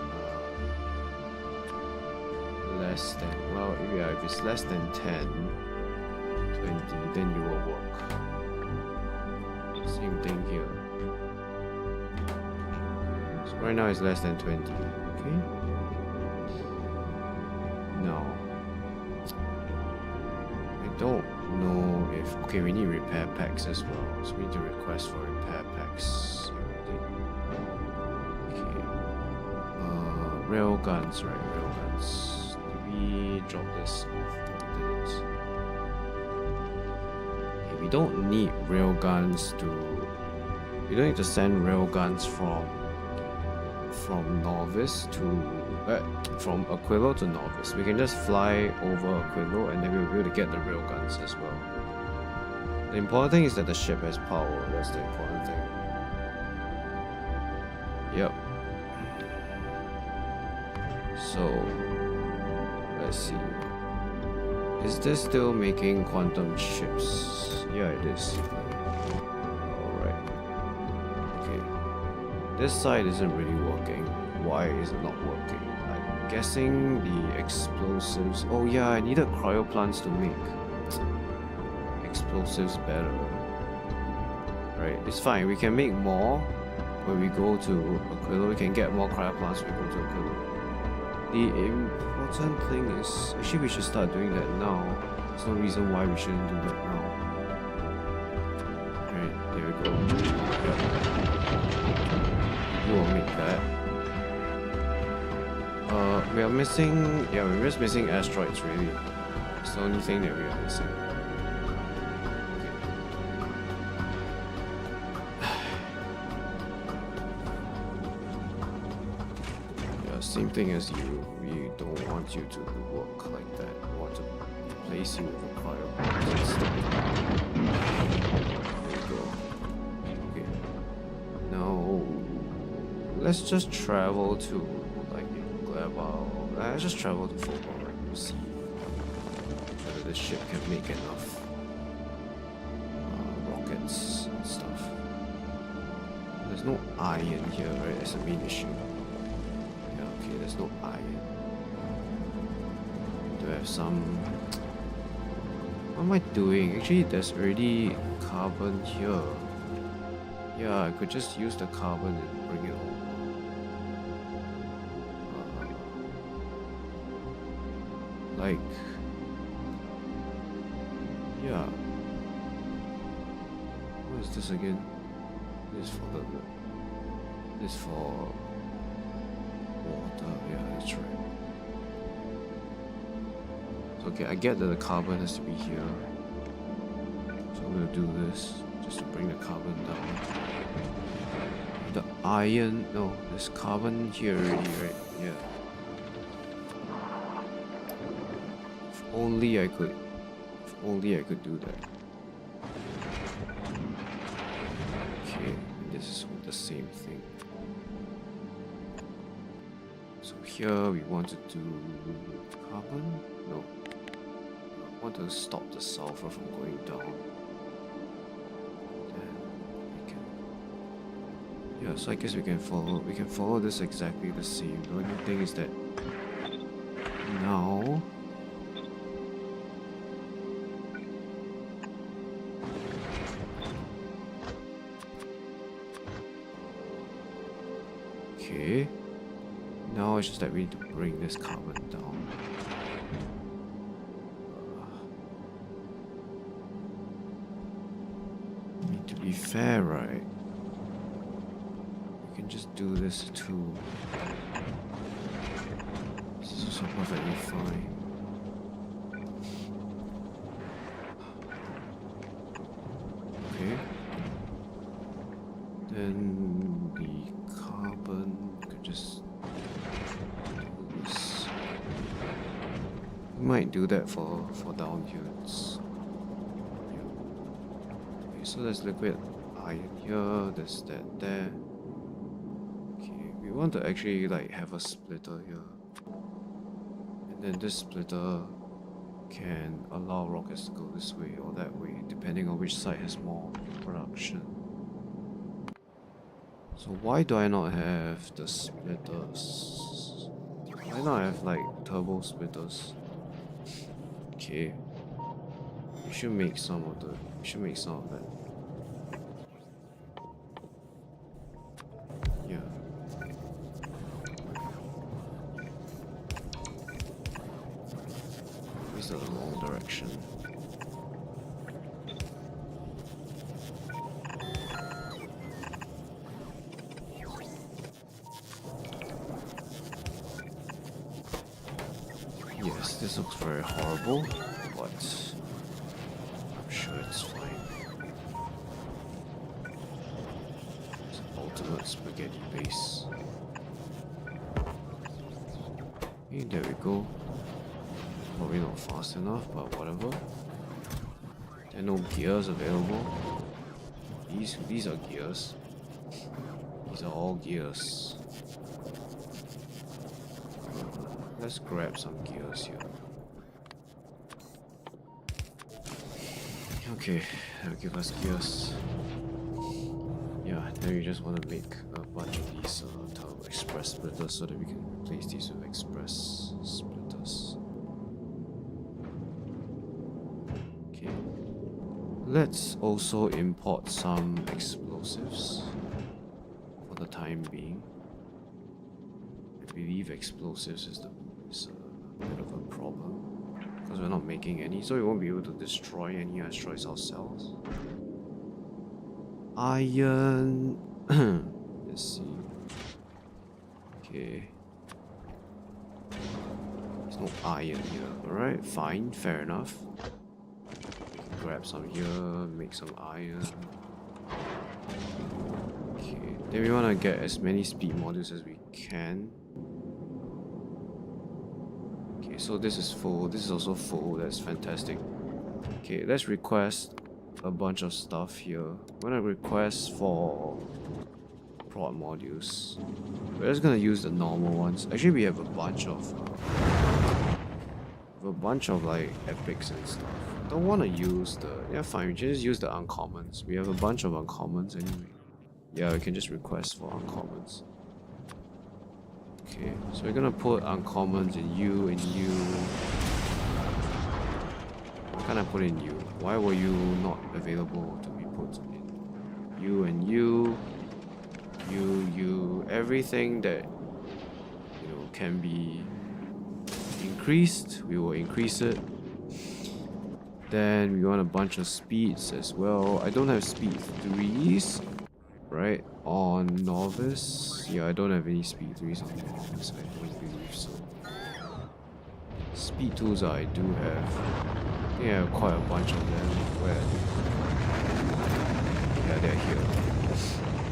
less than, well, yeah, if it's less than 10, 20, then you will work. Same thing here. So right now it's less than 20, okay? Now, I don't know if, okay, we need repair packs as well, so we need to request for repair packs. Rail guns, right? Rail guns. Did we drop this off? Didn't. Okay, we don't need rail guns to. We don't need to send rail guns from Novice to from Aquilo to Novice. We can just fly over Aquilo and then we'll be able to get the rail guns as well. The important thing is that the ship has power. That's the important thing. Yep. So, let's see. Is this still making quantum chips? Yeah, it is. Alright. Okay. This side isn't really working. Why is it not working? I'm guessing the explosives. Oh yeah, I needed cryoplants to make explosives better. Right, it's fine. We can make more when we go to Aquilo. We can get more cryoplants when we go to Aquilo. The important thing is, actually we should start doing that now. There's no reason why we shouldn't do that now. Right, there we go. Yep. We will make that. We are missing, yeah, we're just missing asteroids really. It's the only thing that we are missing. same thing as you. We don't want you to work like that. We want to replace you with a firebox instead. There you go. Okay. Now, let's just travel to, like, Glabal. Let's just travel to Phobos, right? We'll see whether the ship can make enough rockets and stuff. There's no iron here, right? That's the main issue. Yeah, okay, there's no iron. Do I have some... What am I doing? Actually, there's already carbon here. Yeah, I could just use the carbon and bring it over. Like... Yeah. What is this again? This for this for water. Yeah, that's right. So, okay, I get that the carbon has to be here. So I'm gonna do this just to bring the carbon down. The iron, no, there's carbon here already, right? Yeah. If only I could do that. Okay, this is the same thing. So here we want to do carbon? No. I want to stop the sulfur from going down. Then we can... Yeah, so I guess we can follow this exactly the same. The only thing is that now okay. Now it's just that we need to bring this carbon down. Need to be fair, right? We can just do this too. This is also perfectly fine. Okay. Then the carbon could just do this. We might do that for down here. Yeah. Okay, so there's liquid iron here, there's that there. Okay, we want to actually like have a splitter here. And then this splitter can allow rockets to go this way or that way, depending on which side has more production. So why do I not have the splitters? Why not have like turbo splitters? Okay. We should make some of that. Yeah. This is the wrong direction. Yes, this looks very horrible, but I'm sure it's fine. It's ultimate spaghetti base. Okay, there we go. Probably not fast enough, but whatever. There are no gears available. These are gears. These are all gears. Let's grab some gears here. Okay, that'll give us gears. Yeah, then we just want to make a bunch of these turbo express splitters so that we can replace these with express splitters. Okay. Let's also import some explosives for the time being. I believe explosives is a bit of a problem because we're not making any, so we won't be able to destroy any asteroids ourselves. Iron. Let's see. Okay. There's no iron here. Alright, fine, fair enough. Grab some here, make some iron. Okay, then we want to get as many speed modules as we can. so this is full. This is also full. That's fantastic. Okay, let's request a bunch of stuff here. I'm gonna request for prod modules. We're just gonna use the normal ones. Actually, we have a bunch of like epics and stuff. Don't want to use the, yeah, fine, we just use the uncommons. We have a bunch of uncommons anyway. Yeah, we can just request for uncommons. Okay, so we're gonna put uncommons in you and you. Why can't I put in you? Why were you not available to be put in? You and you. You. Everything that, you know, can be increased, we will increase it. Then we want a bunch of speeds as well. I don't have speed 3s, right? On novice. Yeah, I don't have any speed 3s on novice. I don't believe so. Speed 2s I do have. I think I have quite a bunch of them. Where? Yeah, they're here.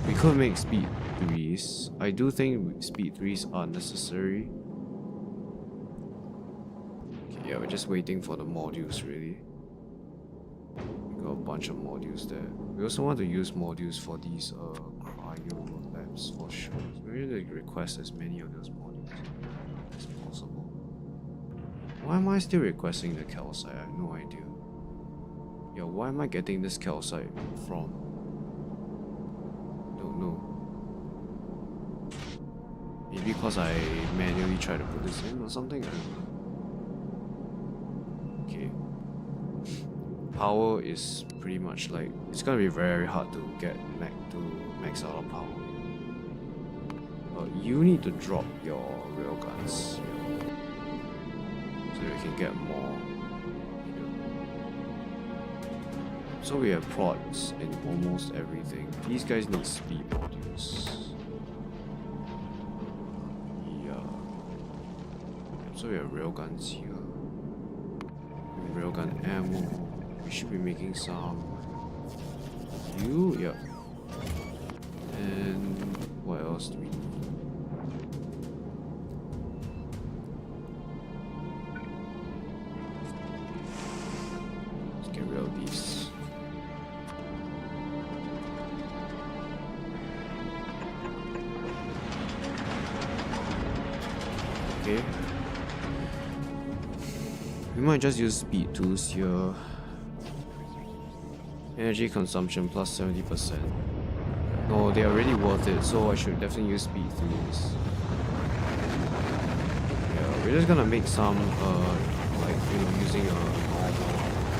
We could make speed 3s. I do think speed 3s are necessary. Okay, yeah, we're just waiting for the modules really. We got a bunch of modules there. We also want to use modules for these cryo labs for sure. So we're going to request as many of those modules as possible. Why am I still requesting the calcite? I have no idea. Yeah, why am I getting this calcite from? Don't know. Maybe because I manually tried to put this in or something? I don't know. Okay. Power is pretty much like, it's gonna be very hard to get max out of power. You need to drop your railguns here, so you can get more. So we have prods in almost everything. These guys need speed modules. Yeah. So we have railguns here. Railgun ammo. We should be making some. Yep. And what else do we need? Let's get rid of these. Okay. We might just use speed 2s here. Energy consumption plus 70%. No, they are really worth it, so I should definitely use speed 3s. Yeah, we're just gonna make some, like, you know, using a normal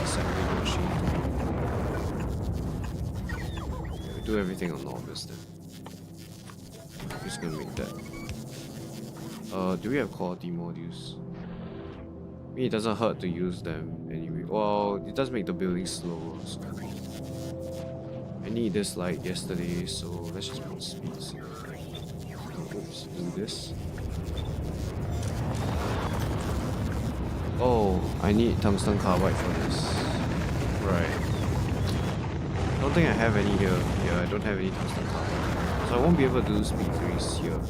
assembly machine. Yeah, we do everything on novice then. I'm just gonna make that. Do we have quality modules? I mean, it doesn't hurt to use them anyway. Well, it does make the building slower, so I need this like yesterday, so let's just put speeds here. Oops, do this. Oh, I need tungsten carbide for this. Right. I don't think I have any here. Yeah, I don't have any tungsten carbide. So I won't be able to do speed 3s here.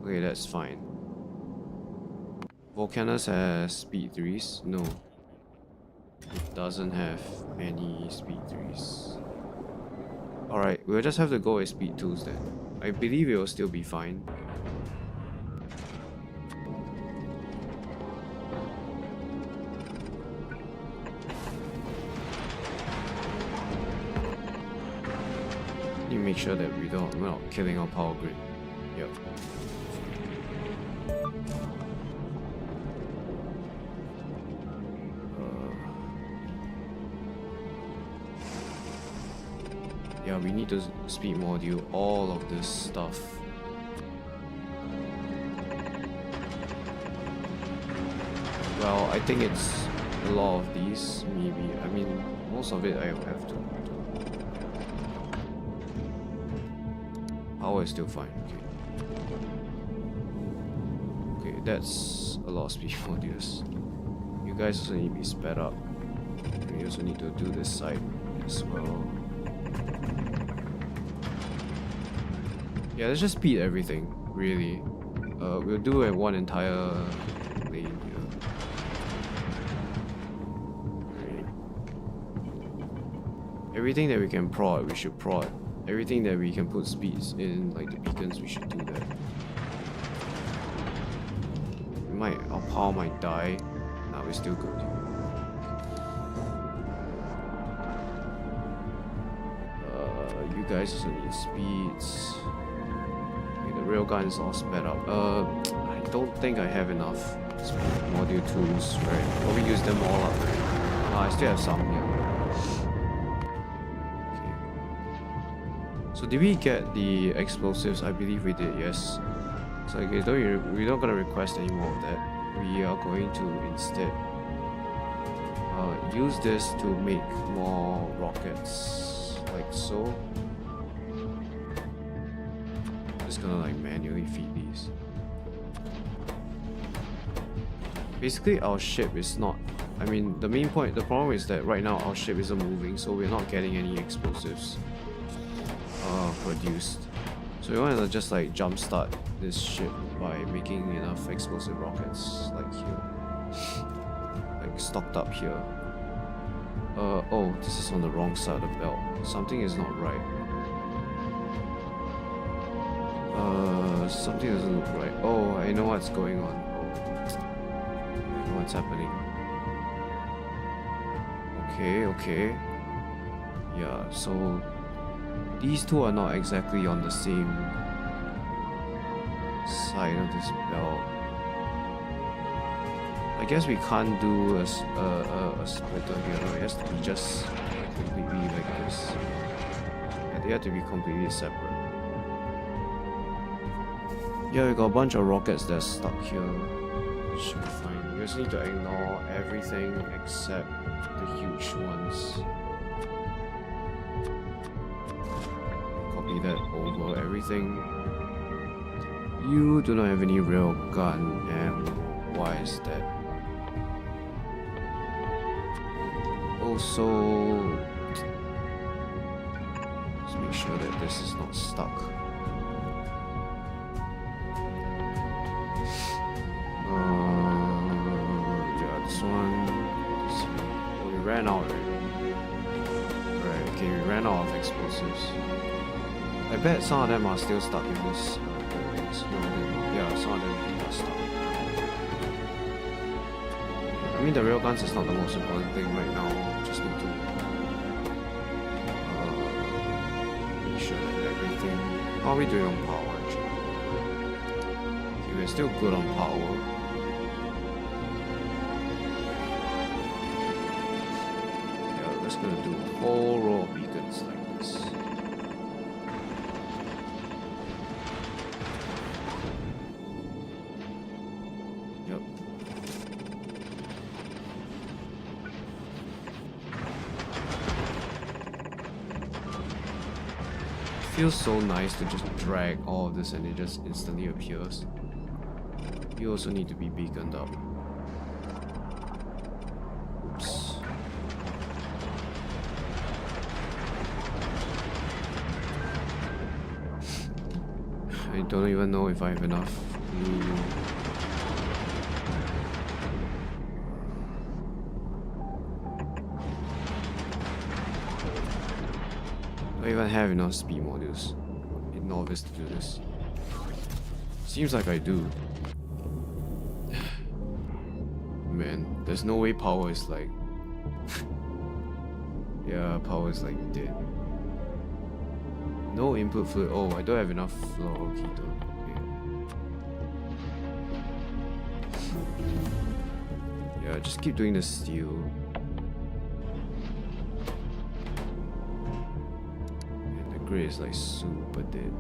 Okay, that's fine. Volcanus has speed 3s? No. It doesn't have any speed 3s. Alright, we'll just have to go with speed 2s then. I believe it will still be fine. Need to make sure that we're not killing our power grid. Yep. Yeah, we need to speed module all of this stuff. Well, I think it's a lot of these, maybe. I mean, most of it I will have to do. Power is still fine, okay. Okay, that's a lot of speed modules. You guys also need to be sped up. We also need to do this side as well. Yeah, let's just speed everything, really. We'll do one entire lane here. Right. Everything that we can prod, we should prod. Everything that we can put speeds in, like the beacons, we should do that. Our power might die. Nah, we're still good. You guys also need speeds. Okay, the railgun is all sped up. I don't think I have enough speed module tools, right? Probably use them all up, right? I still have some here. Okay. So did we get the explosives? I believe we did, yes. So okay, we're not gonna request any more of that. We are going to instead use this to make more rockets, like so. Just gonna like manually feed these. Basically, our ship is not. I mean, the problem is that right now our ship isn't moving, so we're not getting any explosives produced. So we want to just like jumpstart this ship by making enough explosive rockets, like here, like stocked up here. Oh, this is on the wrong side of the belt. Something is not right. Something doesn't look right. Oh, I know what's going on. Oh, I know what's happening. Okay. Yeah, so these two are not exactly on the same side of this belt. I guess we can't do a splitter here. It has to be just completely like this. Yeah, they have to be completely separate. Yeah, we got a bunch of rockets that's stuck here. Should be fine. We just need to ignore everything except the huge ones. Copy that over everything. You do not have any rail gun, and why is that? Also, let's make sure that this is not stuck. Yeah, this one. Oh, we ran out, right? Right, okay, we ran out of explosives. I bet some of them are still stuck in this buildings. Yeah, some of them are stuck. I mean, the railguns is not the most important thing right now. Just need to make sure that everything. How are we doing on power, actually? Okay, we're still good on power. Yeah, we're just gonna do a whole row of beacons like this. Yep. Feels so nice to just drag all of this and it just instantly appears. You also need to be beaconed up. Oops. I don't even know if I have enough glue. I don't even have enough speed modules in Novice to do this. Seems like I do. Man, there's no way power is like... yeah, power is like dead. No input fluid. Oh, I don't have enough fluoroketo. Okay. Yeah, just keep doing the steel. Grid is like super dead.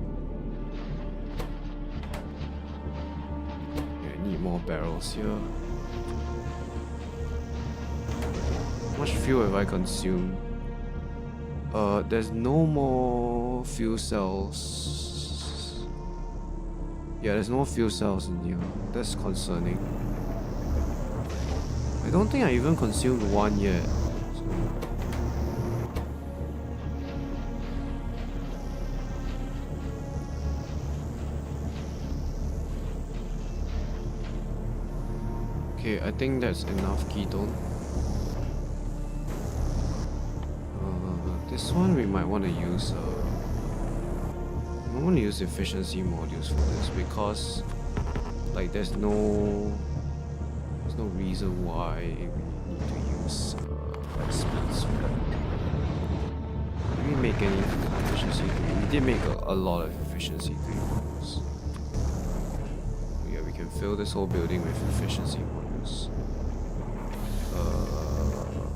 Yeah, I need more barrels here. How much fuel have I consumed? There's no more fuel cells. Yeah, there's no fuel cells in here. That's concerning. I don't think I even consumed one yet. Okay, I think that's enough ketone. This one we might want to use. I want to use efficiency modules for this because, like, there's no reason why we need to use like speeds. Did we make any efficiency 3? We did make a lot of efficiency 3 modules. Yeah, we can fill this whole building with efficiency modules.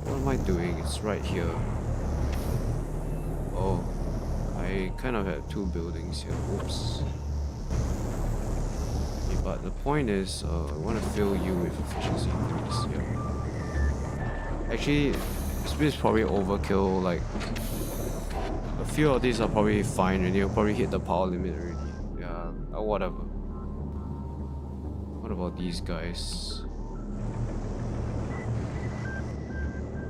What am I doing? It's right here. Oh, I kind of had 2 buildings here. Oops. Okay, but the point is, I want to fill you with efficiency 3s. Yeah. Actually, speed is probably overkill. Like, a few of these are probably fine and you'll probably hit the power limit already. Yeah, whatever. What about these guys?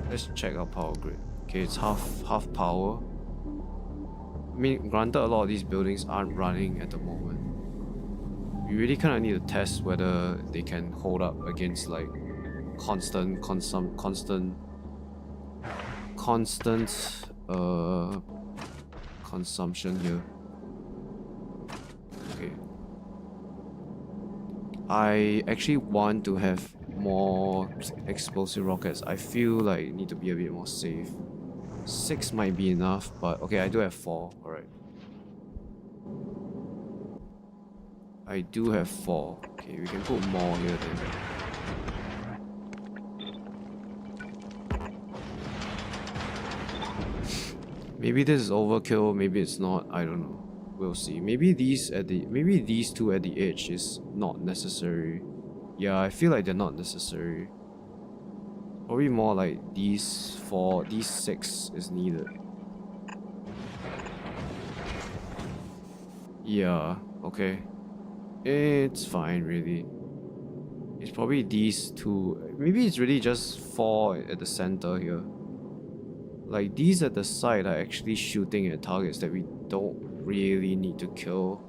Let's check our power grid. Okay, it's half power. I mean, granted, a lot of these buildings aren't running at the moment. We really kind of need to test whether they can hold up against like constant consumption here. Okay. I actually want to have more explosive rockets. I feel like I need to be a bit more safe. 6 might be enough, but okay, I do have 4. Alright. I do have 4. Okay, we can put more here then. Maybe this is overkill, maybe it's not, I don't know. We'll see. Maybe these 2 at the edge is not necessary. Yeah, I feel like they're not necessary. Probably more like these 4, these 6 is needed. Yeah, okay. It's fine, really. It's probably these 2. Maybe it's really just 4 at the center here. Like, these at the side are actually shooting at targets that we don't really need to kill.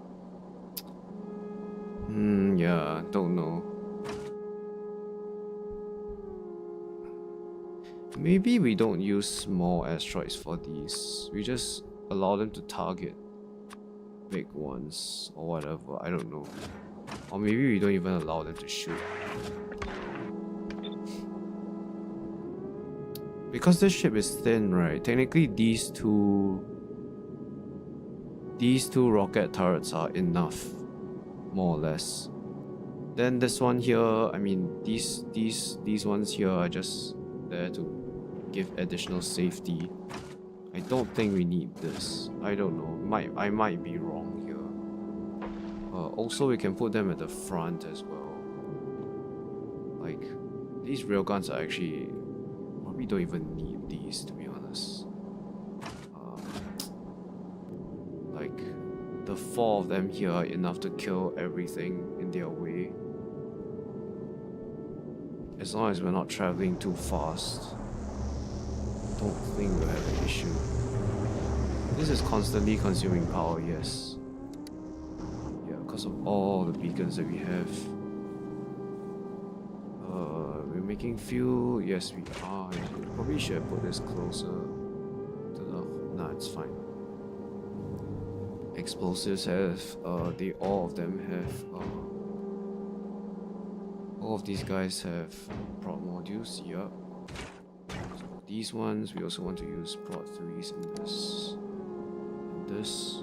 Yeah, don't know. Maybe we don't use small asteroids for these. We just allow them to target big ones or whatever. I don't know. Or maybe we don't even allow them to shoot. Because this ship is thin, right? Technically these two rocket turrets are enough, more or less. Then this one here, I mean these ones here are just there to give additional safety. I don't think we need this. I don't know. I might be wrong here. Also, we can put them at the front as well. Like, these railguns are actually... we don't even need these, to be honest. Like, the 4 of them here are enough to kill everything in their way. As long as we're not traveling too fast. I don't think we'll have an issue. This is constantly consuming power, yes. Yeah, because of all the beacons that we have. We're making fuel. Yes, we are. Probably should have put this closer to the... Nah, it's fine. Explosives have... all of them have... all of these guys have prod modules, yup. So these ones, we also want to use prod 3s in this. And this.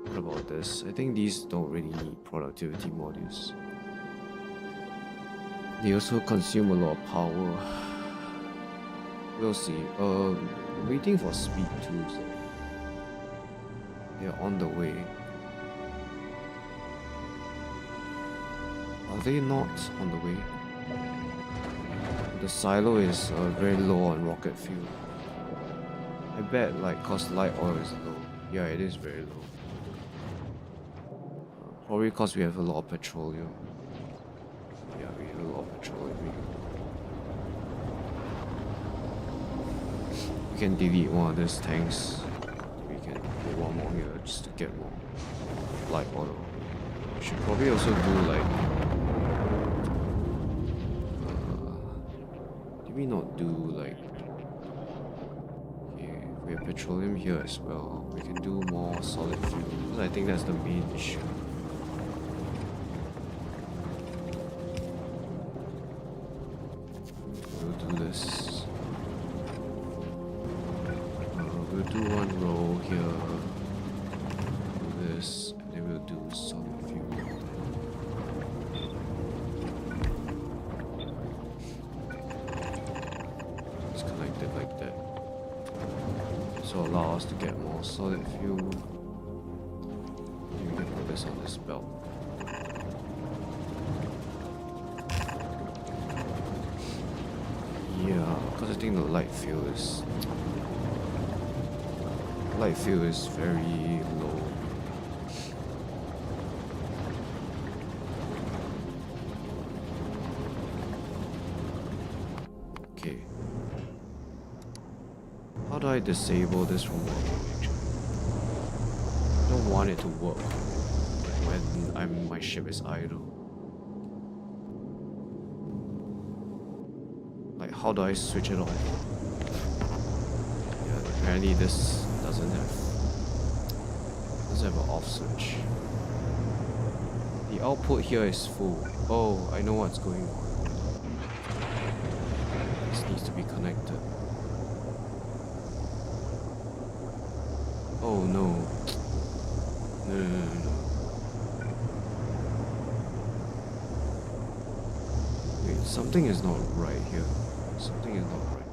What about this? I think these don't really need productivity modules. They also consume a lot of power. We'll see. Waiting for speed 2s. They're on the way. Are they not on the way? The silo is very low on rocket fuel. I bet, like, cause light oil is low. Yeah, it is very low. Probably cause we have a lot of petroleum. Yeah, we have a lot of petroleum. We can delete one of these tanks. We can put one more here just to get more light oil. We should probably also do like we not do like... Okay, we have petroleum here as well. We can do more solid fuel, because I think that's the main issue. We'll do this. We'll do one row here. Do this, and then we'll do solid fuel. It's connected like that. So allow us to get more solid fuel. We can put this on this belt. Yeah, because I think the light fuel is very low. Okay. How do I disable this from working actually? I don't want it to work when my ship is idle. Like, how do I switch it off? Yeah, apparently this doesn't have an off switch. The output here is full. Oh, I know what's going on. This needs to be connected. Oh no. No. Wait, something is not right here. Something is not right.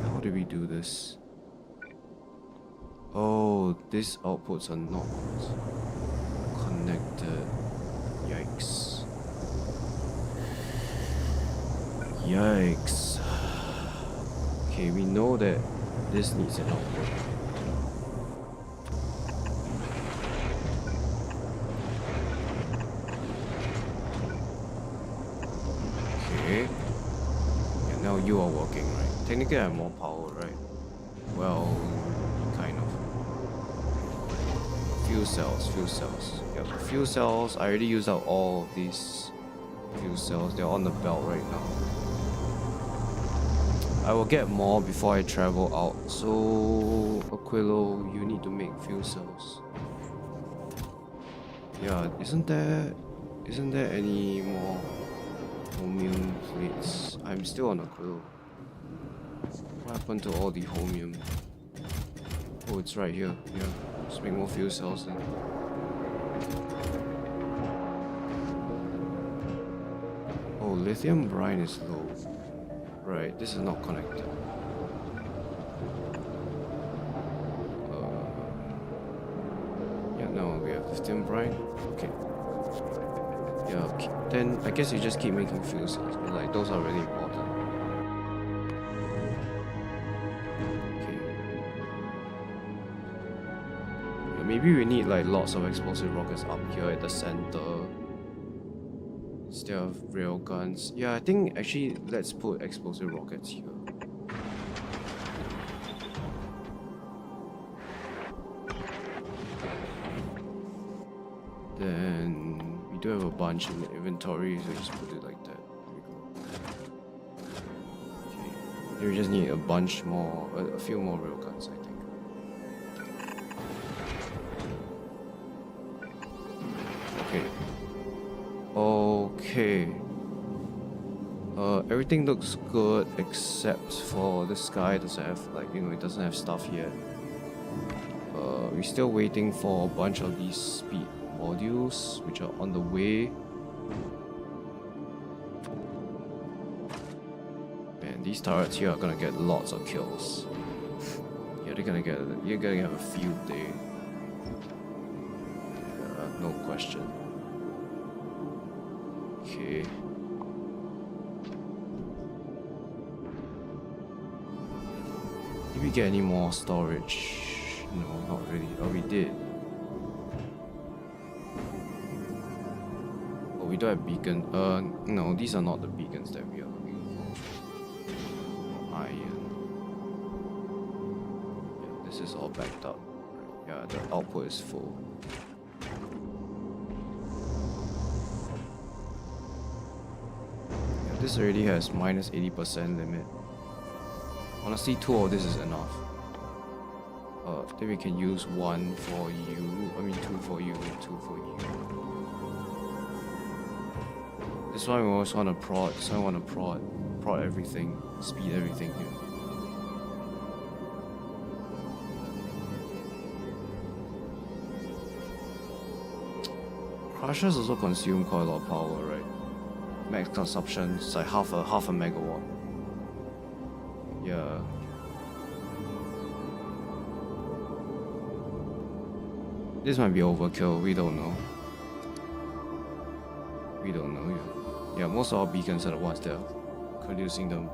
How do we do this? Oh, these outputs are not connected. Yikes. Yikes. Okay, we know that this needs an output. Okay. Yeah, now you are working, right? Technically I have more power, right? Well, kind of. Fuel cells. Yep, fuel cells. I already used out all of these fuel cells. They're on the belt right now. I will get more before I travel out. So, Aquilo, you need to make fuel cells. Yeah, isn't there any more Homium plates? I'm still on Aquilo. What happened to all the Homium? Oh, it's right here. Yeah, let's make more fuel cells then. Oh, lithium brine is low. Right, this is not connected. Yeah, now we have lithium brine. Okay. Yeah, okay. Then I guess you just keep making fuel cells. Like, those are really important. Okay. Yeah, maybe we need like lots of explosive rockets up here at the center instead of railguns. Yeah, I think actually let's put explosive rockets here. Then we do have a bunch in the inventory, so just put it like that. There we go. Okay. We just need a bunch more, a few more railguns, I think. Okay. Okay. Everything looks good except for this guy doesn't have, like, you know, it doesn't have stuff yet. We're still waiting for a bunch of these speed modules which are on the way. Man, these turrets here are gonna get lots of kills. Yeah, you're gonna have a field day. No question. Okay. Did we get any more storage? No, not really. Oh, we did. Oh, we don't have beacon. No, these are not the beacons that we are looking for. Iron. Yeah, this is all backed up. Yeah, the output is full. Yeah, this already has minus 80% limit. Honestly, 2 of this is enough. Then we can use 1 for you. I mean 2 for you, 2 for you. This one we always want to prod. So I want to prod everything, speed everything here. Crushers also consume quite a lot of power, right? Max consumption is like half a megawatt. Yeah. This might be overkill, we don't know. We don't know, yeah. Yeah, most of our beacons are the ones that are producing the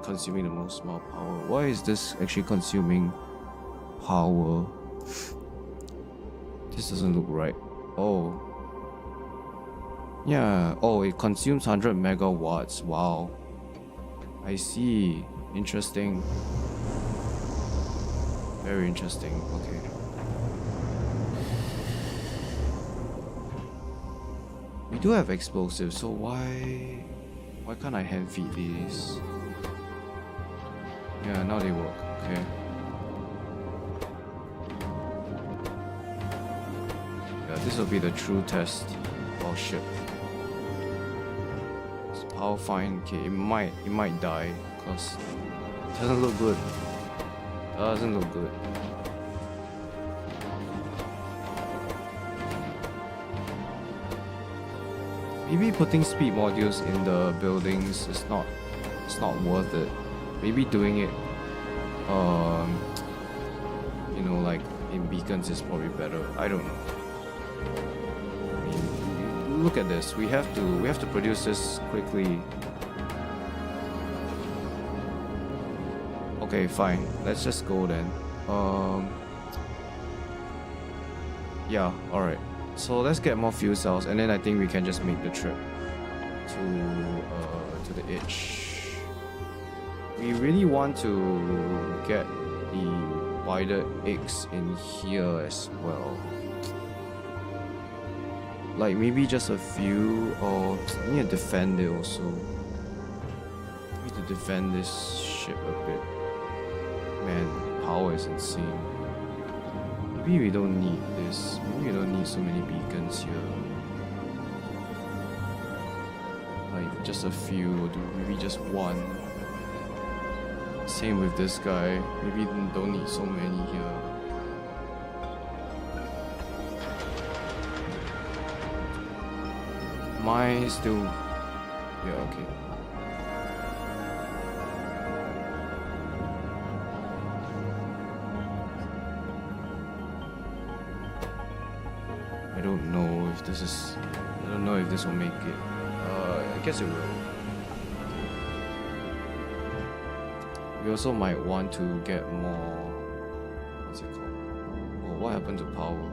consuming the most amount of power. Why is this actually consuming power? This doesn't look right. Oh. Yeah, oh, it consumes 100 megawatts. Wow. I see. Interesting. Very interesting. Okay. We do have explosives, so why can't I hand feed these? Yeah, now they work. Okay. Yeah, this will be the true test of our ship. It's power fine. Okay, it might die because it doesn't look good. Doesn't look good. Maybe putting speed modules in the buildings is not worth it. Maybe doing it you know, like in beacons is probably better. I don't know. I mean, look at this. We have to produce this quickly. Okay, fine. Let's just go then. Yeah, alright. So let's get more fuel cells, and then I think we can just make the trip to the edge. We really want to get the wider eggs in here as well. Like maybe just a few, or we need to defend it also. We need to defend this ship a bit. Man, power is insane. Maybe we don't need this. Maybe we don't need so many beacons here. Like just a few, or maybe just one. Same with this guy. Maybe we don't need so many here. Mine still... Yeah, okay. I don't know if this is... I don't know if this will make it. I guess it will. We also might want to get more... What's it called? Oh, what happened to power?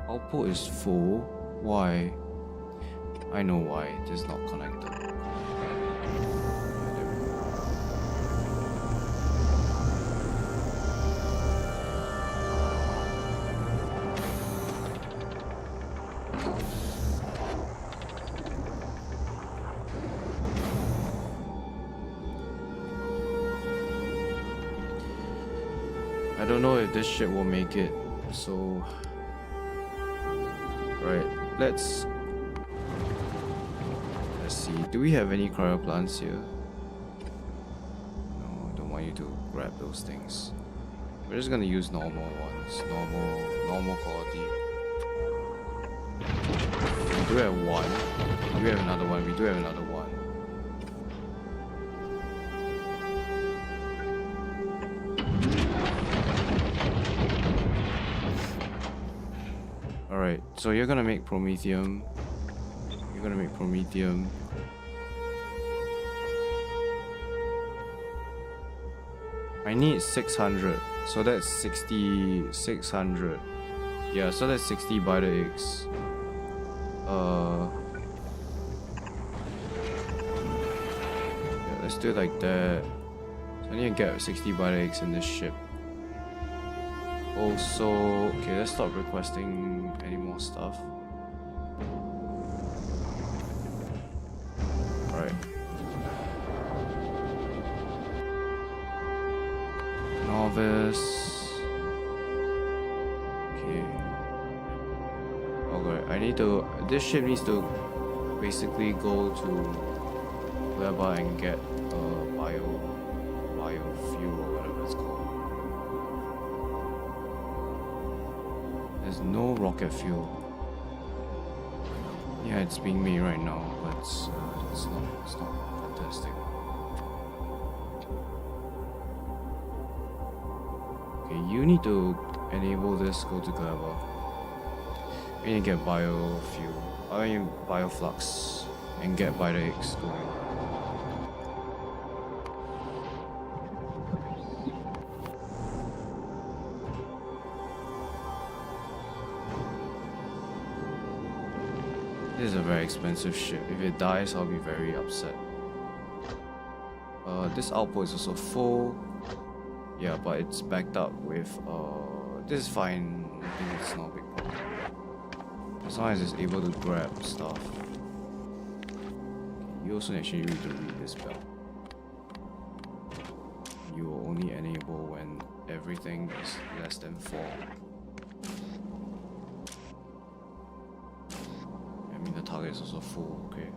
Output is full. Why? I know why. It is not connected. I don't know if this ship will make it, so... Right, let's see. Do we have any cryo plants here? No, I don't want you to grab those things. We're just gonna use normal ones. Normal quality. We do have one. We do have another one. We do have another one. Alright, so you're gonna make Promethium. You're gonna make Promethium. I need 600, so that's 600. Yeah, so that's 60 by the eggs. Yeah, let's do it like that. So I need to get 60 by the eggs in this ship. Also, okay, let's stop requesting any more stuff. Alright. Novice. Okay. Alright, I need to. This ship needs to basically go to Gleba and get biofuel or whatever it's called. There's no rocket fuel. Yeah, it's being made right now, but it's not fantastic. Okay, you need to enable this, go to Gleba. We need to get biofuel. I mean bioflux and get Vita X going. This is a very expensive ship. If it dies, I'll be very upset. This output is also full. Yeah, but it's backed up with this is fine. I think it's not a big problem. As long as it's able to grab stuff. You also actually need to read this bell. You will only enable when everything is less than 4. I mean the target is also full, okay.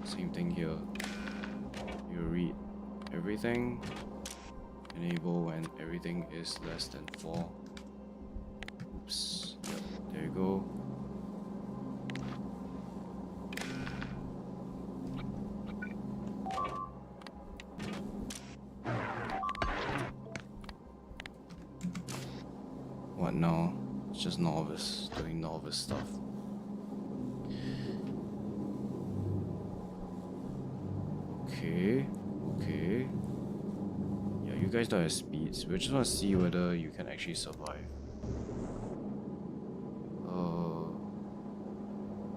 Same thing here. You read everything. Enable when everything is less than 4. Oops. Yep, there you go. What now? It's just novice, doing novice stuff. Okay, okay. Yeah, you guys don't have speeds. We just want to see whether you can actually survive.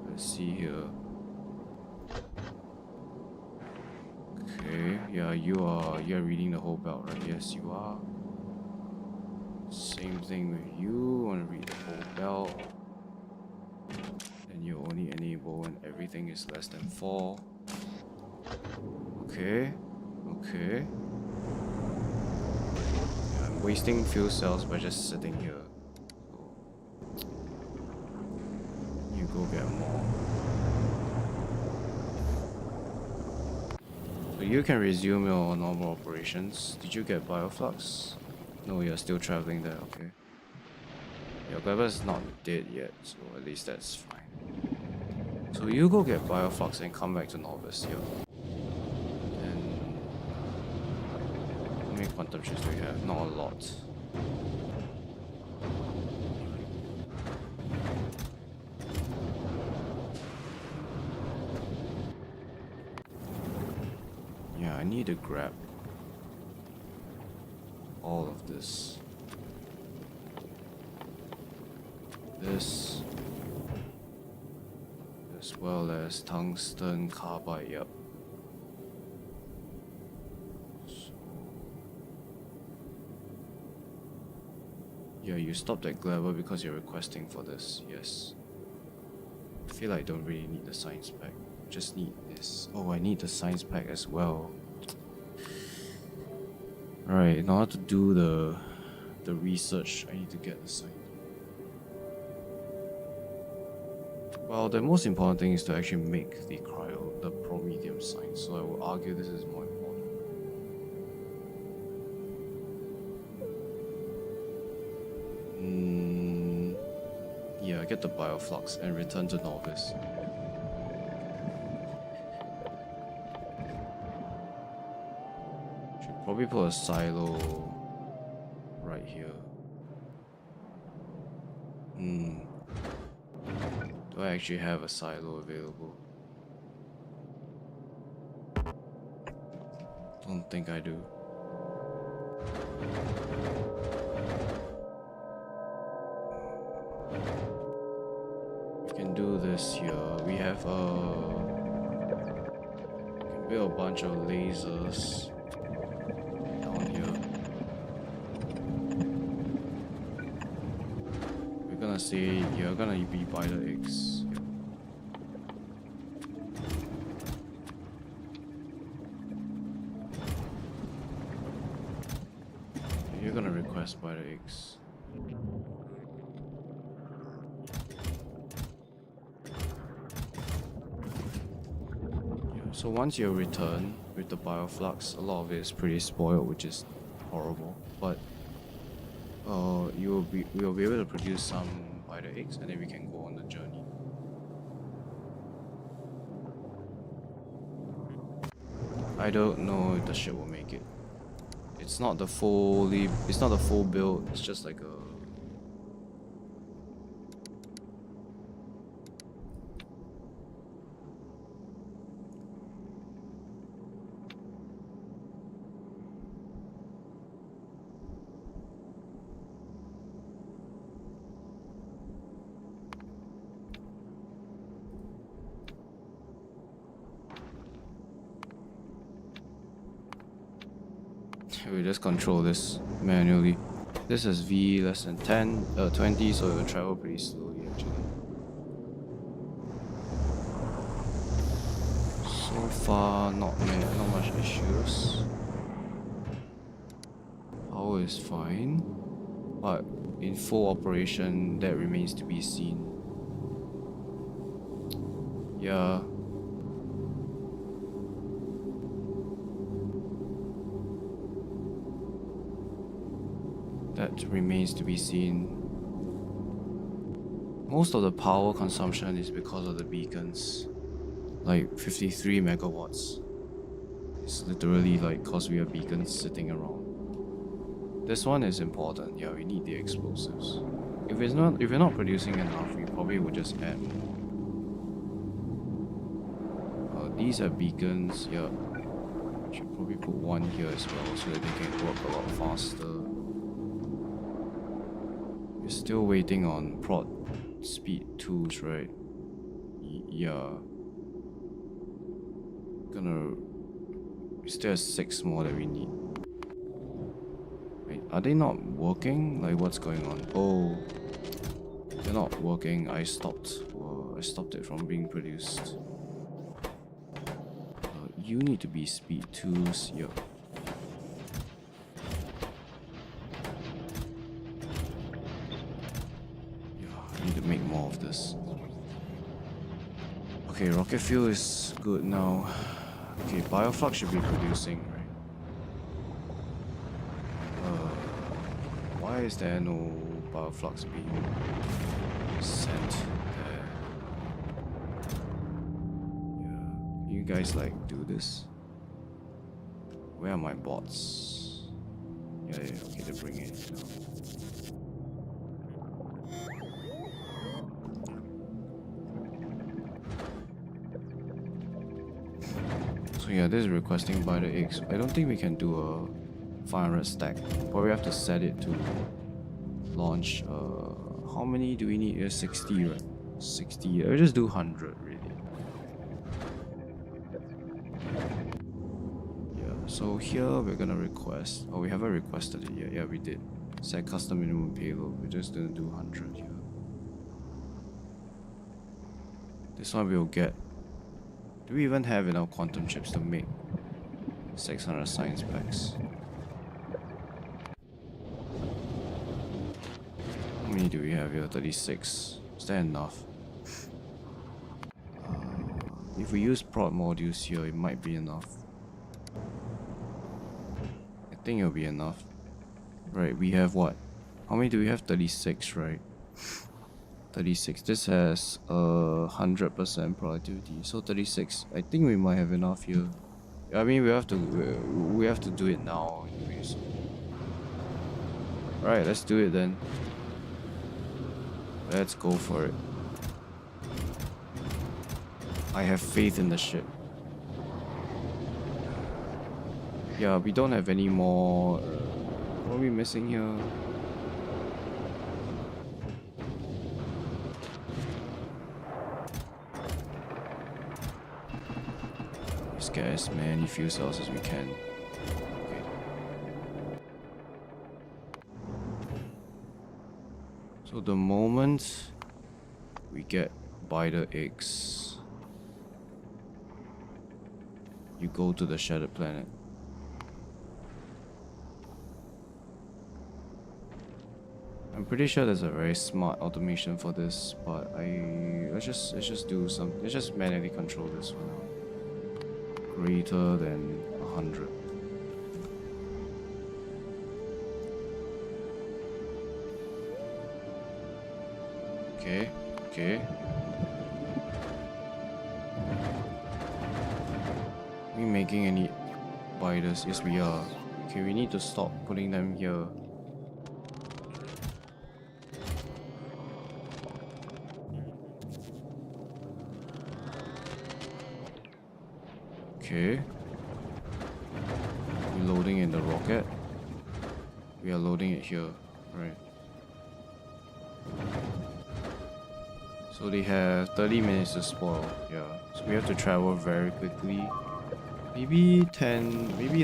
Let's see here. Okay, yeah, you're reading the whole belt, right? Yes, you are. Same thing with you. Want to read the whole belt. Then you only enable when everything is less than 4. Okay, okay. Yeah, I'm wasting fuel cells by just sitting here. So you go get more. So you can resume your normal operations. Did you get bioflux? No, you're still traveling there, okay. Your Gleba's not dead yet, so at least that's fine. So you go get bioflux and come back to Novice here. And how many quantum ships do we have? Not a lot. Yeah, I need to grab all of this. This, as well as tungsten carbide, yep. So, yeah, you stopped at Gleba because you're requesting for this, yes. I feel like I don't really need the science pack, just need this. Oh, I need the science pack as well. Alright, in order to do the research, I need to get the science. Well, the most important thing is to actually make the promethium science, so I will argue this is more important. Yeah, get the bioflux and return to Novice. Should probably put a silo right here. Do I actually have a silo available? Don't think I do. We can do this here. We have we can build a bunch of lasers down here. gonna say you're gonna be by the eggs. Yep. You're gonna request by the eggs. So once you return with the bioflux, a lot of it is pretty spoiled, which is horrible. But we'll be able to produce some by the eggs, and then we can go on the journey. I don't know if the ship will make it. It's not the full build. It's just like a. We just control this manually. This is V less than 20, so it will travel pretty slowly actually. So far, not much issues. Power is fine, but in full operation, that remains to be seen. Yeah. That remains to be seen. Most of the power consumption is because of the beacons. Like 53 megawatts. It's literally like cause we have beacons sitting around. This one is important. Yeah, we need the explosives. If we're not producing enough, we probably would just add more. These are beacons. Yeah, should probably put one here as well so that they can work a lot faster. We're still waiting on prod speed 2s, right? Yeah. We still have 6 more that we need. Wait, are they not working? Like, what's going on? Oh, they're not working. I stopped it from being produced. You need to be speed 2s. Yep. Need to make more of this. Okay, rocket fuel is good now. Okay, bioflux should be producing, right? Why is there no bioflux being sent there? Yeah, can you guys like do this? Where are my bots? Yeah, okay, they bring it now. So yeah, this is requesting by the eggs. I don't think we can do a 500 stack. Probably have to set it to launch. How many do we need? 60, right? 60. I'll just do 100 really. Yeah. So here we're gonna request. Oh, we haven't requested it yet. Yeah, we did. Set custom minimum payload. We're just gonna do 100 here. This one we'll get. Do we even have enough quantum chips to make 600 science packs? How many do we have here? 36. Is that enough? If we use prod modules here, it might be enough. I think it'll be enough. Right, we have what? How many do we have? 36, right? 36. This has 100% productivity, so 36. I think we might have enough here. I mean, we have to do it now anyways. Alright, let's do it then. Let's go for it. I have faith in the ship. Yeah, we don't have any more. What are we missing here? Let's get as many fuel cells as we can. Okay. So the moment we get Biter eggs, you go to the Shattered Planet. I'm pretty sure there's a very smart automation for this, but let's just do some. Let's just manually control this for now. Greater than 100. Okay, okay. Are we making any biters? Yes, we are. Okay, we need to stop putting them here. Okay. We're loading in the rocket. We are loading it here. Right. So they have 30 minutes to spoil. Yeah. So we have to travel very quickly. Maybe 10. Maybe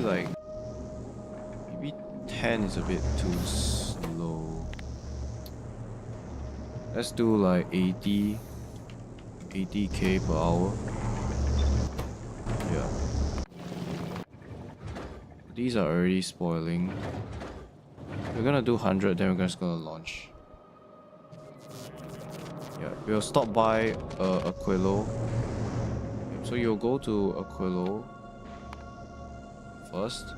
10 is a bit too slow. Let's do like 80k per hour. Yeah. These are already spoiling. We're gonna do 100, then we're just gonna launch. Yeah, we'll stop by Aquilo. So you'll go to Aquilo first,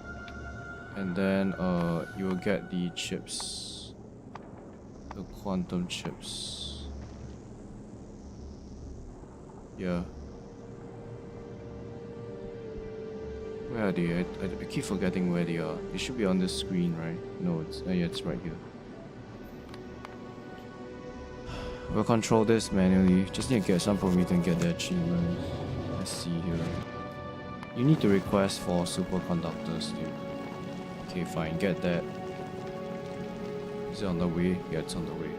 and then you will get the chips, the quantum chips. Yeah. Where are they? I keep forgetting where they are. They should be on this screen, right? No, it's yeah, it's right here. We'll control this manually. Just need to get some from it and get the achievement. Let's see here. You need to request for superconductors, dude. Okay, fine. Get that. Is it on the way? Yeah, it's on the way.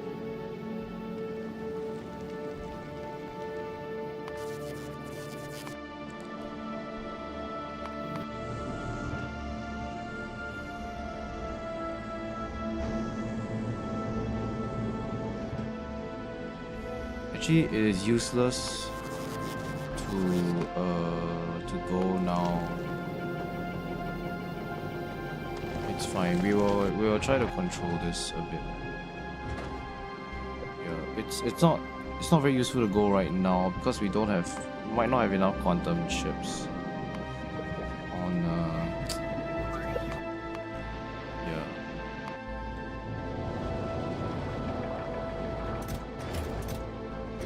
Actually, it is useless to go now. It's fine. We will try to control this a bit. Yeah, it's not very useful to go right now because we might not have enough quantum chips on yeah.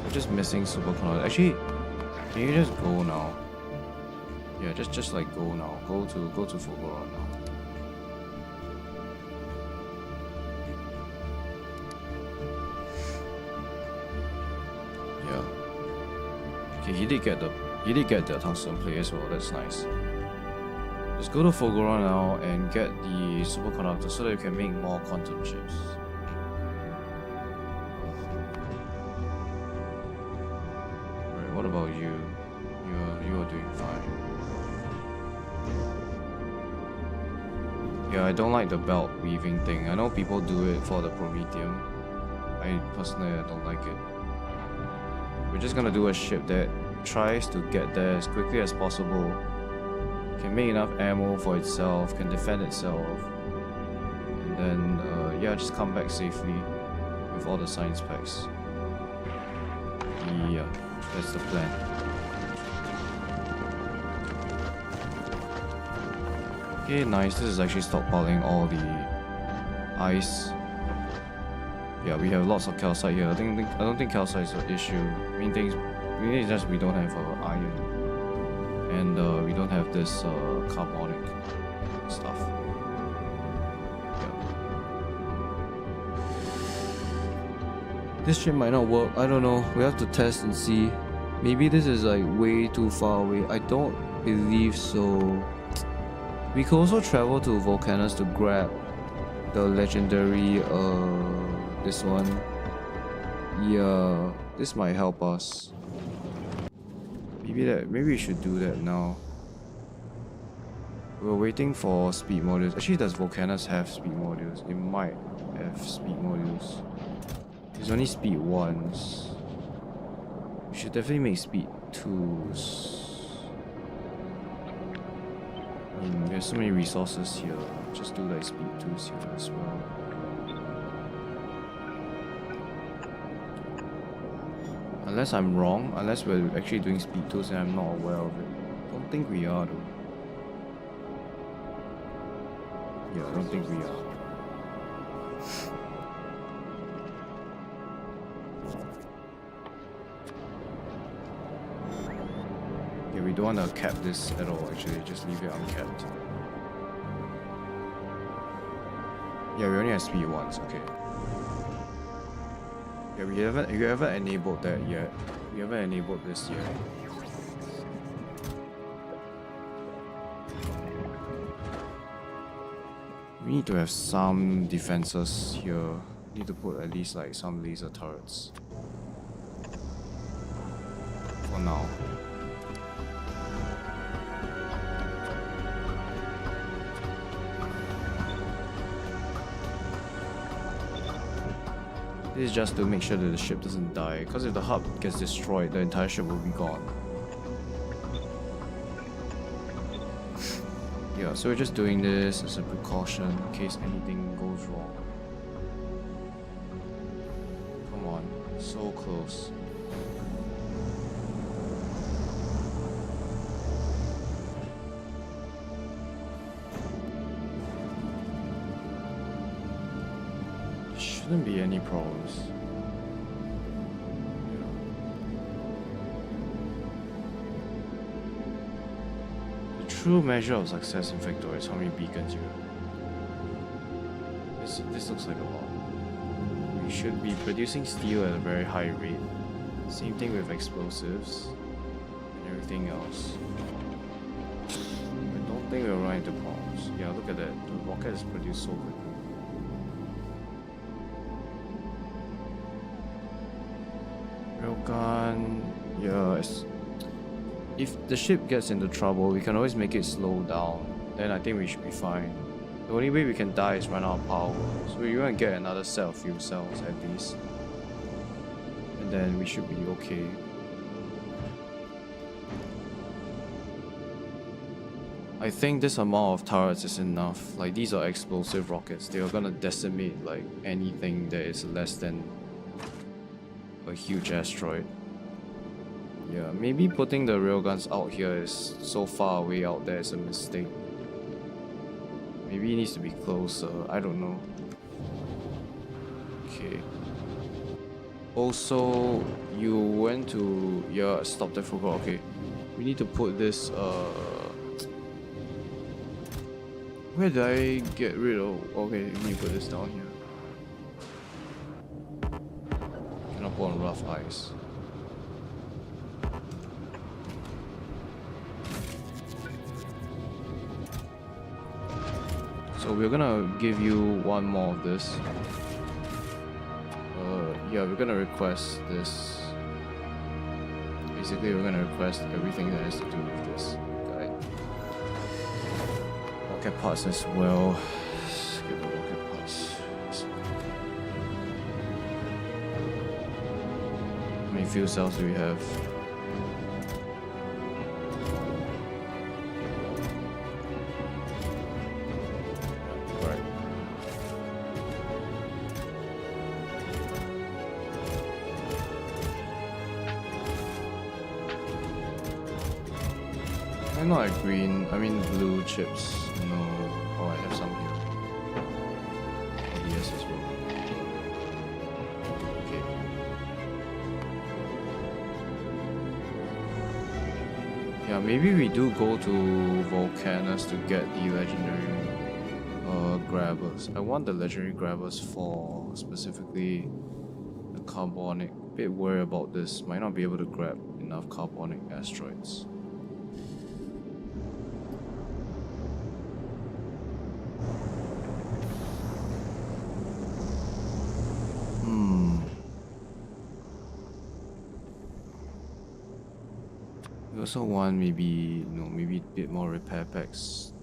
We're just missing superconductor. Actually, can you just go now? Yeah, just like go now. Go to Fulguron now. Yeah. Okay, he did get the tungsten plate as well. That's nice. Just go to Fulguron now and get the superconductor so that you can make more quantum chips. What about you? You are doing fine. Yeah, I don't like the belt weaving thing. I know people do it for the Prometheum. I personally don't like it. We're just gonna do a ship that tries to get there as quickly as possible. Can make enough ammo for itself, can defend itself. And then yeah, just come back safely with all the science packs. Yeah. That's the plan. Okay, nice. This is actually stockpiling all the ice. Yeah, we have lots of calcite here. I don't think calcite is an issue. Main thing is just we don't have iron, and we don't have this carbonic stuff. Yeah. This ship might not work. I don't know. We have to test and see. Maybe this is like way too far away. I don't believe so. We could also travel to Volcanus to grab the legendary this one. Yeah, this might help us. Maybe we should do that now. We're waiting for speed modules. Actually, does Volcanus have speed modules? It might have speed modules. It's only speed 1s. We should definitely make speed 2s. I mean, there's so many resources here. Just do like speed 2s here as well. Unless I'm wrong, unless we're actually doing speed 2s and I'm not aware of it. Don't think we are though. Yeah, I don't think we are. Yeah, we don't want to cap this at all actually, just leave it uncapped. Yeah, we only have speed 1s, okay. Yeah, we haven't enabled that yet. We haven't enabled this yet. We need to have some defenses here. Need to put at least like some laser turrets. For now. This is just to make sure that the ship doesn't die, because if the hub gets destroyed, the entire ship will be gone. Yeah, so we're just doing this as a precaution in case anything goes wrong. Come on, so close. Shouldn't be any problems. The true measure of success in Vector is how many beacons you have. This looks like a lot. We should be producing steel at a very high rate. Same thing with explosives and everything else. I don't think we'll run into problems. Yeah, look at that. The rocket is produced so quickly. Railgun, yes. If the ship gets into trouble, we can always make it slow down. Then I think we should be fine. The only way we can die is run out of power. So we want to get another set of fuel cells at least. And then we should be okay. I think this amount of turrets is enough. Like, these are explosive rockets. They are gonna decimate like anything that is less than a huge asteroid. Yeah, maybe putting the railguns out here is so far away out there is a mistake. Maybe it needs to be closer, I don't know. Okay. Also, you went to... yeah, stop that, forgot, okay. We need to put this, where did I get rid of... okay, we need to put this down here. Cannot put on rough ice. So we're gonna give you one more of this. Yeah, we're gonna request this. Basically, we're gonna request everything that has to do with this guy. Rocket parts as well. Let's get the rocket parts. How many fuel cells do we have? Right. I'm not like green, I mean blue chips. No. Oh, I have some here. Yes, as well. Okay. Yeah, maybe we do go to Volcanus to get the legendary grabbers. I want the legendary grabbers for specifically the carbonic. Bit worried about this. Might not be able to grab enough carbonic asteroids. We also want maybe, maybe a bit more repair packs.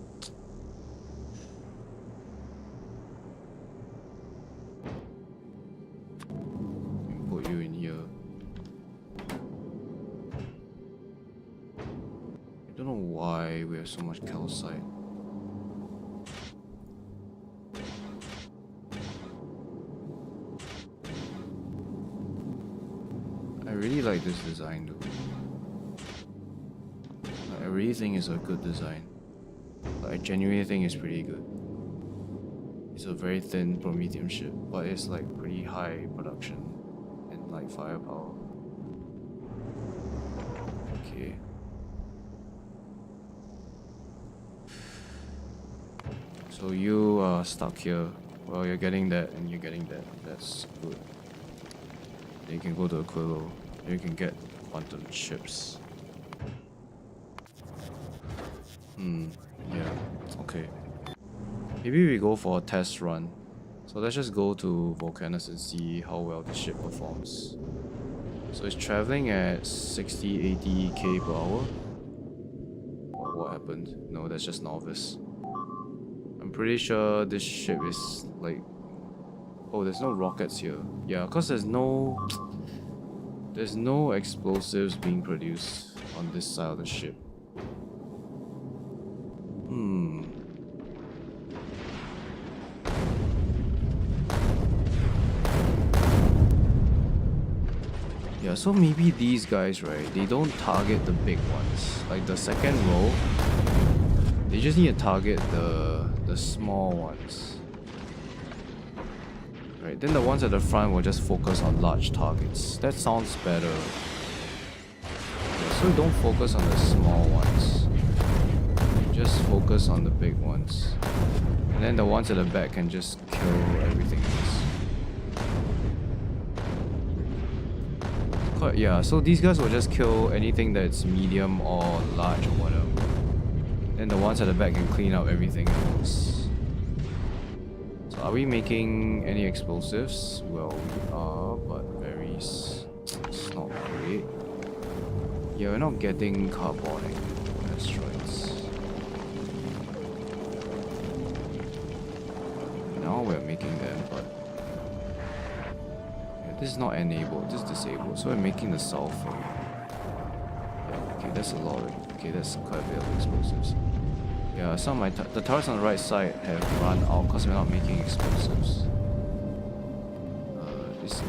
have so much calcite? I really like this design though. Like, I really think it's a good design. Like, I genuinely think it's pretty good. It's a very thin Prometheum ship, but it's like pretty high production and like firepower. Okay. So you are stuck here. Well, you're getting that and you're getting that. That's good. Then you can go to Aquilo. Then you can get quantum ships. Yeah, okay. Maybe we go for a test run. So let's just go to Volcanus and see how well the ship performs. So it's traveling at 60-80k per hour. Oh, what happened? No, that's just Novice. I'm pretty sure this ship is like... Oh, there's no rockets here. Yeah, because there's no explosives being produced on this side of the ship. Yeah, so maybe these guys, right, they don't target the big ones. Like the second row, they just need to target the small ones. Right, then the ones at the front will just focus on large targets. That sounds better. Yeah, so don't focus on the small ones. Just focus on the big ones. And then the ones at the back can just kill everything else. Yeah, so these guys will just kill anything that's medium or large or whatever. Then the ones at the back can clean up everything else. So are we making any explosives? Well, we are, but it's not great. Yeah, we're not getting carbonic asteroids. Now we're making them, but this is not enabled, this is disabled, so we're making the sulfur. Yeah, okay, that's a lot. Okay, that's quite a bit of explosives. Yeah, some of the turrets on the right side have run out because we're not making explosives.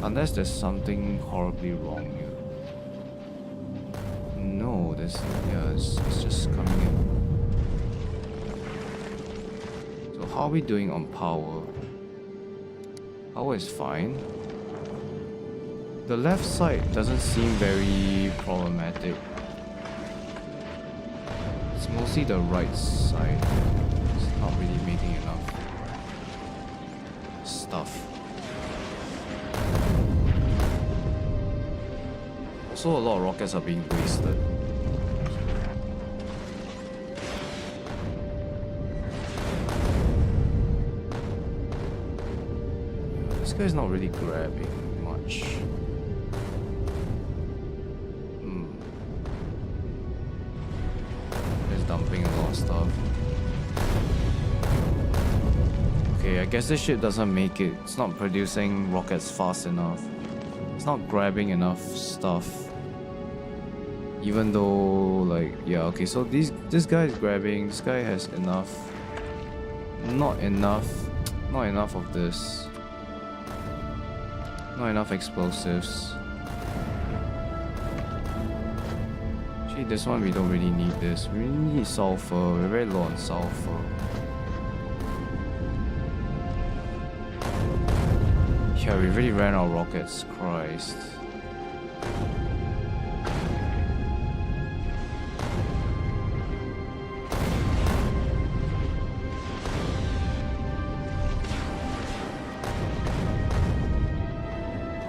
Unless there's something horribly wrong here. No, it's just coming in. So how are we doing on power? Power is fine. The left side doesn't seem very problematic. It's mostly the right side. It's not really making enough stuff. Also, a lot of rockets are being wasted. This guy's not really grabbing much. Dumping a lot of stuff. Okay, I guess this ship doesn't make it. It's not producing rockets fast enough. It's not grabbing enough stuff. Even though, like, yeah, okay, so this guy is grabbing. This guy has enough. Not enough of this. Not enough explosives. This one we don't really need this. We really need sulfur. We're very low on sulfur. Yeah, we really ran out of rockets. Christ.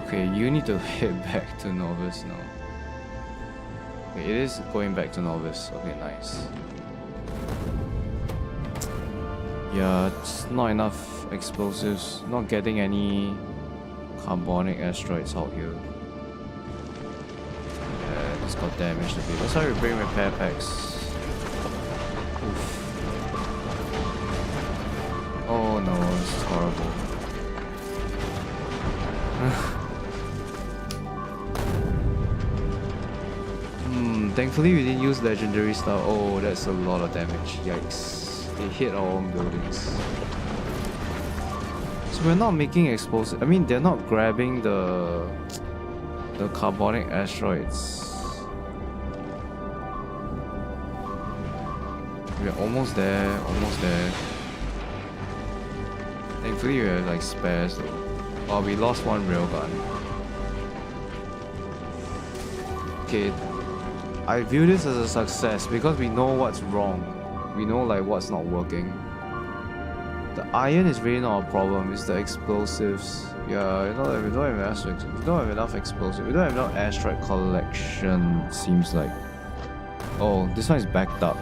Okay, you need to head back to Novus now. Okay, it is going back to Novus. Okay, nice. Yeah, it's not enough explosives. Not getting any carbonic asteroids out here. Yeah, this got damaged a bit. That's why we bring repair packs. Oof. Oh no, this is horrible. thankfully we didn't use legendary stuff. Oh, that's a lot of damage. Yikes. They hit our own buildings. So we're not making explosive. I mean, they're not grabbing the carbonic asteroids. We're almost there, almost there. Thankfully we have like spares though. Oh, we lost one railgun. Okay, I view this as a success because we know what's wrong. We know like what's not working. The iron is really not a problem, it's the explosives. Yeah, you know, we don't have enough explosives. We don't have enough asteroid collection, seems like. Oh, this one is backed up.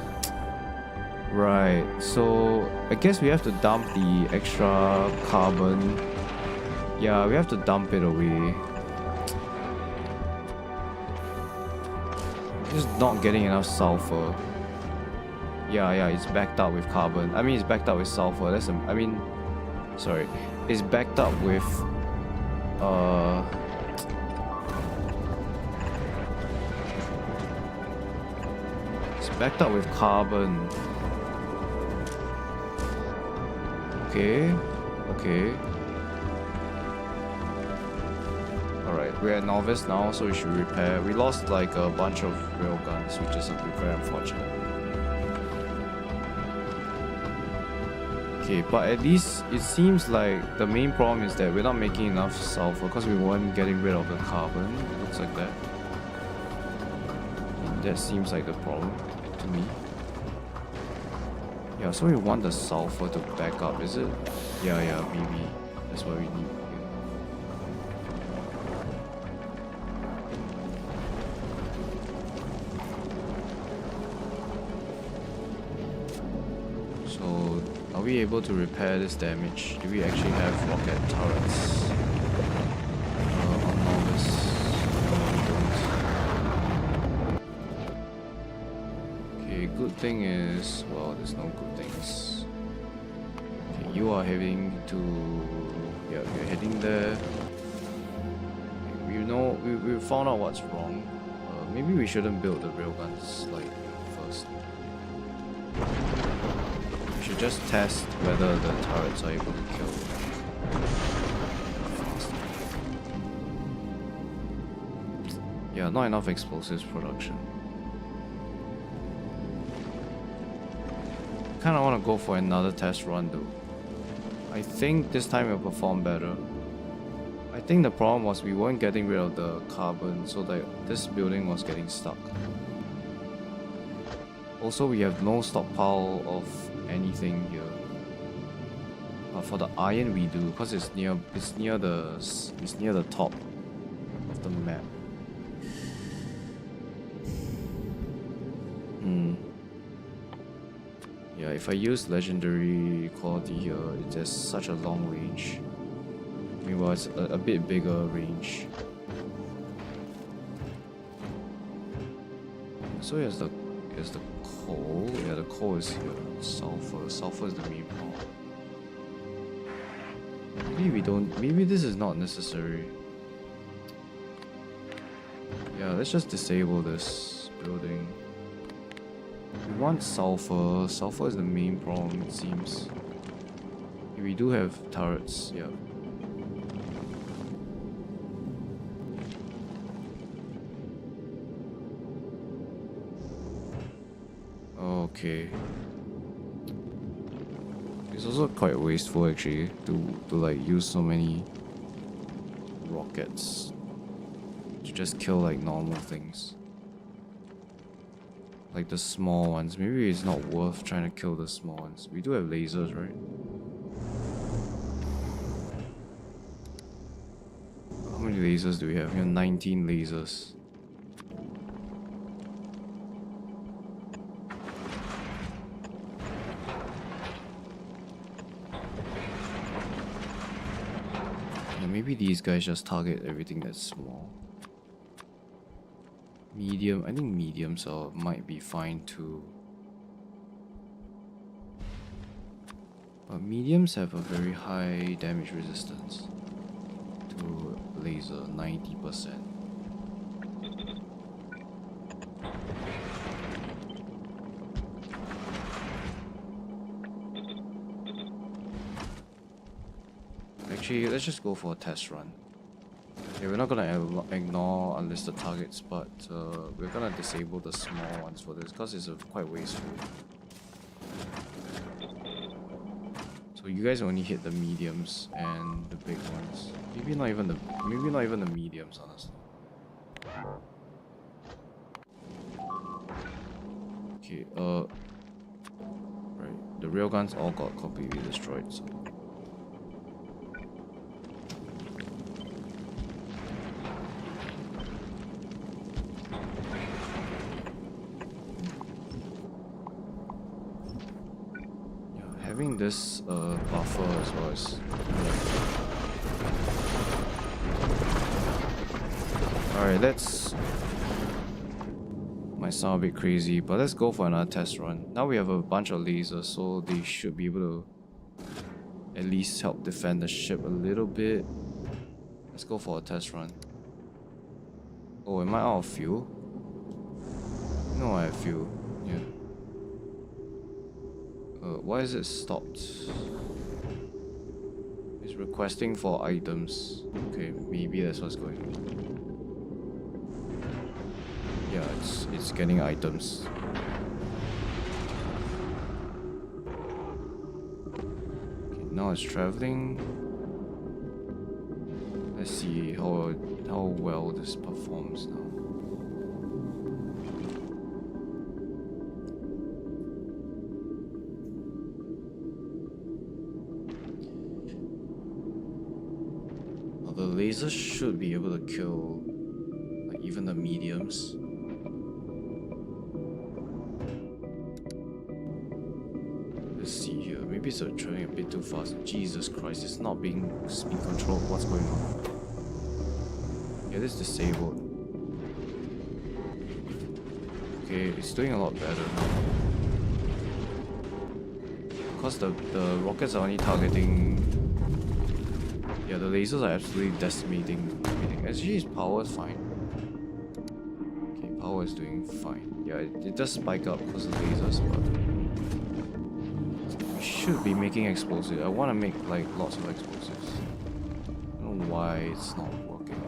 Right, so I guess we have to dump the extra carbon. Yeah, we have to dump it away. Just not getting enough sulfur. Yeah, it's backed up with carbon. I mean, it's backed up with sulfur. Sorry. It's backed up with it's backed up with carbon. Okay. Alright, we're at novice now, so we should repair. We lost like a bunch of railguns, which is very unfortunate. Okay, but at least it seems like the main problem is that we're not making enough sulfur because we weren't getting rid of the carbon. It looks like that. That seems like the problem to me. Yeah, so we want the sulfur to back up, is it? Yeah, maybe. That's what we need. So, are we able to repair this damage? Do we actually have rocket turrets? On novice? No, we don't. Okay, good thing is, well, there's no good things. Okay, you are heading to, yeah, we're heading there. We found out what's wrong. Maybe we shouldn't build the railguns like first. We should just test whether the turrets are able to kill fast. Yeah, not enough explosives production. Kinda wanna go for another test run though. I think this time we'll perform better. I think the problem was we weren't getting rid of the carbon, so that this building was getting stuck. Also, we have no stockpile of anything here. But for the iron we do, because it's near the top of the map. Yeah, if I use legendary quality here, it has such a long range. Meanwhile, it's a bit bigger range. So here's the coal. Yeah, the coal is here. Sulfur. Sulfur is the main problem. Maybe this is not necessary. Yeah, let's just disable this building. We want sulfur. Sulfur is the main problem, it seems. We do have turrets, yeah. Okay. It's also quite wasteful actually to like use so many rockets to just kill like normal things. Like the small ones. Maybe it's not worth trying to kill the small ones. We do have lasers, right? How many lasers do we have? We have 19 lasers. Maybe these guys just target everything that's small. Medium, I think mediums might be fine too. But mediums have a very high damage resistance to laser, 90%. Actually, let's just go for a test run. Yeah, we're not gonna ignore unlisted targets, but we're gonna disable the small ones for this because it's quite wasteful. So you guys only hit the mediums and the big ones. Maybe not even the mediums, honestly. Okay, right. The railguns all got completely destroyed, so. Having this buffer as well as alright, let's might sound a bit crazy, but let's go for another test run. Now we have a bunch of lasers, so they should be able to at least help defend the ship a little bit. Let's go for a test run. Oh, am I out of fuel? No, I have fuel. Yeah. Why is it stopped? It's requesting for items. Okay, maybe that's what's going on. Yeah, it's getting items. Okay, now it's traveling. Let's see how well this performs now. The lasers should be able to kill like even the mediums. Let's see here. Maybe it's traveling a bit too fast. Jesus Christ, it's not being speed controlled. What's going on? Yeah, this is disabled. Okay, it's doing a lot better now. Because the rockets are only targeting. Yeah, the lasers are absolutely decimating everything. Actually, his power is fine. Okay, power is doing fine. Yeah, it does spike up because of the lasers, but we should be making explosives. I want to make like lots of explosives. I don't know why it's not working.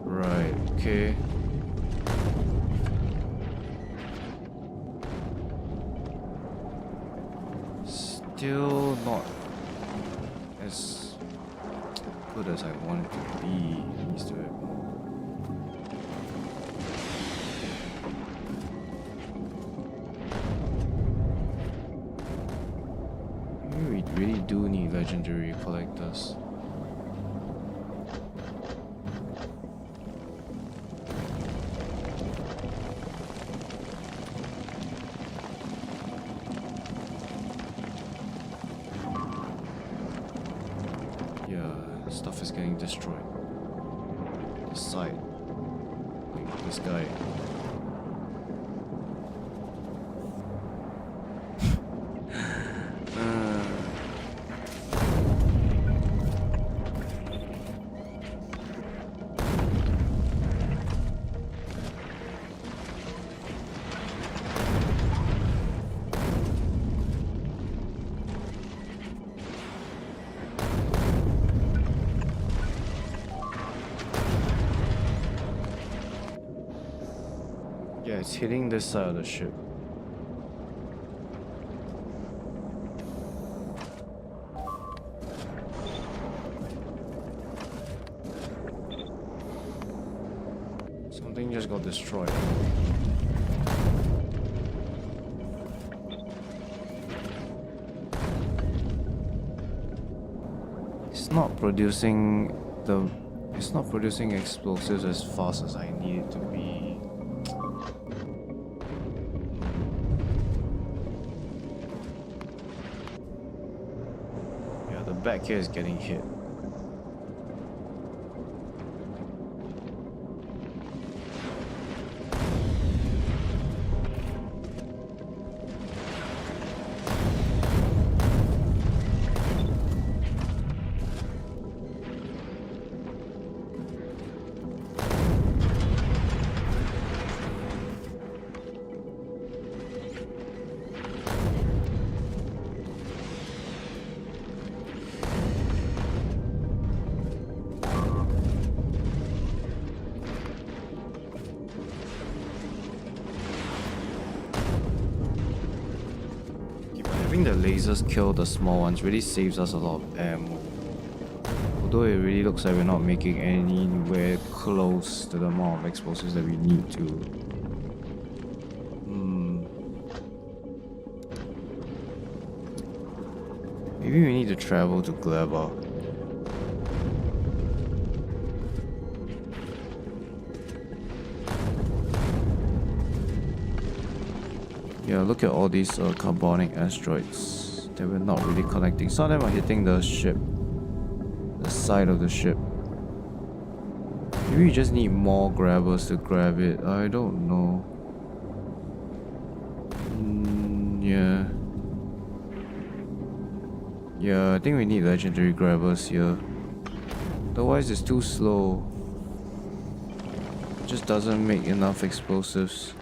Right, okay. Still not as good as I want it to be. It needs to have more. Maybe we really do need legendary collectors. Stuff is getting destroyed. The side. Like this guy. Yeah, it's hitting this side of the ship. Something just got destroyed. It's not producing explosives as fast as I need it to be. The back here is getting hit. Having the lasers kill the small ones really saves us a lot of ammo. Although it really looks like we're not making anywhere close to the amount of explosives that we need to. Maybe we need to travel to Gleba. Yeah, look at all these carbonic asteroids that we're not really collecting. Some of them are hitting the ship, the side of the ship. Maybe we just need more grabbers to grab it. I don't know. Yeah. Yeah, I think we need legendary grabbers here. Otherwise it's too slow. It just doesn't make enough explosives.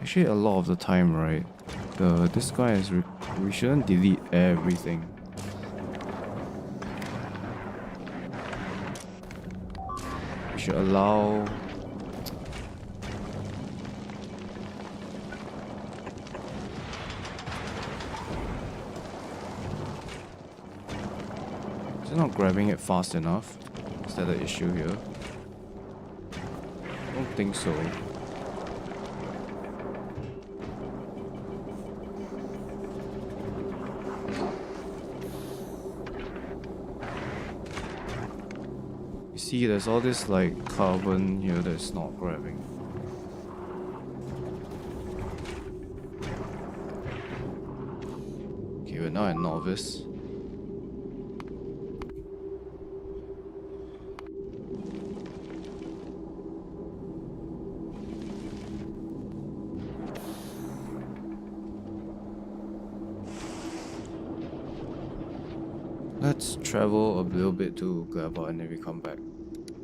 Actually, a lot of the time, right? This guy is. We shouldn't delete everything. We should allow. Is it not grabbing it fast enough? Is that the issue here? I don't think so. See, there's all this like carbon here that's not grabbing. Okay, we're now at Novice. Let's travel a little bit to Gleba and then we come back.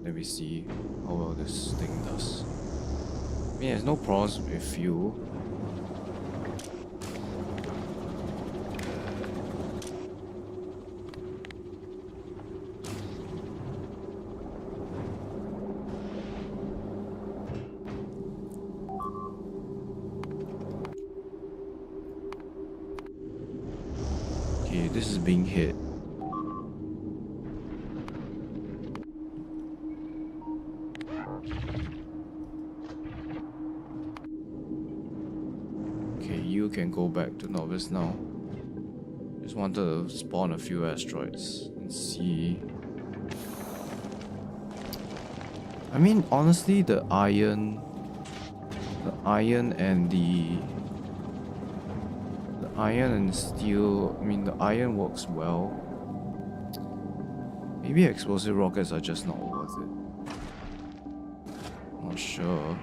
Let me see how well this thing does. I mean, there's no problems with fuel. Okay, this is being hit. You can go back to Novice now. Just wanted to spawn a few asteroids and see. I mean, honestly, the iron and steel. I mean, the iron works well. Maybe explosive rockets are just not worth it. Not sure.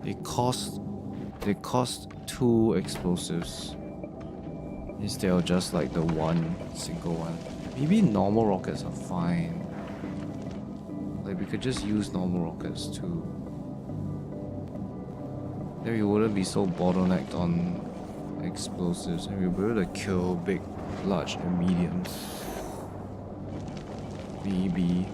They cost 2 explosives instead of just like the one single one. Maybe normal rockets are fine. Like we could just use normal rockets too. Then we wouldn't be so bottlenecked on explosives and we'll be able to kill big, large and mediums. Maybe.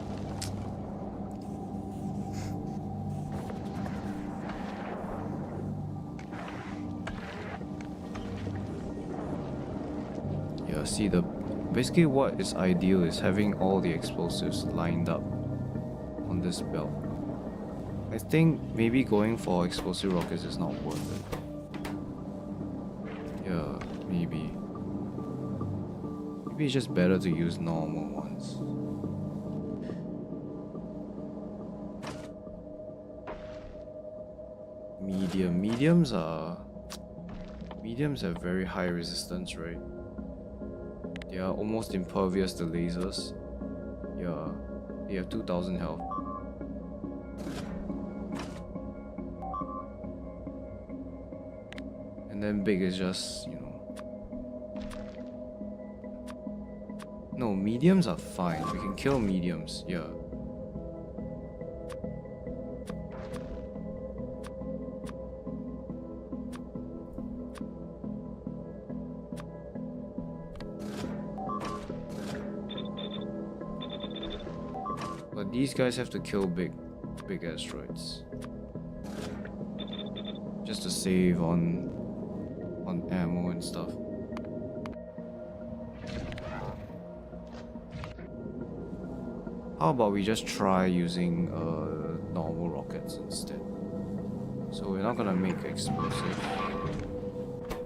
See, basically what is ideal is having all the explosives lined up on this belt. I think maybe going for explosive rockets is not worth it. Yeah, maybe. Maybe it's just better to use normal ones. Mediums have very high resistance, right? They are almost impervious to lasers. Yeah, they have 2000 health. And then big is just, you know. No, mediums are fine. We can kill mediums, yeah. these guys have to kill big asteroids. Just to save on ammo and stuff. How about we just try using normal rockets instead? So we're not gonna make explosive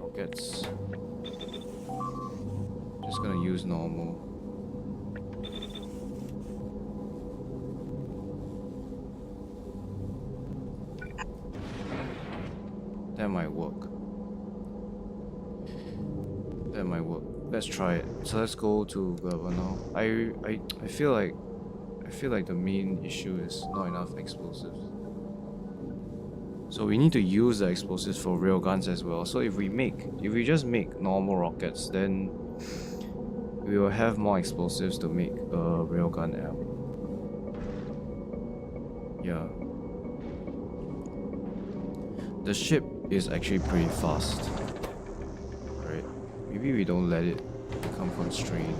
rockets. Just gonna use normal. That might work. That might work. Let's try it. So let's go to Gleba now. I feel like the main issue is not enough explosives. So we need to use the explosives for railguns as well. So if we just make normal rockets, then we will have more explosives to make railgun ammo. Yeah. The ship is actually pretty fast. Right? Maybe we don't let it become constrained.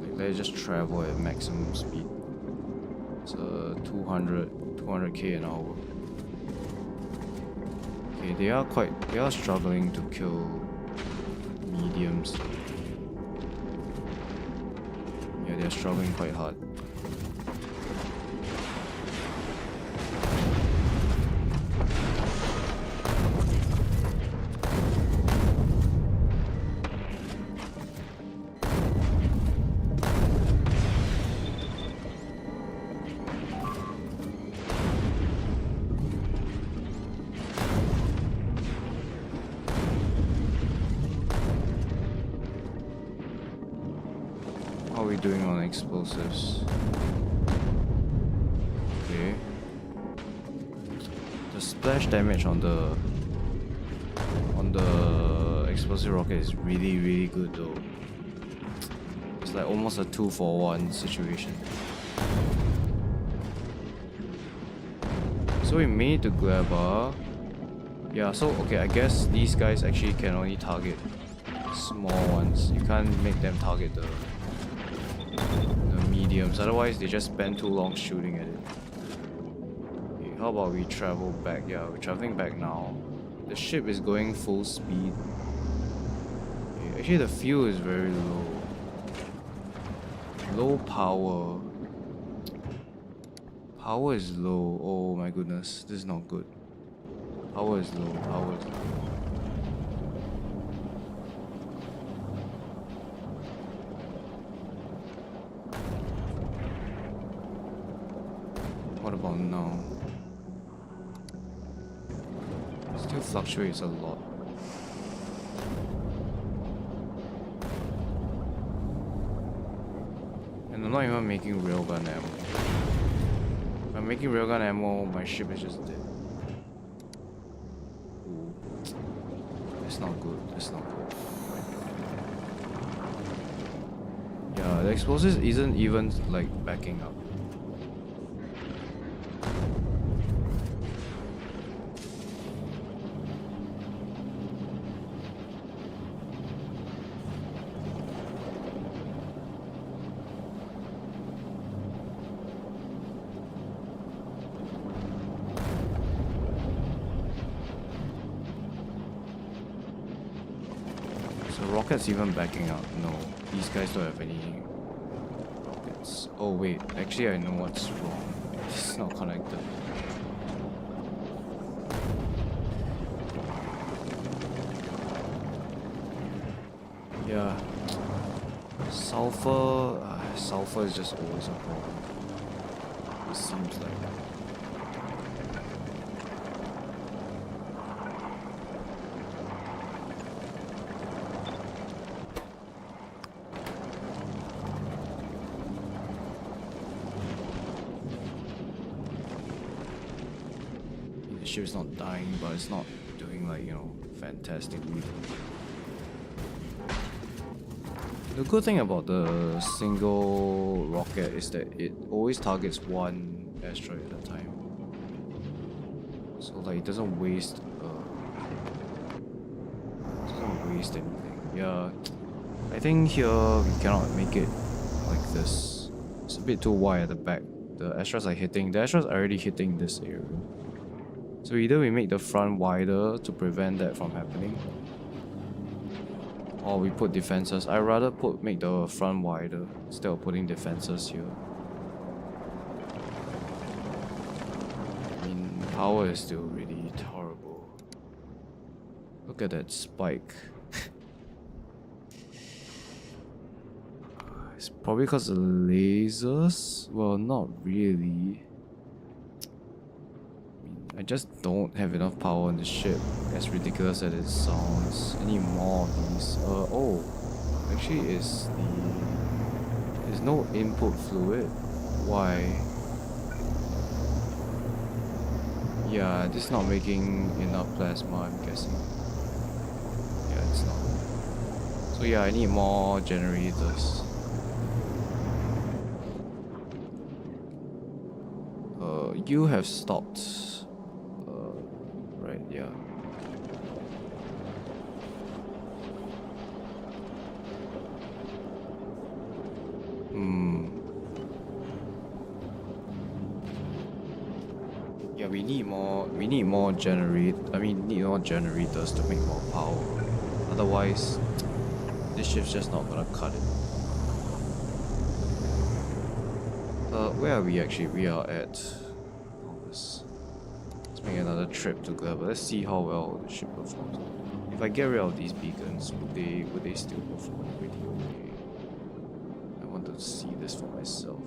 Like, let it just travel at maximum speed. It's 200k an hour. Okay, they are struggling to kill mediums. Yeah, they're struggling quite hard. How are we doing on explosives? Okay. The splash damage on the explosive rocket is really good though. It's like almost a 2-for-1 situation. So we made the Gleba. Yeah, so okay, I guess these guys actually can only target small ones. You can't make them target the mediums, otherwise they just spend too long shooting at it. Okay, how about we travel back? Yeah, we're traveling back now. The ship is going full speed. Okay, actually the fuel is very low. Low power. Power is low. Oh my goodness, this is not good. Power is low. Power is low. What about now? It still fluctuates a lot. And I'm not even making railgun ammo. If I'm making railgun ammo, my ship is just dead. Ooh. That's not good. That's not good. Yeah, the explosives isn't even like backing up. So rockets even backing up? No, these guys don't have any rockets. Oh wait, actually I know what's wrong. It's not connected. Yeah. Sulfur is just always a problem. It seems like. The ship's not dying, but it's not doing like, you know, fantastically. The good thing about the single rocket is that it always targets one asteroid at a time. So like it doesn't waste anything. Yeah. I think here we cannot make it like this. bit too wide at the back. The asteroids are already hitting this area. So either we make the front wider to prevent that from happening, or we put defenses. I'd rather make the front wider instead of putting defenses here. I mean, power is still really horrible. Look at that spike. It's probably because of the lasers? Well, not really. I just don't have enough power on the ship, as ridiculous as it sounds. I need more of these. Oh, actually there's no input fluid. Why? Yeah, this is not making enough plasma, I'm guessing. Yeah, it's not. So yeah, I need more generators. You have stopped. Right, yeah. Yeah, we need more generators to make more power. Otherwise, this ship's just not gonna cut it. Where are we actually? We are at Let's make another trip to Gleba. Let's see how well the ship performs. If I get rid of these beacons, would they still perform pretty okay? I want to see this for myself.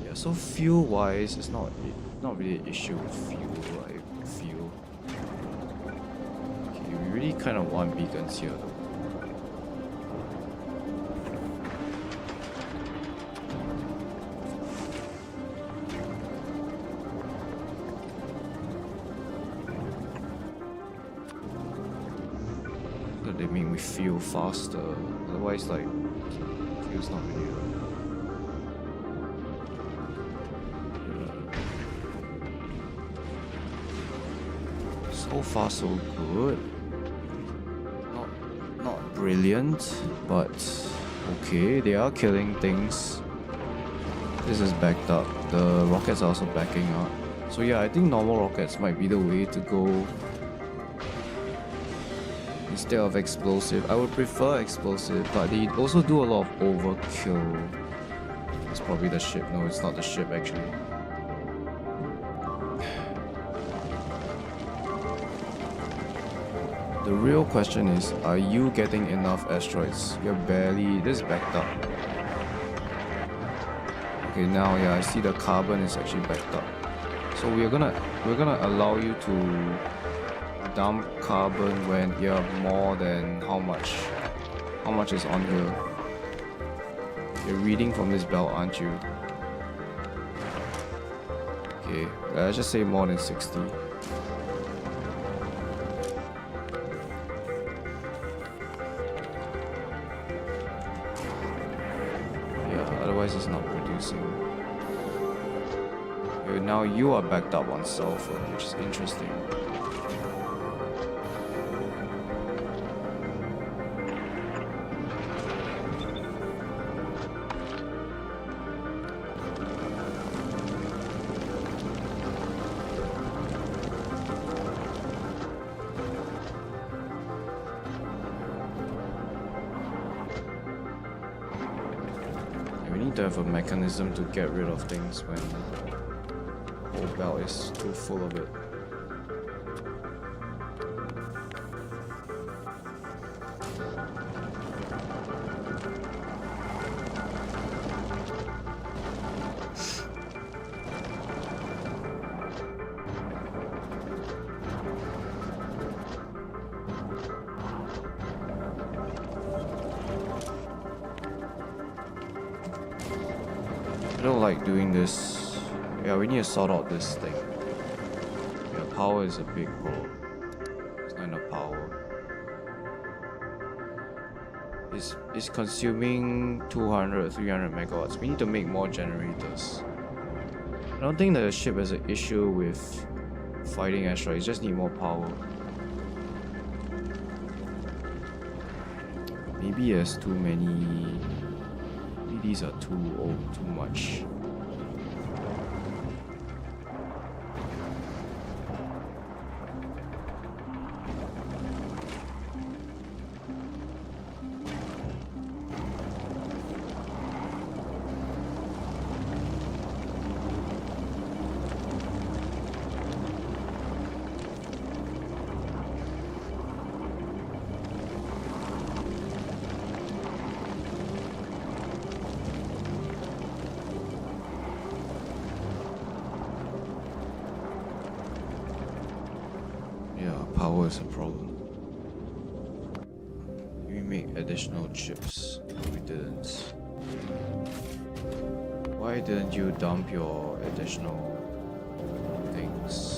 Yeah, so fuel wise, it's not really an issue with fuel, I feel. Okay, we really kind of want beacons here though. They make me feel faster, otherwise like feels not really so far so good. Not brilliant, but okay, they are killing things. This is backed up. The rockets are also backing up. So yeah, I think normal rockets might be the way to go instead of explosive. I would prefer explosive, but they also do a lot of overkill. It's probably the ship. No, it's not the ship actually. The real question is, are you getting enough asteroids? You're barely... This is backed up. Okay, now yeah, I see the carbon is actually backed up. So we're gonna allow you to dump carbon when you have more than how much is on here. You're reading from this belt, aren't you? Okay, let's just say more than 60. Yeah, otherwise it's not producing. Okay, now you are backed up on sulfur, which is interesting. To have a mechanism to get rid of things when the whole belt is too full of it. I don't like doing this. Yeah, we need to sort out this thing. Yeah, power is a big problem. It's not enough power. It's consuming 200, 300 megawatts. We need to make more generators. I don't think the ship has an issue with fighting asteroids. It just need more power. Maybe there's too many These are too old, too much. Yeah, power is a problem. We make additional chips. We didn't. Why didn't you dump your additional things?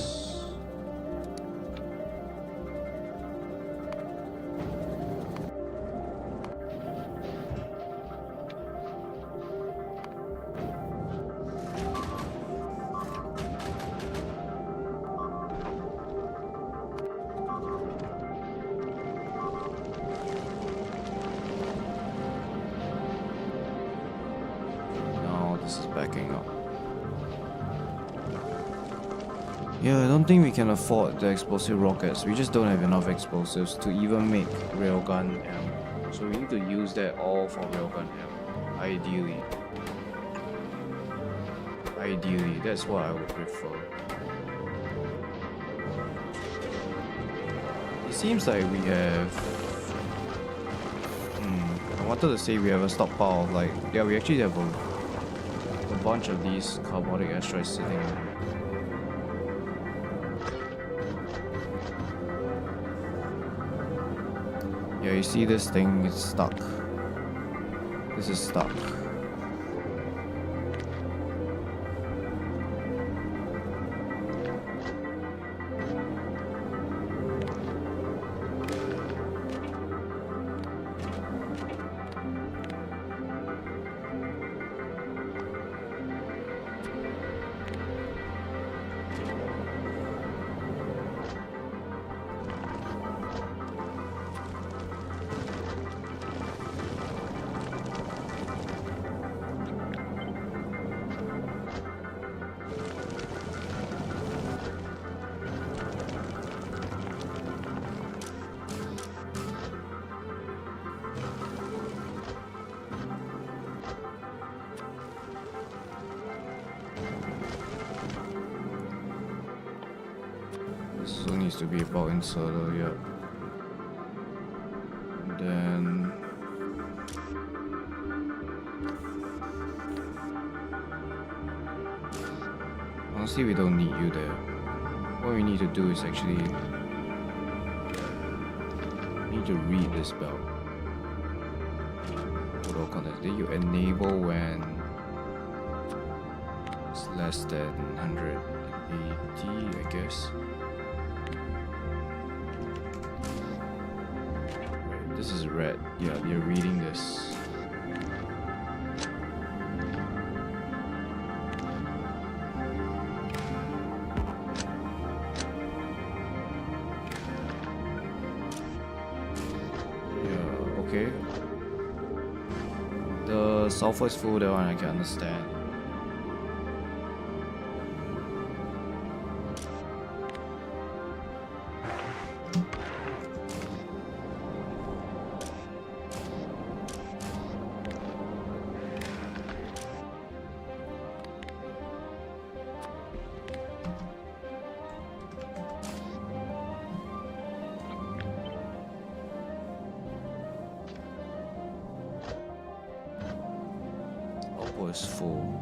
Now this is backing up. Yeah, I don't think we can afford the explosive rockets. We just don't have enough explosives to even make railgun ammo. So we need to use that all for railgun ammo. Ideally. Ideally, that's what I would prefer. It seems like we have... I wanted to say we have a stockpile of like... Yeah, we actually have a bunch of these carbonic asteroids sitting in. Yeah, you see this thing is stuck. This is stuck. This still needs to be about inserter, yeah. And then honestly, we don't need you there. What we need to do is actually need to read this belt. Did you enable when it's less than 180, I guess. Right, this is red. Yeah, you're reading this. Yeah, okay. The sulfur is full, that one I can understand. Was full.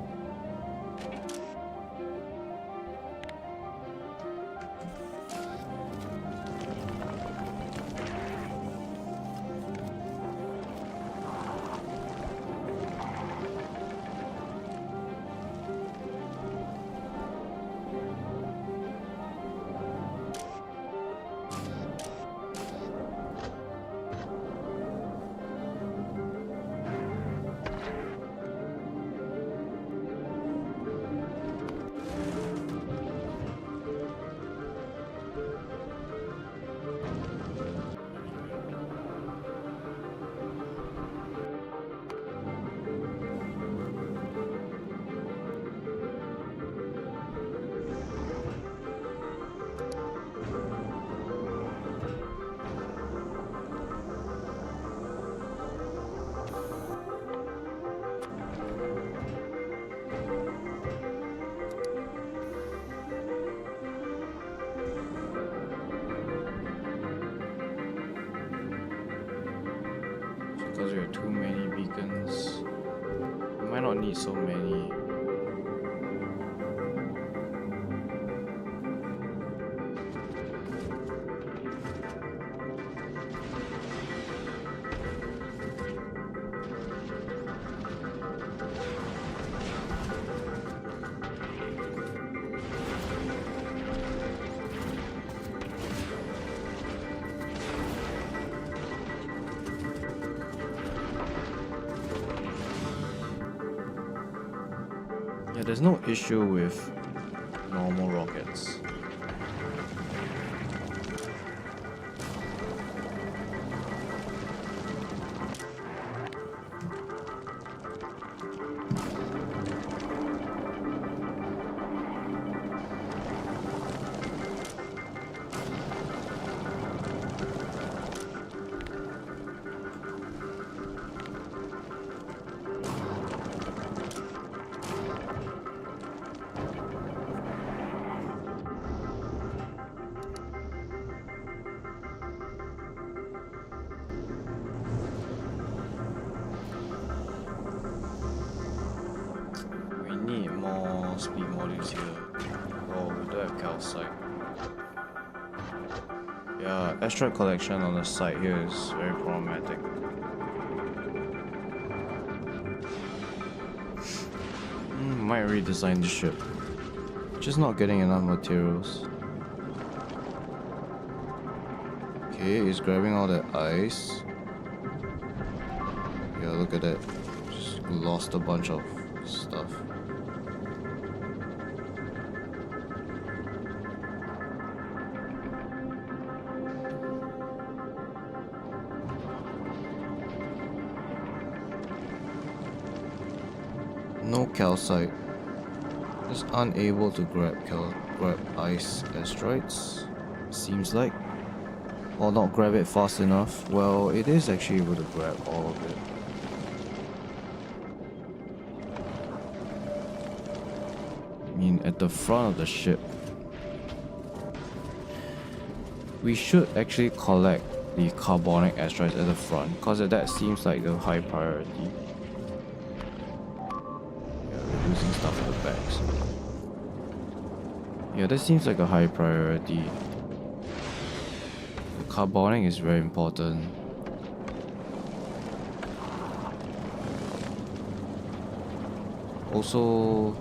because we have too many beacons. We might not need so many. Yeah, there's no issue with normal rockets. We need more speed modules here. Oh, we don't have calcite. Yeah, asteroid collection on the site here is very problematic. Might redesign the ship. Just not getting enough materials. Okay, it's grabbing all that ice. Yeah, look at that. Just lost a bunch of stuff. No calcite. Just unable to grab ice asteroids. Seems like. Or not grab it fast enough. Well, it is actually able to grab all of it. I mean, at the front of the ship. We should actually collect the carbonic asteroids at the front, because that seems like the high priority. Losing stuff at the back, so yeah, that seems like a high priority. The carbonic is very important. Also,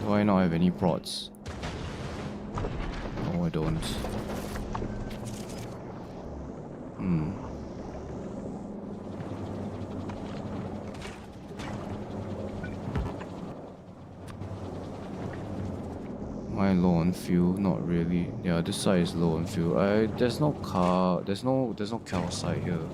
do I not have any prods? No, I don't. Am I low on fuel? Not really. Yeah, this side is low on fuel. There's no calcite here.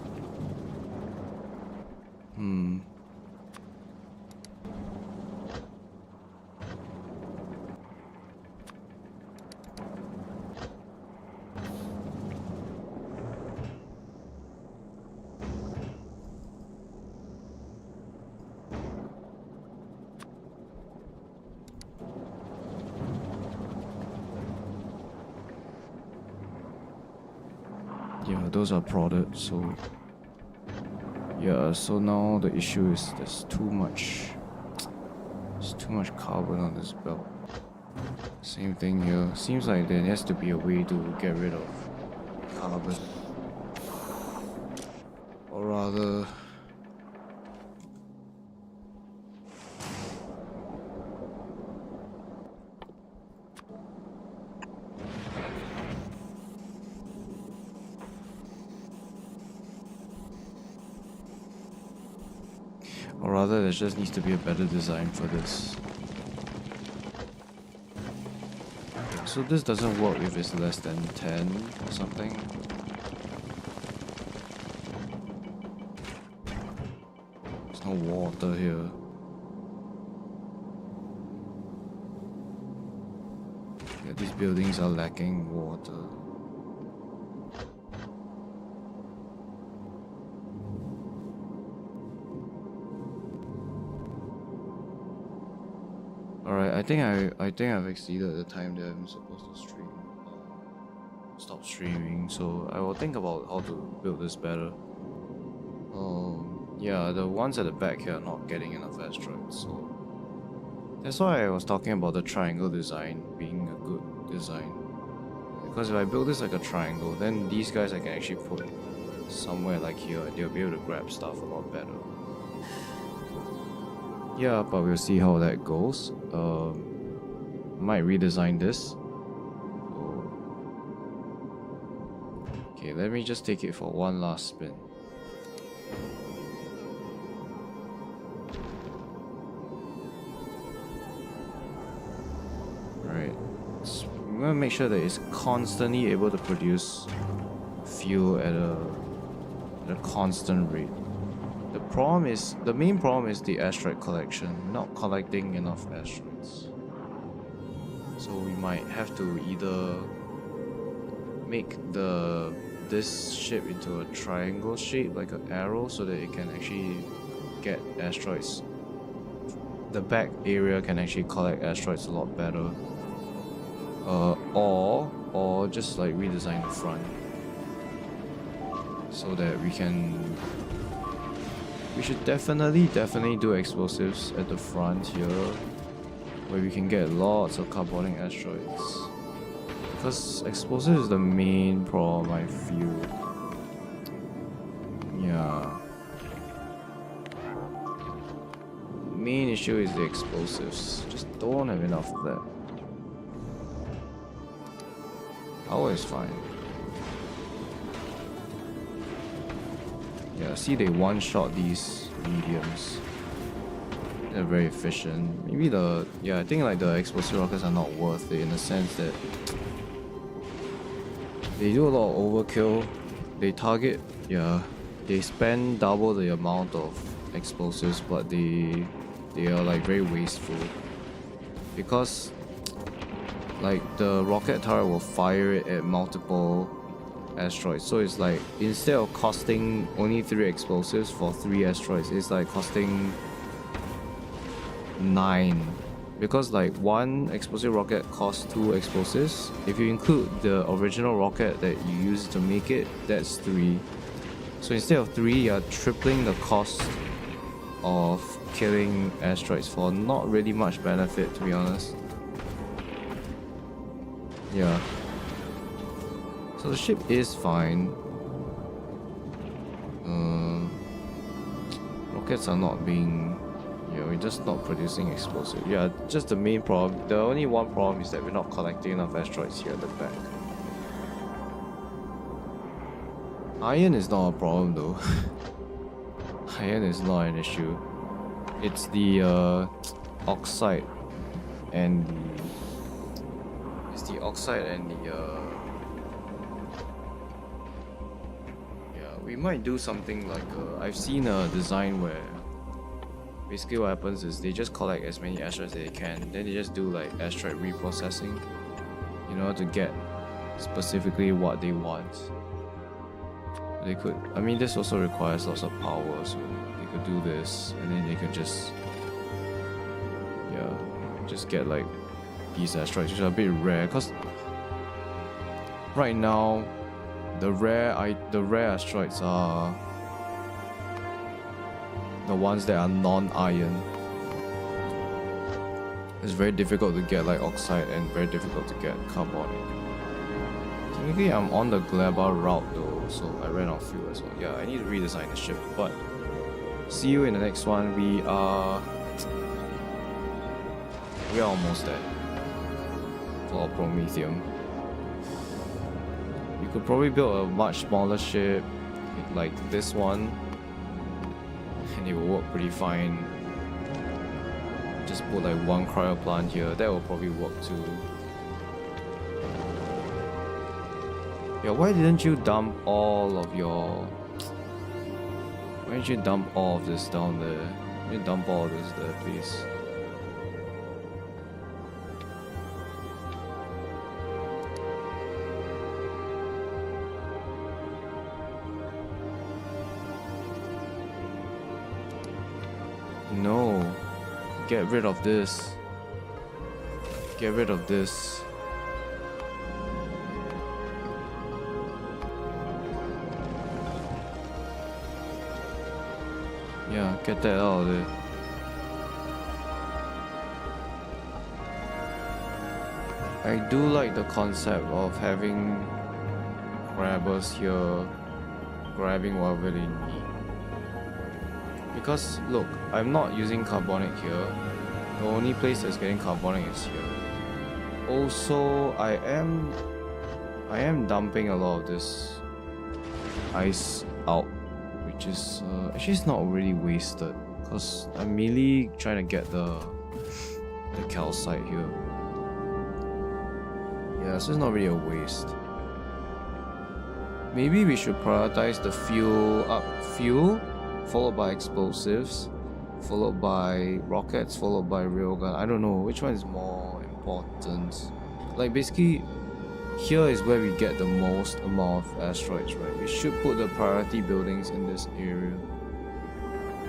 Yeah, those are prodded, so yeah, so now the issue is there's too much carbon on this belt. Same thing here. Seems like there has to be a way to get rid of carbon. Or rather, there just needs to be a better design for this. So this doesn't work if it's less than 10 or something. There's no water here. Yeah, these buildings are lacking water. I think I've exceeded the time that I'm supposed to stream. Stop streaming, so I will think about how to build this better. Yeah, the ones at the back here are not getting enough asteroids, so that's why I was talking about the triangle design being a good design. Because if I build this like a triangle, then these guys I can actually put somewhere like here and they'll be able to grab stuff a lot better. Yeah, but we'll see how that goes. Might redesign this. Okay, let me just take it for one last spin. Right. I'm gonna make sure that it's constantly able to produce fuel at a constant rate. The main problem is the asteroid collection, not collecting enough asteroids. So we might have to either make this ship into a triangle shape, like an arrow, so that it can actually get asteroids. The back area can actually collect asteroids a lot better. Or just like redesign the front so that we should definitely do explosives at the front here, where we can get lots of carbonic asteroids, because explosives is the main problem I feel. Yeah, main issue is the explosives, just don't have enough of that. Power is fine. Yeah, see, they one-shot these mediums. They're very efficient. Maybe I think like the explosive rockets are not worth it in the sense that they do a lot of overkill. They target, they spend double the amount of explosives, but they are like very wasteful. Because like the rocket turret will fire it at multiple asteroids, so it's like instead of costing only 3 explosives for 3 asteroids, it's like costing 9, because like 1 explosive rocket costs 2 explosives. If you include the original rocket that you used to make it, that's 3. So instead of 3, you're tripling the cost of killing asteroids for not really much benefit, to be honest. Yeah. So the ship is fine. Rockets are not being... we're just not producing explosive. Yeah, just the main problem. The only one problem is that we're not collecting enough asteroids here at the back. Iron is not a problem though. Iron is not an issue. It's the oxide and the... It's the oxide and the we might do something like I've seen a design where basically what happens is they just collect as many asteroids as they can, then they just do like asteroid reprocessing in order to get specifically what they want. They could, I mean, this also requires lots of power, so they could do this and then they could just get like these asteroids, which are a bit rare, because right now the rare asteroids are the ones that are non-iron. It's very difficult to get like oxide and very difficult to get carbonic. Technically I'm on the Gleba route though, so I ran out of fuel as well. Yeah, I need to redesign the ship, but see you in the next one. We are almost there for Promethium. You could probably build a much smaller ship like this one and it will work pretty fine. Just put like 1 cryo plant here, that will probably work too. Yeah, why didn't you dump all of this down there? Why didn't you dump all of this there, please? No, get rid of this. get rid of this. Yeah, get that out of there. I do like the concept of having grabbers here grabbing whatever they need. Because look, I'm not using carbonic here. The only place that's getting carbonic is here. Also, I am dumping a lot of this ice out, which is actually it's not really wasted because I'm mainly trying to get the calcite here. Yeah, so it's not really a waste. Maybe we should prioritize the fuel, followed by explosives, followed by rockets, followed by railgun. I don't know which one is more important. Like basically, here is where we get the most amount of asteroids, right? We should put the priority buildings in this area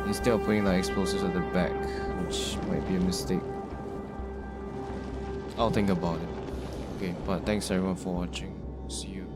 instead of putting like explosives at the back, which might be a mistake. I'll think about it. Okay, but thanks everyone for watching. See you.